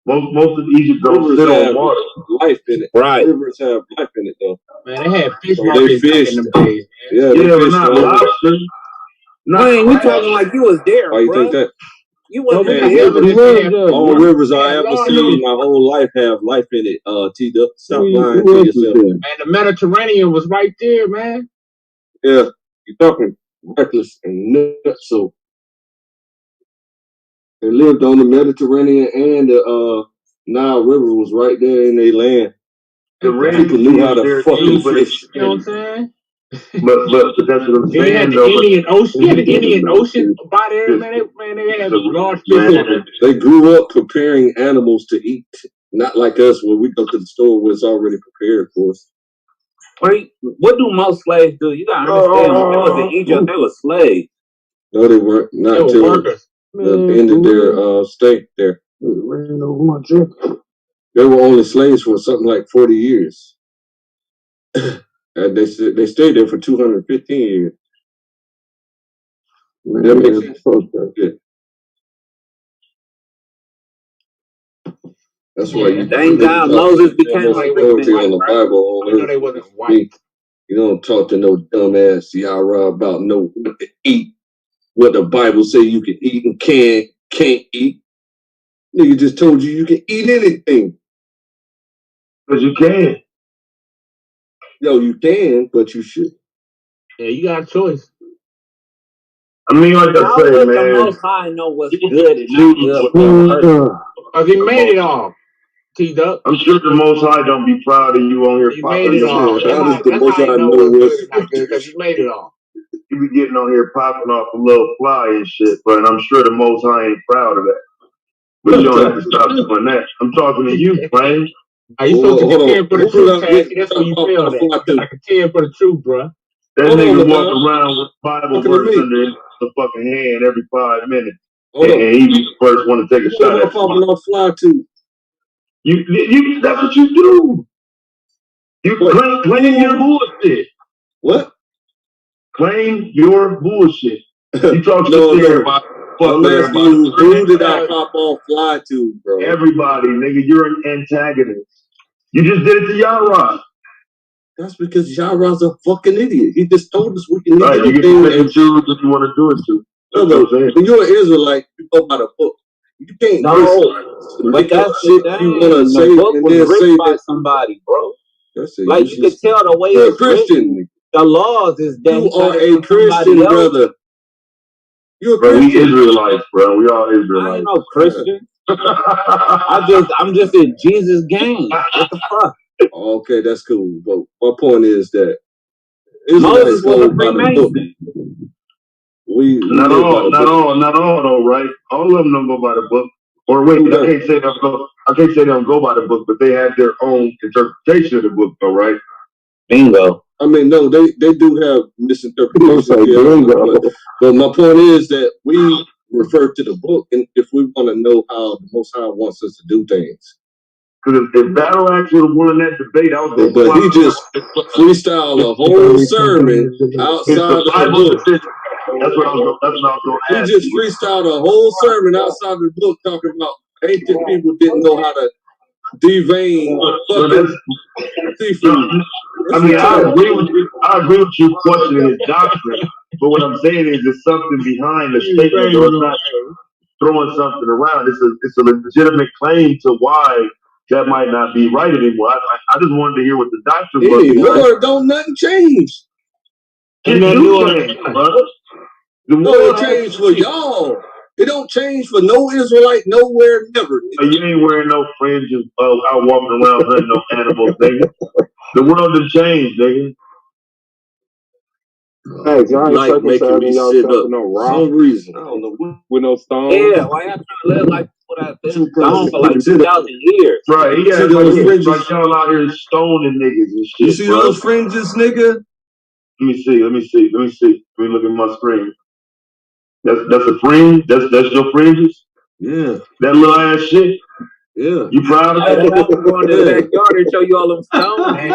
Most of Egypt don't sit on water. Life in it. Right. Rivers have life in it, though. Man, they had fish they fished. in them days. Yeah, but not lobster. Man, you talking like you was there, Why you think that? You wasn't all rivers I ever seen in my whole life have life in it. T-Duck, stop lying to yourself. Man, the Mediterranean was right there, man. Yeah, you're talking reckless and nuts. So they lived on the Mediterranean, and the Nile River was right there in their land. The people knew how to fucking fish. You know what I'm saying? But that's what I'm saying. They had the Indian Ocean. Yeah, the Indian Ocean by there, man. They had large fish. They grew up preparing animals to eat, not like us, where we go to the store where it's already prepared for us. Wait, what do most slaves do? You gotta understand. When they was in Egypt, they were slaves. No, they weren't. Not until the end of their stay there. They were only slaves for something like 40 years. And they stayed there for 215 years. That makes sense. Good. That's why you thank God Moses became like poetry on the Bible. I know they wasn't white. You don't talk to no dumbass Yara about no what to eat, what the Bible say you can eat and can't eat. Nigga just told you can eat anything. Because you can. Yo, you can, but you should. Yeah, you got a choice. I mean, like I say, man. The Most High know what's good and not good. Because he made it all. T-Duck. I'm sure the Most High don't be proud of you on here. He made it all. That's how you know what's good and not good, because he made it all. You be getting on here popping off a little fly and shit, but I'm sure the Most High ain't proud of that. But you don't have to stop doing that. I'm talking to you, Flame. Are you supposed to get 10 for the truth, Cassie? That's when you feel that. Like a 10 for the truth, bro. That nigga walk around with Bible verse under his fucking hand every 5 minutes. And he be the first one to take a shot at popping off fly too. You that's what you do. You claim your bullshit. What? Claim your bullshit. You talk shit about I'm asking you, who did I pop off fly to, bro? Everybody, nigga. You're an antagonist. You just did it to Yara. That's because Yara's a fucking idiot. He just told us we can eat anything. You can pick and choose if you want to do it to. When you're an Israelite, you go by the book. You can't but that's shit you want to say book and was then written say by that somebody, bro. That's it. Like you could tell the way you're it's a Christian. written, the laws is that You are a Christian, brother. You're a Christian. Christian. We Israelites, bro. We all Israelites. I ain't no Christian. I'm just in Jesus' game. What the fuck? Okay, that's cool. But my point is that Moses was a Freemason. Not all though, right? All of them don't go by the book. Or wait, I can't say they don't go by the book, but they have their own interpretation of the book, though, right? Bingo. I mean, no, they do have misinterpretations. But my point is that we refer to the book, and if we want to know how the Most High wants us to do things. Because if Battle Axe would have won that debate, I was. But he just freestyled a whole sermon outside of the book. That's what I was going to ask. He just freestyled a whole sermon outside of the book talking about ancient people didn't know how to devein fucking seafood. I mean, I agree with you questioning his doctrine, but what I'm saying is there's something behind the statement. So it's not throwing something around. It's a legitimate claim to why that might not be right anymore. I just wanted to hear what the doctrine was. Lord, don't nothing change. It do change, brother. No, it changed for y'all. It don't change for no Israelite nowhere, never. You ain't wearing no fringes out walking around hunting no animals, nigga. The world done changed, nigga. Hey, y'all ain't like making me sit up no for some reason. I don't know. With no stone. Yeah, why y'all trying to live like what I've been stone for like 2,000 years? Right, yeah, like y'all out here stoning niggas and shit. You see those fringes, nigga? Let me see. Let me look at my screen. That's a fringe? That's your fringes? Yeah. That little ass shit? Yeah. You proud of that? I'm going to the backyard and show you all them stones. I ain't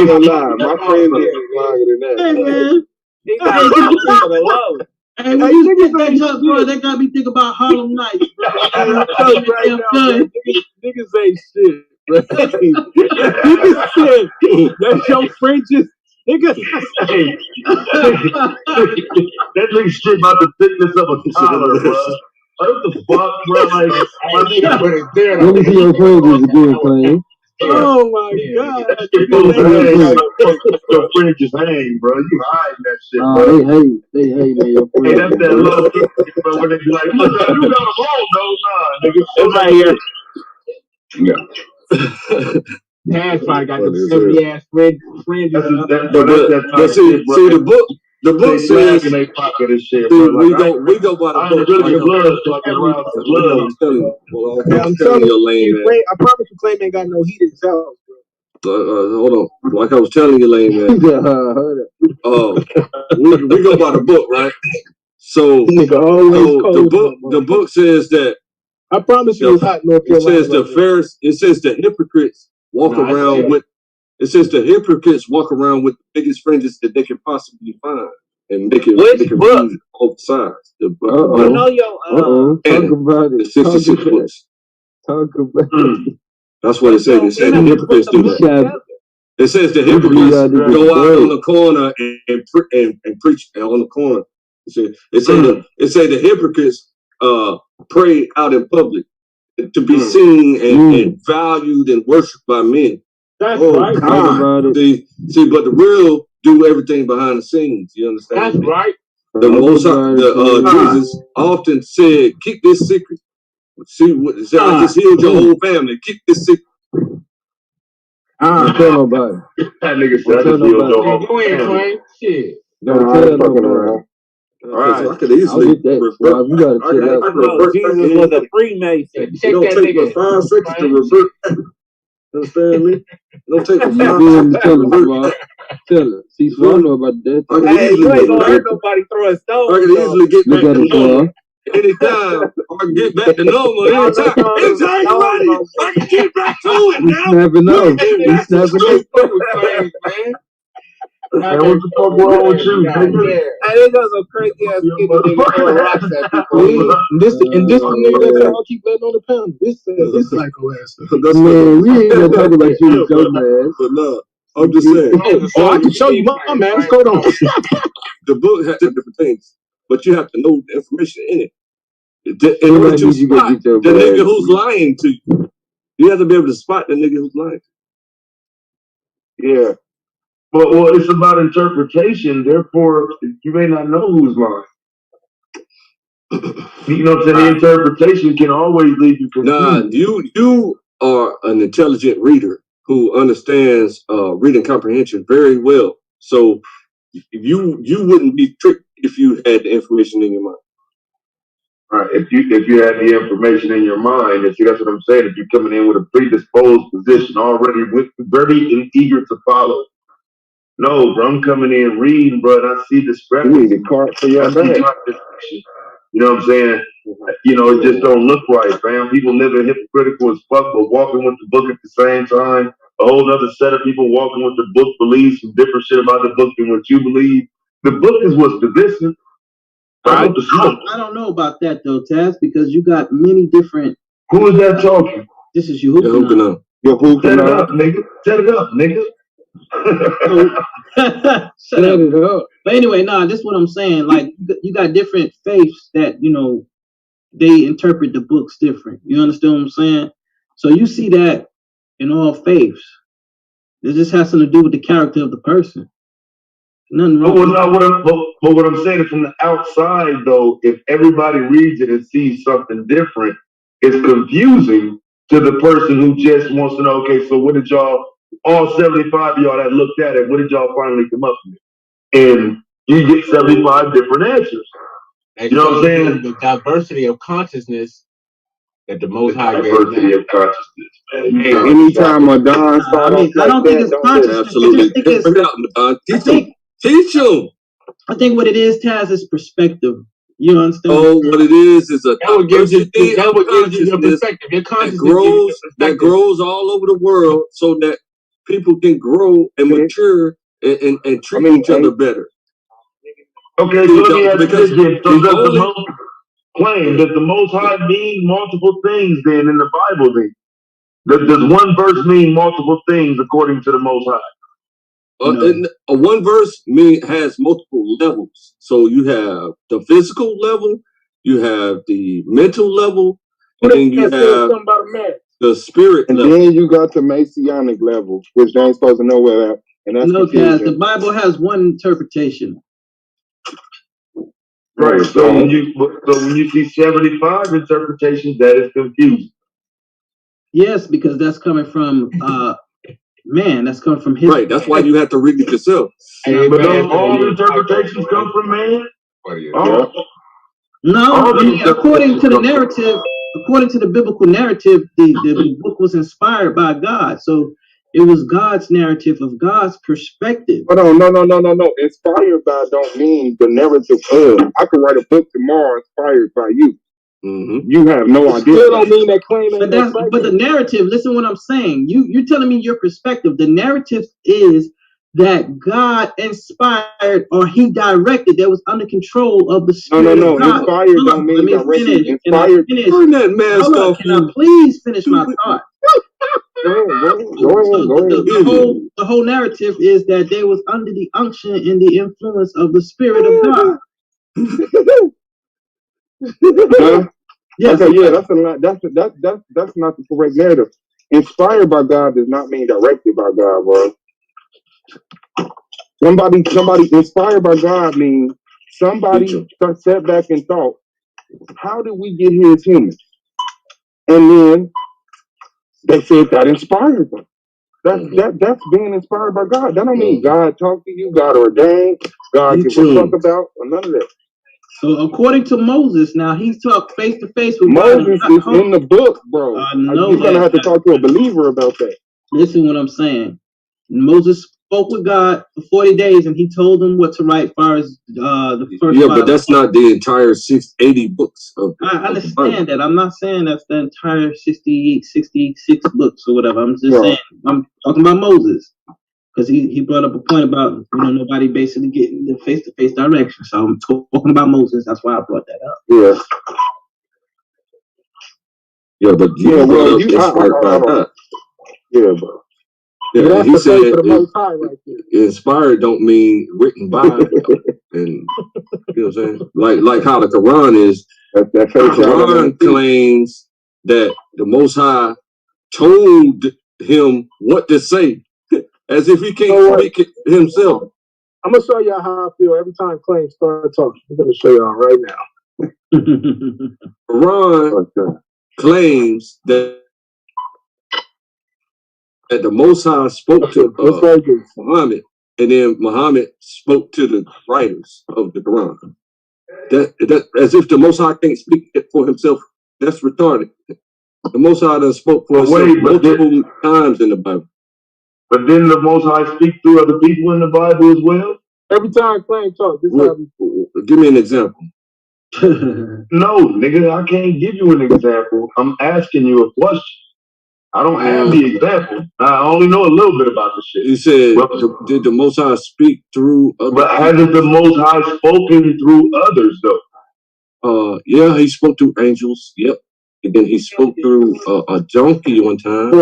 gonna lie. My friend is longer than that. Hey, man. He got stones for the low. Hey, when you spit that up, bro, that got me think about Harlem Nights, bro. Niggas ain't shit. Niggas said that's your fringes. Niggas. That nigga shit about the thickness of a collar, bro. What the fuck, bro? Like, my nigga put it there. Let me see your fringes again, Flame. Oh my god. Your fringes hang, bro. You hiding that shit, bro. They hate man. Your hey, that's that little kid, bro, when they be like, look, you got them all, though. Nah, nigga. It's right here. Yeah. Taz probably got the 70 ass fringes. But see, the book says in their pocket and shit. We go by the book. Really blood fucking around the blood. I'm telling you, lame man. I promise you, Clay ain't got no heat in his house, bro. Hold on. Like I was telling you, lame man. We go by the book, right? So the book says that. I promise you, it's hot North Carolina. It says the hypocrites walk around with. It says the hypocrites walk around with the biggest fringes that they can possibly find and make it book? Both sides. The book. You know your Talk about it. The 66 books. Talk about it. That's what it said. It said the hypocrites do that. It says the hypocrites go out on the corner and preach on the corner. It said the hypocrites pray out in public to be seen and valued and worshipped by men. That's right. But the real do everything behind the scenes. You understand? That's right. The Jesus often said, "Keep this secret." See what I just healed your whole family. Keep this secret. Don't tell nobody. That nigga said I just healed your whole Go ahead, family. Frank. Shit. Don't tell nobody. All right, so I could easily revert. You gotta chill out. Jesus was a Freemason. It don't take but 5 seconds to revert. Understand me? It don't take but 5 seconds to revert. Tell her. See, so I know about that. Hey, you ain't gonna hurt nobody throwing stones. I can easily get back Look to at it, normal. Anytime I can get back to normal. Anytime you're ready, I can get back to it now. Snapping up. He's snapping up. Hey, what the fuck wrong with you, nigga? Hey, they got some crazy ass niggas throwing rocks at people. And this the nigga that y'all keep letting on the pound. This psycho ass. Man, we ain't gonna talk about you with your man. But no, I'm just saying. Oh, I can show you my man. Hold on. The book has different things, but you have to know the information in it. In order to spot the nigga who's lying to you, you have to be able to spot the nigga who's lying to Yeah. Well, it's about interpretation. Therefore, you may not know who's lying. You know what I'm saying? The interpretation can always lead you confused. Nah, you are an intelligent reader who understands reading comprehension very well. So you wouldn't be tricked if you had the information in your mind. Right. If you had the information in your mind, and see, that's what I'm saying. If you're coming in with a predisposed position already, very eager to follow. No, bro, I'm coming in reading, bro, and I see discrepancy. You need a cart for your bag. You know what I'm saying? You know, it just don't look right, fam. People living hypocritical as fuck, but walking with the book at the same time. A whole other set of people walking with the book, believe some different shit about the book than what you believe. The book is what's divisive. I don't know about that though, Taz, because you got many different. Who is that talking? This is Yehukanan. Set it up, nigga. Set it up, nigga. Shut up. But anyway, this is what I'm saying. Like, you got different faiths that, you know, they interpret the books different. You understand what I'm saying? So you see that in all faiths. It just has something to do with the character of the person. Nothing wrong. But what I'm saying is, from the outside, though, if everybody reads it and sees something different, it's confusing to the person who just wants to know, okay, so what did y'all, all 75 of y'all that looked at it, what did y'all finally come up with? And you get 75 different answers. And you know what I'm saying? The diversity of consciousness that the Most High gave. Diversity of consciousness, man. Hey, anytime a Don starts, I don't think it's consciousness. Absolutely. Teach them. I think what it is, Taz, is perspective. You understand? Oh, what it is a diversity that would give you your perspective. Your consciousness that grows all over the world, so that people can grow and mature and treat each other better. Okay, so let me ask you this: so does the Most High mean multiple things then in the Bible? Then does one verse mean multiple things according to the Most High? One verse has multiple levels. So you have the physical level, you have the mental level, and then you have the spirit level. And then you got the Messianic level, which they ain't supposed to know where at. And that's the Bible has one interpretation. Right. So when you see 75 interpretations, that is confusing. Yes, because that's coming from man, that's coming from his. Right, that's why you have to read it yourself. But don't all interpretations come from man? No, according to the narrative, according to the biblical narrative, the book was inspired by God. So it was God's narrative of God's perspective. Hold on, no. Inspired by don't mean the narrative of. I could write a book tomorrow inspired by you. Mm-hmm. You have no idea. Still don't mean that claim. But the narrative. Listen, what I'm saying. You're telling me your perspective. The narrative is that God inspired or He directed. That was under control of the Spirit. No. Inspired don't mean directed. Inspired. Turn that mask off. Can I please finish my thought? The whole narrative is that they was under the unction and the influence of the Spirit of God. Yes, okay, yeah, that's not the correct narrative. Inspired by God does not mean directed by God, bro. Somebody inspired by God means somebody sat back and thought, how did we get here as humans? And then they said that inspired them. That's being inspired by God. That don't mean God talked to you, God ordained, God gives a fuck about, or none of that. So according to Moses, now he's talked face to face with Moses God. Is in the book, bro. You're gonna have to talk to a believer about that. Listen what I'm saying. Moses spoke with God for 40 days and he told him what to write as far as the first. Yeah, but that's not the entire 80 books of I understand that. I'm not saying that's the entire 66 books or whatever. I'm just saying I'm talking about Moses. Because he brought up a point about nobody basically getting the face-to-face direction. So I'm talking about Moses. That's why I brought that up. Yeah. Yeah, but you inspired by that. Yeah, bro. Yeah, that's he the said faith of the Most High right there. Inspired don't mean written by, and you know what I'm saying? Like how the Quran is. The Quran claims that the Most High told him what to say, as if he can't speak it himself. I'm gonna show y'all how I feel every time Clay starts talking. I'm gonna show y'all right now. Quran claims that the Most High spoke to Muhammad, and then Muhammad spoke to the writers of the Quran. That as if the Most High can't speak for himself. That's retarded. The Most High done spoke for himself multiple times in the Bible. But didn't the Most High speak through other people in the Bible as well? Every time Clay talks, give me an example. No, nigga, I can't give you an example. I'm asking you a question. I don't have the example. I only know a little bit about the shit. You said, did the Most High speak through others? But hasn't the Most High spoken through others, though? Yeah, he spoke through angels. Yep. And then he spoke through a donkey one time.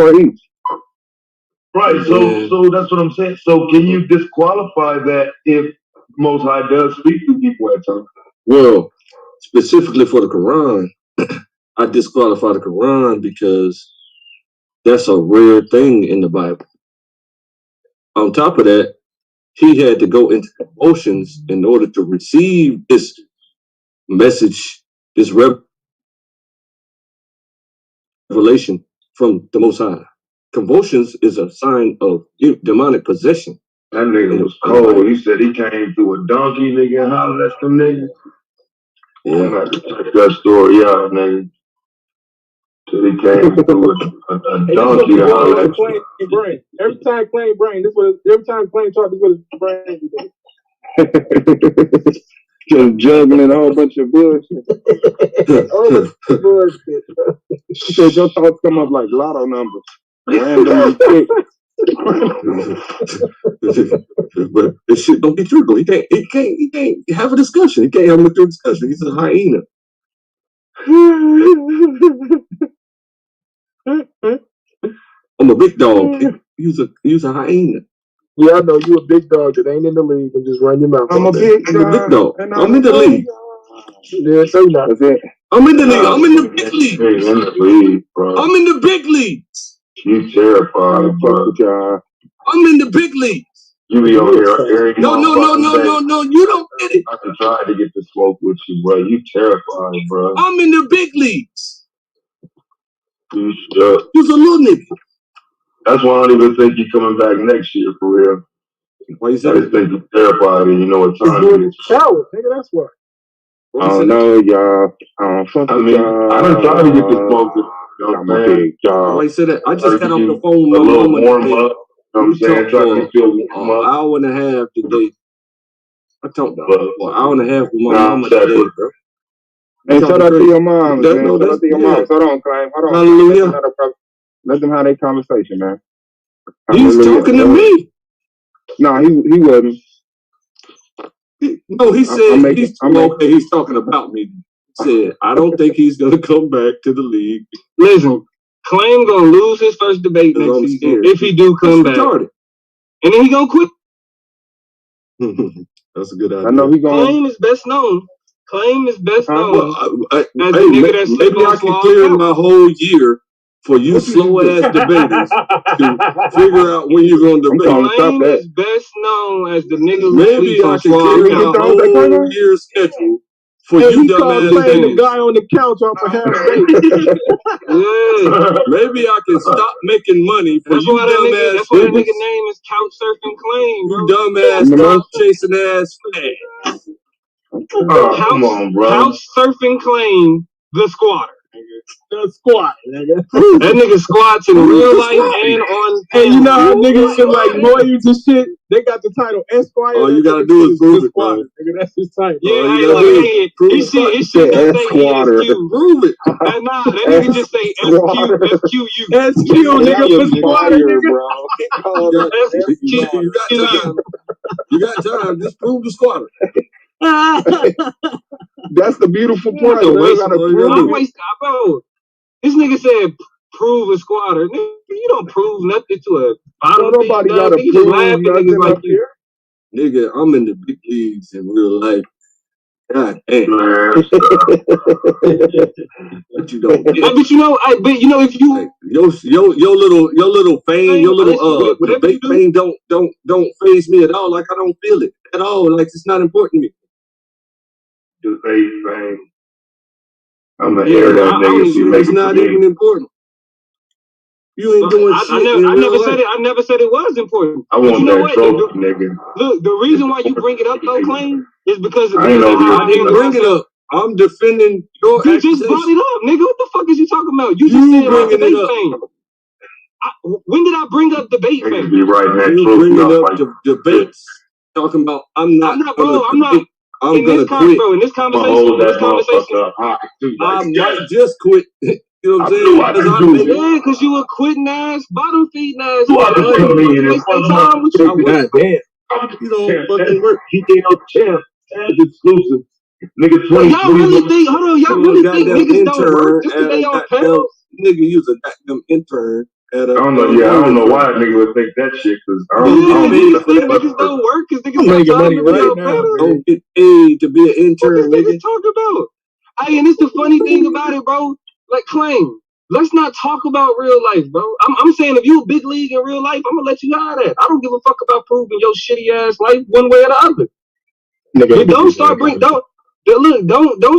Right, so that's what I'm saying. So can you disqualify that if Most High does speak to people at times? Well, specifically for the Quran, I disqualify the Quran because that's a rare thing in the Bible. On top of that, he had to go into emotions in order to receive this message, this revelation from the Most High. Convulsions is a sign of demonic possession. That nigga was cold. He said he came through a donkey, nigga, and hollered at them niggas. Yeah. I'm about to check that story out, nigga. So he came through a donkey and hollered at them. Every time Clay brain, every time Clay talk, this is what his brain do. Just juggling a whole bunch of bullshit. She said your thoughts come up like lotto numbers. Randomly picked. But this shit don't be true though. He can't have a discussion. He can't have a true discussion. He's a hyena. I'm a big dog. He's a hyena. Yeah, I know you a big dog that ain't in the league and just run your mouth. I'm a big dog. I'm in the league. Yeah, say not. I'm in the league. I'm in the big league. Hey, in the league, bro. I'm in the big leagues. You terrified, bro. I'm in the big leagues. You be over here. No. You don't get it. I can try to get the smoke with you, bro. You terrified, bro. I'm in the big leagues. You should. You's a little nigga. That's why I don't even think you're coming back next year for real. Why you say I just think you're terrified and you know what time it is. Coward, nigga, that's what. I don't know, y'all. I mean, I done tried to get the smoke with Why you say that? I just got off the phone with my little mama warm today. up. You know what I'm saying? Trying to feel warm up. An hour and a half today. I talked for an hour and a half with my mama today, bro. Hey, shout out to your mom, man. Shout out to your mom. Hold on, Clay. Hold on. Hallelujah. Let them have their conversation, man. He's talking to me. No, he wasn't. No, he said he's talking about me. He said, I don't think he's gonna come back to the league. Listen, Claim gonna lose his first debate next season if he do come back, and then he gonna quit. That's a good idea. I know he gonna. Claim is best known. Claim is best known as the Hey, nigga that's maybe I can clear my whole year for you slow ass debaters to figure out when you're gonna debate. Claim is best known as the nigga who Maybe I can clear my whole year's schedule for you dumbass the niggas. guy on the couch off a half baked. Maybe I can stop making money for you dumbass that's why that niggas. nigga name is Couch Surfing Claim, bro. You dumbass stop chasing ass fans. Come on, bro. Couch Surfing Claim, the squatter. The squat, nigga. That nigga squats in real life and on. And you know how niggas are like lawyers and shit? They got the title Esquire. All you gotta do is prove it, bro. Nigga, that's his title. Yeah, you gotta do is prove his shit just say ESQ. Prove it. That nigga just say SQU. SQ, nigga, for squatter, nigga. You got time. Just prove the squatter. That's the beautiful part. Bro, this nigga said prove a squatter. Nigga, you don't prove nothing to a bottom. Nobody gotta prove nothing like up here. Nigga, I'm in the big leagues in real life. God damn. But you don't get it. But you know, if you your little fame, your little debate fame don't faze me at all. Like I don't feel it at all. Like it's not important to me. Debate fame. I'm gonna air that nigga. It's not even important. You ain't doing shit. I never said it was important. I want that trophy, nigga. Look, the reason why you bring it up, though, Claim, is because I didn't bring it up. I'm defending your. You just brought it up, nigga. What the fuck is you talking about? You just said about debate fame. When did I bring up debate fame? Be right next you bringing up debates, talking about I'm not. I'm gonna quit. Bro, in this conversation, I might just quit. You know what I'm saying? Yeah, because you a quitting ass, bottom feeding ass. God damn. You don't fucking work. He gave up champ. It's exclusive. Nigga, y'all really think? Hold on, y'all really think niggas don't work just because they on pills? Nigga, you's a goddamn intern. I don't know why a nigga would think that shit. Cause niggas don't work because niggas making money right now. Don't get paid to be an intern, nigga. Talk about. Hey, and it's the funny thing about it, bro. Like Claim, let's not talk about real life, bro. I'm saying if you a big league in real life, I'm gonna let you have that. I don't give a fuck about proving your shitty ass life one way or the other. Nigga, don't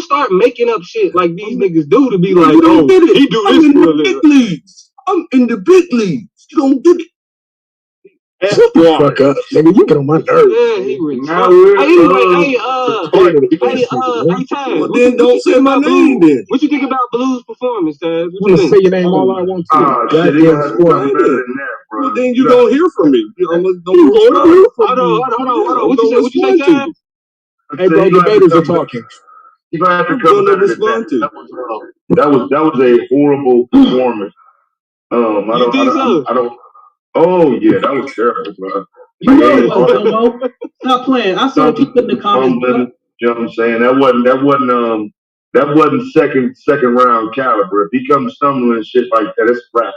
start making up shit like these niggas do to be like, oh, he do this for a living. I'm in the big leagues. You don't get it. Shut the fuck up, nigga. You get on my nerves. Yeah, he Well, then don't say my name then. What you think about Blue's performance, Taz? I'm gonna say your name all I want to. Well, then you don't hear from me. Hold on. What you say, Taz? Hey, bro, debaters are talking. You're gonna have to come back to that. That was a horrible performance. I don't. Oh yeah, that was terrible, bro. Stop playing. I saw what you put in the comments. You know what I'm saying? That wasn't second round caliber. If he comes stumbling and shit like that, it's crap.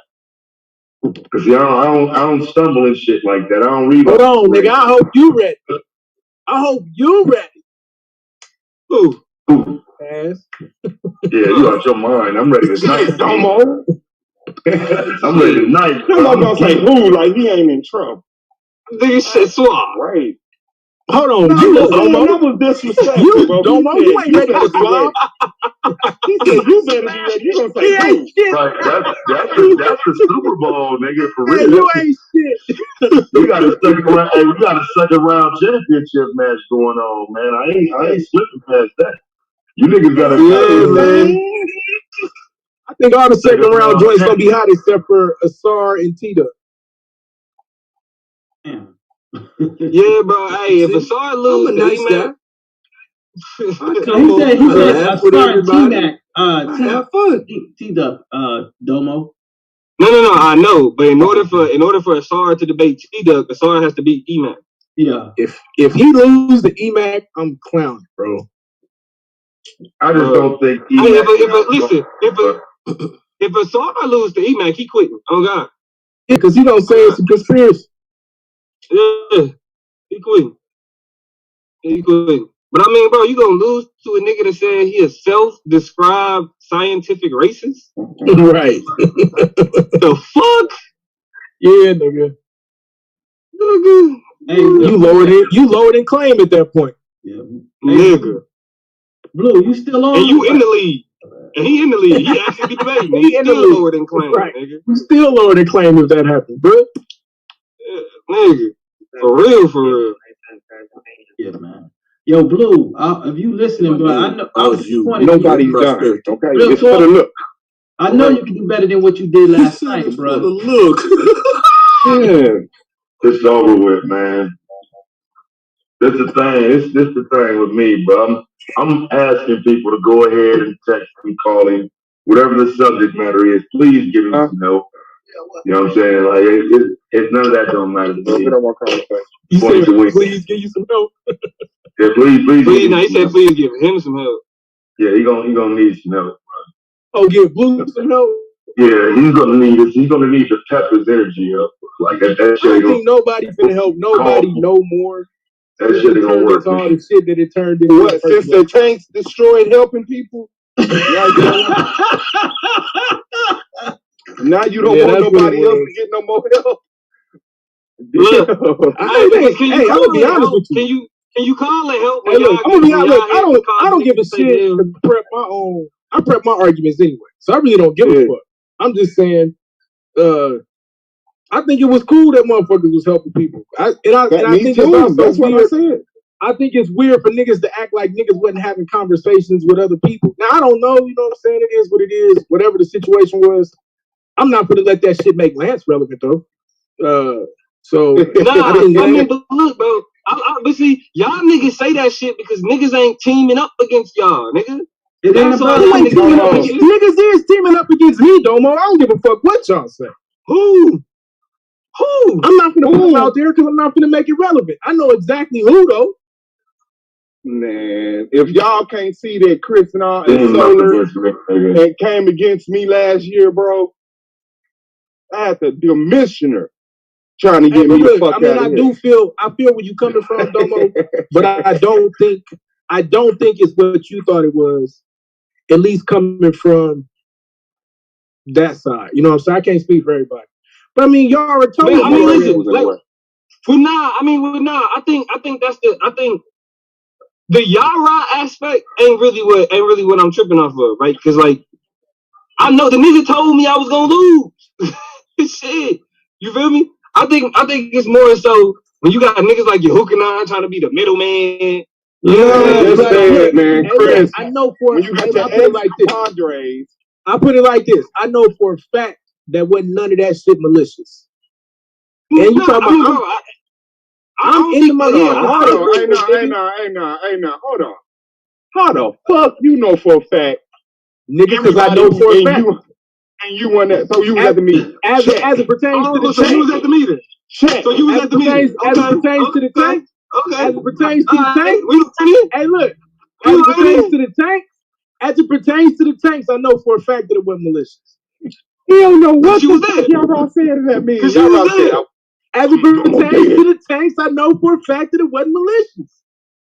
Cause I don't stumble and shit like that. I don't read. Hold on, nigga. I hope you ready. Who? Ass. Yeah, you out your mind. I'm ready tonight. Domo. I'm ready tonight. I'm not gonna say who, like he ain't in trouble. Nigga shit suave. Right. Hold on, that was disrespectful, bro. Domo, you ain't ready to swap. He said you better be ready. You gonna say who? Right, that's the Super Bowl, nigga, for real. Hey, you ain't shit. We got a second round championship match going on, man. I ain't slipping past that. You niggas gotta man. I think all the second round joints gonna be hot except for Asar and Tita. Yeah, bro. Hey, if Asar lose, nice guy. He said Asar and T-Mac. Have fun. T-Duck, Domo. No. I know, but in order for Asar to debate T-Duck, Asar has to beat E-Mac. Yeah. If he loses to E-Mac, I'm clowning, bro. I just don't think. If I lose to E-Mac, he quitting. Oh God. Yeah, because he don't say it's a conspiracy. Yeah, he quitting. He quitting. But I mean, bro, you gonna lose to a nigga that said he a self-described scientific racist? Right. The fuck? Yeah, nigga. Hey, you lowered in claim at that point. Yeah. Nigga. Blue, you still on? And you in the league. And he in the league. He actually be debating. He in the league. Lower than claim, right. Nigga. You still lower than claim if that happened, bro. Yeah, nigga. For real. Yeah, man. Yo, Blue, if you listening, bro, I know I was disappointed. Nobody's done. Okay, real it's for the look. I know you can do better than what you did last night, bro. For the look. Yeah. It's over with, man. This the thing. This the thing with me, bro. I'm asking people to go ahead and text me, calling, whatever the subject matter is. Please give me some help. You know what I'm saying? Like it's none of that don't matter to me. You said please give you some help. Yeah, please. No, he said please give him some help. Yeah, he gonna need some help, bro. Oh, give Blue some help. Yeah, he's gonna need to pep his energy up. Like that shit. I don't think nobody's gonna help nobody no more. That shit ain't gonna work. All the shit that it turned into. What? Since the tanks destroyed helping people. Now you don't want nobody else to get no more help. Look, I'm gonna be honest with you. Can you call and help? Hey, look, I'm gonna be honest. Look, I don't give a shit to prep my own. I prep my arguments anyway, so I really don't give a fuck. I'm just saying. I think it was cool that motherfuckers was helping people. I think it's also that's weird. what I said. I think it's weird for niggas to act like niggas wasn't having conversations with other people. Now I don't know, you know what I'm saying? It is what it is. Whatever the situation was, I'm not gonna let that shit make Lance relevant though. So I mean, but look, bro. But see, y'all niggas say that shit because niggas ain't teaming up against y'all, nigga. Niggas is teaming up against me, Domo. I don't give a fuck what y'all say. Who? I'm not gonna put them out there because I'm not gonna make it relevant. I know exactly who though. Man, if y'all can't see that Chris and Solar and came against me last year, bro, I had the commissioner trying to get me the fuck out of here. I feel where you coming from, Domo, but I don't think it's what you thought it was. At least coming from that side, you know what I'm saying? I can't speak for everybody, but I mean, y'all already told me. I mean, listen, I think that's the Yara aspect ain't really what I'm tripping off of, right? Because like I know the nigga told me I was gonna lose. Shit, you feel me? I think it's more so when you got niggas like your Hookanon trying to be the middleman. Man, Chris. I know for when you got I put it like this. I put it like this. I know for a fact that wasn't none of that shit malicious. And you talking about I'm in the Hold on. How the fuck you know for a fact? Nigga, because I know for a fact. And you won that, so you was at the meeting. As it pertains to the so you was at the meeting. Check. So you was at the meeting. As it pertains to the tank. Okay. As it pertains to the tank. Hey, look. As it pertains to the tank. As it pertains to the tanks, I know for a fact that it wasn't malicious. You don't know what the fuck y'all said to that meeting. As it pertains to the tanks, I know for a fact that it wasn't malicious.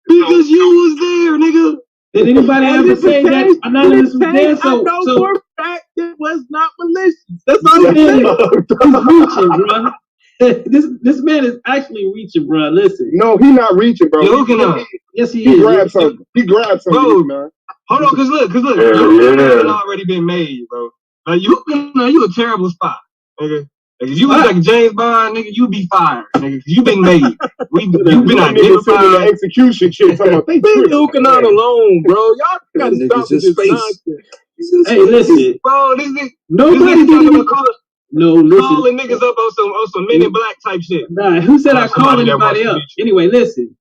Because you was there, nigga. Did anybody ever say that Anonymous was there? I know for a fact it was not malicious. That's all I'm saying. He's reaching, bro. This man is actually reaching, bro. Listen. No, he's not reaching, bro. You're looking up. Yes, he is. He grabbed something, bro. Man. Hold on, cause look, had already been made, bro. Like you a terrible spot, nigga. Like if you was like James Bond, nigga, you be fired, nigga. You been made. You been identified. The execution shit. Leave Hookanon alone, bro. Y'all gotta stop with this nonsense. Hey, listen, bro. This nigga. Nobody did calling niggas up on some Men in Black type shit. Nah, who said I called anybody up? Anyway, listen.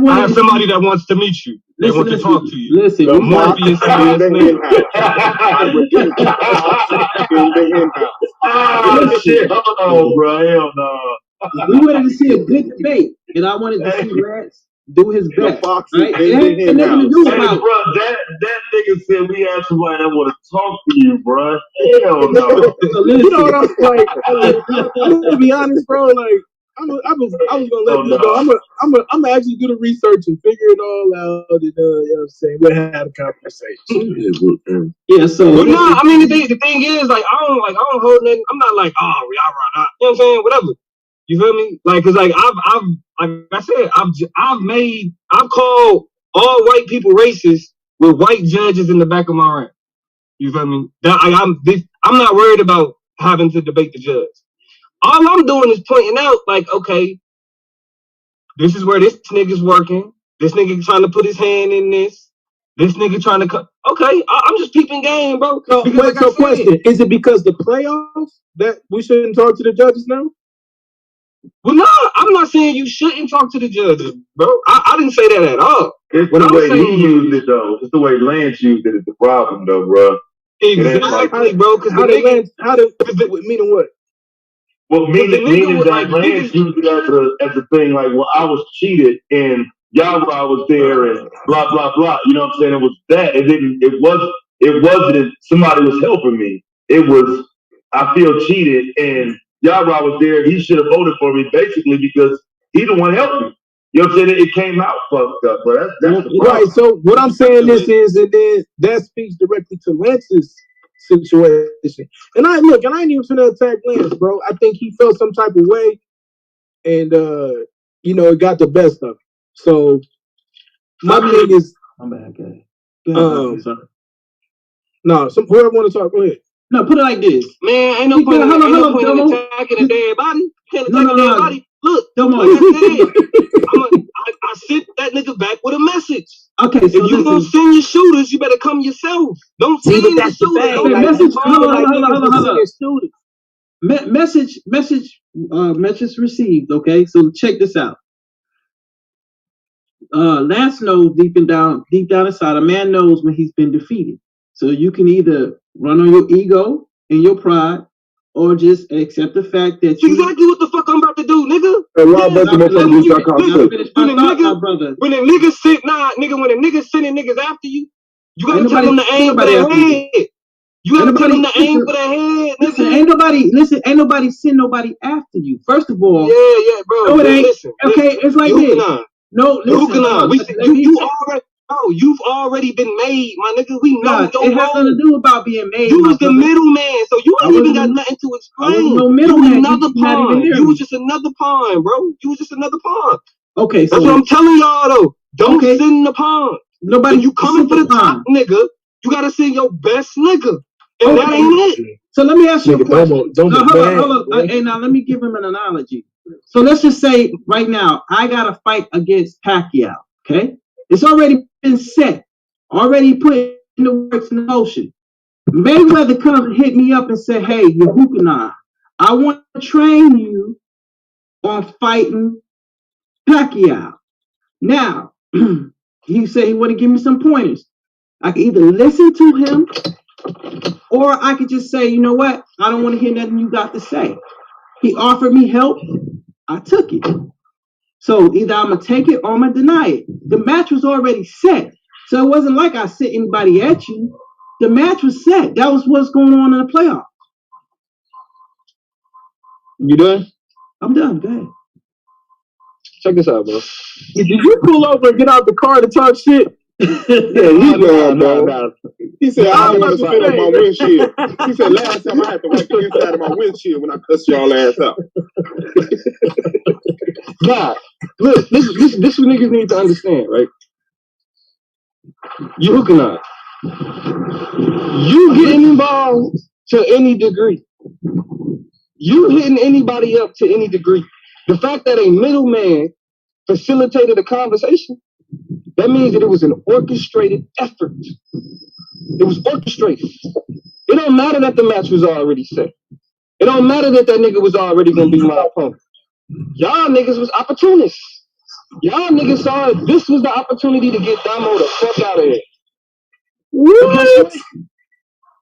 I have somebody that wants to meet you. They want to talk to you. Listen, the Morpheus ass nigga. Shit. Oh, bro. Hell no. We wanted to see a good debate, and I wanted to see Lance do his best. Right? It ain't nothing to do Hey, about. bro, that nigga said we had somebody that want to talk to you, bro. Hell no. You know what I'm like? I'm gonna be honest, bro. Like I was gonna let this go. I'm gonna actually do the research and figure it all out. And, you know what I'm saying? We'll have a conversation. Yeah. So. But no, I mean the thing is like I don't hold nothing. I'm not like y'all run out. You know what I'm saying? Whatever. You feel me? Like, cause like I've like I said, I've called all white people racist with white judges in the back of my rank. You feel me? I'm not worried about having to debate the judge. All I'm doing is pointing out, like, okay, this is where this nigga's working. This nigga trying to put his hand in this. This nigga trying to cut. Okay, I'm just peeping game, bro. So, wait, so question: is it because the playoffs that we shouldn't talk to the judges now? Well, no, I'm not saying you shouldn't talk to the judges, bro. I didn't say that at all. It's the way he used it, though. It's the way Lance used it is the problem, though, bro. Exactly, bro. Because meaning what? Well, meaning that Lance used it as a thing, like, well, I was cheated and Yara was there and blah blah blah. You know what I'm saying? It was that. It wasn't somebody was helping me. It was I feel cheated and Yara was there. He should have voted for me basically because he the one helped me. You know what I'm saying? It came out fucked up, but that's the problem. Right. So what I'm saying is and then that speaks directly to Lance's situation. And I ain't even finna attack Lance, bro. I think he felt some type of way, and it got the best of him. So my thing is, I'm back. No, whoever want to talk, go ahead. No, put it like this, man. Ain't no point in attacking a dead body. Can't attack a dead body. Look, like I said, I sent that nigga back with a message. Okay, so if you gonna send your shooters, you better come yourself. Don't send your shooters. Okay, message. Hold on. Message received. Okay, so check this out. Lance knows deep down inside, a man knows when he's been defeated. So you can either run on your ego and your pride, or just accept the fact that you exactly what the fuck I'm about to do, nigga. When a nigga sending niggas after you, you gotta tell them to aim for their head. You gotta tell them to aim for their head. Listen, ain't nobody send nobody after you. First of all, yeah, bro. No, it ain't. Listen, okay, it's like this. No, listen. You've already been made, my nigga. We know your it has nothing to do about being made. You was the middleman, so you ain't even got nothing to explain. No middleman. Another pawn. You was just another pawn, bro. You was just another pawn. Okay, that's what I'm telling y'all though. Don't send the pawn. Nobody. When you coming for the top nigga, you gotta send your best nigga, and that ain't it. So let me ask you a question. Hold on. Hey, now let me give him an analogy. So let's just say right now, I got a fight against Pacquiao, okay? It's already been set, already put in the works in motion. Mayweather comes and hit me up and say, hey, Yehukanan, I want to train you on fighting Pacquiao. Now, he said he want to give me some pointers. I can either listen to him or I could just say, you know what? I don't want to hear nothing you got to say. He offered me help. I took it. So either I'm going to take it or I'm going to deny it. The match was already set. So it wasn't like I sent anybody at you. The match was set. That was what's going on in the playoff. You done? I'm done. Go ahead. Check this out, bro. Did you pull over and get out the car to talk shit? No. He said, I don't want to spit on my windshield. He said, last time I had to wipe the inside of my windshield when I cussed y'all ass out. Nah, look, this what niggas need to understand, right? Yehukanan, you getting involved to any degree, you hitting anybody up to any degree, the fact that a middleman facilitated a conversation, that means that it was an orchestrated effort. It was orchestrated. It don't matter that the match was already set. It don't matter that nigga was already gonna be my opponent. Y'all niggas was opportunists. Y'all niggas saw this was the opportunity to get Damo the fuck out of here. What?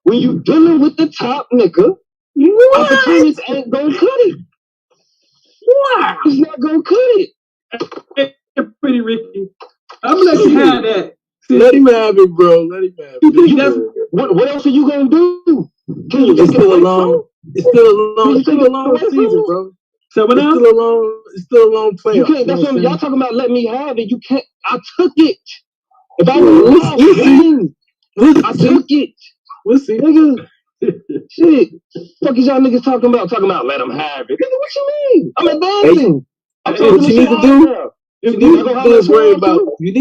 When you dealing with the top nigga, opportunists ain't gonna cut it. What? It's not gonna cut it. Pretty Ricky. I'm gonna let you have that. Let him have it, bro. Let him have it. What else are you gonna do? Can you It's still a long season, bro. So what else? It's still a long playoff. You can't. That's what y'all talking about. Let me have it. You can't. I took it. If I was I took it. We'll see. Nigga. Shit. Fuck is y'all niggas talking about? Talking about let them have it. Nigga, what you mean? I'm advancing. What you need to do? You need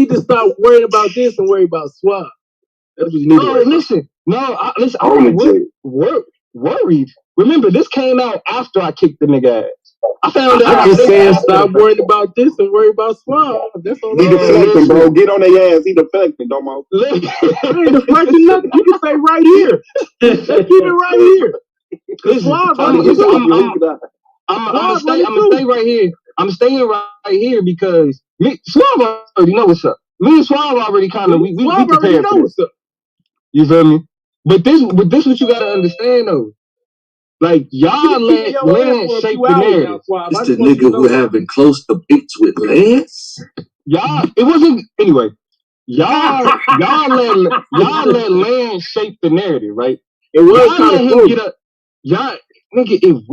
to stop worrying about this and worry about Swab. That's what you need to worry about. Listen. I'm worried. Remember, this came out after I kicked the nigga ass. I found out. I'm just saying, stop worrying about this and worry about Swab. That's all. He deflecting, bro. Get on their ass. He deflecting, Domo. I ain't deflecting nothing. You can say right here. Let's keep it right here. Swab, I'm gonna stay right here. I'm staying right here because Swab already know what's up. Me and Swab already kind of we prepared for this. You feel me? But this what you gotta understand though. Like y'all let Lance shape the narrative. It's the nigga who having close debates with Lance. Y'all, it wasn't anyway. Y'all let Lance shape the narrative, right? It was kind of close. Get up. Y'all, nigga, it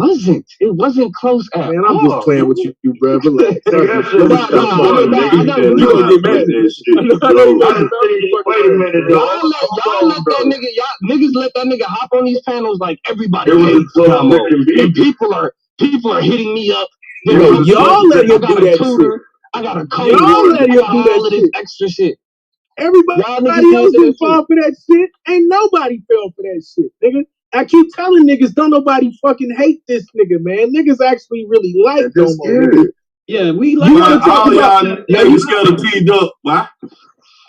wasn't close at all. Man, I'm just playing with you, bro. Relax. You gonna get mad at this shit. Wait a minute, y'all let that nigga, niggas let that nigga hop on these panels like everybody hates Domo. And people are hitting me up. Y'all let him do that shit. I got a coach. Y'all let him do that shit. Extra shit. Everybody else didn't fall for that shit. Ain't nobody fell for that shit, nigga. I keep telling niggas, don't nobody fucking hate this nigga, man. Niggas actually really like Domo. Yeah, we like. You want to talk about? Now you scared of T-Duck, why?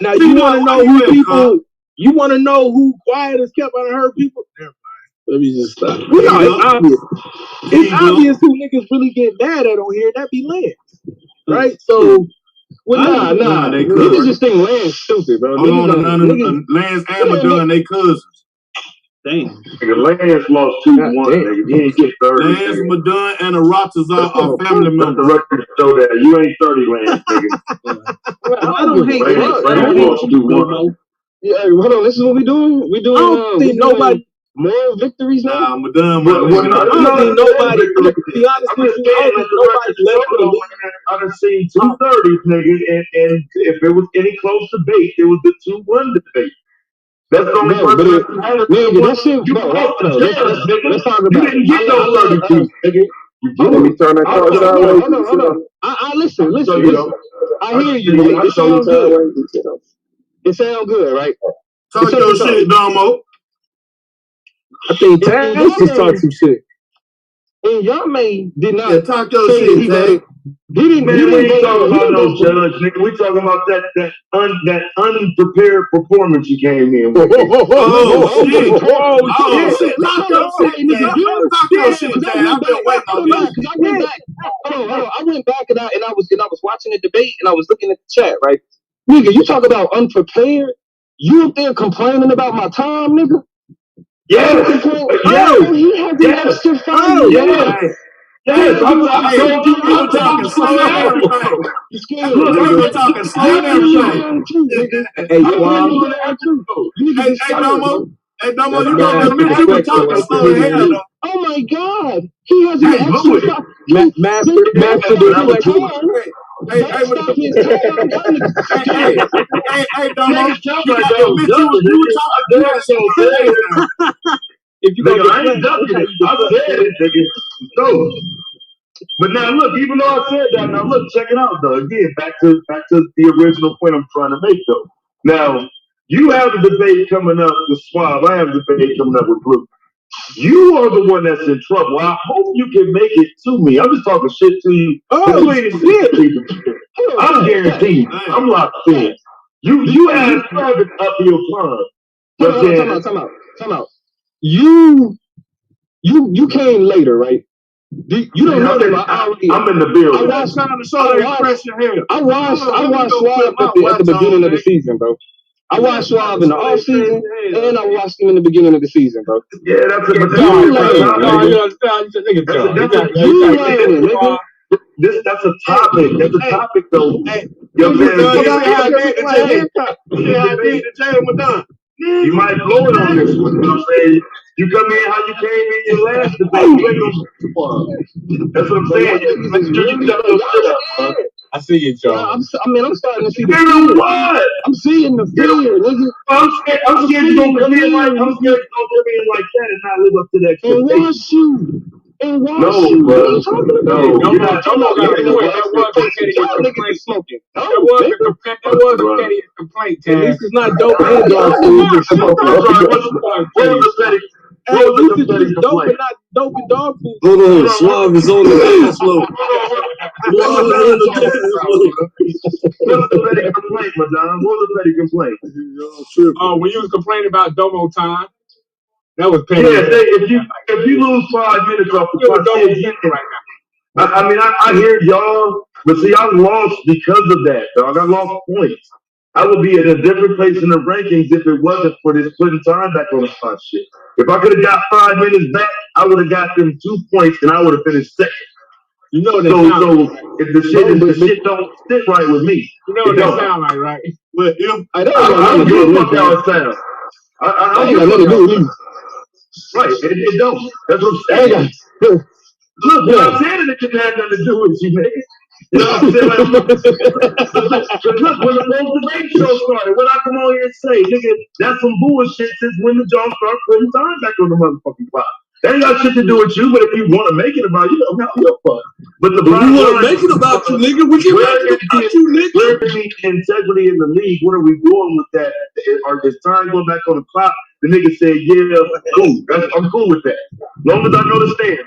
Now you want to know who people? You want to know who quiet as kept on her people? Never mind. Let me just stop. We know it's obvious. It's obvious who niggas really get mad at on here. That be Lance, right? So. Nah. Niggas just think Lance stupid, bro. Lance and Madonna, they cousins. Damn. Nigga, Lance lost 2-1, nigga. He ain't get 30. Lance, Madonna, and Aratazar are family members. The record show that you ain't 30, Lance, nigga. I don't hate that. Yeah, hold on. This is what we doing. We doing. I don't think nobody. More victories now. Nah, Madonna. I don't think nobody. To be honest with you, I don't think nobody left for the league. I done seen 230s, nigga, and if it was any close debate, it was the 2-1 debate. That's the only person that shit, bro. Let's talk about. You didn't get those 32, nigga. Let me turn that car sideways. Hold on. I listen. I hear you. It sounds good. It sounds good, right? Talk your shit, Domo. I think Taz just talked some shit. And y'all did not talk your shit, Taz. We ain't talking about no judge, nigga. We talking about that unprepared performance you came in with. Oh shit! Talk your shit, Taz. I've been waiting on this. I went back and I was watching the debate and I was looking at the chat, right? Nigga, you talk about unprepared. You up there complaining about my time, nigga? Yes. He has an extra 5 years. Yes, I'm talking slow and everything. Look, I'm talking slow and everything. Hey, Domo, you gotta admit you were talking slow as hell, though. Oh my God, he has an extra 5. Master Hey, Domo, you gotta admit you were talking. If you nigga, I ain't ducking it. I said it, nigga. So, but now look, even though I said that, now look, check it out though. Again, back to the original point I'm trying to make though. Now, you have the debate coming up with Swab. I have the debate coming up with Blue. You are the one that's in trouble. I hope you can make it to me. I'm just talking shit to you. Oh, shit. I'm guaranteed. I'm locked in. You had private uphill climb. Time out. You came later, right? You don't know that I'm in the building. I watched Swab at the beginning of the season, bro. I watched Swab in the off season, and I watched him in the beginning of the season, bro. Yeah, that's a topic. That's a topic though. You know what I'm saying? I did the jail with Don. You might blow it on this one. You know what I'm saying? You come in how you came in your last debate. You ain't gonna. That's what I'm saying. Make sure you step your shit up, bro. I see you, Charles. I'm starting to see the Fear what? I'm seeing the fear, nigga. I'm scared you're gonna come in like that and not live up to that expectation. And wash No, you. bro. What are you talking about? No, you're not. That was a petty complaint. And this is not dope and dog food. I'm sorry. What was the petty? Hey, at least it's just dope and not dope and dog food. Hold on, Suave is on the dance floor. What's the petty complaint, madame? What was the petty complaint? Oh, when you was complaining about Domo time, that was petty. Yeah, if you lose 5 minutes off the clock, right now. I mean, I hear y'all, but see, I lost because of that, dog. I lost points. I would be at a different place in the rankings if it wasn't for this putting time back on the clock shit. If I could have got 5 minutes back, I would have got them 2 points and I would have finished second. You know what so if the shit don't sit right with me. You know what that sound like, right? But if I don't give a fuck how it sounds. I don't give a fuck how it sounds. Right, it don't. That's what I'm saying. Look, what I'm saying it didn't have nothing to do with you, nigga. You know what I'm saying? Look, when the whole debate show started, what I come on here and say, nigga, that's some bullshit since when the John start putting time back on the motherfucking clock. That ain't got shit to do with you, but if you want to make it about you, how your fuck. But the you want to make it about you, nigga, we can make it about you, nigga. Where is the integrity in the league? What are we doing with that? Is time going back on the clock? The nigga said, yeah, cool. I'm cool with that. As long as I know the stand.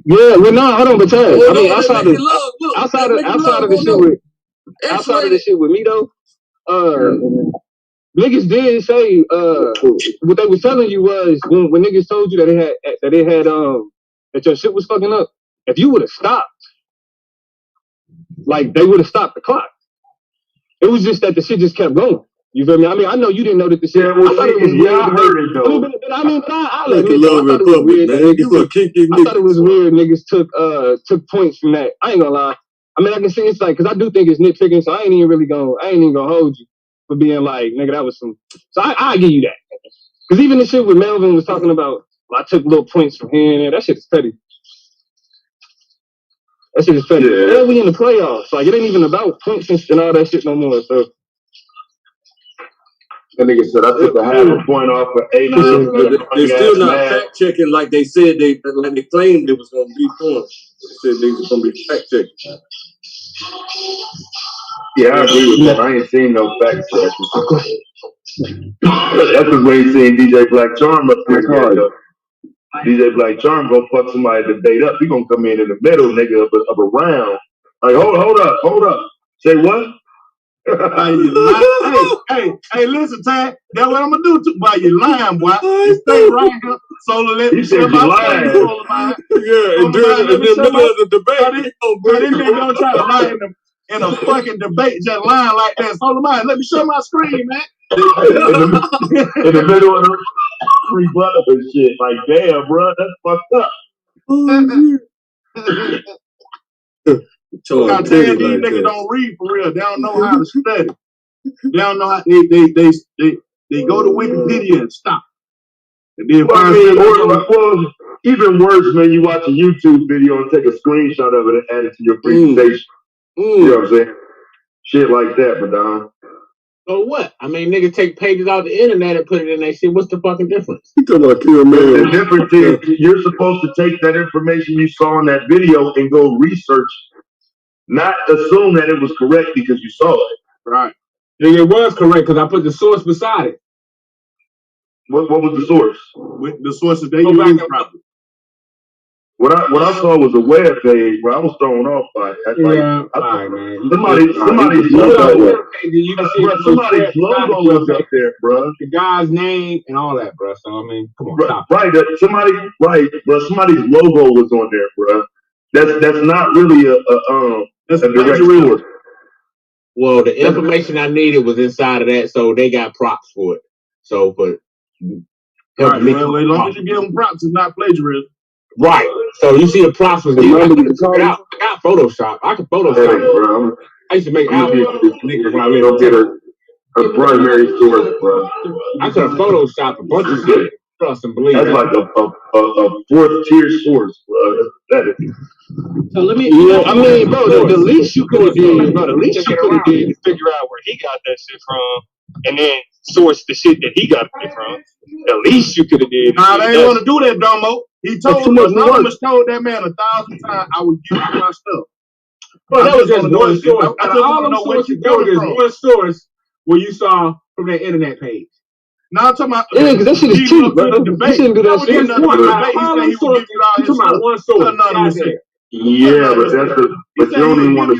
Yeah, well, no, hold on, but tell I mean, outside of the shit with me though, niggas did say what they was telling you was when niggas told you that your shit was fucking up. If you would have stopped, like they would have stopped the clock. It was just that the shit just kept going. You feel me? I mean, I know you didn't know that the shit. I thought it was weird. I heard it though. I thought it was weird. Niggas took points from that. I ain't gonna lie. I mean, I can see it's like because I do think it's nitpicking, so I ain't even gonna hold you for being like, nigga, that was some. So I give you that. Because even the shit with Melvin was talking about, well, I took little points from here and there. That shit is petty. That shit is petty. Yeah. And we in the playoffs. Like it ain't even about points and all that shit no more. So. That nigga said I took a half a point off for 8 minutes. They're still not fact checking like they said like they claimed it was gonna be for them. They said they was gonna be fact checking. Yeah, I agree with that. I ain't seen no fact checkers. That's because we ain't seen DJ Black Charm up there. DJ Black Charm gonna fuck somebody to debate up. He gonna come in the middle, nigga, of a round. Like, hold up. Say what? Hey, listen, Tad. That's what I'm gonna do to boy. You lying, boy. You stay right here. Solar, let me said you lying. Yeah, in the middle of the debate. This nigga gonna try to lie in a fucking debate, just lying like that. Solar, let me show my screen, man. in the middle of the rebuttal and shit. Like, damn, bro, that's fucked up. I tell you, these niggas don't read for real. They don't know how to study. They don't know how they go to Wikipedia and stop. And then even worse, man, you watch a YouTube video and take a screenshot of it and add it to your presentation. You know what I'm saying? Shit like that, madame. So what? I mean, niggas take pages out the internet and put it in their shit. What's the fucking difference? You talking about kill man? The difference is you're supposed to take that information you saw in that video and go research, not assume that it was correct because you saw it. Right. It was correct because I put the source beside it. What was the source? With the sources they use probably. What I saw was a web page where I was thrown off by it. Man. Somebody's logo was up there, bro. The guy's name and all that, bro. So I mean, come on, stop. Somebody's logo was on there, bro. That's not really a direct source. Well, the information I needed was inside of that, so they got props for it. So, but as long as you give them props, it's not plagiarism. Right. So you see the props was I got Photoshop. I can Photoshop. I used to make albums niggas when I lived in a primary source, bro. I could have Photoshopped a bunch of shit. Trust and believe. That's like a fourth tier source, bro. That's pathetic. So let me. Yeah, I mean, bro, the least you could have did, bro, the least you could have did is figure out where he got that shit from, and then source the shit that he got it from. The least you could have did. Nah, they ain't want to do that, Domo. He told Anonymous told that man 1,000 times, I would give you my stuff. But that was just one source. All them sources, there was just one source where you saw from that internet page. Now I'm talking about because that shit is cheap, bro. You shouldn't do that shit. You talking about one source. Yeah, but you don't even want to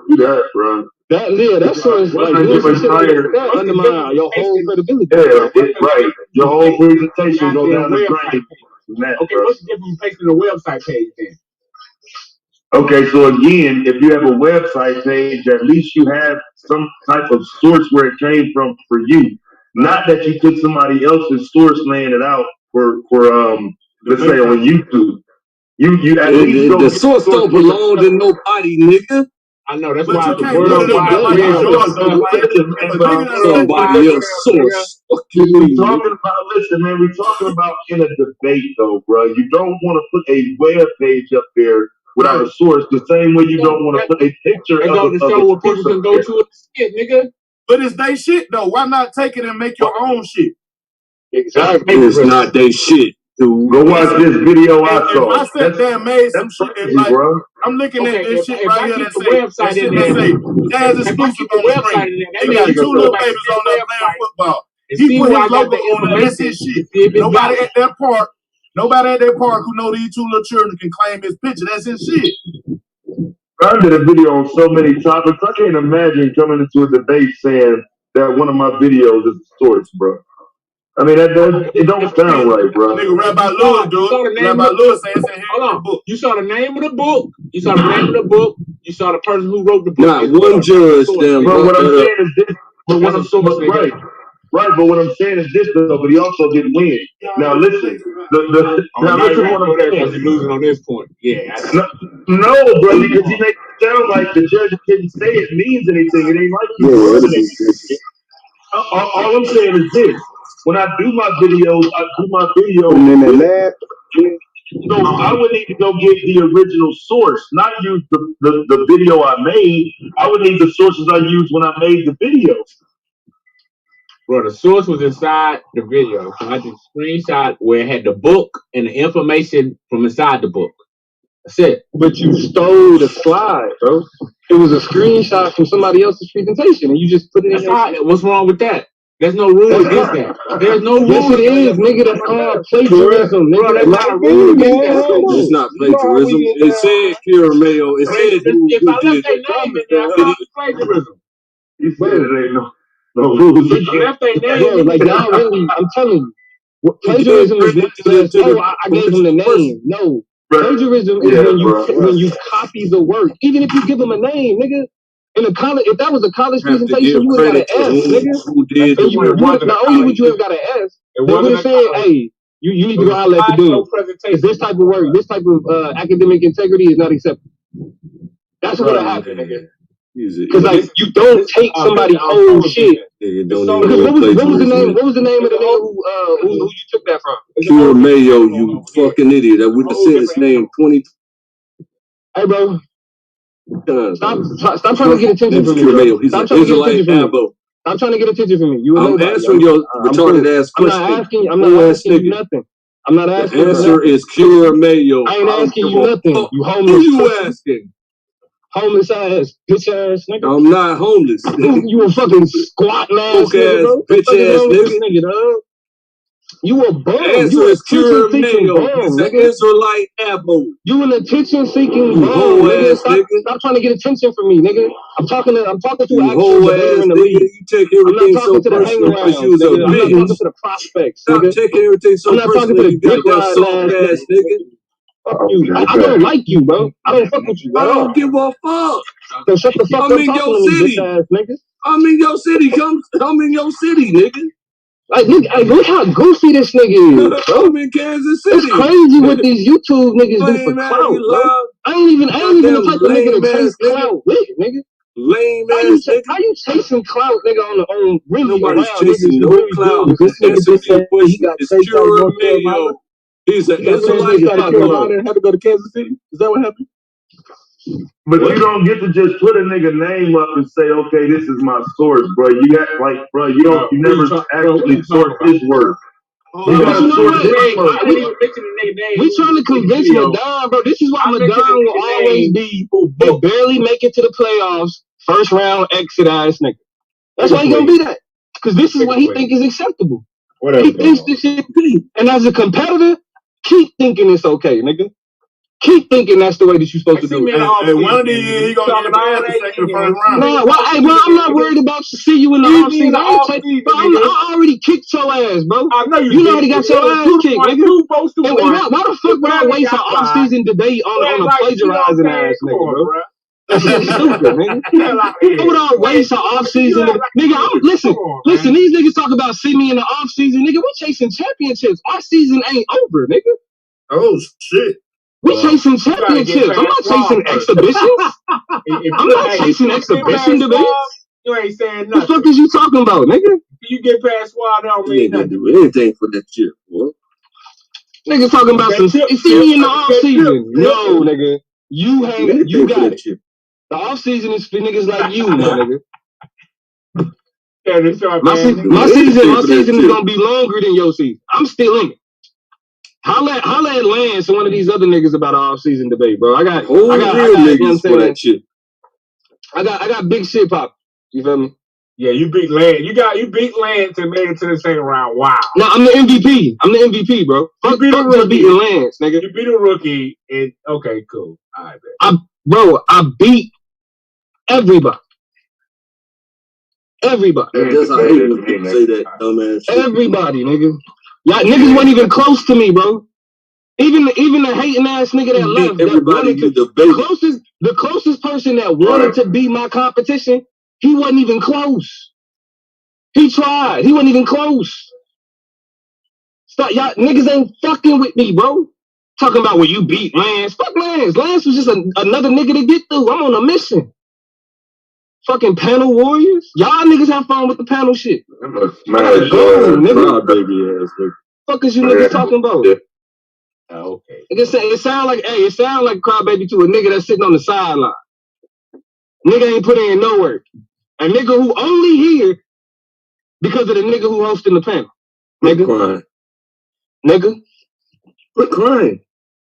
do that, bro. That source like that undermine your whole credibility. Yeah, right. Your whole presentation go down the drain. Okay, what's the difference between pasting a website page then? Okay, so again, if you have a website page, at least you have some type of source where it came from for you. Not that you took somebody else's source laying it out for let's say on YouTube. You at least the source don't belong to nobody, nigga. I know that's but why the world somebody else's source. We talking about, listen, man, we talking about in a debate though, bro. You don't want to put a web page up there without a source, the same way you don't want to put a picture of a show where people can go to it, nigga. But it's they shit though. Why not take it and make your own shit? Exactly. It's not they shit. Dude. Go watch this video I saw. If I sat there and made some shit, and like, I'm looking at this shit right here that say Jazz exclusive on the screen. They got 2 little babies on there playing football. He put his logo on it. That's his shit. Nobody at that park who know these 2 little children can claim his picture. That's his shit. I did a video on so many topics. I can't imagine coming into a debate saying that one of my videos is a source, bro. I mean, it don't sound right, bro. Nigga, Rabbi Lewis, dude. Rabbi Lewis says it's in the book. You saw the name of the book. You saw the person who wrote the book. Not one judge, damn. But what I'm saying is this. But what I'm saying, right. But what I'm saying is this, though. But he also didn't win. Now listen. Now listen what I'm saying. You're losing on this point. Yeah. No, bro, because you make it sound like the judge didn't say it means anything. It ain't like you. All I'm saying is this. When I do my videos, so I would need to go get the original source, not use the video I made. I would need the sources I used when I made the video. Bro, the source was inside the video. So I just screenshot where it had the book and the information from inside the book. That's it. But you stole the slide, bro. It was a screenshot from somebody else's presentation, and you just put it in. What's wrong with that? There's no rule against that. There's no rule. Yes, it is, nigga. That's called plagiarism, nigga. That's not a rule against that. It's not plagiarism. It said Kira Mayo. It said if I left their name in there, it's plagiarism. You said it ain't no rules. You left their name. Like y'all really, I'm telling you, plagiarism is not just, I gave him the name. No. Plagiarism is when you copy the work. Even if you give them a name, nigga. In a college, if that was a college presentation, you would have got an S, nigga. Not only would you have got an S, they would have said, hey, you need to go holler at the dude. Because this type of work, this type of academic integrity is not acceptable. That's what happened, nigga. Because like you don't take somebody's old shit. Because what was the name? What was the name of the nigga who you took that from? Kira Mayo, you fucking idiot. I would have said his name 20. Hey, bro. Stop trying to get attention from me. Stop trying to get attention from me. Stop trying to get attention from me. I'm answering your retarded ass question. I'm not asking you nothing. I'm not asking you nothing. The answer is Kira Mayo. I ain't asking you nothing. You homeless. Who you asking? Homeless ass, bitch ass nigga. I'm not homeless. You a fucking squatting ass nigga, bitch ass nigga, dog. You a bum. You is Kira Mayo. He's an Israelite ammo. You an attention-seeking bum, nigga. Stop trying to get attention from me, nigga. I'm talking to actual debater in the league. You take everything so personal because you was a bitch. I'm not talking to the prospects, Stop taking everything so personal. You got that soft ass nigga. Fuck you. I don't like you, bro. I don't fuck with you. I don't give a fuck. So shut the fuck up talking to me, bitch ass nigga. I'm in your city. Come in your city, nigga. Like, look how goofy this nigga is, bro. I'm in Kansas City. It's crazy what these YouTube niggas do for clout, bro. I ain't even the type of nigga to chase clout with, nigga. Lame ass nigga. How you chasing clout, nigga, on really Nobody's around chasing niggas no really clout. good? This nigga just said he got It's chased out of pure North Carolina. mayo. He's an He got chased Israelite out of Carolina and had to go to Kansas City. Is that what happened? But you don't get to just put a nigga name up and say, okay, this is my source, bro. You got you never actually source his work. You gotta source his work. We trying to convince Madon, bro. This is why Madon will always be they barely make it to the playoffs, first round exit ass nigga. That's why he gonna be that. Because this is what he think is acceptable. He thinks this shit, and as a competitor, keep thinking it's okay, nigga. Keep thinking that's the way that you're supposed to do it. Hey, one of these years he gonna get past the second, first round. Nah, hey, bro, I'm not worried about to see you in the offseason. I already kicked your ass, bro. I know you already got your ass kicked, nigga. And why the fuck would I waste an offseason debate on a plagiarizing ass nigga, bro? That shit's stupid, nigga. Why would I waste an offseason? Nigga, listen, these niggas talk about see me in the offseason. Nigga, we chasing championships. Our season ain't over, nigga. Oh, shit. We chasing championships. I'm not chasing exhibitions. I'm not chasing exhibition debates. You ain't saying nothing. The fuck is you talking about, nigga? You get past Wild, I don't mean nothing. Do anything for that shit, boy. Niggas talking about some see me in the off season. No, nigga. You got it. The off season is for niggas like you, my nigga. My season is gonna be longer than your season. I'm still in it. Holla at Lance and one of these other niggas about an off-season debate, bro. I got niggas for that shit. I got big shit pop. You feel me? Yeah, you beat Lance. You beat Lance and made it to the second round. Wow. No, I'm the MVP. I'm the MVP, bro. Fuck just beating Lance, nigga. You beat a rookie. And okay, cool. All right, I beat everybody. Everybody. I hate when people say that dumbass shit. Everybody, nigga. Y'all niggas weren't even close to me, bro. Even the hating ass nigga that left, the closest person that wanted to be my competition, he wasn't even close. He tried. He wasn't even close. Stop, y'all niggas ain't fucking with me, bro. Talking about when you beat Lance. Fuck Lance. Lance was just another nigga to get through. I'm on a mission. Fucking panel warriors. Y'all niggas have fun with the panel shit. Nigga. Fuck is you niggas talking about? Okay. It sound like crybaby to a nigga that's sitting on the sideline. Nigga ain't putting in no work. A nigga who only here because of the nigga who hosting the panel. Nigga. Crying. Nigga. Quit crying.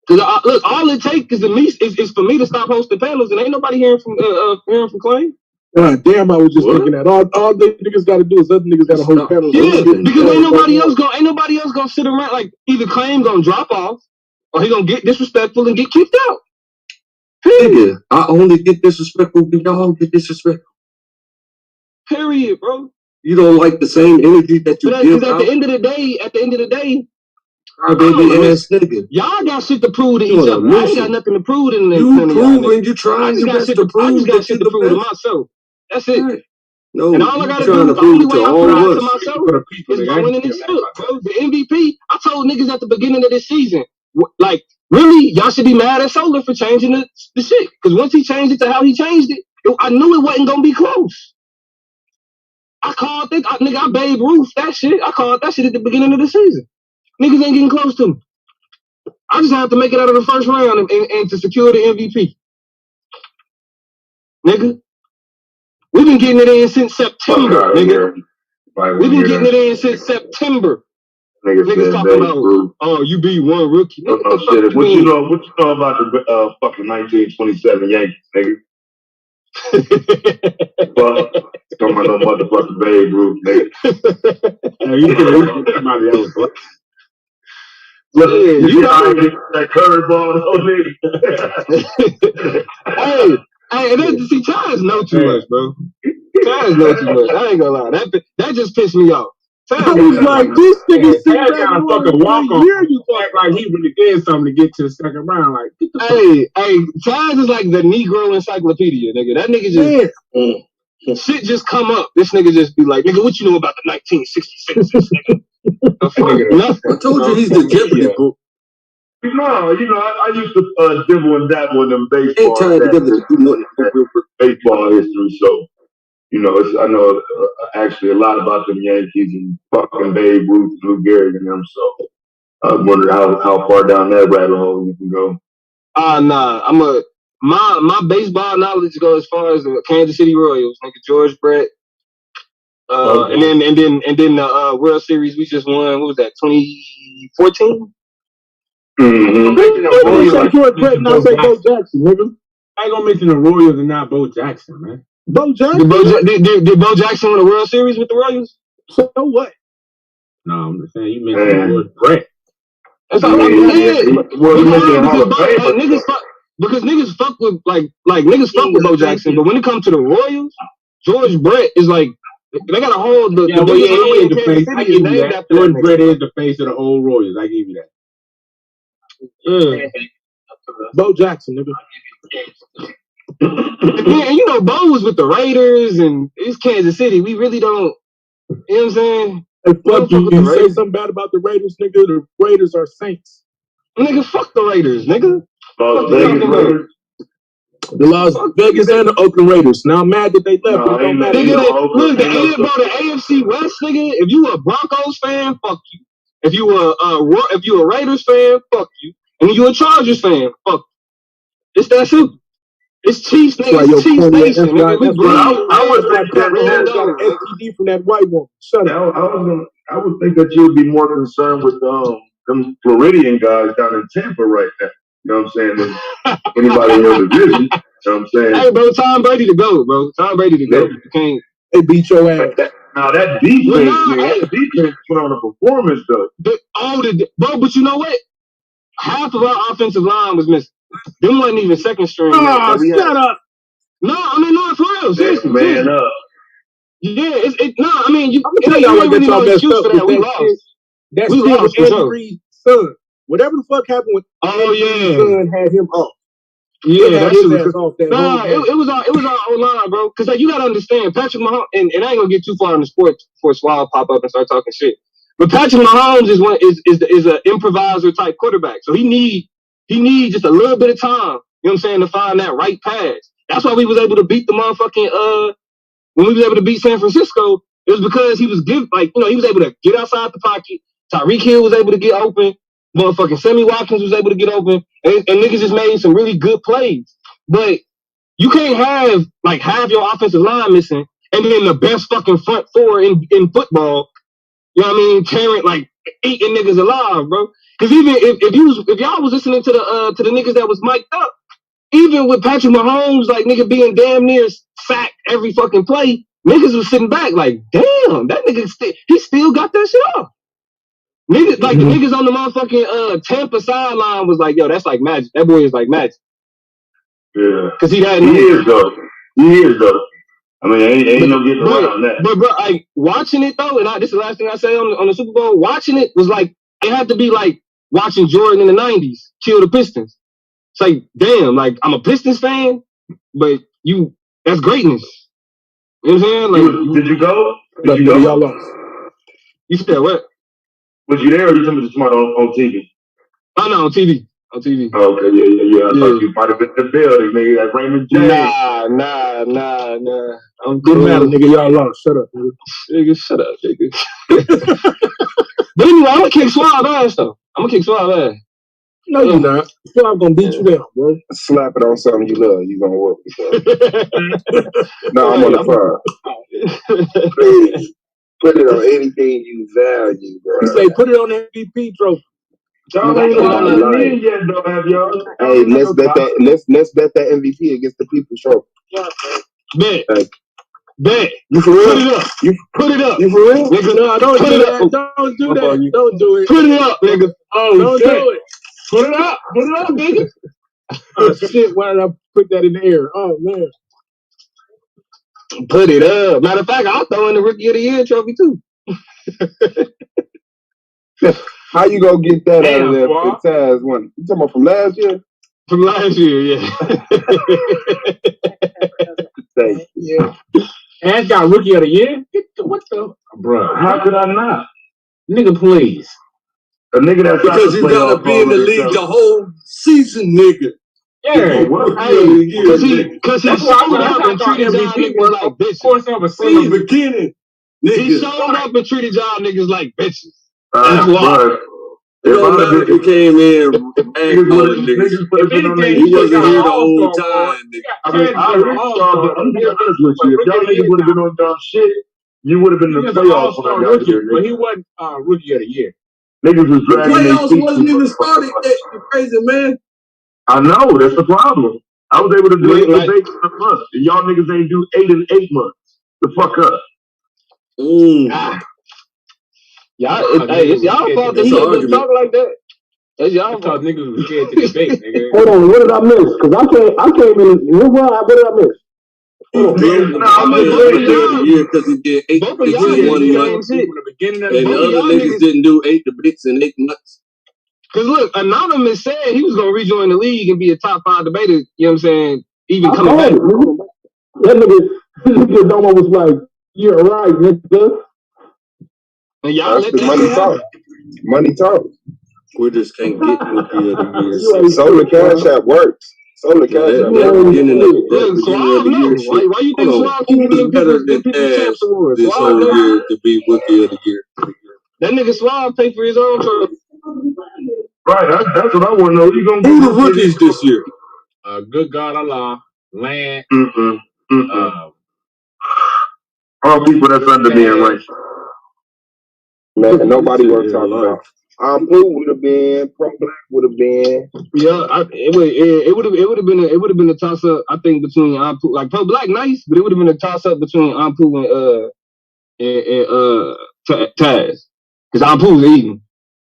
Cause look, all it takes is for me to stop hosting panels, and ain't nobody hearing from Clay. God damn, I was just thinking that. All the niggas got to do is other niggas got to hold panels. Yeah, because ain't nobody else gonna sit around like either Claim gonna drop off or he gonna get disrespectful and get kicked out. Nigga, I only get disrespectful because y'all get disrespectful. Period, bro. You don't like the same energy that you give out. At the end of the day, crybaby ass nigga. Y'all got shit to prove to each other. I ain't got nothing to prove to you trying your best to prove. I just got shit to prove to myself. That's it. Right. No, and all I gotta do, the only way I prove it to myself is by winning this shit, bro. The MVP, I told niggas at the beginning of this season, like, really, y'all should be mad at Solar for changing the shit. Because once he changed it to how he changed it, I knew it wasn't gonna be close. I called it, nigga, I Babe Ruth that shit. I called that shit at the beginning of the season. Niggas ain't getting close to me. I just have to make it out of the first round and to secure the MVP. Nigga. We've been getting it in since September, nigga. We've been getting it in since September. Niggas talking about, oh, you beat one rookie. Shit. What you know about the fucking 1927 Yankees, nigga? Fuck. Talking about no motherfucking Babe Ruth, nigga. You can somebody else. Look, you know that curveball, nigga. Hey, see, Chaz know too much, bro. Chaz know too much. I ain't gonna lie. That just pissed me off. I was like, this nigga Chaz got a fucking walk on. You act like he really did something to get to the second round. Like, get the hey, Chaz is like the Negro encyclopedia, nigga. That nigga just shit just come up. This nigga just be like, nigga, what you know about the 1966? Nigga? I told you he's the Jeopardy book. No, I used to dibble and dabble in them baseball. Ain't tied together to do nothing. Baseball history, so I know actually a lot about them Yankees and fucking Babe Ruth, Lou Gehrig, and them. So I wonder how far down that rabbit hole you can go. Nah, my baseball knowledge goes as far as the Kansas City Royals, nigga, George Brett. And then the World Series we just won. What was that? 2014. Say George Brett and not say Bo Jackson, nigga. I ain't gonna mention the Royals and not Bo Jackson, man. Bo Jackson. Did Bo Jackson win the World Series with the Royals? So what? No, I'm just saying you mentioned George Brett. That's all I'm saying. Because niggas fuck with niggas fuck with Bo Jackson, but when it comes to the Royals, George Brett is like they got a whole I give you that. George Brett is the face of the old Royals. I give you that. Bo Jackson, nigga. And Bo was with the Raiders and it's Kansas City. We really don't, you know what I'm saying? Hey, fuck you. You say something bad about the Raiders, nigga. The Raiders are saints. Nigga, fuck the Raiders, nigga. The Las Vegas and the Oakland Raiders. Now I'm mad that they left, but it don't matter. Look, the AFC West, nigga. If you a Broncos fan, fuck you. If you a Raiders fan, fuck you. And you a Chargers fan, fuck you. It's that simple. It's Chiefs, nigga. It's Chiefs Nation, nigga. I would think that got an STD from that white woman. Shut up. I would think that you would be more concerned with them Floridian guys down in Tampa right now. You know what I'm saying? Than anybody in your division. You know what I'm saying? Hey, bro, Tom Brady to go, bro. Tom Brady to go. You can't. They beat your ass. That defense put on a performance, though. Bro, but you know what? Half of our offensive line was missing. Them wasn't even second string. Oh, shut up. No, I mean, no, for real. Seriously. Man up. Yeah, I mean, I'm gonna tell y'all what got y'all messed up with we that lost. shit. That we shit lost, with Andy Reid's son. Whatever the fuck happened with Andy Reid's son had him off. Yeah, that shit was off that it was our O-line, bro. Because you gotta understand, Patrick Mahomes, and I ain't gonna get too far in the sport before Swallow pop up and start talking shit. But Patrick Mahomes is an improviser type quarterback. So he need just a little bit of time, you know what I'm saying, to find that right pass. That's why we was able to beat the motherfucking when we was able to beat San Francisco, it was because he was he was able to get outside the pocket. Tyreek Hill was able to get open. Motherfucking Sammy Watkins was able to get open. And niggas just made some really good plays. But you can't have half your offensive line missing and then the best fucking front four in football, you know what I mean, tearing eating niggas alive, bro. Because even if y'all was listening to the niggas that was mic'd up, even with Patrick Mahomes, nigga being damn near sacked every fucking play, niggas was sitting back damn, that nigga he still got that shit off. Niggas, the niggas on the motherfucking Tampa sideline was yo, that's like magic. That boy is like magic. Yeah. Cause he is though. He is though. I mean, ain't no getting around that. But bro, watching it though, and this is the last thing I say on the Super Bowl. Watching it was it had to be watching Jordan in the '90s kill the Pistons. It's damn, I'm a Pistons fan, but that's greatness. You know what I'm saying? Did you go? Y'all lost. You said what? Was you there or you talking about on TV? Oh no, on TV. On TV. Oh, okay, yeah. I thought you might have been in the building, nigga. Like Raymond James. Nah. I'm good matter, nigga. Y'all lost. Shut up, nigga. Nigga, shut up, nigga. But anyway, I'm gonna kick Suave ass though. I'm gonna kick Suave ass. No, you're not. Suave gonna beat you down, bro. Slap it on something you love. You gonna work with that. No, I'm on the fire. Please. Put it on anything you value, bro. He say put it on the MVP trophy. Y'all ain't locked in yet, though, have y'all? Hey, let's bet that MVP against the People's Trophy. Bet. You for real? Put it up. You for real? Nigga, no, don't do that. Don't do that. Don't do it. Put it up, nigga. Oh, don't do it. Put it up. Put it up, nigga. Oh shit! Why did I put that in the air? Oh man. Put it up. Matter of fact, I'll throw in the Rookie of the Year trophy too. How you gonna get that out of there? Taz one. You talking about from last year? From last year, yeah. Thank you. Ash got rookie of the year. What the, bro? How could I not? Nigga, please. A nigga that's because you gotta be in the league the whole season, nigga. Yeah, because he showed up and treated y'all niggas like bitches. From the beginning, nigga. He showed up and treated y'all niggas like bitches. That's why. It don't matter if he came in and all the niggas. He wasn't here the whole time. I mean, I saw, but I'm being honest with you. If y'all niggas would have been on y'all shit, you would have been in the playoffs when I got here. But he wasn't rookie of the year. Niggas was The dragging playoffs wasn't even started yet. You crazy, man. I know, that's the problem. I was able to do 8 in a month, and y'all niggas ain't do 8 in 8 months. The fuck up. Y'all, it's y'all fault that he been talking like that. It's y'all fault. Niggas was scared to debate, nigga. Hold on, what did I miss? Because I came in. What did I miss? Both of y'all because he did 8 debates in 1 month, and the other niggas didn't do 8 debates in 8 months. Cause look, Anonymous said he was gonna rejoin the league and be a top 5 debater. You know what I'm saying? Even coming back. That nigga Domo was like, "You're right, nigga." And y'all let money talk. Money talk. We just can't get rookie of the year. Solar Cash App works. Solar Cash App works. Beginning of Suave, the year shit. Why you think Suave keep getting better people's than champs awards? this whole year to be rookie of the year? That nigga Suave paid for his own truck. Right, that's what I want to know. Who the rookies this year? Good God Allah, Land. All people that's under me and like, man, nobody worth talking about. Blue would have been, Pro Black would have been. Yeah, it would have been a toss up. I think between Ampu, like Pro Black, nice, but it would have been a toss up between Ampu and Taz, because Ampu was eating.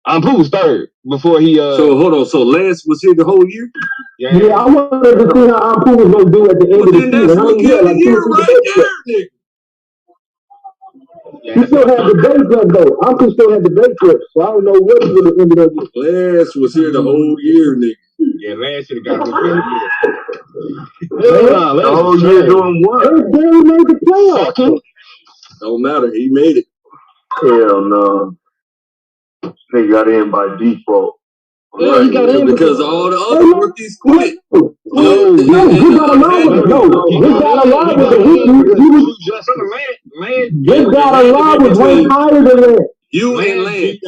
Ampu was third before he. So hold on. So Lance was here the whole year. Yeah, I wanted to see how Ampu was gonna do at the end of the season. That's rookie of the year right there, nigga. He still had the base clip though. Ampu still had the base clip, so I don't know what he would have ended up with. Lance was here the whole year, nigga. Yeah, Lance should have got rookie of the year. The whole year doing what? They made the playoffs. Don't matter. He made it. Hell no. They got in by default. Yeah, he got in because all the other rookies quit. No, he got along with the He got along with way higher than that. You and Lance.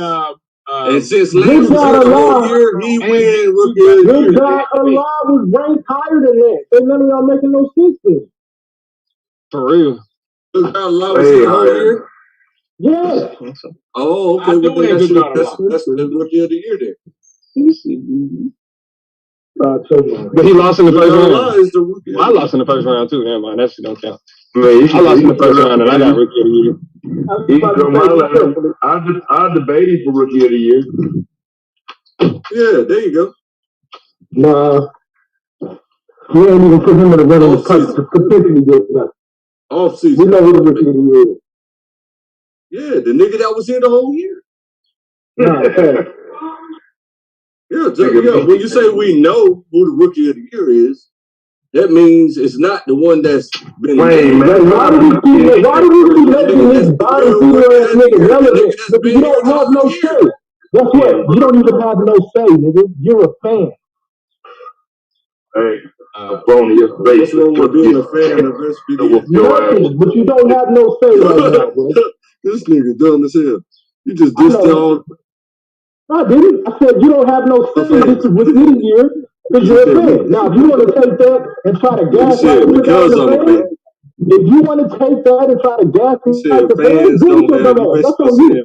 And since Lance was here the whole year, he win rookie of the year. Good God, Allah was ranked higher than that. So none of y'all making no sense to me. For real. Good God, Allah was here the whole year. Yeah. Oh, okay. Well, that's the rookie of the year then. But he lost in the first round. I lost in the first round too. Never mind, that shit don't count. I lost in the first round and I got rookie of the year. I debated for rookie of the year. Yeah, there you go. Nah, we ain't even put him in the running to potentially get that. Off season. We know who the rookie of the year is. Yeah, the nigga that was here the whole year. Nah, Yeah, when you say we know who the rookie of the year is, that means it's not the one that's been. Wait, man. Why do we keep making this bottom feeder ass nigga relevant? Because you don't have no say. Guess what? You don't even have no say, nigga. You're a fan. Hey, a bone in your face. What's wrong with being a fan of SBD? Nothing, but you don't have no say right now, bro. This nigga dumb as hell. You just dissed all. I didn't. I said you don't have no say this is within the year because you're a fan. Now, if you want to take that and try to gaslight me about the fan, if you want to take that and try to gaslight the fans, do it to them. That's on you.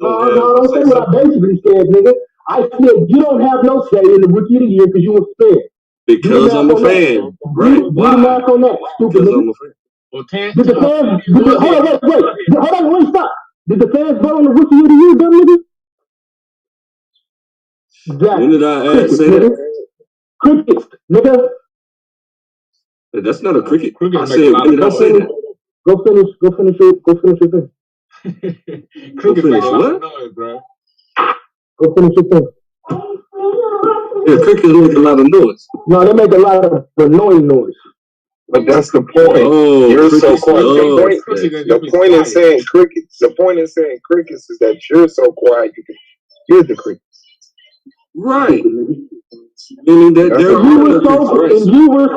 No, don't say what I basically said, nigga. I said you don't have no say in the rookie of the year because you a fan. Because I'm a fan, right? Do the math on that, stupid nigga. Did the fans? Hold on, wait, stop. Did the fans vote on the rookie of the year, dumb nigga? Exactly. When did I say that? Crickets, nigga. That's not a cricket. I said, when did I say that? Go finish your thing. Go finish what? Go finish your thing. Yeah, crickets make a lot of noise. No, they make a lot of annoying noise. But that's the point. Oh, you're so crickets quiet. love The point in saying crickets. The point in saying crickets is that you're so quiet you can hear the crickets. Right. Meaning that there were crickets. I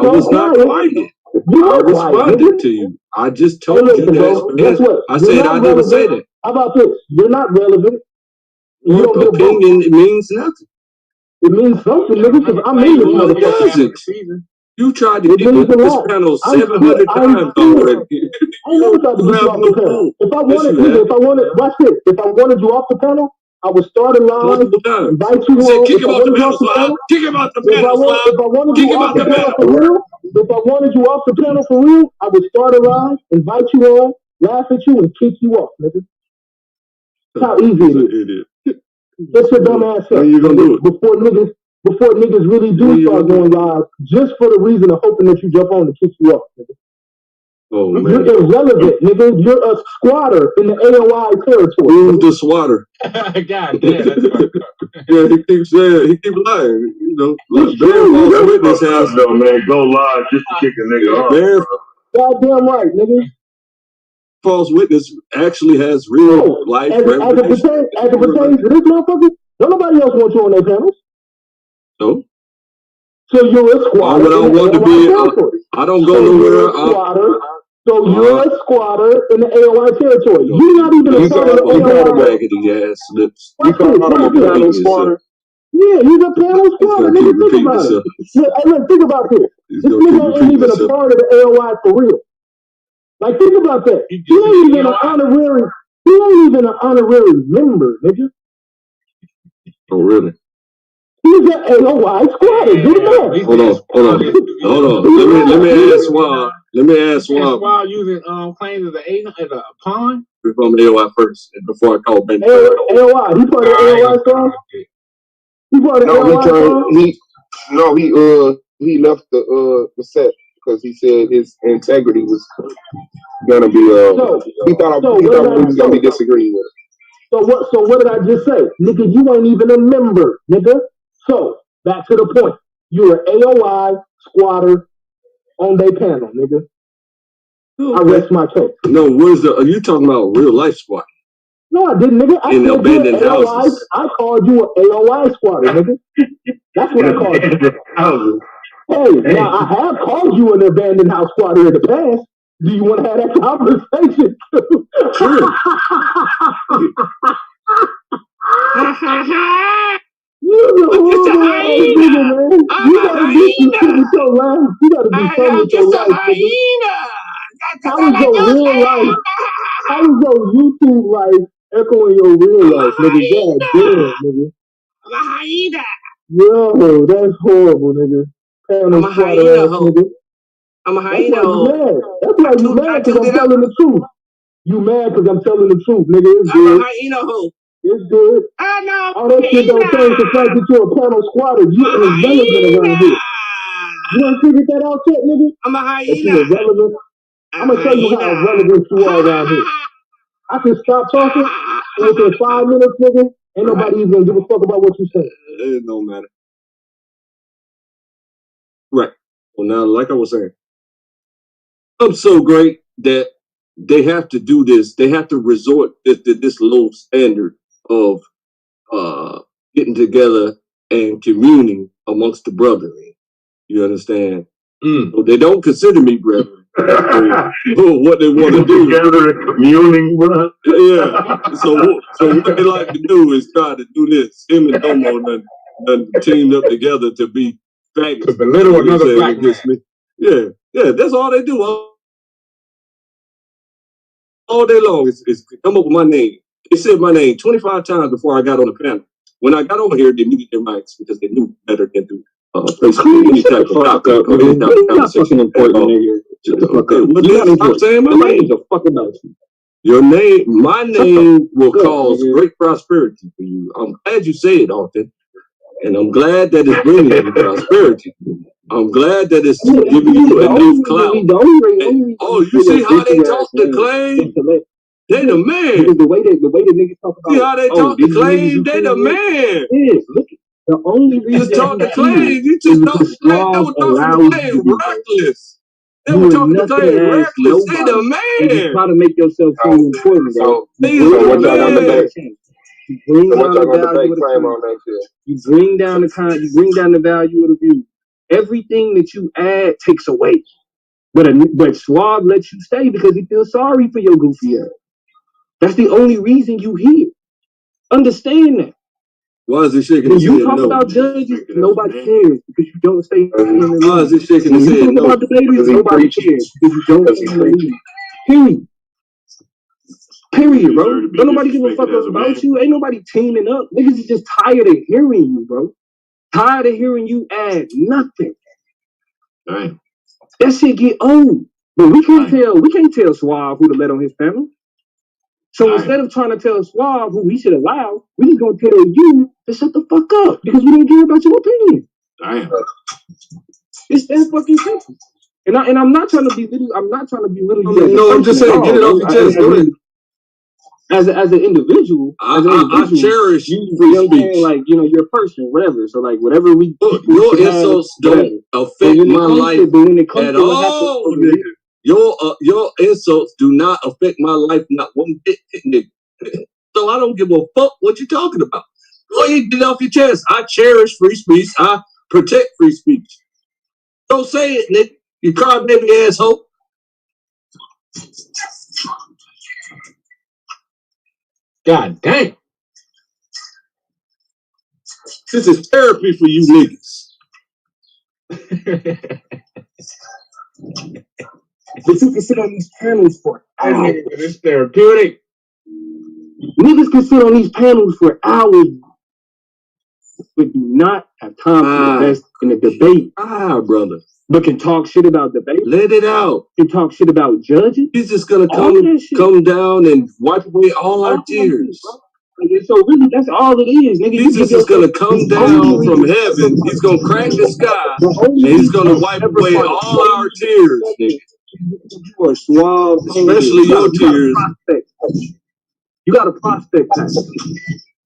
was not quiet. I responded to you. I just told you that. Guess what? I said I didn't say that. How about this? You're not relevant. Your opinion means nothing. It means something, nigga, because I'm in this motherfucker. You tried to get on this panel 700 times already. I never tried to get you off the panel. If I wanted, watch this. If I wanted you off the panel, I would start a line, invite you on. Kick him off the panel, Slav. Kick him off the panel, Slav. If I wanted you off the panel for real, if I wanted you off the panel for real, I would start a line, invite you on, laugh at you, and kick you off, nigga. That's how easy it is. Get your dumb ass up. When you gonna do it? Before niggas really do start going live, just for the reason of hoping that you jump on to kick you off, nigga. Oh, man. You're irrelevant, nigga. You're a squatter in the AOI territory. Who's the swatter? God damn, that's fucked up. Yeah, he keeps lying. You know, like Bear False Witness has. No, man, go live just to kick a nigga off. Bear Goddamn right, nigga. False Witness actually has real life as it pertains to this motherfucker, don't nobody else want you on their panels. No. So you're a squatter. Why would I want to be? I don't go nowhere. So you're a squatter in the AOI territory. You're not even a part of the AOI. Raggedy ass lips. You call him a panel squatter? Yeah, he's a panel squatter. Nigga, think about it. Look, think about this. This nigga ain't even a part of the AOI for real. Like, think about that. He ain't even an honorary. He ain't even an honorary member, nigga. Oh, really? He's an AOI squatter. Do that. Hold on. Let me ask why. Why using claims as a pawn? From AOI first, and before I call Ben. AOI. He part of the AOI song. He part of the AOI song. He left the set because he said his integrity was gonna be he thought we was gonna be disagreeing with it. So what did I just say? Nigga, you ain't even a member, nigga. So back to the point. You're an AOI squatter on their panel, nigga. Okay. I rest my case. No, are you talking about real life squatter? No, I didn't, nigga. I in abandoned houses. I called you an AOI squatter, nigga. That's what I called you. Hey, now I have called you an abandoned house squatter in the past. Do you want to have that conversation too? Sure. You're a hyena, man. You gotta do something with your life. You gotta do something with your life, nigga. How is your real life? How is your YouTube life echoing your real life, nigga? God damn, nigga. I'm a hyena. Yo, that's horrible, nigga. I'm a hyena, nigga. I'm a hyena. That's why you mad because I'm telling the truth. You mad because I'm telling the truth, nigga. It's good. I'm a hyena hoe. It's good. All that shit don't change the fact that you're a panel squatter. You irrelevant around here. You ain't figured that out yet, nigga? I'm a hyena. That you irrelevant. I'm gonna tell you how irrelevant you are around here. I can stop talking, and within 5 minutes, nigga, ain't nobody even gonna give a fuck about what you say. It don't matter. Right. Well, now, like I was saying, I'm so great that they have to do this. They have to resort to this low standard of getting together and communing amongst the brethren. You understand? So they don't consider me brethren. What they want to do together and communing, bro. Yeah. So what they like to do is try to do this. Him and Domo done teamed up together to be faggots. To belittle another black man. Me. Yeah. That's all they do. All day long is come up with my name. They said my name 25 times before I got on the panel. When I got over here, they muted their mics because they knew better than to basically any type of topic or any type of conversation. Stop saying my name. Your name, my name will cause great prosperity for you. I'm glad you say it, Alton. And I'm glad that it's bringing you prosperity. I'm glad that it's giving you a new clout. You see how they talk to Clay? They the man. The way the niggas talk about. See how they talk to Clay? They the man. Look, the only reason you just talk to Clay, you just talk to Clay. They were talking to Clay reckless. You were nothing to ask nobody. You just try to make yourself feel important, bro. So what y'all gonna debate? You bring down the value of the content. You bring down the content. You bring down the value of the view. Everything that you add takes away. But Suave lets you stay because he feels sorry for your goofy ass. That's the only reason you here. Understand that. Why is he shaking When his you head? talk No. about judges, nobody cares because you don't stay in the league. Why is he shaking When his you head? talk No. about debaters, nobody cares because you don't stay in the league. Period. Period, bro. Don't nobody give a fuck about you. Ain't nobody teaming up. Niggas is just tired of hearing you, bro. Tired of hearing you add nothing. Dang. That shit get old. But we can't tell Suave who to let on his panel. So instead of trying to tell Suave who we should allow, we just gonna tell you to shut the fuck up because we don't care about your opinion. Damn. It's that fucking simple. And I'm not trying to be little. I'm not trying to be little. No, I'm just saying, get it off your chest. Go ahead. As an individual, I cherish free speech. Like, you're a person, whatever. So like, whatever your insults don't affect my life at all, nigga. Your insults do not affect my life, not one bit, nigga. So I don't give a fuck what you're talking about. Go ahead, get it off your chest. I cherish free speech. I protect free speech. Don't say it, nigga. You crybaby asshole. God dang. This is therapy for you niggas. But you can sit on these panels for hours. It's therapeutic. Niggas can sit on these panels for hours, but do not have time to invest in a debate. Brother. But can talk shit about debate. Let it out. Can talk shit about judges. He's just gonna come down and wipe away all our tears. So really, that's all it is, nigga. Jesus is gonna come down from heaven. He's gonna crack the sky, and he's gonna wipe away all our tears, nigga. You are Suave, especially your tears. You got a prospect pack.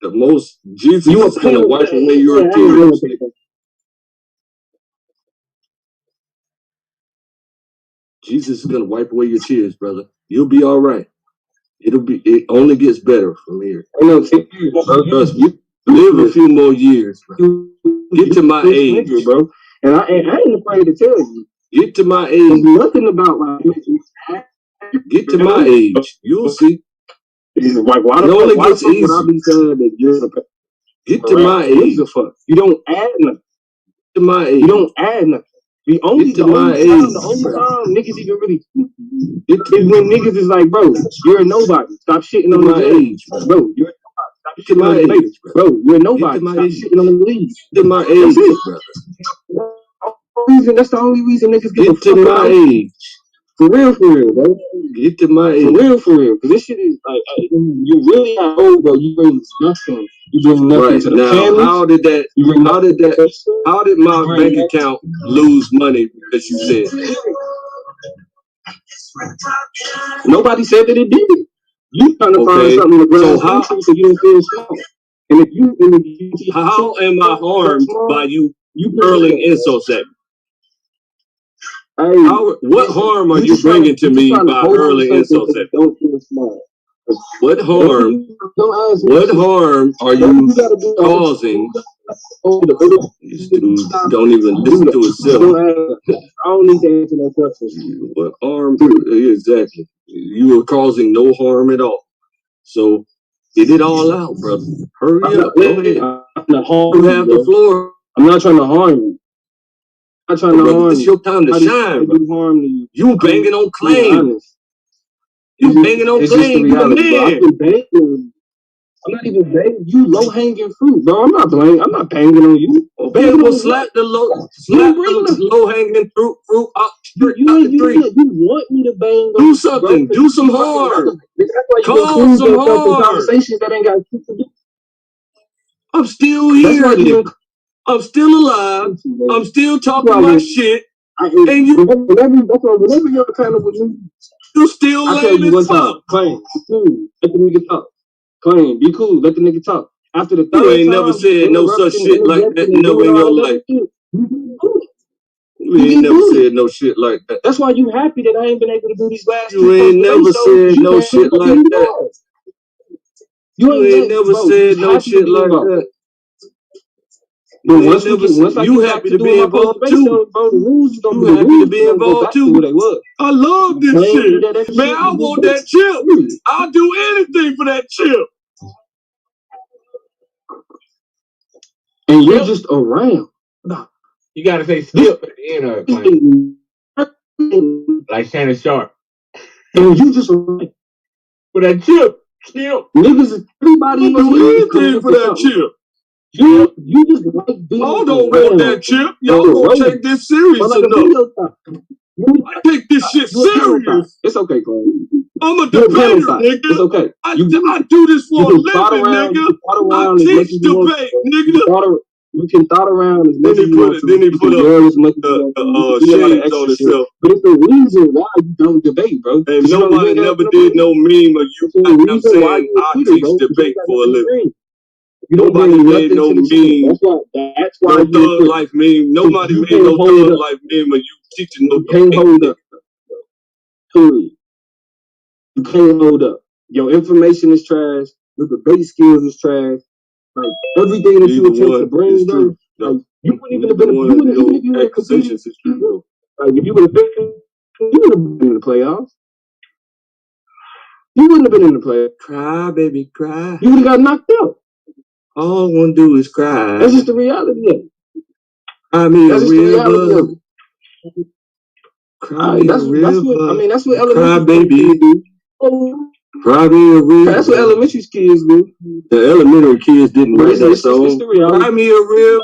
The most Jesus is gonna wipe away your tears. Jesus is gonna wipe away your tears, brother. You'll be all right. It only gets better from here. Trust me. Live a few more years, bro. Get to my age, bro. And I ain't afraid to tell you. Get to my age. There's nothing about like. Get to my age. You'll see. Like, why the only fuck gets easy. Would I be saying that you're Get to my age. You don't add nothing. Get to my age. You don't add nothing. The only time niggas even really is when niggas is like, bro, you're a nobody. Stop shitting on the age, bro. You're a nobody. Stop shitting on the age, bro. You're a nobody. Stop shitting on the league. Get to my age, brother. That's the only reason niggas give a fuck to my age. For real, bro. Get to my age. For real. Because this shit is like, you really are old, bro. You bring nothing. You bring nothing to the family. How did my bank account lose money because you said? Nobody said that it did. You trying to find something to grow so you don't feel small. And if you how am I harmed by you hurling insults at me? What harm are you bringing to me by hurling insults at me? What harm? What harm are you causing? This dude don't even listen to himself. I don't need to answer that question. What harm? Exactly. You are causing no harm at all. So get it all out, brother. Hurry up. Go ahead. You have the floor. I'm not trying to harm you. I'm not trying to harm you. It's your time to shine, bro. You banging on claims. You banging on claims. You a man. I'm not even banging you. Low hanging fruit, bro. I'm not banging on you. Okay, well, slap the low hanging fruit up the tree. You want me to bang? Do something. Do some harm. Cause some harm. Conversations that ain't got shit to do. I'm still here. I'm still alive. I'm still talking my shit. And you, whenever you're kind of with me, you still lame as fuck. Claim, let the nigga talk. Claim, be cool. Let the nigga talk. After the third you ain't never said no such shit like that never in your life. You ain't never said no shit like that. That's why you happy that I ain't been able to do these last You ain't never said no shit like that. You ain't never said no shit like that. But once you happy to be involved too. You happy to be involved too. I love this shit. Man, I want that chip. I'll do anything for that chip. And you're just around. You gotta say skip at the end of it, like Shannon Sharp. And you just around. For that chip, skip. Niggas, everybody do anything for that chip. You just like being I don't want that chip. Y'all don't take this serious enough. I take this shit serious. It's okay, Cole. I'm a debater, nigga. It's okay. I do this for a living, nigga. I teach debate, nigga. You can thought around as much as you want to. Then he put up shades on himself. But it's the reason why you don't debate, bro. And nobody never did no meme of you. I'm saying I teach debate for a living. You don't Nobody made no meme. That's why no thug life meme. Nobody made no thug life meme of you teaching no debate. You can't hold up. Period. You can't hold up. Your information is trash. Your debate skills is trash. Like everything that you attempt to bring, though, like you wouldn't even have been. Even if you would have completed, like if you would have been, you would have been in the playoffs. You wouldn't have been in the playoffs. Cry, baby, cry. You would have got knocked out. All I want to do is cry. That's just the reality of it. I mean, that's just the reality of it. Cry, that's what cry, baby. Cry me a river. That's what elementary kids do. The elementary kids didn't write that song. It's the reality. Cry me a river.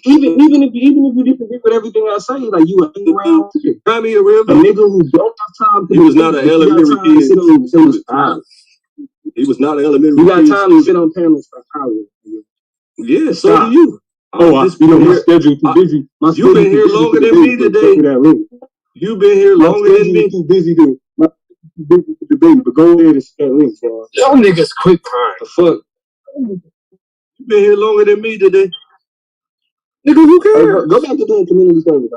Even if you disagree with everything I say, like you a hang around. Cry me a river. A nigga who don't have time. He was not an elementary kid. He was not an elementary kid. You got time to sit on panels for hours. Yeah, so do you. My schedule too busy. You've been here longer than me today. You've been here longer than me. Too busy to debate, but go ahead and set links, bro. Y'all niggas quick crying. The fuck? You've been here longer than me today. Nigga, who cares? Go back to doing community service.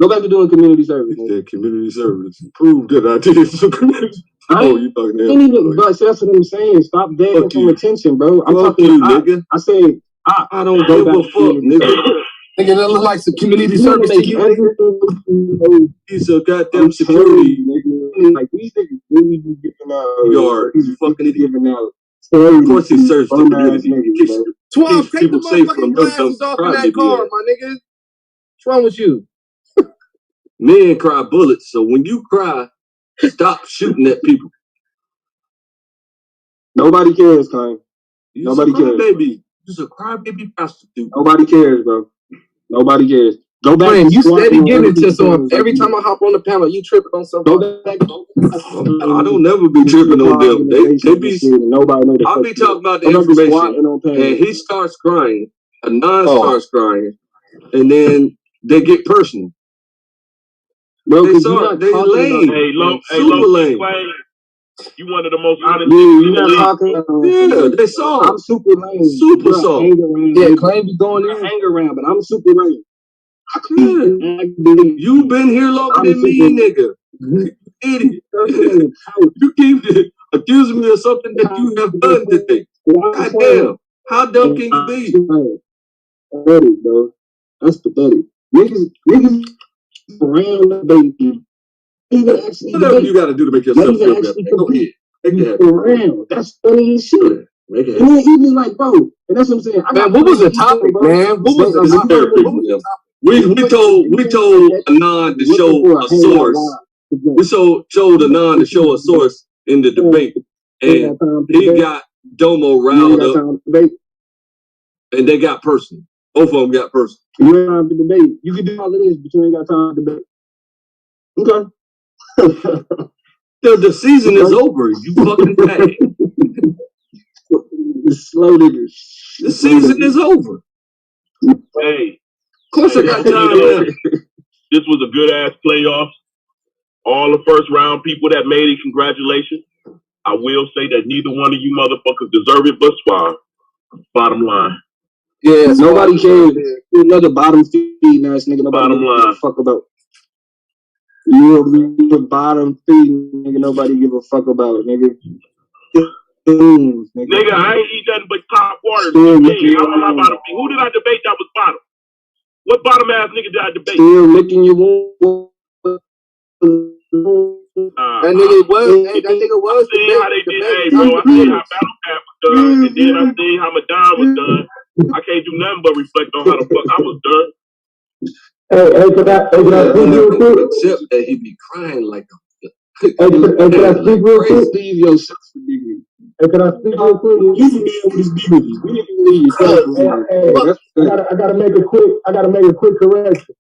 Go back to doing community service. Community service. Prove that I did some community. You talking but that's what I'm saying. Stop begging for attention, bro. I'm talking you, nigga. I said I don't give a fuck, nigga. Nigga, that look like some community service to you. He's a goddamn security. Like these niggas really be giving out. Yard. He's fucking giving out. Of course he serves the community. Twelve, take the motherfucking glasses off in that car, my nigga. What's wrong with you? Men cry bullets, so when you cry, stop shooting at people. Nobody cares, Klein. Nobody cares, baby. You're a crybaby prostitute. Nobody cares, bro. Nobody cares. Go back. Man, you steady getting into some. Every time I hop on the panel, you tripping on something. Go back. I don't never be tripping on them. They be. Nobody know. I'll be talking about the information, and he starts crying. Anon starts crying, and then they get personal. Bro, they lame. Super lame. You one of the most honest Yeah, they saw. I'm super lame. Super soft. Yeah, Claim be going in. Hang around, but I'm super lame. You've been here longer than me, nigga. Idiot. You keep accusing me of something that you have done today. Goddamn. How dumb can you be? Pathetic, bro. That's pathetic. Niggas around the baby. Whatever you gotta do to make yourself feel better. Go ahead. Around. That's funny as shit. And then even like, bro, and that's what I'm saying. Man, what was the topic, man? What was the topic? We told Anon to show a source. We showed Anon to show a source in the debate, and he got Domo riled up, and they got personal. Both of them got personal. You don't have to debate. You can do all of this, but you ain't got time to debate. Okay. The season is over. You fucking bad. Slow niggas. The season is over. Hey. Of course I got time left. This was a good ass playoff. All the first round people that made it, congratulations. I will say that neither one of you motherfuckers deserve it, but fine. Bottom line. Yeah, nobody cares. You're another bottom feeding ass nigga. Nobody Bottom give a line. fuck about. You're a bottom feeding nigga. Nobody give a fuck about, nigga. Nigga, I ain't eat nothing but top water. How am I bottom feed? Who did I debate that was bottom? What bottom ass nigga did I debate? Still licking your wound. That nigga was. I seen how they did. Hey, bro, I seen how Battle Cat was done, and then I seen how Madonna was done. I can't do nothing but reflect on how the fuck I was done. Hey, could I speak real quick? Except that he be crying like a. Hey, could I speak real quick? Leave yourself for dignity. Hey, could I speak real quick? You can deal with this dignity. We need to leave yourself. I gotta make a quick correction.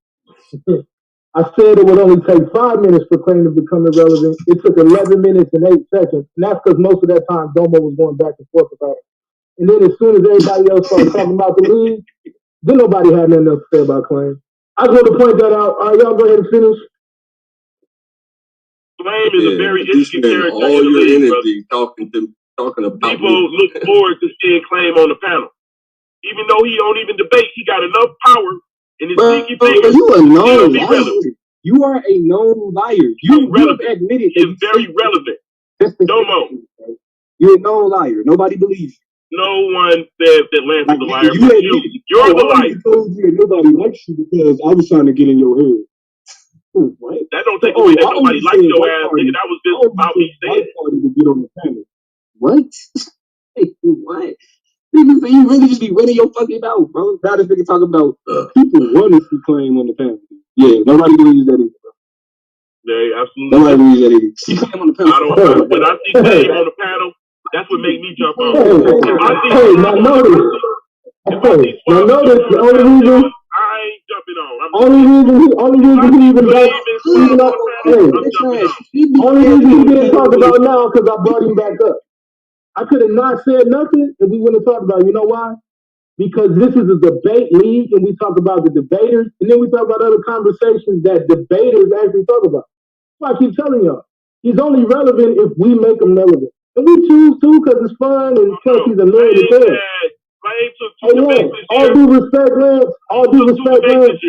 I said it would only take 5 minutes for Clay to become irrelevant. It took 11 minutes and 8 seconds, and that's because most of that time Domo was going back and forth about it. And then as soon as everybody else started talking about the league, then nobody had nothing else to say about Clay. I just want to point that out. All right, y'all go ahead and finish. Flame is a very interesting character. All your energy talking about people look forward to seeing Claim on the panel. Even though he don't even debate, he got enough power in his sneaky fingers. You a known liar. You are a known liar. You have admitted he is very relevant. Domo. You're a known liar. Nobody believes you. No one said that Lance is a liar. You're the liar. I told you that nobody likes you because I was trying to get in your head. What? That don't take away that nobody likes your ass, nigga. That was just about me saying. What? What? Nigga, you really just be running your fucking mouth, bro. Now this nigga talking about people wanting to claim on the panel. Yeah, nobody believes that either, bro. Yeah, absolutely. Nobody believes that either. She claim on the panel. When I see Claim on the panel, that's what make me jump on. Notice the only reason. I ain't jumping on. Only reason he even got only reason he didn't talk about now because I brought him back up. I could have not said nothing if we wouldn't have talked about it. You know why? Because this is a debate league and we talk about the debaters and then we talk about other conversations that debaters actually talk about. So I keep telling y'all, he's only relevant if we make him relevant. And we choose to because it's fun and plus he's annoying to tell. All due respect, Lance. All due respect, Lance.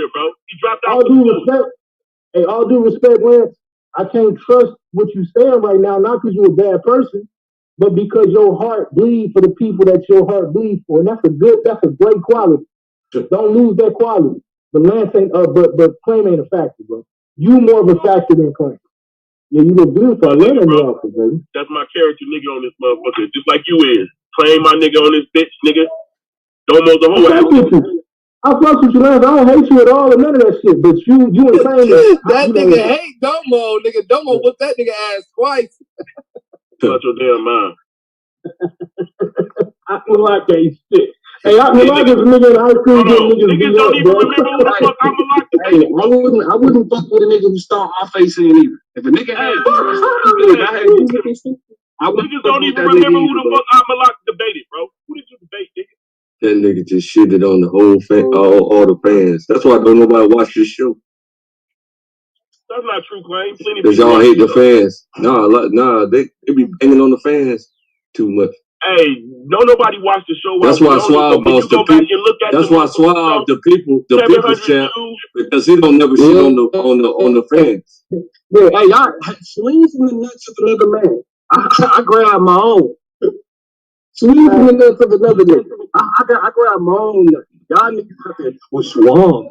All due respect, Lance. I can't trust what you're saying right now, not because you're a bad person, but because your heart bleeds for the people that your heart bleeds for. And that's a great quality. Don't lose that quality. But Lance ain't but Claim ain't a factor, bro. You more of a factor than Claim. Yeah, you look beautiful. I love that outfit, baby. That's my character nigga on this motherfucker, just like you is. Claim my nigga on this bitch, nigga. Domo's the whole ass. I fuck with you, Lance. I don't hate you at all or none of that shit. But you and Claim that nigga hate Domo, nigga. Domo whooped that nigga ass twice. Shut your damn mind. I feel like that shit. Hey, I feel like this nigga in high school niggas don't even remember who the fuck I'm locked to. Hey, I wouldn't fuck with a nigga who stomped my face in either. If a nigga had niggas don't even remember who the fuck I'm locked debated, bro. Who did you debate, nigga? That nigga just shitted on the whole all the fans. That's why don't nobody watch this show. That's not true, Claim. Because y'all hate the fans. Nah, they be banging on the fans too much. Hey, nobody watched the show. That's why Suave boss the people. That's why Suave the people's champ, because he don't never shit on the fans. Yeah, hey, y'all swing from the nuts of another man. I grab my own. Swing from the nuts of another nigga. I grab my own nut. Y'all niggas out there with Suave.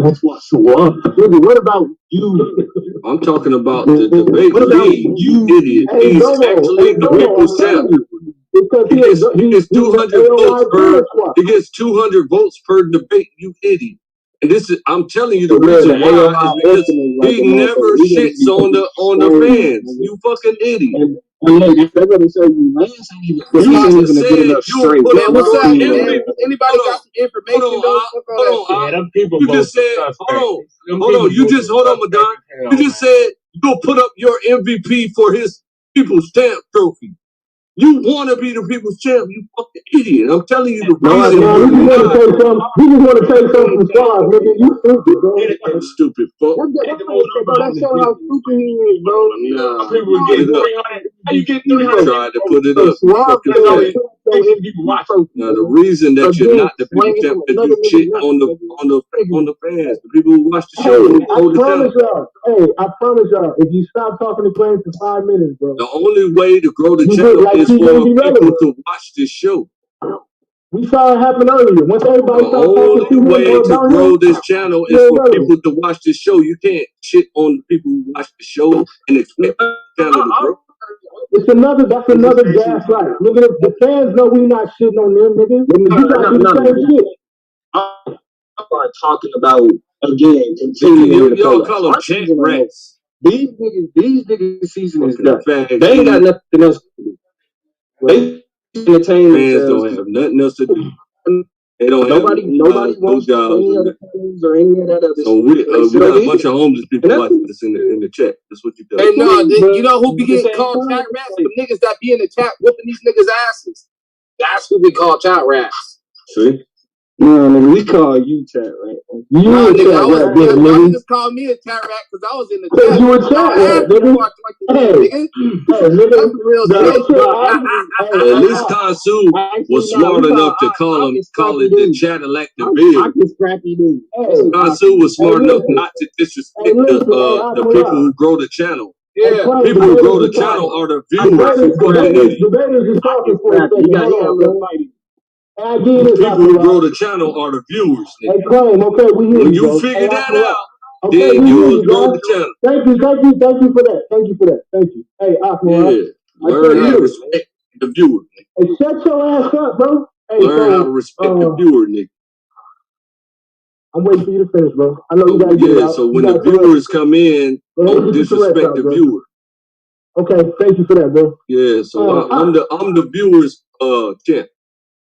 That's what Suave. Nigga, what about you? I'm talking about the debate league. You idiot. He's actually the people's champ. He gets 200 votes per. He gets 200 votes per debate. You idiot! And this is, I'm telling you, the reason why is because he never shits on the fans. You fucking idiot! And look, they're gonna say you Lance ain't even good enough straight. Man, what's up, man? Anybody got some information? Hold on. You just said, hold on. You just hold on, Madonna. You just said you'll put up your MVP for his People's Champ trophy. You want to be the people's champ, you fucking idiot. I'm telling you the reason. You just want to take something from Suave, nigga. You stupid, bro. You stupid fuck. That's so how stupid he is, bro. Nah, people get 300. How you get 300? Tried to put it up. Now the reason that you're not the people that do shit on the fans, the people who watch the show. I promise y'all, if you stop talking to Clay for 5 minutes, bro. The only way to grow the channel is for people to watch this show. We saw it happen earlier. Once everybody the only way to grow this channel is for people to watch this show. You can't shit on the people who watch the show and expect the channel to grow. That's another gaslight. Nigga, the fans know we not shitting on them, nigga. You gotta do the same shit. I'm talking about again. Y'all call them chat rats. These niggas season is done. They ain't got nothing else to do. They entertain fans don't have nothing else to do. They don't nobody wants jobs any other things or any of that other so we got a bunch of homeless people watching this in the chat. That's what you do. Hey, no, you know who be getting called chat rats? The niggas that be in the chat whooping these niggas' asses. That's who be called chat rats. See? No, nigga, we call you chat rat. Y'all niggas call me a chat rat because I was in the chat. You a chat rat, nigga. That's real shit. At least Kansu was smart enough to call it the Cadillac the Bill. Kansu was smart enough not to disrespect the people who grow the channel. Yeah, people who grow the channel are the viewers. Debaters is talking for a second. People who grow the channel are the viewers. Hey, Claim, okay, we hear when you, you bro. figure that out, okay, then you will grow the channel. Thank you for that. Thank you. Hey, Aquaman. Learn how to respect the viewer. Hey, shut your ass up, bro. Hey, learn how to respect the viewer, nigga. I'm waiting for you to finish, bro. I know you gotta get it out. So when the viewers come in, don't disrespect the viewer. Okay, thank you for that, bro. Yeah, so I'm the viewers champ.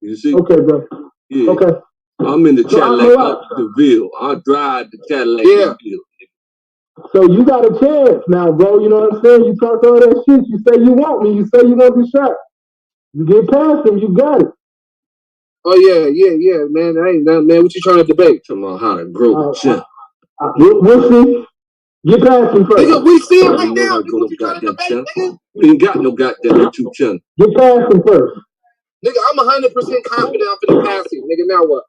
You see? Okay, bro. Yeah. Okay. I'm in the Cadillac up the Ville. I drive the Cadillac up the Ville. So you got a chance now, bro. You know what I'm saying? You talk all that shit. You say you want me. You say you want the shot. You get past him. You got it. Oh yeah, man. I ain't done, man. What you trying to debate? Talking about how to grow the channel. We'll see. Get past him first. Nigga, we see it right now. Nigga, what you trying to debate, nigga? We ain't got no goddamn YouTube channel. Get past him first. Nigga, I'm 100% confident I'm finna pass him. Nigga, now what?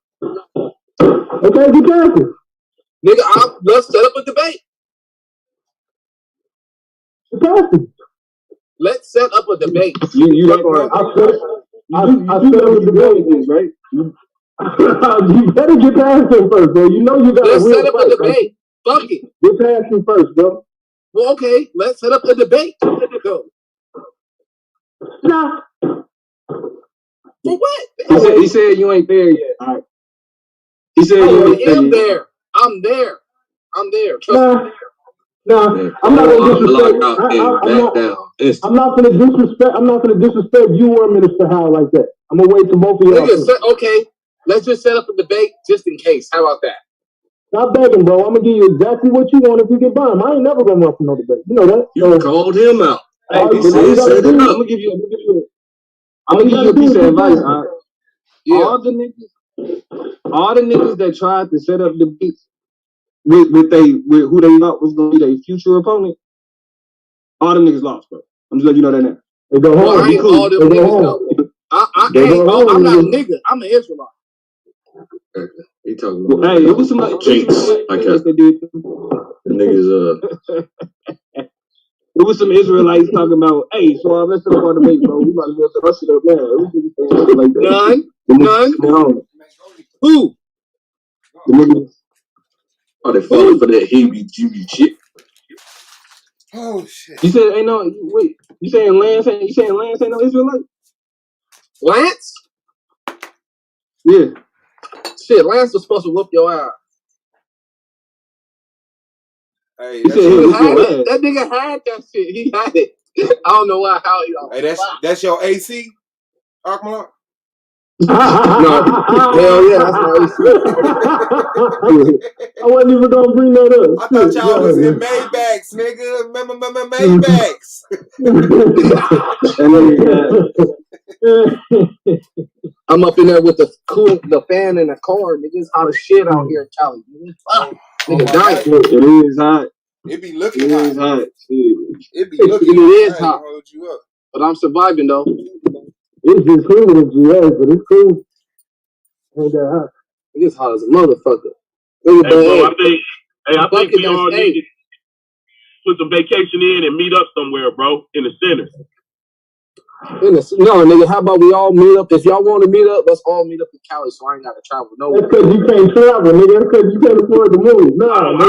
Okay, get past him. Nigga, let's set up a debate. Get past him. Let's set up a debate. I set up a debate, right? You better get past him first, bro. You know you got. Let's set up a debate. Fuck it. Get past him first, bro. Well, okay. Let's set up a debate. Go. Nah. For what? He said you ain't there yet. All right. He said you ain't there. I'm there. Trust me. Nah, I'm not gonna disrespect. I'm not gonna disrespect you or Minister Howell like that. I'm gonna wait till both of y'all. Okay, let's just set up a debate just in case. How about that? Stop begging, bro. I'm gonna give you exactly what you want if you get by him. I ain't never gonna run for no debate. You know that. You called him out. Hey, I'm gonna give you a piece of advice. All right? Yeah. All the niggas that tried to set up debates with who they thought was gonna be their future opponent, all the niggas lost, bro. I'm just letting you know that now. They go home. I ain't all them niggas though. I'm not a nigga. I'm an Israelite. He talking about hey, it was some jinx. That did. The niggas It was some Israelites talking about, hey, so let's set up our debate, bro. We about to go to bust it up now. Like that. None. Who? The niggas. Are they falling for that heebie-jeebie shit? Oh shit! You said ain't no. Wait, you saying Lance ain't no Israelite? Lance? Yeah. Shit, Lance was supposed to whoop your ass. Hey, that nigga had that shit. He had it. I don't know why. How he? Hey, that's your AC, Akmalak? No, hell yeah, that's my AC. I wasn't even gonna bring that up. I thought y'all was in Maybachs, nigga. Remember Maybachs? I'm up in there with the fan in the car. Niggas hot as shit out here, Charlie. Nigga dying. It is hot. It be looking hot. It be looking hot. It is hot. But I'm surviving though. It's just humid in GA, but it's cool. Ain't that hot? It's hot as a motherfucker. Hey, bro, I think we all need to put some vacation in and meet up somewhere, bro, in the center. No, nigga, how about we all meet up? If y'all want to meet up, let's all meet up in Cali so I ain't got to travel nowhere. That's because you can't travel, nigga. That's because you can't afford to move. No, I don't mind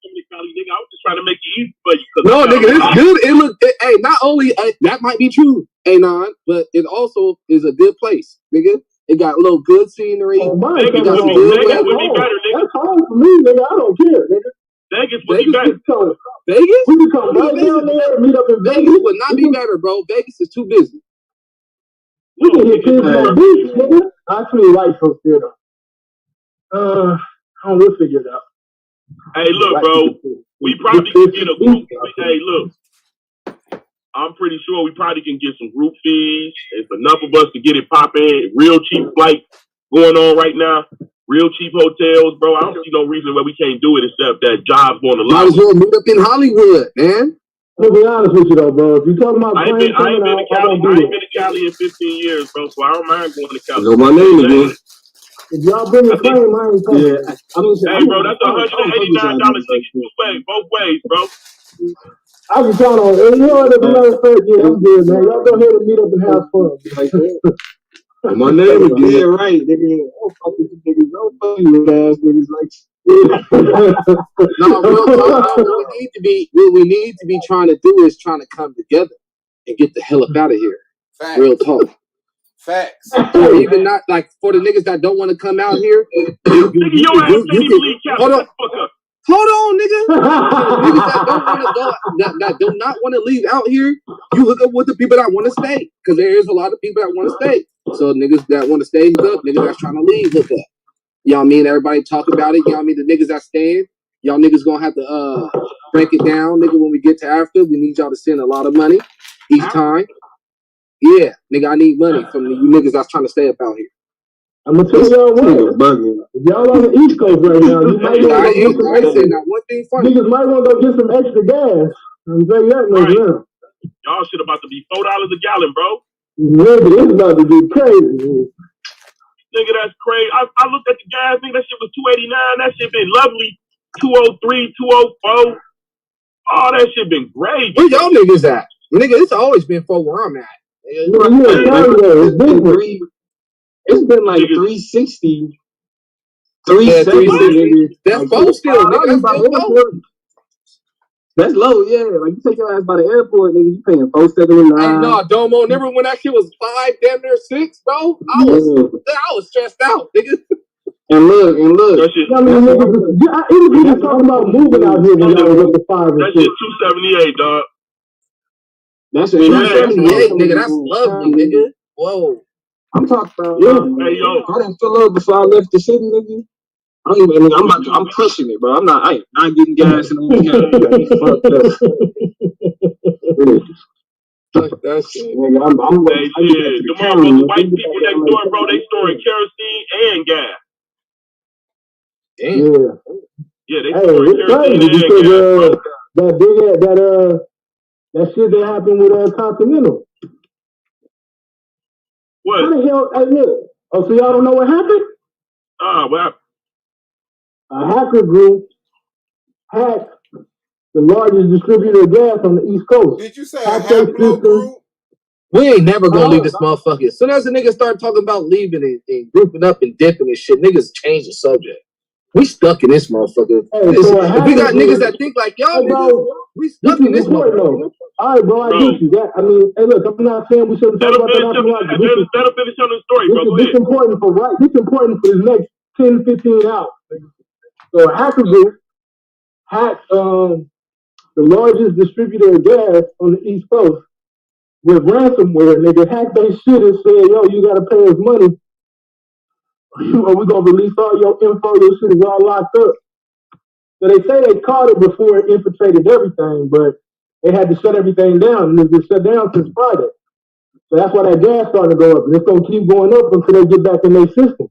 coming to Cali, nigga. I was just trying to make it easy for you. No, nigga, it's good. It look, hey, not only, that might be true, A9, but it also is a good place, nigga. It got a little good scenery. Oh, Vegas would be better, nigga. That's hard for me, nigga. I don't care, nigga. Vegas would be better. Vegas? We can come right down there and meet up in Vegas. Vegas would not be better, bro. Vegas is too busy. We can hit Pismo Beach, nigga. I actually like folks there, though. We'll figure it out. Hey, look, bro. We probably can get a group. Hey, look. I'm pretty sure we probably can get some group fees. It's enough of us to get it popping. Real cheap flight going on right now. Real cheap hotels, bro. I don't see no reason why we can't do it except that jobs going to might as well meet up in Hollywood, man. To be honest with you, though, bro. If you talking about I ain't been to Cali in 15 years, bro. So I don't mind going to Cali. Know my name again. If y'all bring a plane, I ain't coming. Yeah. Hey, bro, that's $189 ticket both ways, bro. I can count on it. You know what? If you know first, yeah, I'm good, man. Y'all go ahead and meet up and have fun. My name again. Yeah, right, nigga. Don't fuck with you niggas. Don't fuck with ass niggas like. No, what we need to be trying to do is trying to come together and get the hell up out of here. Facts. Real talk. Facts. Or even not like for the niggas that don't want to come out here. Hold on, nigga. Niggas that don't want to go, that do not want to leave out here, you hook up with the people that want to stay. Because there is a lot of people that want to stay. So niggas that want to stay, hook up. Niggas that's trying to leave, hook up. Y'all mean everybody talk about it. Y'all mean the niggas that staying. Y'all niggas gonna have to break it down, nigga. When we get to after, we need y'all to send a lot of money each time. Yeah, nigga, I need money from you niggas that's trying to stay up out here. I'm gonna tell y'all what. If y'all on the East Coast right now, you might want to go get some niggas might want to go get some extra gas. I'm tell you that right now. Y'all shit about to be $4 a gallon, bro. Nigga, it's about to be crazy. Nigga, that's crazy. I looked at the gas, nigga. That shit was $2.89. That shit been lovely. $2.03, $2.04. Oh, that shit been great. Where y'all niggas at? Nigga, it's always been for where I'm at. It's been like 360, 370. That's low still, nigga. That's low. That's low, yeah. Like you take your ass by the airport, nigga, you paying $4.79. Hey, no, Domo. Remember when that shit was 5, damn near 6, bro? I was stressed out, nigga. And look. That shit, we just talking about moving out here when y'all was up to 5 and 6. That shit $278, dog. That's $278, nigga. That's lovely, nigga. Whoa. I'm talking about. Hey, yo. I didn't fill up before I left the city, nigga. I'm pushing it, bro. I ain't not getting gas in the weekend. Fuck that shit. Nigga, I'm hey, shit. The motherfucking white people next door, bro, they storing kerosene and gas. Damn. Yeah, they storing kerosene and gas, bro. That shit that happened with Continental. What? How the hell? Hey, look. Oh, so y'all don't know what happened? What happened? A hacker group hacked the largest distributor of gas on the East Coast. Did you say a Haplo group? We ain't never gonna leave this motherfucker. As soon as the niggas start talking about leaving and grouping up and dipping and shit, niggas change the subject. We stuck in this motherfucker. Hey, so we got niggas that think like y'all niggas. We stuck in this motherfucker. All right, bro, I get you. Hey, look, I'm not saying we shouldn't talk about that. That'll finish on the story, bro. This is important for the next 10, 15 hours. So a hacker group hacked the largest distributor of gas on the East Coast with ransomware. Nigga hacked their shit and said, yo, you gotta pay us money or we're gonna release all your info. Your shit is all locked up. So they say they caught it before it infiltrated everything, but they had to shut everything down, and it's been shut down since Friday. So that's why that gas starting to go up, and it's gonna keep going up until they get back in their system.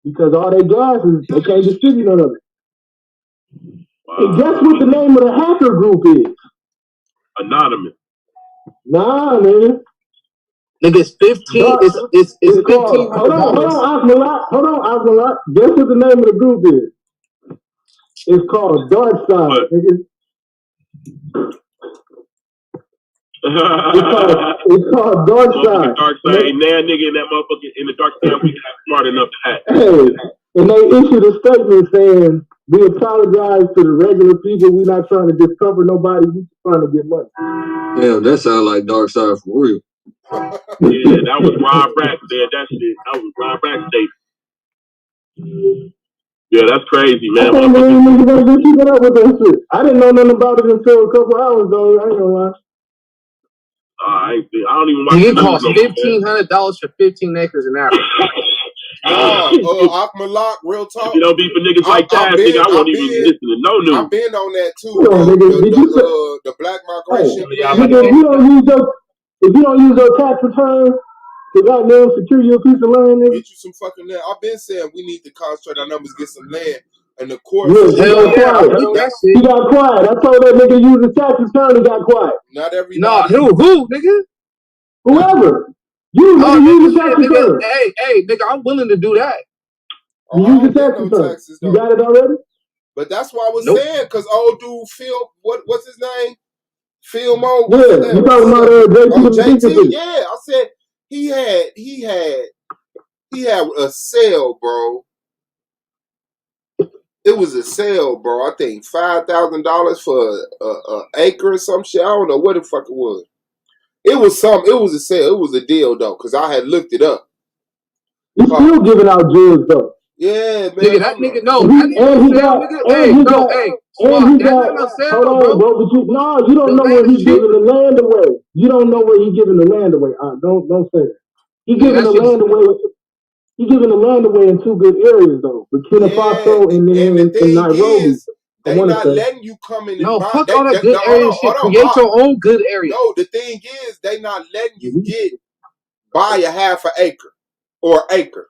Because all their gas is, they can't distribute none of it. And guess what the name of the hacker group is? Anonymous. Nah, man. Nigga, it's 15. It's $1,500. Hold on, Akmalak. Guess what the name of the group is? It's called Dark Side. It's called Dark Side. Dark Side. Ain't that nigga in that motherfucker in the dark side we got smart enough to hack. Hey, and they issued a statement saying, we apologize to the regular people. We're not trying to discover nobody. We're just trying to get money. Damn, that sounds like Dark Side for real. Yeah, that was Rob Rack there. That shit. That was Rob Rack state. Yeah, that's crazy, man. I didn't know nothing about it until a couple hours ago. I ain't gonna lie. I don't even watch it costs $1,500 for 15 acres in Africa. Akmalak, real talk. If you don't be for niggas like that, nigga, I won't even listen to no news. I've been on that too, bro. The black migration. If you don't use your tax return to goddamn secure your piece of land, get you some fucking land. I've been saying we need to concentrate our numbers, get some land. And the court, he got quiet. I told that nigga use the tax return and got quiet. Not everybody. No, who, nigga? Whoever. You use the tax return. Hey, nigga, I'm willing to do that. You use the tax return. You got it already? But that's why I was saying, because old dude Phil, what's his name? Phil Mo. Yeah, you talking about JT? Yeah, I said he had a sale, bro. It was a sale, bro. I think $5,000 for an acre or some shit. I don't know what the fuck it was. It was a sale. It was a deal though, because I had looked it up. He's still giving out jewels though. Yeah, man. Nigga, that nigga, no. Hold on, bro. But you don't know where he's giving the land away. You don't know where he's giving the land away. Don't say that. He's giving the land away. He's giving the land away in two good areas though, Burkina Faso and then in Nairobi. They not letting you come in. No, fuck all that good area shit. Create your own good area. No, the thing is, they not letting you buy a half an acre or acre.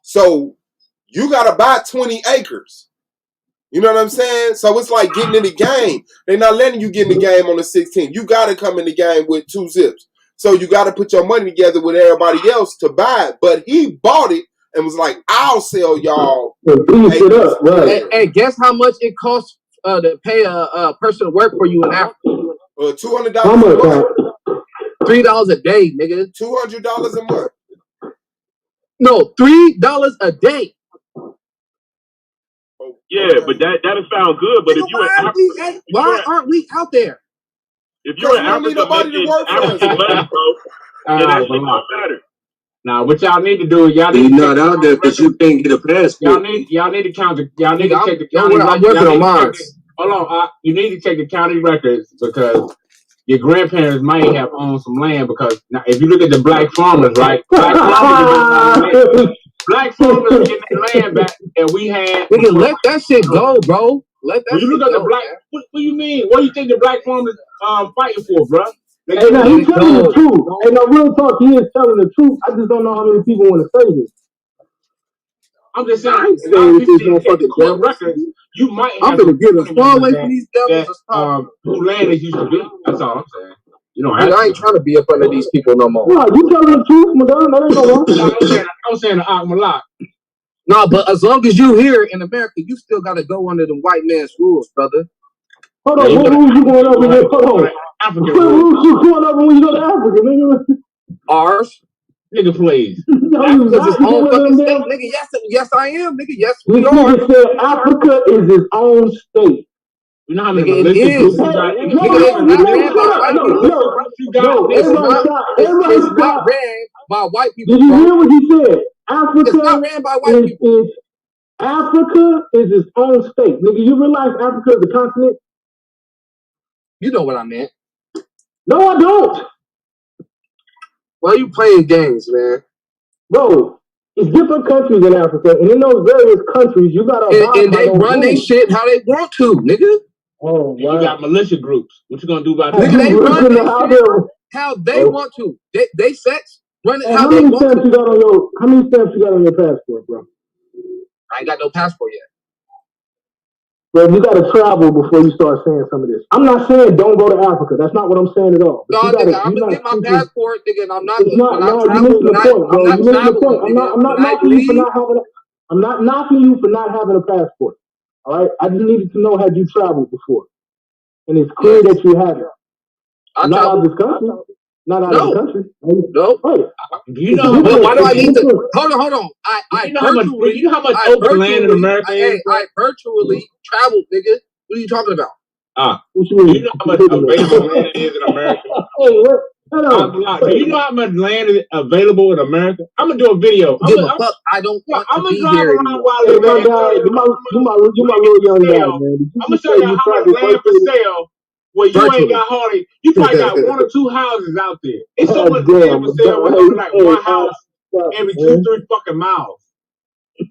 So you gotta buy 20 acres. You know what I'm saying? So it's like getting in the game. They're not letting you get in the game on the 16th. You gotta come in the game with 2 zips. So you gotta put your money together with everybody else to buy it. But he bought it and was like, I'll sell y'all. Hey, guess how much it costs to pay a person to work for you in Africa? $200 a month. $3 a day, nigga. $200 a month. No, $3 a day. Yeah, but that sound good. But if you're in Africa, why aren't we out there? If you're in Africa making African money, bro, then that shit don't matter. Now, what y'all need to do is y'all need not out there because you can't get a passport. Y'all need to check the county records. I'm working on mine. Hold on, you need to check the county records because your grandparents might have owned some land. Because now, if you look at the black farmers, right? Black farmers are getting their land back, and we had. We can let that shit go, bro. Let that. When you look at the black, what do you mean? What do you think the black farmers fighting for, bro? Hey, now he's telling the truth. Hey, no, real talk, he is telling the truth. I just don't know how many people want to say this. I'm just saying, records, you might have. I'm gonna give a far away from these devils. Who land it used to be. That's all I'm saying. You know, I ain't trying to be up under these people no more. No, you telling the truth, Madonna. That ain't no wrong. I'm saying the Akmalak. No, but as long as you here in America, you still got to go under the white man's rules, brother. Hold on, what rules you going over with? Hold on. African what rules you going over when you go to Africa, nigga? Ours. Nigga, please. Africa's its own fucking state, nigga. Yes, I am, nigga. Yes, we are. Nigga said Africa is its own state. You know how many religious groups you got? It's not ran by white people. Did you hear what he said? Africa it's not ran by white people. Africa is its own state. Nigga, you realize Africa is a continent? You know what I meant. No, I don't. Why you playing games, man? Bro, it's different countries in Africa, and in those various countries, you gotta and they run their shit how they want to, nigga. Oh, wow. You got militia groups. What you gonna do about that? Nigga, they run their shit how they want to. They sex run it how they want to. How many stamps you got on your passport, bro? I ain't got no passport yet. But you gotta travel before you start saying some of this. I'm not saying don't go to Africa. That's not what I'm saying at all. No, nigga, I'm gonna get my passport, nigga, and I'm not. It's not. No, you missing the point, bro. You missing the point. I'm not knocking you for not having. I'm not knocking you for not having a passport. All right. I just needed to know had you traveled before, and it's clear that you haven't. Not out of this country. Not out of the country. No. Right. You know why do I need to? Hold on. You know how much open land in America is? I virtually traveled, nigga. What are you talking about? You know how much available land is in America? Do you know how much land is available in America? I'm gonna do a video. I don't want I'm to be drive here around anymore. while you my little young guy, man. I'm gonna show you how much land for sale where you ain't got hardly. You probably got 1 or 2 houses out there. It's so much land for sale where only like 1 house every 2-3 fucking miles.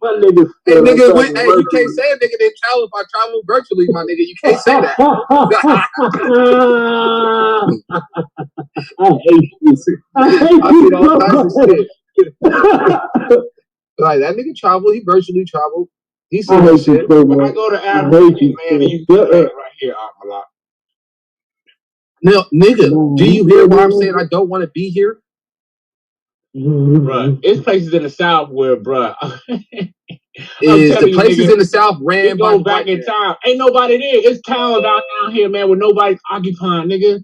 My niggas. Hey, nigga, you can't say a nigga didn't travel if I travel virtually, my nigga. You can't say that. I hate you. I did all kinds of shit. Like that nigga traveled, he virtually traveled. He said that shit. When I go to Africa, man, you right here, Malak. No, nigga, do you hear why I'm saying I don't want to be here? Bruh, it's places in the South where, bruh, is the places in the South ran by back in time. Ain't nobody there. It's towns down here, man, where nobody's occupying, nigga.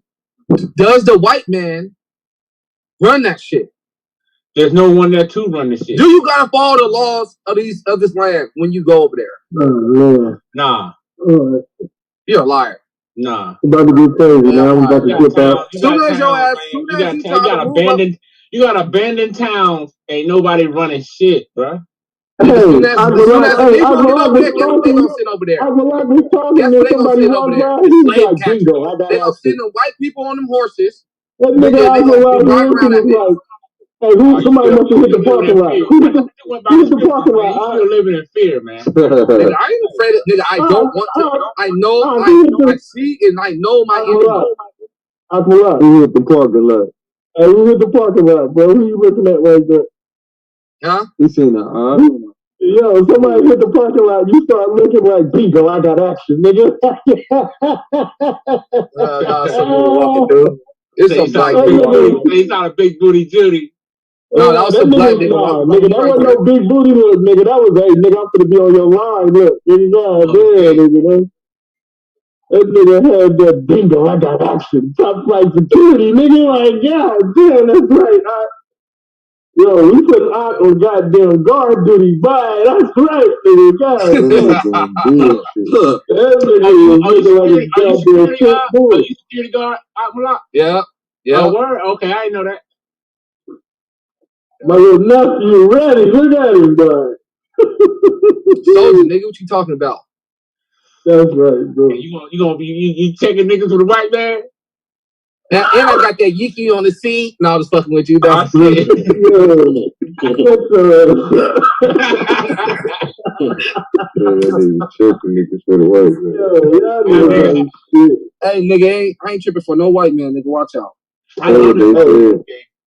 Does the white man run that shit? There's no one there to run this shit. Do you gotta follow the laws of this land when you go over there? Nah. You're a liar. Nah. I'm about to get crazy, man. I'm about to get out. Soon as your ass, you got abandoned towns. Ain't nobody running shit, bruh. Hey, I was talking to somebody else, bro. He was like, bingo, I got they gonna send the white people on them horses. That nigga I was like, hey, somebody must have hit the parking lot. Who hit the parking lot? You still living in fear, man. Nigga, I ain't afraid of, nigga, I don't want to. I know, I see, and I know my enemy. I pull up. Who hit the parking lot? Hey, who hit the parking lot, bro? Who you looking at right there? Huh? You seen that, Yo, somebody hit the parking lot. You start looking like bingo. I got action, nigga. It's some black dude. He's not a big booty Judy. No, that was some black nigga. Nigga, that wasn't no big booty look, nigga. That was, hey, nigga, I'm gonna be on your line. Look, nigga. That nigga had that bingo. I got action. Top flight security, nigga. Like, God damn, that's right. Yo, we put out on goddamn guard duty. Bye. That's right, nigga. God damn. That nigga was looking like a goddamn shit boy. Are you security guard? Yeah. Oh, word? Okay, I didn't know that. My little nephew ready. Look at him, bro. Soldier, nigga, what you talking about? That's right, bro. You checking niggas with a white man? Now, and I got that Yiki on the seat. No, I was fucking with you. That's it. Hey, nigga, I ain't tripping for no white man, nigga. Watch out.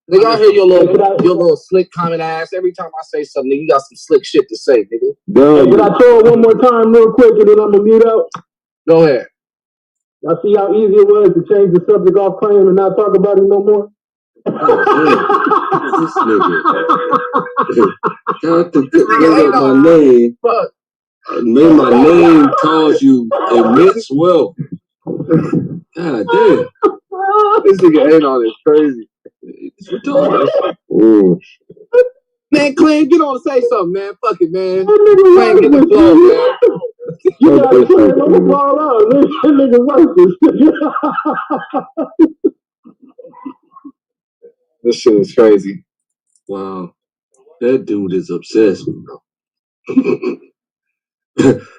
Nigga, I hear your little slick comment ass every time I say something. Nigga, you got some slick shit to say, nigga. Can I throw it one more time real quick and then I'm gonna mute out? Go ahead. Y'all see how easy it was to change the subject off claim and not talk about it no more? This nigga. My name. Made my name cause you immense wealth. God damn. This nigga ain't on it. Crazy. It's retarded. Man, Clan, get on and say something, man. Fuck it, man. Clan, get the flow, man. You gotta play it on the ball out. That nigga worth this. This shit is crazy. Wow. That dude is obsessed, bro.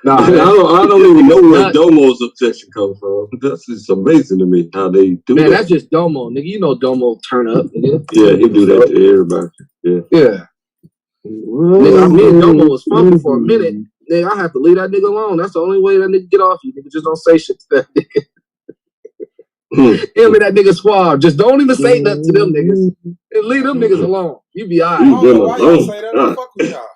Nah, I don't even know where Domo's obsession comes from. That's just amazing to me how they do man, that. That's just Domo, nigga. You know Domo turn up, nigga. Yeah, he do that to everybody. Yeah. Nigga, me and Domo was funky for a minute. Nigga, I have to leave that nigga alone. That's the only way that nigga get off you. Nigga, just don't say shit to that nigga. Him and that nigga Suave. Just don't even say nothing to them niggas. And leave them niggas alone. You be alright. I don't know why y'all say that. I fuck with y'all.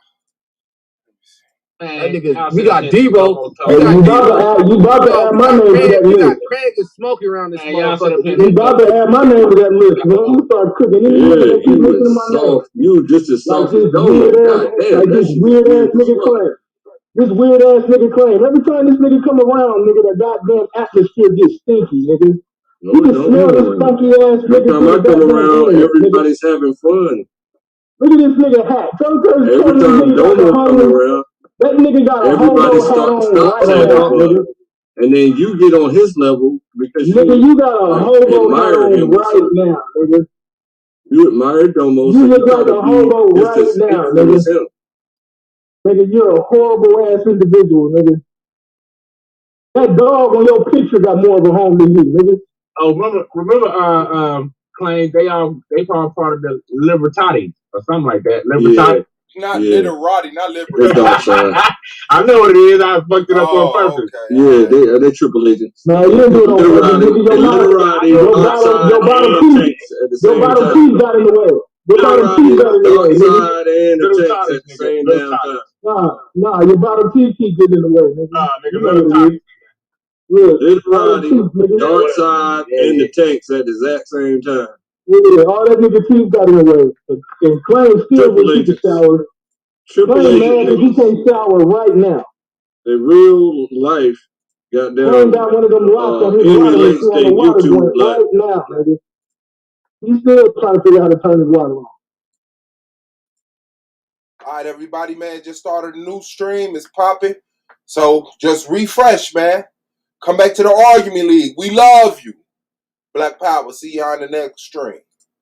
That nigga, we got D-Roll. You about to add my name to that We list. got Craig is smoking around this motherfucker. You about to add my name to that list, man. You start cooking. Yeah, you was soft. You just as soft as Domo. Like this weird ass nigga claim. This weird ass nigga claim. Every time this nigga come around, nigga, the goddamn atmosphere gets stinky, nigga. You can smell this funky ass nigga. Every time I come around, everybody's having fun. Look at this nigga hat. Every time Domo come around, that nigga got everybody stops having fun. And then you get on his level because you got a hobo admire him right now, nigga. You admire Domo. You look like a hobo right now, nigga. Nigga, you're a horrible ass individual, nigga. That dog on your picture got more of a home than you, nigga. Oh, remember, claim they all part of the Libertati or something like that. Libertati. Not literati, not libertati. I know what it is. I fucked it up on purpose. Okay. Yeah, they're triple agents. No, you didn't do it on purpose. Your bottom teeth got in the way. Your bottom teeth got in the way, nigga. And the Texas at the same damn time. Nah, your bottom teeth keep getting in the way, nigga. Nah, nigga, Literati, dark side, and the tanks at the exact same time. Yeah, all that nigga teeth got in the way. And Claim still will keep the shower. Claim mad that he can't shower right now. In real life, goddamn. Claim got one of them locks on his water joint right now, nigga. He's still trying to figure out how to turn his water on. All right, everybody, man, just started a new stream. It's popping. So just refresh, man. Come back to the Argument League. We love you. Black Power. See you on the next stream.